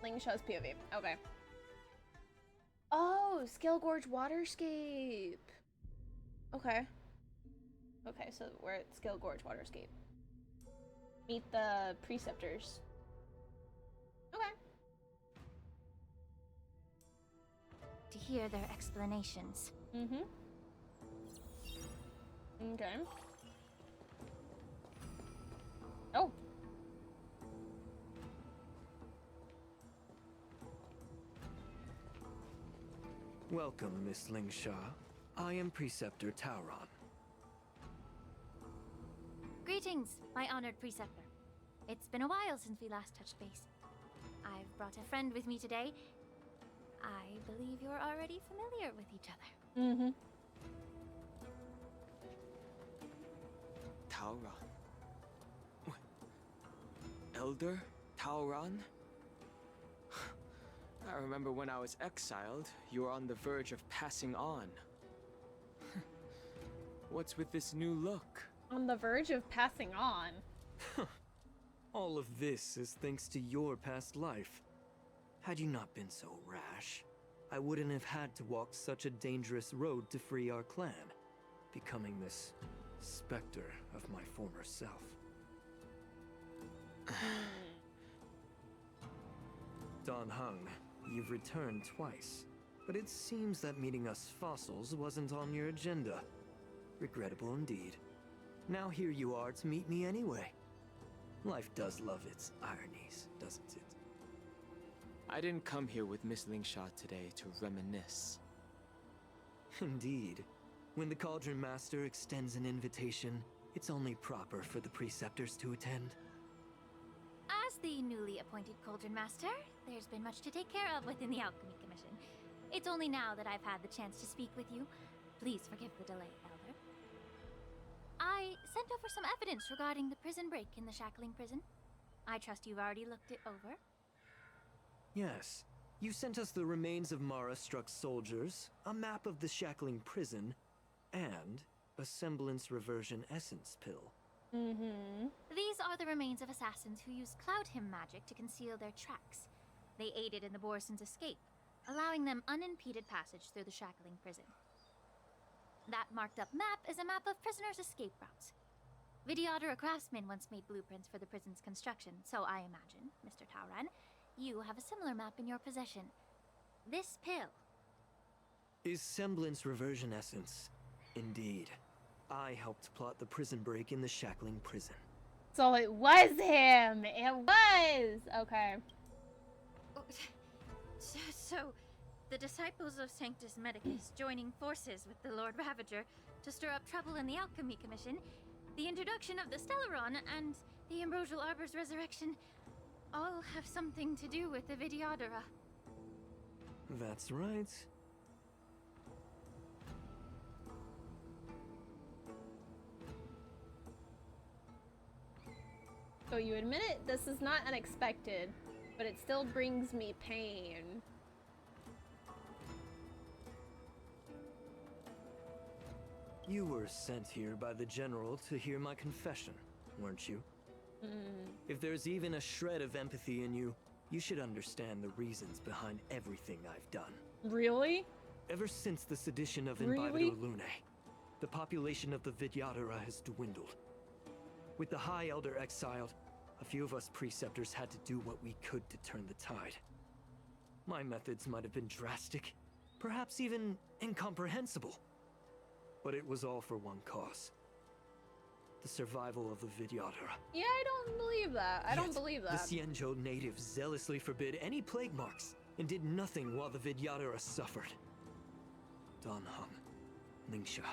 Lingshaw's POV. Okay. Oh, Scale Gorge Waterscape. Okay. Okay, so we're at Scale Gorge Waterscape. Meet the preceptors. Okay. To hear their explanations. Mm-hmm. Okay. Oh. Welcome, Miss Lingsha. I am Preceptor Tauron. Greetings, my honored preceptor. It's been a while since we last touched base. I've brought a friend with me today. I believe you're already familiar with each other. Mm-hmm. Tauron. Elder Tauron? I remember when I was exiled, you were on the verge of passing on. What's with this new look? On the verge of passing on. All of this is thanks to your past life. Had you not been so rash, I wouldn't have had to walk such a dangerous road to free our clan, becoming this specter of my former self. Don Hung, you've returned twice, but it seems that meeting us fossils wasn't on your agenda. Regrettable indeed. Now here you are to meet me anyway. Life does love its ironies, doesn't it? I didn't come here with Miss Lingsha today to reminisce. Indeed. When the Cauldron Master extends an invitation, it's only proper for the Preceptors to attend. As the newly appointed Cauldron Master, there's been much to take care of within the Alchemy Commission. It's only now that I've had the chance to speak with you. Please forgive the delay, Elder. I sent over some evidence regarding the prison break in the Shackling Prison. I trust you've already looked it over. Yes. You sent us the remains of Mara-struck soldiers, a map of the Shackling Prison, and a semblance reversion essence pill. Mm-hmm. These are the remains of assassins who used Cloud Hymn magic to conceal their tracks. They aided in the Borisons' escape, allowing them unimpeded passage through the Shackling Prison. That marked-up map is a map of prisoners' escape routes. Vidyadhara craftsmen once made blueprints for the prison's construction, so I imagine, Mr. Tauron, you have a similar map in your possession. This pill is semblance reversion essence. Indeed. I helped plot the prison break in the Shackling Prison. So it was him! It was! Okay. So, the disciples of Sanctus Medicus joining forces with the Lord Ravager to stir up trouble in the Alchemy Commission, the introduction of the Stellaron, and the Ambrosial Arbor's resurrection all have something to do with the Vidyadhara. That's right. So you admit it, this is not unexpected, but it still brings me pain. You were sent here by the General to hear my confession, weren't you? If there's even a shred of empathy in you, you should understand the reasons behind everything I've done. Really? Ever since the sedition of Really? Invivador Lunae, the population of the Vidyadhara has dwindled. With the High Elder exiled, a few of us preceptors had to do what we could to turn the tide. My methods might have been drastic, perhaps even incomprehensible. But it was all for one cause. The survival of the Vidyadhara. Yeah, I don't believe that. I don't believe that. The Xianzhou natives zealously forbid any plague marks and did nothing while the Vidyadhara suffered. Danheng, Lingsha,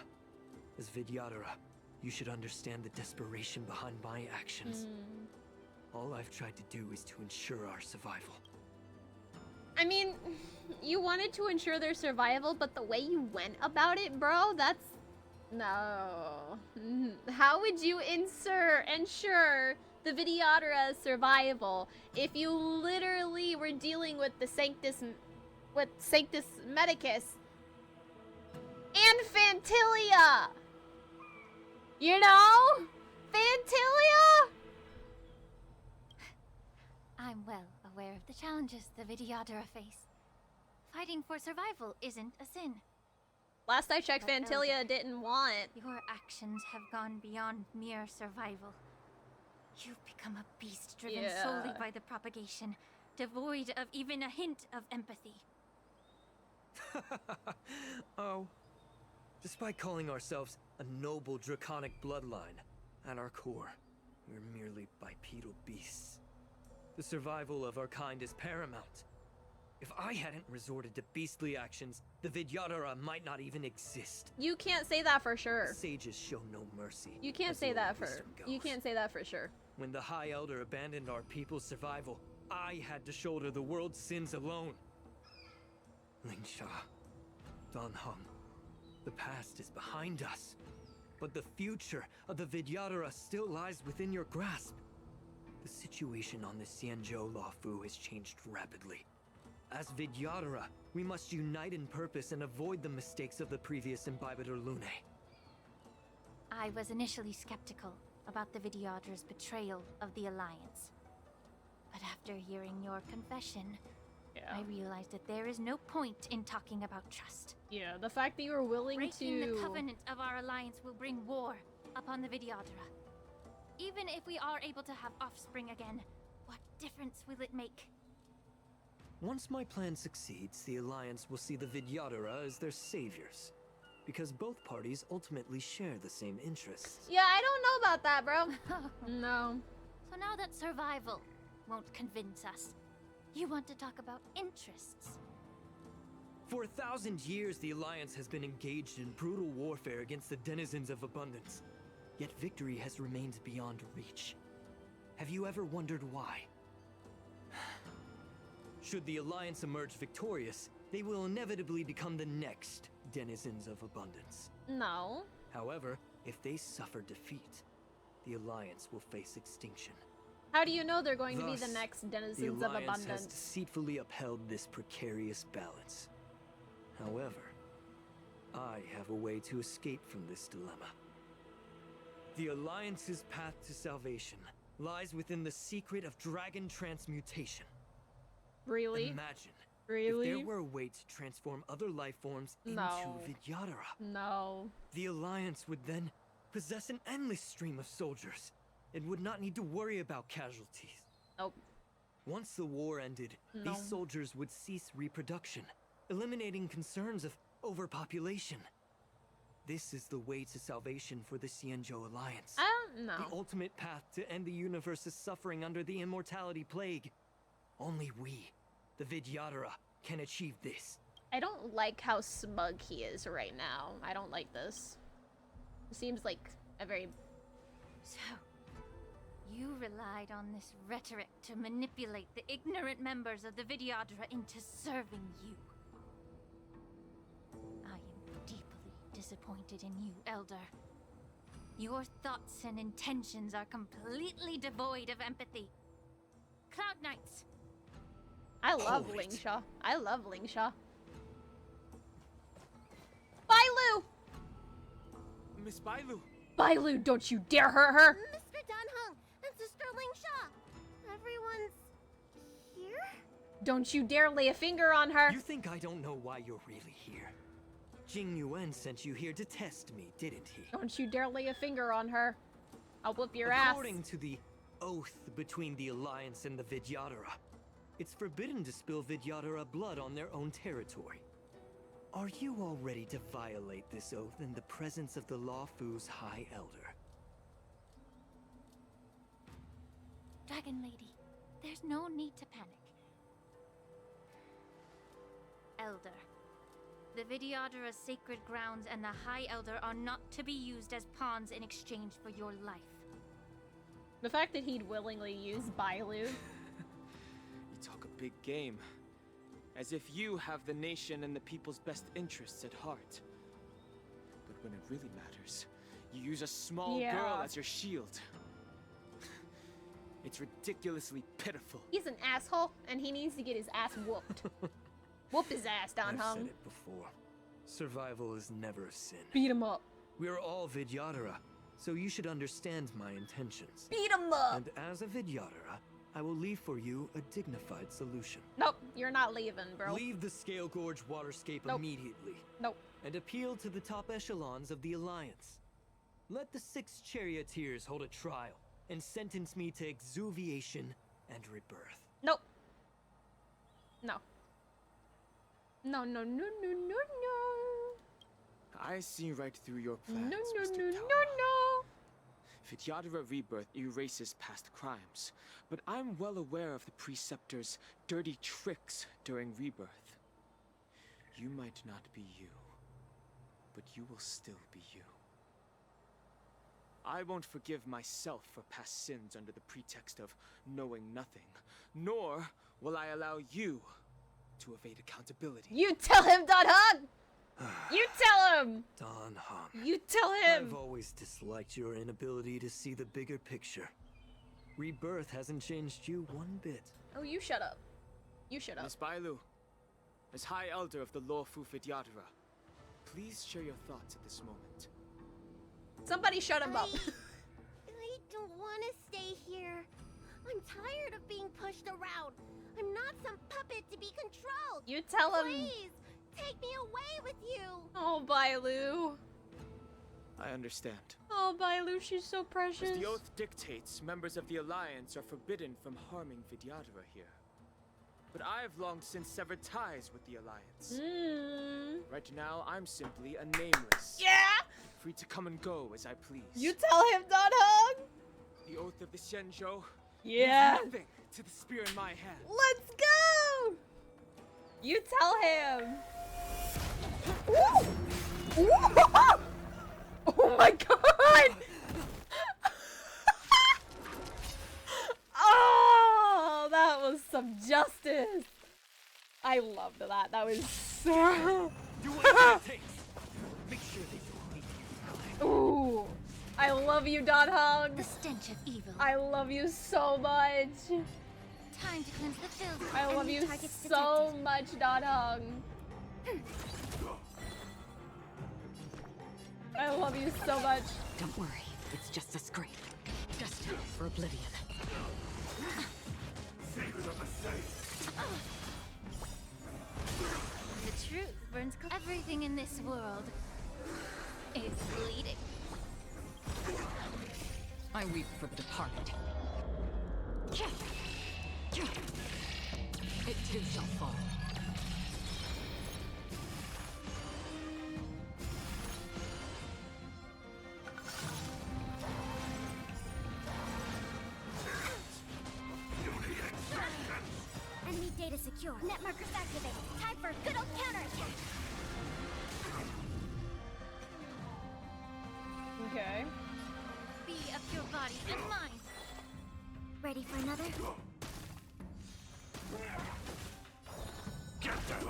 as Vidyadhara, you should understand the desperation behind my actions. All I've tried to do is to ensure our survival. I mean, you wanted to ensure their survival, but the way you went about it, bro, that's... No. How would you ensure the Vidyadhara's survival if you literally were dealing with the Sanctus Medicus and Phantilia? You know? Phantilia? I'm well aware of the challenges the Vidyadhara face. Fighting for survival isn't a sin. Last I checked, But Phantilia Elder, didn't want. Your actions have gone beyond mere survival. You've become a beast driven solely by the propagation, devoid of even a hint of empathy. Oh. Despite calling ourselves a noble draconic bloodline, at our core, we're merely bipedal beasts. The survival of our kind is paramount. If I hadn't resorted to beastly actions, the Vidyadhara might not even exist. You can't say that for sure. The sages show no mercy. You can't say that for sure. When the High Elder abandoned our people's survival, I had to shoulder the world's sins alone. Lingsha, Danheng, the past is behind us, but the future of the Vidyadhara still lies within your grasp. The situation on the Xianzhou Luofu has changed rapidly. As Vidyadhara, we must unite in purpose and avoid the mistakes of the previous Imbibitor Lunae. I was initially skeptical about the Vidyadhara's betrayal of the Alliance. But after hearing your confession, I realized that there is no point in talking about trust. Yeah, the fact that you were willing Breaking the covenant of our alliance will bring war upon the Vidyadhara. Even if we are able to have offspring again, what difference will it make? Once my plan succeeds, the Alliance will see the Vidyadhara as their saviors. Because both parties ultimately share the same interests. Yeah, I don't know about that, bro. No. So now that survival won't convince us, you want to talk about interests. For 1,000 years, the Alliance has been engaged in brutal warfare against the denizens of abundance. Yet victory has remained beyond reach. Have you ever wondered why? Should the Alliance emerge victorious, they will inevitably become the next denizens of abundance. No. However, if they suffer defeat, the Alliance will face extinction. How do you know they're going to be Thus, the next denizens the of Alliance abundance? has deceitfully upheld this precarious balance. However, I have a way to escape from this dilemma. The Alliance's path to salvation lies within the secret of dragon transmutation. Really? Imagine if there were a way to transform other life forms into Vidyadhara. No. The Alliance would then possess an endless stream of soldiers and would not need to worry about casualties. Nope. Once the war ended, these soldiers would cease reproduction, eliminating concerns of overpopulation. This is the way to salvation for the Xianzhou Alliance. I don't know. The ultimate path to end the universe's suffering under the immortality plague. Only we, the Vidyadhara, can achieve this. I don't like how smug he is right now. I don't like this. It seems like a very... So, you relied on this rhetoric to manipulate the ignorant members of the Vidyadhara into serving you. I am deeply disappointed in you, Elder. Your thoughts and intentions are completely devoid of empathy. Cloud Knights! I love Lingsha. I love Lingsha. Bailu! Miss Bailu! Bailu, don't you dare hurt her! Mr. Danheng and Sister Lingsha! Everyone's... here? Don't you dare lay a finger on her! You think I don't know why you're really here? Jing Yuan sent you here to test me, didn't he? Don't you dare lay a finger on her. I'll whip your ass. According to the oath between the Alliance and the Vidyadhara, it's forbidden to spill Vidyadhara blood on their own territory. Are you all ready to violate this oath in the presence of the Lawfu's High Elder? Dragon Lady, there's no need to panic. Elder, the Vidyadhara's sacred grounds and the High Elder are not to be used as pawns in exchange for your life. The fact that he'd willingly use Bailu. You talk a big game. As if you have the nation and the people's best interests at heart. But when it really matters, you use a small girl as your shield. It's ridiculously pitiful. He's an asshole, and he needs to get his ass whooped. Whoop his ass, Dan Heng. I've said it before. Survival is never a sin. Beat him up. We're all Vidyadhara, so you should understand my intentions. Beat him up! And as a Vidyadhara, I will leave for you a dignified solution. Nope, you're not leaving, bro. Leave the Scale Gorge waterscape immediately. Nope. And appeal to the top echelons of the Alliance. Let the 6 charioteers hold a trial and sentence me to exuviation and rebirth. Nope. No. No, no, no, no, no, no. I see right through your plans, No, Mr. no, no, Tao. no. Vidyadhara Rebirth erases past crimes, but I'm well aware of the Preceptor's dirty tricks during Rebirth. You might not be you, but you will still be you. I won't forgive myself for past sins under the pretext of knowing nothing, nor will I allow you to evade accountability. You tell him, Dan Heng! You tell him! Dan Heng. You tell him! I've always disliked your inability to see the bigger picture. Rebirth hasn't changed you one bit. Oh, you shut up. You shut up. Miss Bailu, as High Elder of the Lawfu Vidyadhara, please share your thoughts at this moment. Somebody shut him up. I don't want to stay here. I'm tired of being pushed around. I'm not some puppet to be controlled. You tell him. Please, take me away with you. Oh, Bailu. I understand. Oh, Bailu, she's so precious. As the oath dictates, members of the Alliance are forbidden from harming Vidyadhara here. But I've long since severed ties with the Alliance. Right now, I'm simply a nameless. Yeah! Free to come and go as I please. You tell him, Dan Heng! The oath of the Xianzhou Yeah! means nothing to the spear in my hand. Let's go! You tell him! Ooh. Ooh. Oh my god! Oh, that was some justice. I loved that. That was so. Do whatever it takes. Make sure they don't leave you. Ooh, I love you, Dan Heng. The stench of evil. I love you so much. Time to cleanse the field. I love you so much, Dan Heng. I love you so much. Don't worry, it's just a scrape. Destined for oblivion. The truth burns. Everything in this world is bleeding. I weep for the departed. It too shall fall. Enemy data secure. Net markers activated. Time for a good old counterattack. Okay. Be of your body and mind. Ready for another? Get them!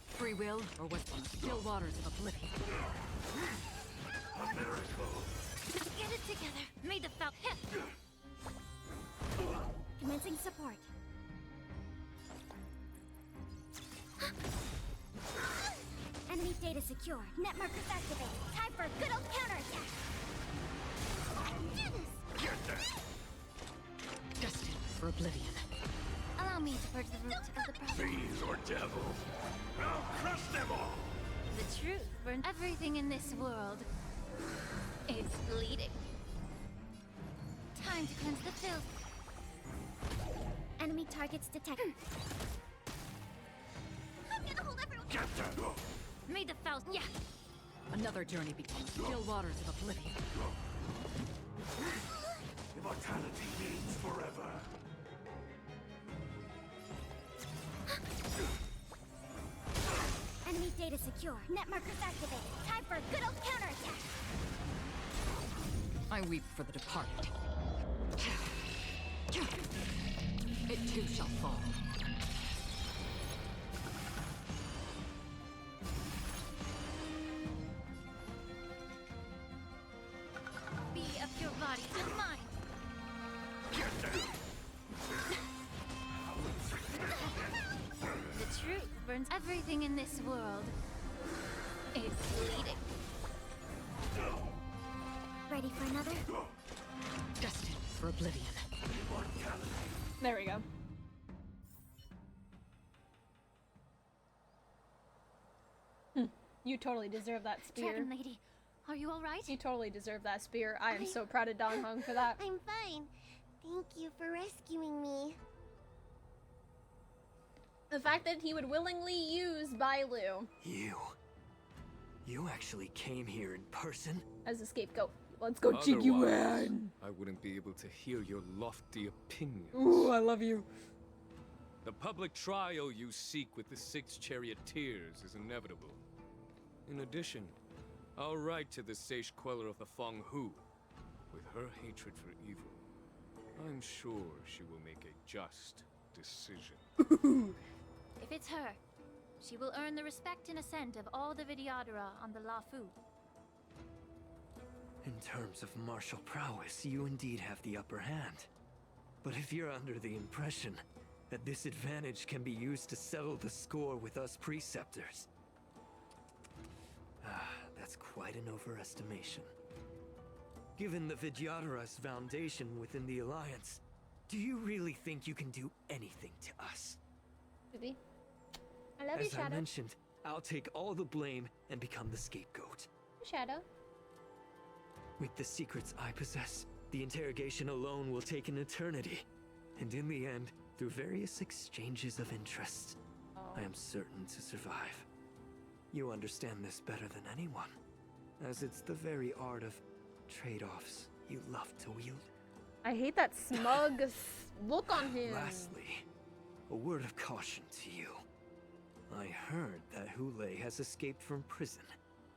Free will or what's on the still waters of oblivion. A miracle. Get it together. May the felt hit. Commencing support. Enemy data secure. Net markers activated. Time for a good old counterattack. Do this! Get them! Destined for oblivion. Allow me to purge the root of the problem. Fiends or devils, I'll crush them all! The truth burns. Everything in this world is bleeding. Time to cleanse the filth. Enemy targets detected. I'm gonna hold everyone. May the Faust. Yeah. Another journey begins. Still waters of oblivion. Immortality means forever. Enemy data secure. Net markers activated. Time for a good old counterattack. I weep for the departed. It too shall fall. Be of your body and mind. The truth burns. Everything in this world is bleeding. Ready for another? Destined for oblivion. There we go. You totally deserve that spear. Dragon Lady, are you all right? You totally deserve that spear. I am so proud of Dong Hong for that. I'm fine. Thank you for rescuing me. The fact that he would willingly use Bailu You actually came here in person? as a scapegoat. Let's go, Jiggy Wan. I wouldn't be able to hear your lofty opinions. Ooh, I love you. The public trial you seek with the 6 charioteers is inevitable. In addition, I'll write to the sage queller of the Feng Hu. With her hatred for evil, I'm sure she will make a just decision. If it's her, she will earn the respect and assent of all the Vidyadhara on the Lafu. In terms of martial prowess, you indeed have the upper hand. But if you're under the impression that this advantage can be used to settle the score with us preceptors, that's quite an overestimation. Given the Vidyadhara's foundation within the Alliance, do you really think you can do anything to us? Baby. I love you, As Shadow. I mentioned, I'll take all the blame and become the scapegoat. Shadow. With the secrets I possess, the interrogation alone will take an eternity. And in the end, through various exchanges of interest, I am certain to survive. You understand this better than anyone, as it's the very art of trade-offs you love to wield. I hate that smug look on him. Lastly, a word of caution to you. I heard that Hule has escaped from prison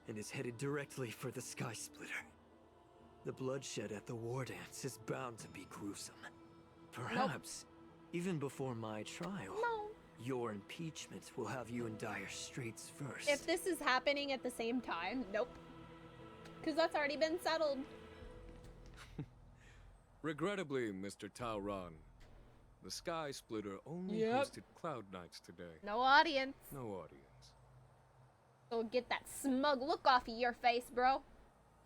and is headed directly for the Sky Splitter. The bloodshed at the war dance is bound to be gruesome. Perhaps, even before my trial, your impeachment will have you in dire straits first. If this is happening at the same time, nope. Because that's already been settled. Regrettably, Mr. Taoran, the Sky Splitter only Yep. hosted Cloud Nights today. No audience. No audience. So get that smug look off of your face, bro.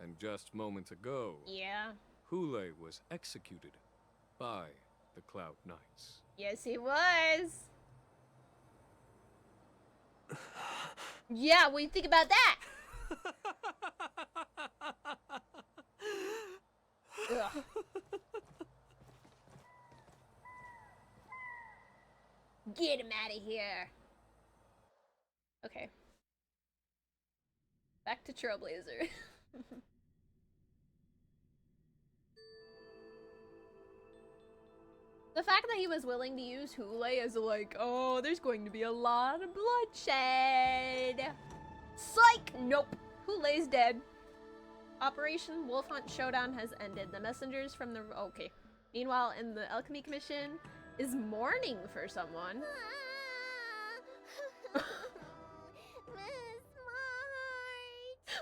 And just moments ago, Yeah. Hule was executed by the Cloud Knights. Yes, he was. Yeah, what do you think about that? Ugh. Get him out of here. Okay. Back to Trailblazer. The fact that he was willing to use Hule as like, oh, there's going to be a lot of bloodshed. Psych! Nope. Hule's dead. Operation Wolf Hunt Showdown has ended. The messengers from the... Okay. Meanwhile, in the Alchemy Commission is mourning for someone.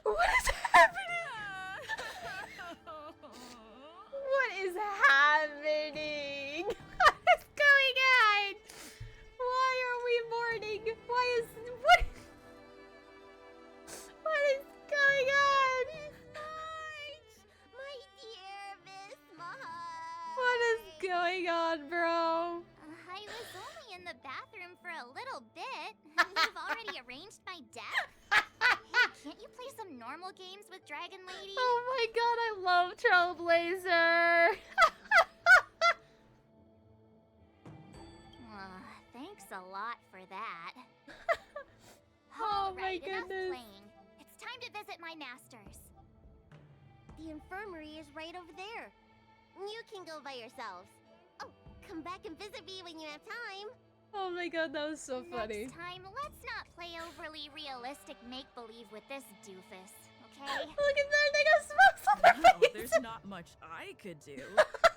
What is happening? What is happening? What is going on? Why are we mourning? What is going on? My dear Miss Mars. What is going on, bro? I was only in the bathroom for a little bit. You've already arranged my death? Can't you play some normal games with Dragon Lady? Oh my god, I love Trailblazer! Thanks a lot for that. Oh my Alright, enough goodness. playing. It's time to visit my masters. The infirmary is right over there. You can go by yourselves. Oh, come back and visit me when you have time. Oh my god, that was so funny. Next time, let's not play overly realistic make-believe with this doofus, okay? Look at that, they got smokes on their No, face. there's not much I could do.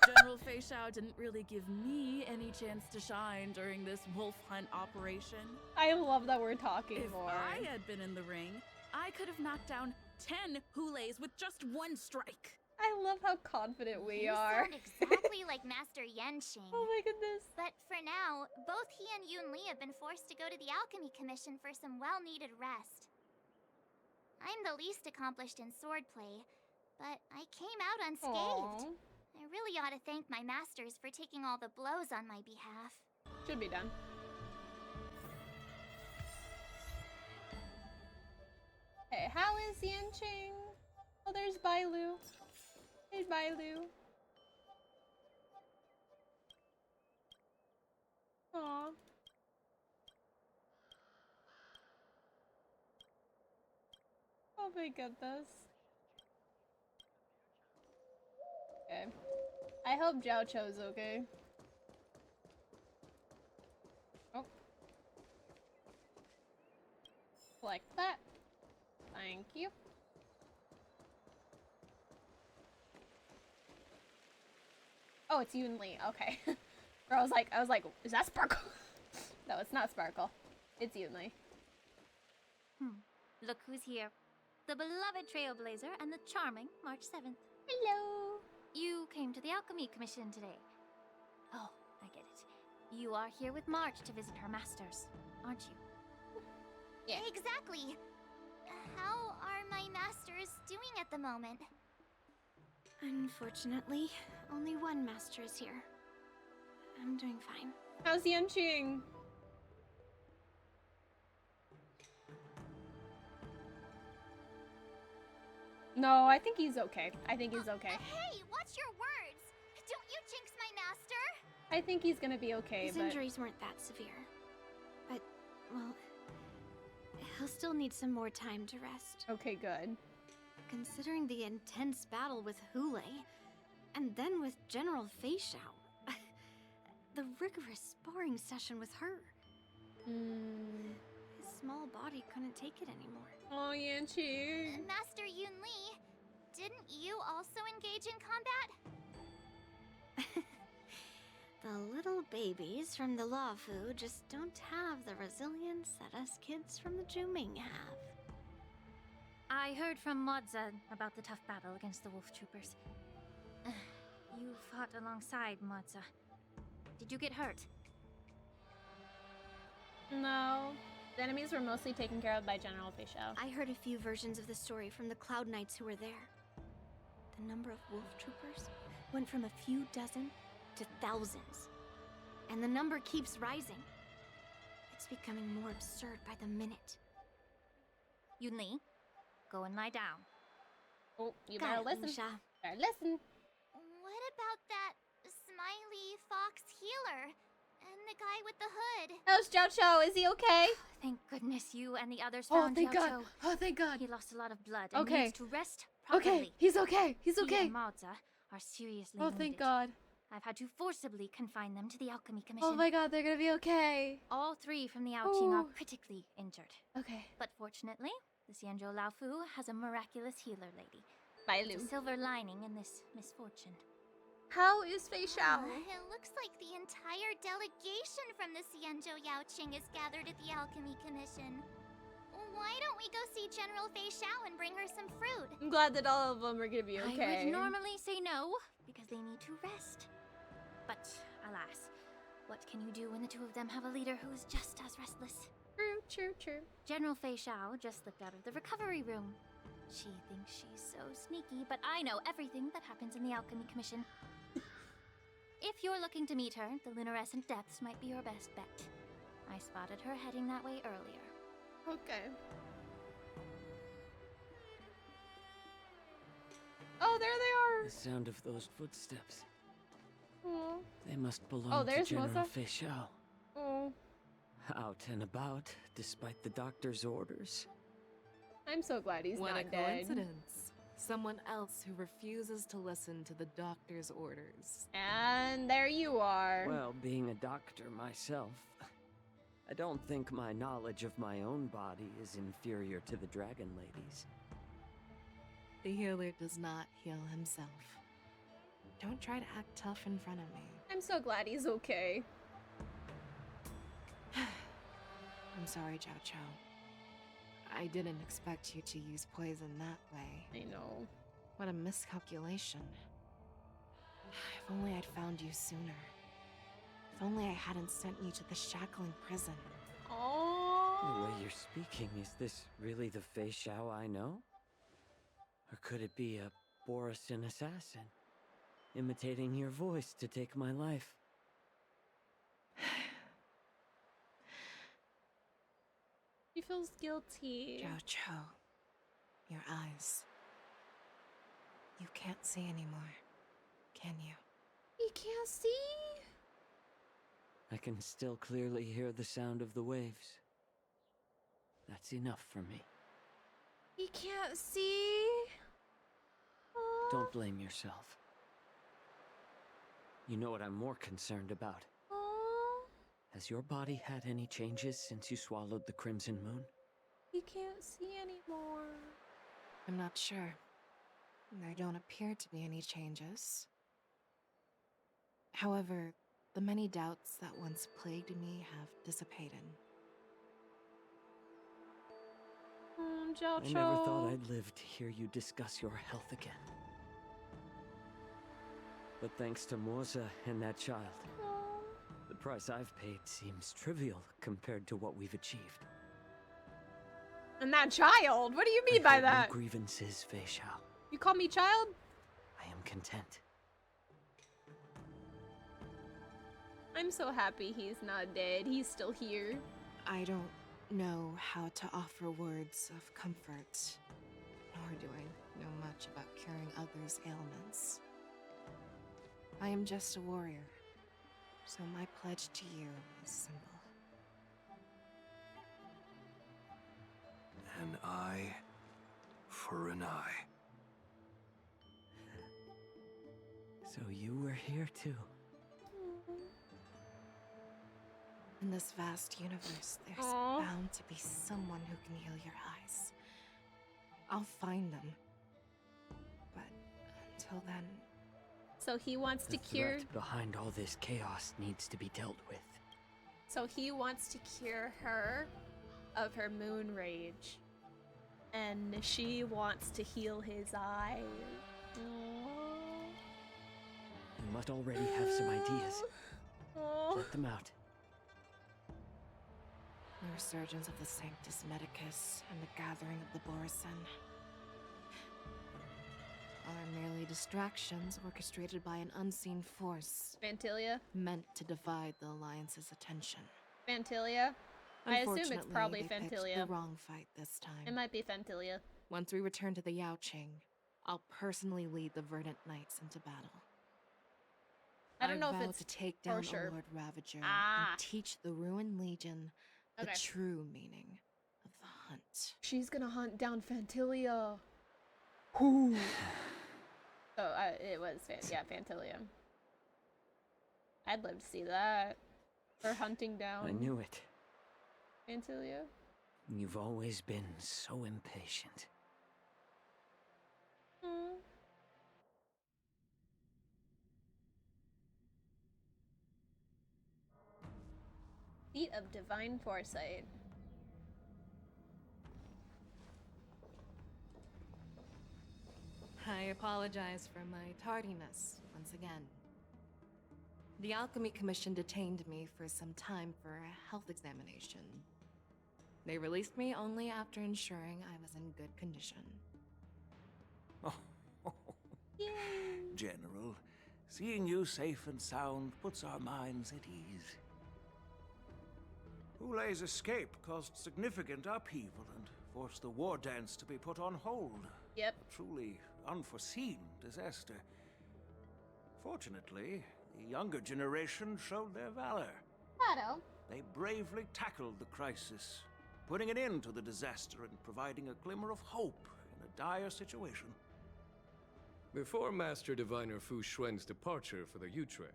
General FEIXIAO didn't really give me any chance to shine during this wolf hunt operation. I love that we're talking If more. I had been in the ring, I could have knocked down 10 Hulays with just one strike. I love how confident we You are. sound exactly like Master Yenqing. Oh my goodness. But for now, both he and Yun Li have been forced to go to the Alchemy Commission for some well-needed rest. I'm the least accomplished in swordplay, but I came out unscathed. Aww. I really ought to thank my masters for taking all the blows on my behalf. Should be done. Hey, how is Yenqing? Oh, there's Bailu. Hey, Bailu. Aww. Oh my goodness. Okay. I hope Zhao Cho's okay. Oh. Like that. Thank you. Oh, it's Yun Li. Okay. Or I was like, is that Sparkle? No, it's not Sparkle. It's Yun Li. Look who's here. The beloved Trailblazer and the charming March 7th. Hello. You came to the Alchemy Commission today. Oh, I get it. You are here with March to visit her masters, aren't you? Yeah. Exactly. How are my masters doing at the moment? Unfortunately, only one master is here. I'm doing fine. How's Yenqing? No, I think he's okay. I think he's okay. Hey, watch your words! Don't you jinx my master! I think he's gonna be okay, His but... injuries weren't that severe. But, well, he'll still need some more time to rest. Okay, good. Considering the intense battle with Hulay, and then with General FEIXIAO, the rigorous sparring session with her. His small body couldn't take it anymore. Oh, Yenqing. Master Yun Li, didn't you also engage in combat? The little babies from the Luofu just don't have the resilience that us kids from the Juming have. I heard from Modza about the tough battle against the wolf troopers. You fought alongside Modza. Did you get hurt? No. The enemies were mostly taken care of by General FEIXIAO. I heard a few versions of the story from the Cloud Knights who were there. The number of wolf troopers went from a few dozen to thousands. And the number keeps rising. It's becoming more absurd by the minute. Yun Li, go and lie down. Oh, you Got better it, listen. Nisha. Better listen. What about that smiley fox healer? And the guy with the hood? How's Zhao Cho? Is he okay? Thank goodness you and the others Oh, found thank Zhao God. Cho. Oh, thank God. He lost a lot of blood and Okay. needs to rest properly. Okay, he's okay. He's He okay. and Maoza are seriously Oh, wounded. thank God. I've had to forcibly confine them to the Alchemy Commission. Oh my God, they're gonna be okay. All three from the Yaoqing are Ooh. critically injured. Okay. But fortunately, the Xianzhou Laofu has a miraculous healer lady. Bailu. There's a silver lining in this misfortune. How is FEIXIAO? It looks like the entire delegation from the Xianzhou Yaoqing is gathered at the Alchemy Commission. Why don't we go see General FEIXIAO and bring her some fruit? I'm glad that all of them are gonna be okay. I would normally say no, because they need to rest. But, alas, what can you do when the two of them have a leader who is just as restless? True. General FEIXIAO just slipped out of the recovery room. She thinks she's so sneaky, but I know everything that happens in the Alchemy Commission. If you're looking to meet her, the luminescent depths might be your best bet. I spotted her heading that way earlier. Okay. Oh, there they are. The sound of those footsteps. Oh. They must belong to General FEIXIAO. Oh. Out and about, despite the doctor's orders. I'm so glad he's what not a dead. coincidence. Someone else who refuses to listen to the doctor's orders. And there you are. Well, being a doctor myself, I don't think my knowledge of my own body is inferior to the Dragon Lady's. The healer does not heal himself. Don't try to act tough in front of me. I'm so glad he's okay. I'm sorry, Zhao Chou. I didn't expect you to use poison that way. I know. What a miscalculation. If only I'd found you sooner. If only I hadn't sent you to the shackling prison. Oh. The way you're speaking, is this really the FEIXIAO I know? Or could it be a Borisin assassin, imitating your voice to take my life? He feels guilty. Zhao Chou, your eyes. You can't see anymore, can you? He can't see? I can still clearly hear the sound of the waves. That's enough for me. He can't see? Oh. Don't blame yourself. You know what I'm more concerned about? Oh. Has your body had any changes since you swallowed the Crimson Moon? He can't see anymore. I'm not sure. There don't appear to be any changes. However, the many doubts that once plagued me have dissipated. Zhao Chou. I never thought I'd live to hear you discuss your health again. But thanks to Moza and that child, the price I've paid seems trivial compared to what we've achieved. And that child? What do you mean by that? No grievances, FEIXIAO. You call me child? I am content. I'm so happy he's not dead. He's still here. I don't know how to offer words of comfort, nor do I know much about curing others' ailments. I am just a warrior, so my pledge to you is simple. An eye for an eye. So you were here too. In this vast universe, there's bound to be someone who can heal your eyes. I'll find them. But until then... So he wants to cure... The threat behind all this chaos needs to be dealt with. So he wants to cure her of her moon rage. And she wants to heal his eyes. You must already have some ideas. Let them out. The resurgence of the Sanctus Medicus and the gathering of the Borisin are merely distractions orchestrated by an unseen force. Phantilia? Meant to divide the Alliance's attention. Phantilia? I assume it's probably they picked Phantilia. the wrong fight this time. It might be Phantilia. Once we return to the Yaoqing, I'll personally lead the Verdant Knights into battle. I don't know if it's to take down for sure. the Lord Ravager and teach the Ruined Legion the Okay. true meaning of the hunt. She's gonna hunt down Phantilia. Who? So it was, Phantilia. I'd love to see that. Her hunting down. I knew it. Phantilia. You've always been so impatient. Feat of Divine Foresight. I apologize for my tardiness once again. The Alchemy Commission detained me for some time for a health examination. They released me only after ensuring I was in good condition. General, seeing you safe and sound puts our minds at ease. Hulei's escape caused significant upheaval and forced the war dance to be put on hold. Yep. A truly unforeseen disaster. Fortunately, the younger generation showed their valor. Shadow. They bravely tackled the crisis, putting an end to the disaster and providing a glimmer of hope in a dire situation. Before Master Diviner Fu Xuan's departure for the Yutre,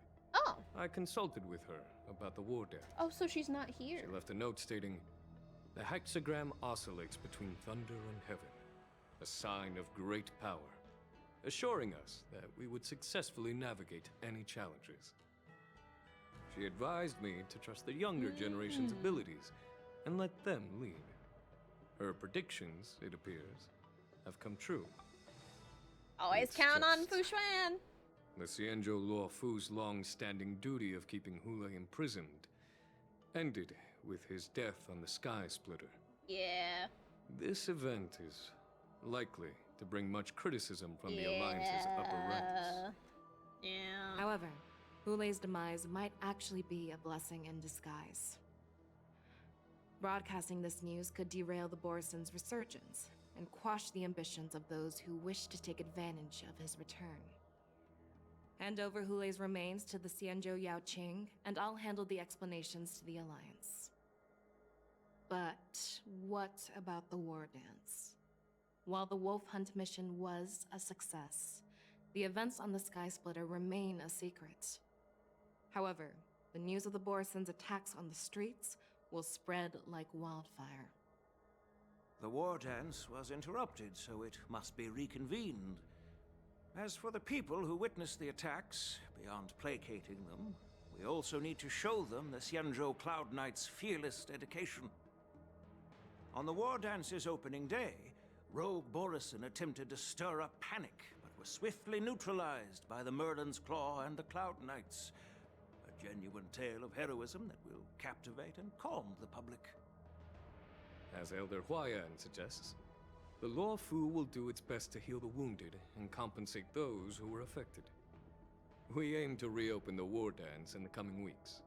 I consulted with her about the war dance. Oh, so she's not here. She left a note stating, "The hexagram oscillates between thunder and heaven, a sign of great power, assuring us that we would successfully navigate any challenges." She advised me to trust the younger generation's abilities and let them lead. Her predictions, it appears, have come true. Always count on Fu Xuan. The Xianzhou Luo Fu's long-standing duty of keeping Hule imprisoned ended with his death on the Sky Splitter. Yeah. This event is likely to bring much criticism from the Alliance's upper ranks. Yeah. However, Hule's demise might actually be a blessing in disguise. Broadcasting this news could derail the Borison's resurgence and quash the ambitions of those who wish to take advantage of his return. Hand over Hule's remains to the Xianzhou Yaoqing, and I'll handle the explanations to the Alliance. But what about the war dance? While the Wolf Hunt mission was a success, the events on the Sky Splitter remain a secret. However, the news of the Borison's attacks on the streets will spread like wildfire. The war dance was interrupted, so it must be reconvened. As for the people who witnessed the attacks, beyond placating them, we also need to show them the Xianzhou Cloud Knight's fearless dedication. On the war dance's opening day, Rogue Borison attempted to stir up panic, but was swiftly neutralized by the Merlin's Claw and the Cloud Knights. A genuine tale of heroism that will captivate and calm the public. As Elder Huayan suggests, the Luo Fu will do its best to heal the wounded and compensate those who were affected. We aim to reopen the war dance in the coming weeks.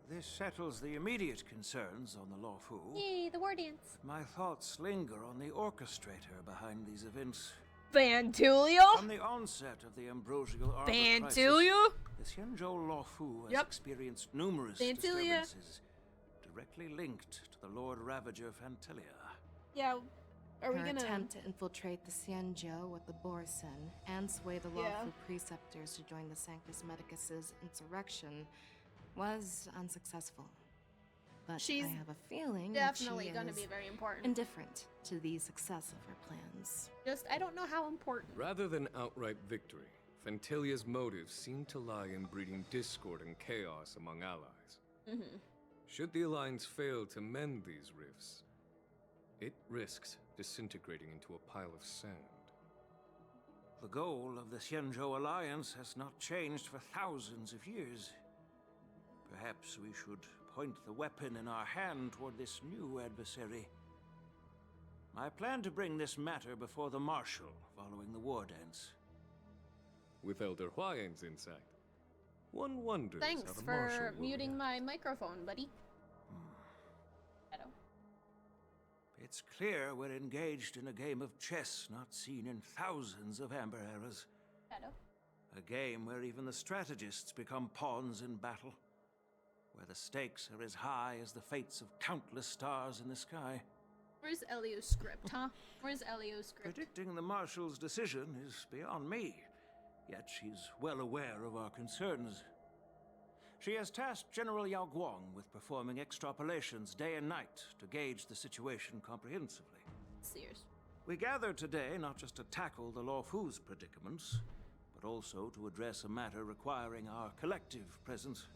This settles the immediate concerns on the Luo Fu. Yay, the war dance. My thoughts linger on the orchestrator behind these events. Vantulio? From the onset of the Ambrosial Arbor Vantulio? crisis, the Xianzhou Luo Fu has experienced numerous disturbances, directly linked to the Lord Ravager Fantilia. Yeah, are we Her gonna attempt to infiltrate the Xianzhou with the Borison and sway the lawful preceptors to join the Sanctus Medicus's insurrection was unsuccessful. But She's I have a feeling definitely that she gonna is be very important. indifferent to the success of her plans. Just, I don't know how important. Rather than outright victory, Fantilia's motives seem to lie in breeding discord and chaos among allies. Should the Alliance fail to mend these rifts, it risks disintegrating into a pile of sand. The goal of the Xianzhou Alliance has not changed for thousands of years. Perhaps we should point the weapon in our hand toward this new adversary. I plan to bring this matter before the Marshal following the war dance. With Elder Huayan's insight, one wonders how Thanks the for Marshal will muting my microphone, buddy. Shadow. It's clear we're engaged in a game of chess not seen in thousands of Amber eras. Shadow. A game where even the strategists become pawns in battle. Where the stakes are as high as the fates of countless stars in the sky. Where's Elio's script, huh? Where's Elio's script? Predicting the Marshal's decision is beyond me, yet she's well aware of our concerns. She has tasked General Yao Guang with performing extrapolations day and night to gauge the situation comprehensively. Serious. We gathered today not just to tackle the Luo Fu's predicaments, but also to address a matter requiring our collective presence.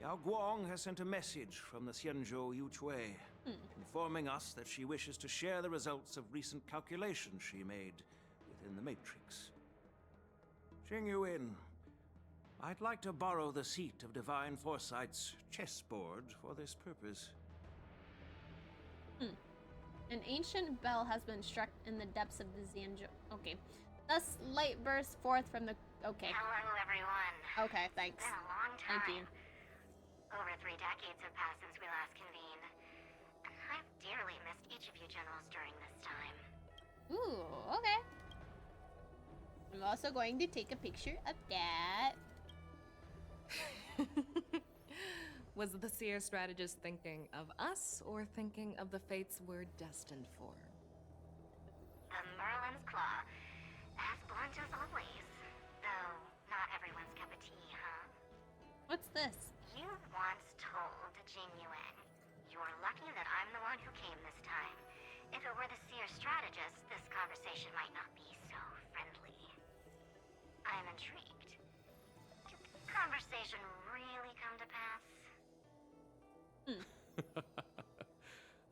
Yao Guang has sent a message from the Xianzhou Yuchui, informing us that she wishes to share the results of recent calculations she made within the Matrix. Xing Yuin, I'd like to borrow the seat of Divine Foresight's chessboard for this purpose. An ancient bell has been struck in the depths of the Xianzhou. Okay. Thus, light bursts forth from the... Okay. Hello, everyone. Okay, thanks. It's been a long time. Thank you. Over 3 decades have passed since we last convened. I've dearly missed each of you generals during this time. Ooh, okay. I'm also going to take a picture of that. Was the seer strategist thinking of us or thinking of the fates we're destined for? The Merlin's Claw. As blunt as always. Though, not everyone's cup of tea, huh? What's this? You once told Genuine, "You're lucky that I'm the one who came this time. If it were the seer strategist, this conversation might not be so friendly." I'm intrigued. Did the conversation really come to pass?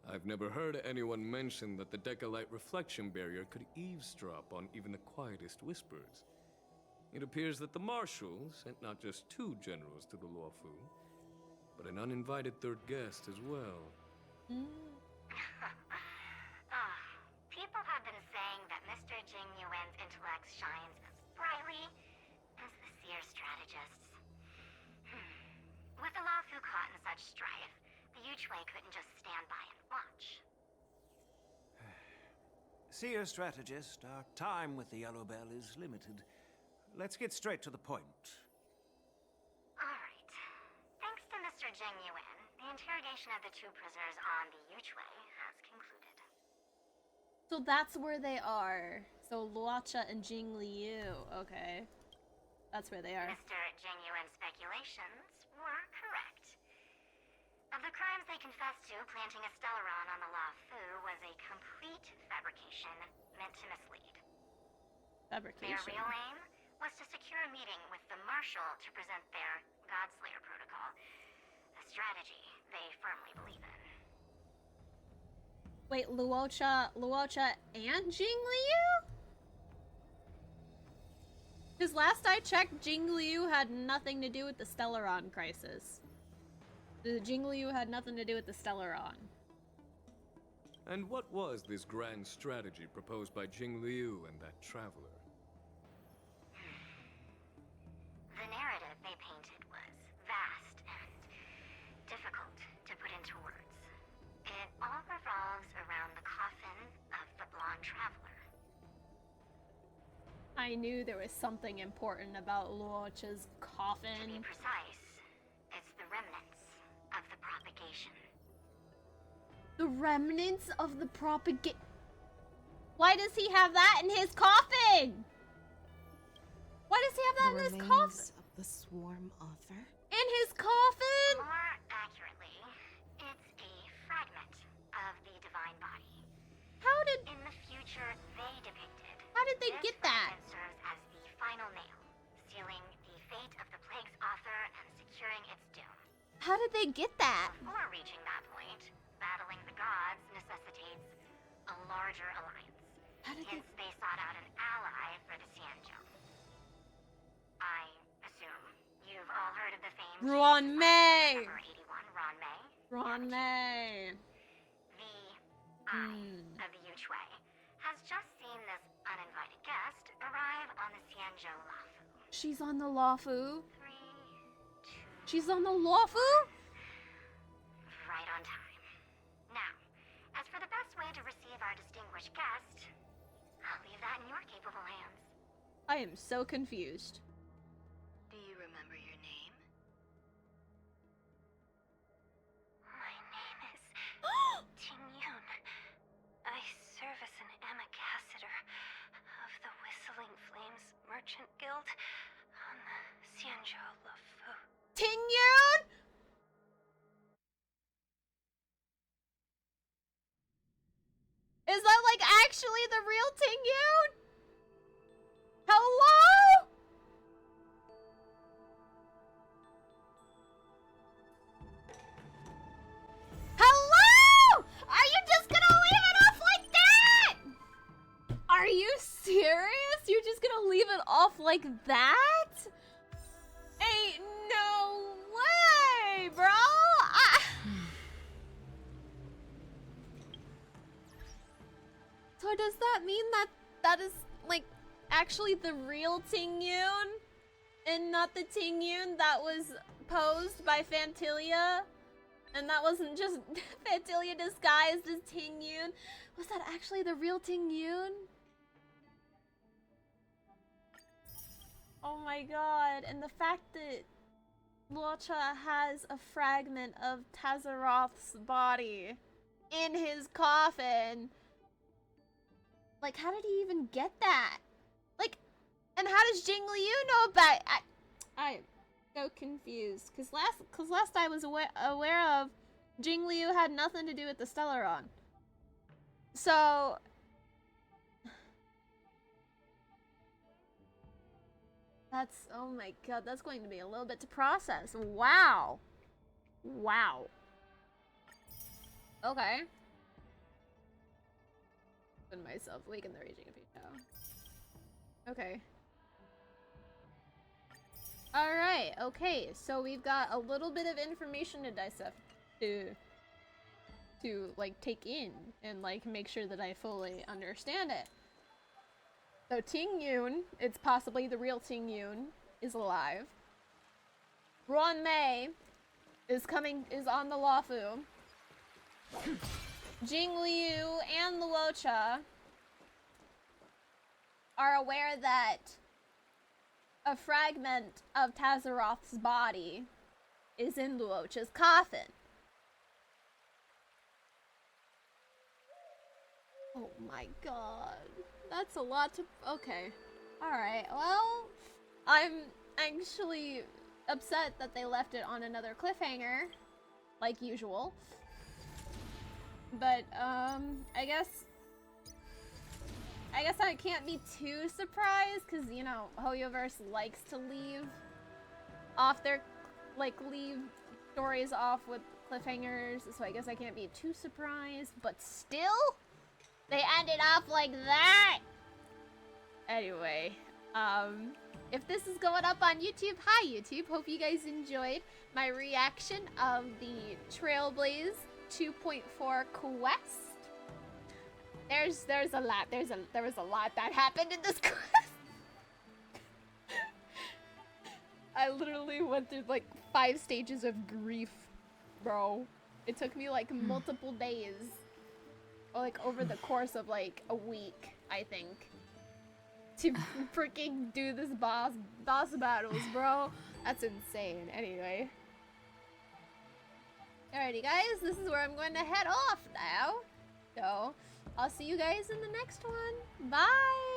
I've never heard anyone mention that the Decalite reflection barrier could eavesdrop on even the quietest whispers. It appears that the Marshal sent not just 2 generals to the Luofu, but an uninvited 3rd guest as well. People have been saying that Mr. Genuine's intellect shines as brightly as the seer strategist's. With the Luofu caught in such strife, the Yuchwei couldn't just stand by and watch. Seer strategist, our time with the Yellow Bell is limited. Let's get straight to the point. Alright. Thanks to Mr. Genuine, the interrogation of the 2 prisoners on the Yuchwei has concluded. So that's where they are. So Luocha and Jing Liu. Okay. That's where they are. Mr. Genuine's speculations were correct. Of the crimes they confessed to, planting a Stellaron on the Luofu was a complete fabrication meant to mislead. Fabrication? Their real aim was to secure a meeting with the Marshal to present their Godslayer protocol, a strategy they firmly believe in. Wait, Luocha and Jing Liu? Because last I checked, Jing Liu had nothing to do with the Stellaron crisis. The Jing Liu had nothing to do with the Stellaron. And what was this grand strategy proposed by Jing Liu and that traveler? The narrative they painted was vast and difficult to put into words. It all revolves around the coffin of the blonde traveler. I knew there was something important about Luocha's coffin. To be precise, it's the remnants of the propagation. The remnants of the propagation. Why does he have that in his coffin? Why does he have that in his coffin? Of the swarm author? In his coffin? More accurately, it's a fragment of the divine body. How did... In the future, they depicted. How did they get that? This fragment serves as the final nail, sealing the fate of the plague's author and securing its doom. How did they get that? Before reaching that point, battling the gods necessitates a larger alliance. Hence, they sought out an ally for the Xianzhou. I assume you've all heard of the famed Ron Mei! Number 81, Ron Mei. Ron Mei. The Eye of the Yuchwei has just seen this uninvited guest arrive on the Xianzhou Luofu. She's on the Luofu? She's on the Luofu? Right on time. Now, as for the best way to receive our distinguished guest, I'll leave that in your capable hands. I am so confused. Do you remember your name? My name is Tingyun. I serve as an ambassador of the Whistling Flames Merchant Guild on the Xianzhou Luofu. Tingyun? Is that like actually the real Tingyun? Hello? Hello? Are you just gonna leave it off like that? Are you serious? You're just gonna leave it off like that? Ain't no way, bro. So does that mean that that is like actually the real Tingyun and not the Tingyun that was posed by Fantilia? And that wasn't just Fantilia disguised as Tingyun? Was that actually the real Tingyun? Oh my god, and the fact that Luocha has a fragment of Tazaroth's body in his coffin. Like, how did he even get that? Like, and how does Jing Liu know about it? I'm so confused. Cause last I was aware of, Jing Liu had nothing to do with the Stellaron. So that's, oh my god, that's going to be a little bit to process. Wow. Wow. Okay. Put myself weak in the raging of FEIXIAO. Okay. Alright, okay, so we've got a little bit of information to dissect, to like take in and like make sure that I fully understand it. So Ting Yun, it's possibly the real Ting Yun, is alive. Ruan Mei is on the Luofu. Jing Liu and Luocha are aware that a fragment of Tazaroth's body is in Luocha's coffin. Oh my god. That's a lot to... Okay. Alright, well, I'm actually upset that they left it on another cliffhanger, like usual. But, I guess I can't be too surprised, because, you know, Hoyoverse likes to leave stories off with cliffhangers, so I guess I can't be too surprised, but still, they ended off like that! Anyway, if this is going up on YouTube, hi YouTube, hope you guys enjoyed my reaction of the Trailblaze 2.4 quest. There was a lot that happened in this quest. I literally went through like 5 stages of grief, bro. It took me like multiple days, or like over the course of like a week, I think, to freaking do this boss battles, bro. That's insane. Anyway. Alrighty guys, this is where I'm going to head off now. So, I'll see you guys in the next one. Bye!